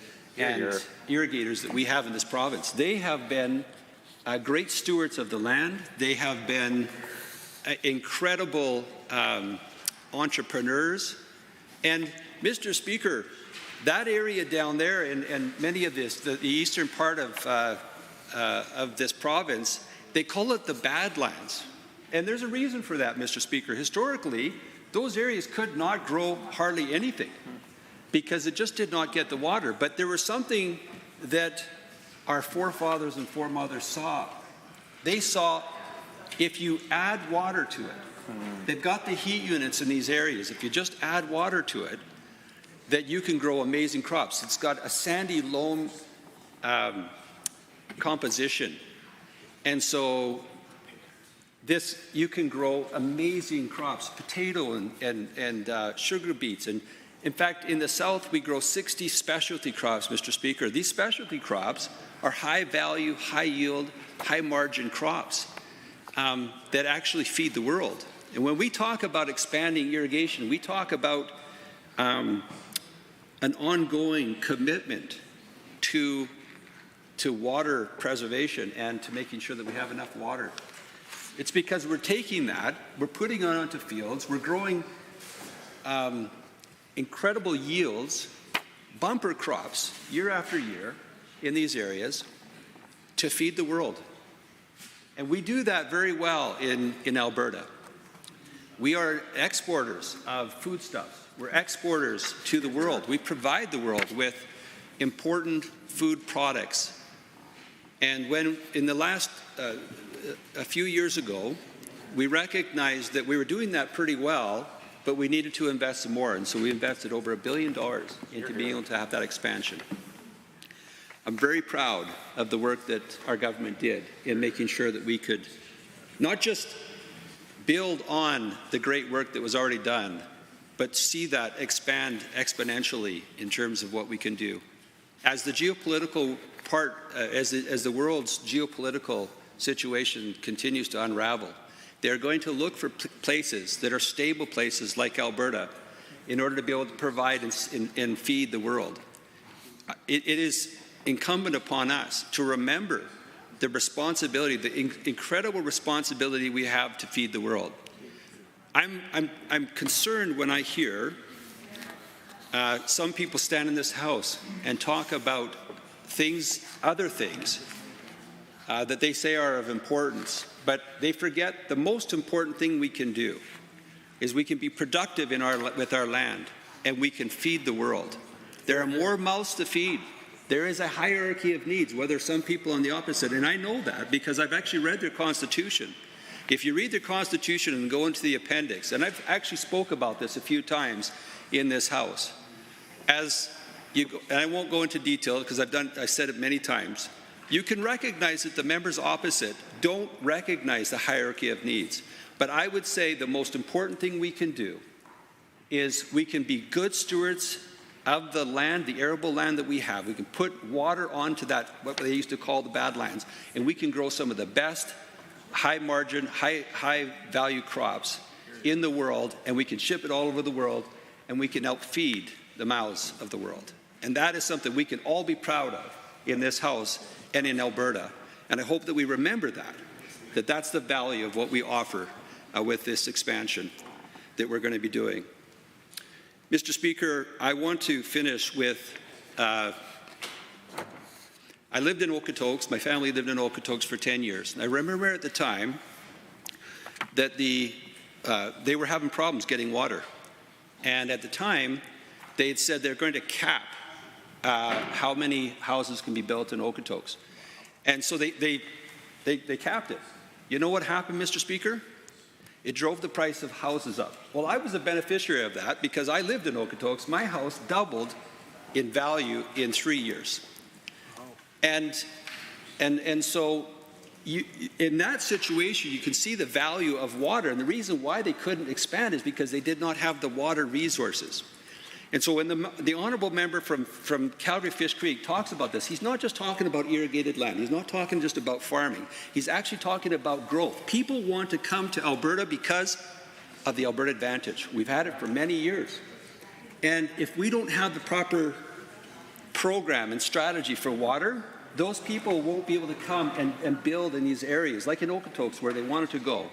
irrigators that we have in this province. They have been great stewards of the land. They have been incredible entrepreneurs. And Mr. Speaker, that area down there and many of this, the eastern part of this province, they call it the Badlands. And there's a reason for that, Mr. Speaker. Historically, those areas could not grow hardly anything because it just did not get the water. But there was something that our forefathers and foremothers saw. They saw if you add water to it, they've got the heat units in these areas. If you just add water to it, that you can grow amazing crops. It's got a sandy loam composition. And so you can grow amazing crops, potato and sugar beets. And in fact, in the south, we grow 60 specialty crops, Mr. Speaker. These specialty crops are high value, high yield, high margin crops that actually feed the world. And when we talk about expanding irrigation, we talk about an ongoing commitment to water preservation and to making sure that we have enough water. It's because we're taking that, we're putting it onto fields, we're growing incredible yields, bumper crops year after year in these areas to feed the world. And we do that very well in Alberta. We are exporters of foodstuffs. We're exporters to the world. We provide the world with important food products. And when in the last, a few years ago, we recognized that we were doing that pretty well, but we needed to invest some more. And so we invested over $1 billion into being able to have that expansion. I'm very proud of the work that our government did in making sure that we could not just build on the great work that was already done, but see that expand exponentially in terms of what we can do. As the geopolitical as the world's geopolitical situation continues to unravel, they're going to look for places that are stable places like Alberta in order to be able to provide and feed the world. It is incumbent upon us to remember the responsibility, the incredible responsibility we have to feed the world. I'm concerned when I hear some people stand in this House and talk about other things that they say are of importance, but they forget the most important thing we can do is we can be productive with our land and we can feed the world. There are more mouths to feed. There is a hierarchy of needs, whether some people on the opposite, and I know that because I've actually read their Constitution. If you read their Constitution and go into the appendix, and I've actually spoke about this a few times in this House, and I won't go into detail because I said it many times, you can recognize that the members opposite don't recognize the hierarchy of needs. But I would say the most important thing we can do is we can be good stewards of the land, the arable land that we have. We can put water onto that, what they used to call the Badlands, and we can grow some of the best high margin, high value crops in the world, and we can ship it all over the world, and we can help feed the mouths of the world. And that is something we can all be proud of in this House and in Alberta. And I hope that we remember that that's the value of what we offer with this expansion that we're going to be doing. Mr. Speaker, I want to finish with, I lived in Okotoks, my family lived in Okotoks for 10 years. And I remember at the time that they were having problems getting water. And at the time, they had said they're going to cap how many houses can be built in Okotoks. And so they capped it. You know what happened, Mr. Speaker? It drove the price of houses up. Well, I was a beneficiary of that because I lived in Okotoks. My house doubled in value in 3 years. And so in that situation, you can see the value of water. And the reason why they couldn't expand is because they did not have the water resources. And so when the honourable member from Calgary Fish Creek talks about this, he's not just talking about irrigated land. He's not talking just about farming. He's actually talking about growth. People want to come to Alberta because of the Alberta Advantage. We've had it for many years. And if we don't have the proper program and strategy for water, those people won't be able to come and build in these areas, like in Okotoks, where they wanted to go.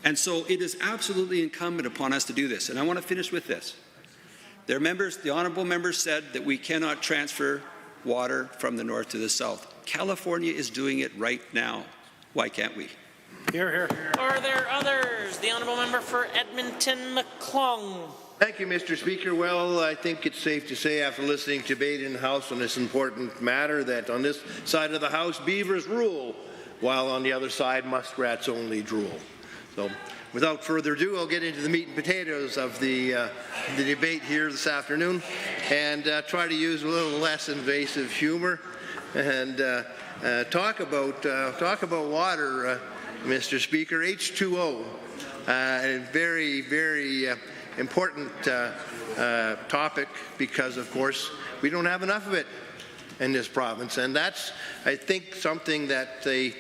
And so it is absolutely incumbent upon us to do this. And I want to finish with this. The honourable members said that we cannot transfer water from the north to the south. California is doing it right now. Why can't we? Hear, hear. Are there others? The honourable member for Edmonton-McClung. Thank you, Mr. Speaker. Well, I think it's safe to say after listening to debate in the House on this important matter that on this side of the House, beavers rule, while on the other side, muskrats only drool. So, without further ado, I'll get into the meat and potatoes of the debate here this afternoon and try to use a little less invasive humor and talk about water, Mr. Speaker. H2O, a very, very important topic because, of course, we don't have enough of it in this province, and that's, I think, something that the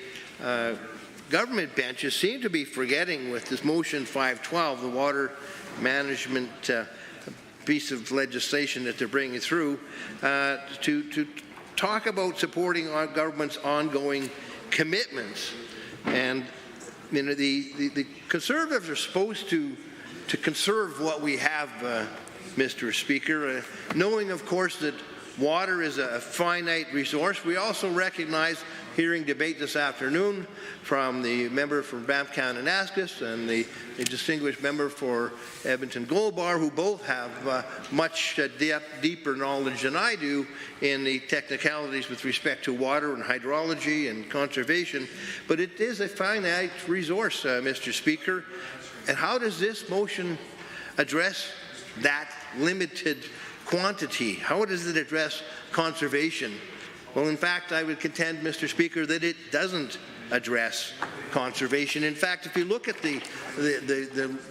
government benches seem to be forgetting with this motion 512, the water management piece of legislation that they're bringing through, to talk about supporting our government's ongoing commitments. And you know, the Conservatives are supposed to conserve what we have, Mr. Speaker, knowing, of course, that water is a finite resource. We also recognize, hearing debate this afternoon from the member from Banff Kananaskis and the distinguished member for Edmonton Gold-Bar, who both have much deeper knowledge than I do in the technicalities with respect to water and hydrology and conservation. But it is a finite resource, Mr. Speaker. And how does this motion address that limited quantity? How does it address conservation? Well, in fact, I would contend, Mr. Speaker, that it doesn't address conservation. In fact, if you look at the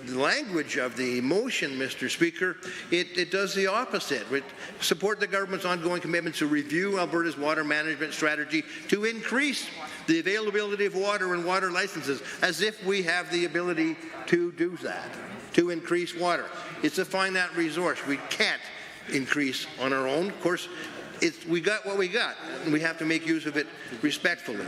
language of the motion, Mr. Speaker, it does the opposite. It support the government's ongoing commitment to review Alberta's water management strategy to increase the availability of water and water licenses, as if we have the ability to do that, to increase water. It's a finite resource. We can't increase on our own. Of course, we got what we got, and we have to make use of it respectfully.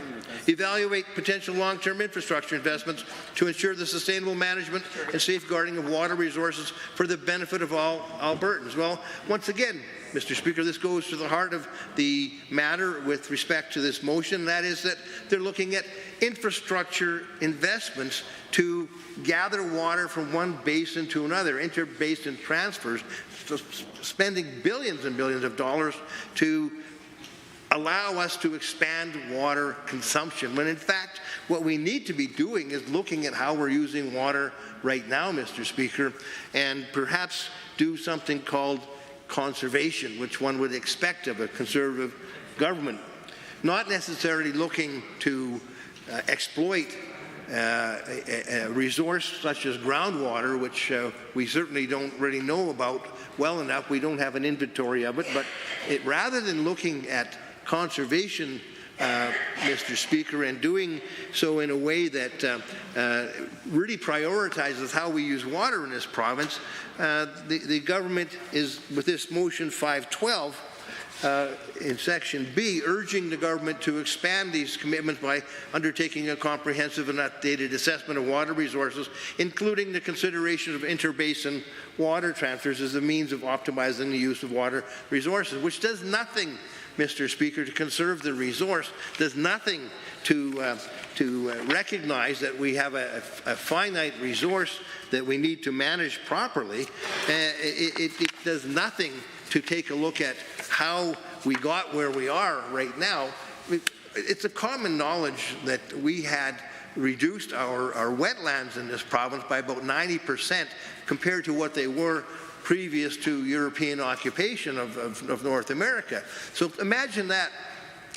Evaluate potential long-term infrastructure investments to ensure the sustainable management and safeguarding of water resources for the benefit of all Albertans. Well, once again, Mr. Speaker, this goes to the heart of the matter with respect to this motion. That is that they're looking at infrastructure investments to gather water from one basin to another, inter-basin transfers, spending billions and billions of dollars to allow us to expand water consumption, when in fact what we need to be doing is looking at how we're using water right now, Mr. Speaker, and perhaps do something called conservation, which one would expect of a Conservative government. Not necessarily looking to exploit a resource such as groundwater, which we certainly don't really know about well enough. We don't have an inventory of it, but rather than looking at conservation, Mr. Speaker, and doing so in a way that really prioritizes how we use water in this province, the government is, with this motion 512, in section B, urging the government to expand these commitments by undertaking a comprehensive and updated assessment of water resources, including the consideration of interbasin water transfers as a means of optimizing the use of water resources, which does nothing, Mr. Speaker, to conserve the resource, does nothing to recognize that we have a finite resource that we need to manage properly. It does nothing to take a look at how we got where we are right now, it's a common knowledge that we had reduced our wetlands in this province by about 90% compared to what they were previous to European occupation of North America. So imagine that,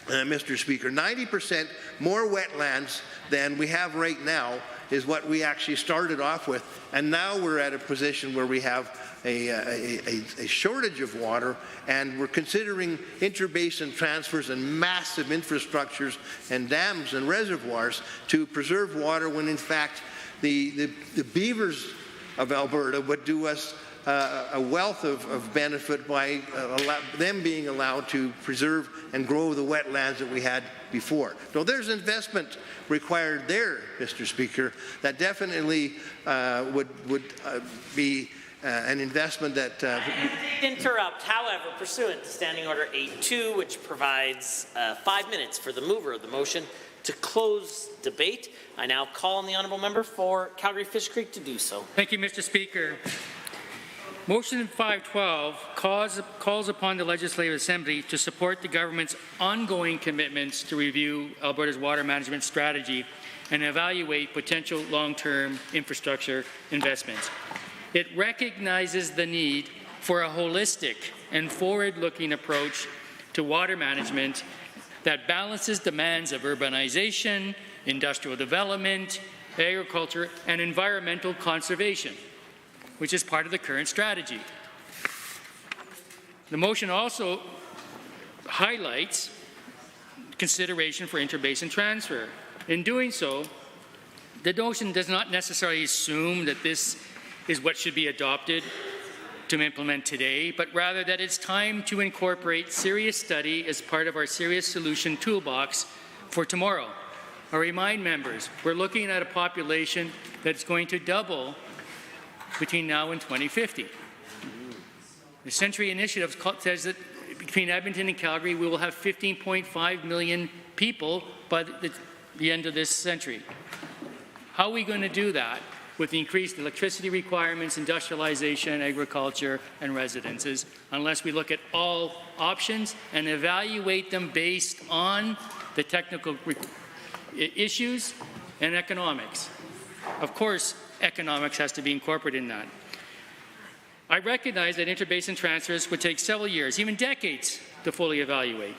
Mr. Speaker, 90% more wetlands than we have right now is what we actually started off with, and now we're at a position where we have a shortage of water, and we're considering interbasin transfers and massive infrastructures and dams and reservoirs to preserve water, when in fact the beavers of Alberta would do us a wealth of benefit by them being allowed to preserve and grow the wetlands that we had before. So there's investment required there, Mr. Speaker, that definitely would be an investment that... Interrupt. However, pursuant to Standing Order 8.2, which provides 5 minutes for the mover of the motion to close debate, I now call on the honourable member for Calgary Fish Creek to do so. Thank you, Mr. Speaker. Motion 512 calls upon the Legislative Assembly to support the government's ongoing commitments to review Alberta's water management strategy and evaluate potential long-term infrastructure investments. It recognizes the need for a holistic and forward-looking approach to water management that balances demands of urbanization, industrial development, agriculture, and environmental conservation, which is part of the current strategy. The motion also highlights consideration for interbasin transfer. In doing so, the motion does not necessarily assume that this is what should be adopted to implement today, but rather that it's time to incorporate serious study as part of our serious solution toolbox for tomorrow. I remind members, we're looking at a population that's going to double between now and 2050. The Century Initiative says that between Edmonton and Calgary, we will have 15.5 million people by the end of this century. How are we going to do that with increased electricity requirements, industrialization, agriculture, and residences, unless we look at all options and evaluate them based on the technical issues and economics? Of course, economics has to be incorporated in that. I recognize that interbasin transfers would take several years, even decades, to fully evaluate.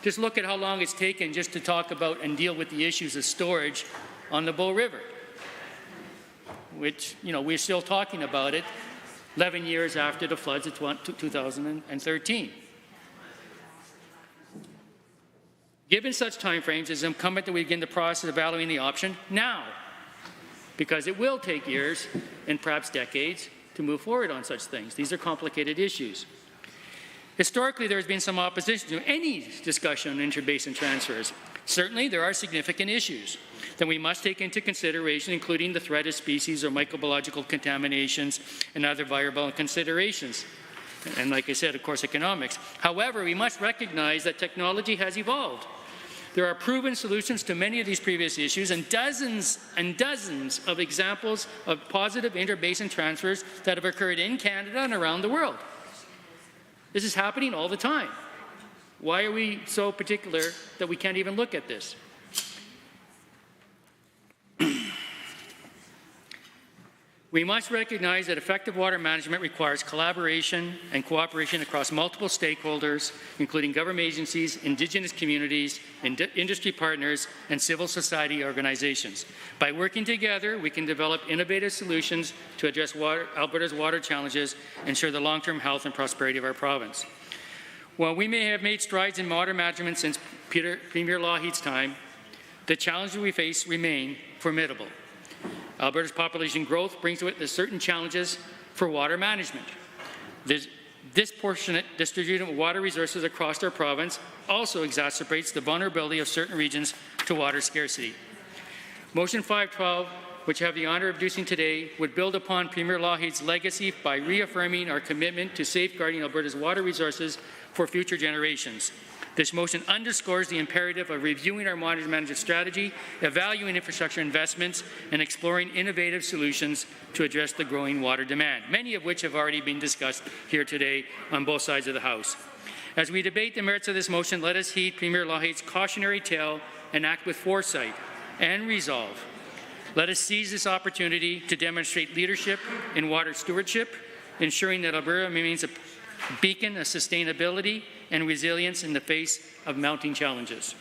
Just look at how long it's taken just to talk about and deal with the issues of storage on the Bow River, which, we're still talking about it 11 years after the floods of 2013. Given such timeframes, it's incumbent that we begin the process of evaluating the option now, because it will take years and perhaps decades to move forward on such things. These are complicated issues. Historically, there has been some opposition to any discussion on interbasin transfers. Certainly, there are significant issues that we must take into consideration, including the threat of species or microbiological contaminations and other viable considerations. And like I said, of course, economics. However, we must recognize that technology has evolved. There are proven solutions to many of these previous issues and dozens of examples of positive interbasin transfers that have occurred in Canada and around the world. This is happening all the time. Why are we so particular that we can't even look at this? We must recognize that effective water management requires collaboration and cooperation across multiple stakeholders, including government agencies, Indigenous communities, industry partners, and civil society organizations. By working together, we can develop innovative solutions to address Alberta's water challenges and ensure the long-term health and prosperity of our province. While we may have made strides in water management since Premier Lougheed's time, the challenges we face remain formidable. Alberta's population growth brings with it certain challenges for water management. This disproportionate distribution of water resources across our province also exacerbates the vulnerability of certain regions to water scarcity. Motion 512, which I have the honour of introducing today, would build upon Premier Lougheed's legacy by reaffirming our commitment to safeguarding Alberta's water resources for future generations. This motion underscores the imperative of reviewing our water management strategy, evaluating infrastructure investments, and exploring innovative solutions to address the growing water demand, many of which have already been discussed here today on both sides of the House. As we debate the merits of this motion, let us heed Premier Lougheed's cautionary tale and act with foresight and resolve. Let us seize this opportunity to demonstrate leadership in water stewardship, ensuring that Alberta remains a beacon of sustainability and resilience in the face of mounting challenges.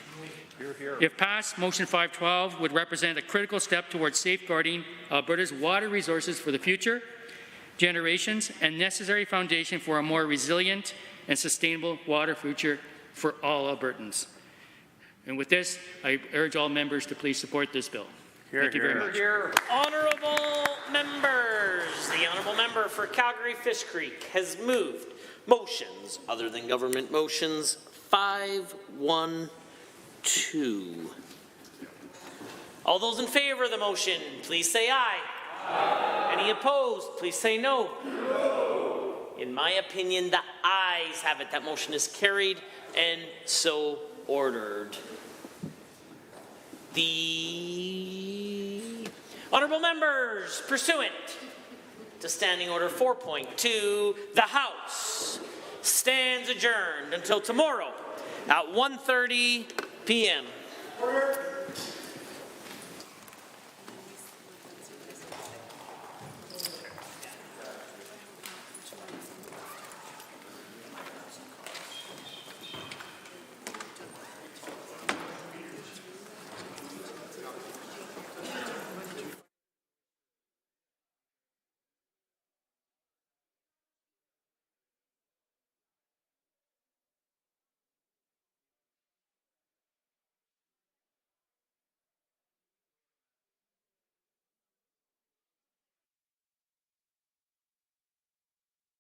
If passed, Motion 512 would represent a critical step towards safeguarding Alberta's water resources for the future generations and necessary foundation for a more resilient and sustainable water future for all Albertans. And with this, I urge all members to please support this bill. Thank you very much. Honourable members, the honourable member for Calgary Fish Creek has moved motions other than government motions 512. All those in favour of the motion, please say aye. Aye. Any opposed, please say no. No. In my opinion, the ayes have it. That motion is carried and so ordered. The honourable members, pursuant to Standing Order 4.2, the House stands adjourned until tomorrow at 1:30 p.m.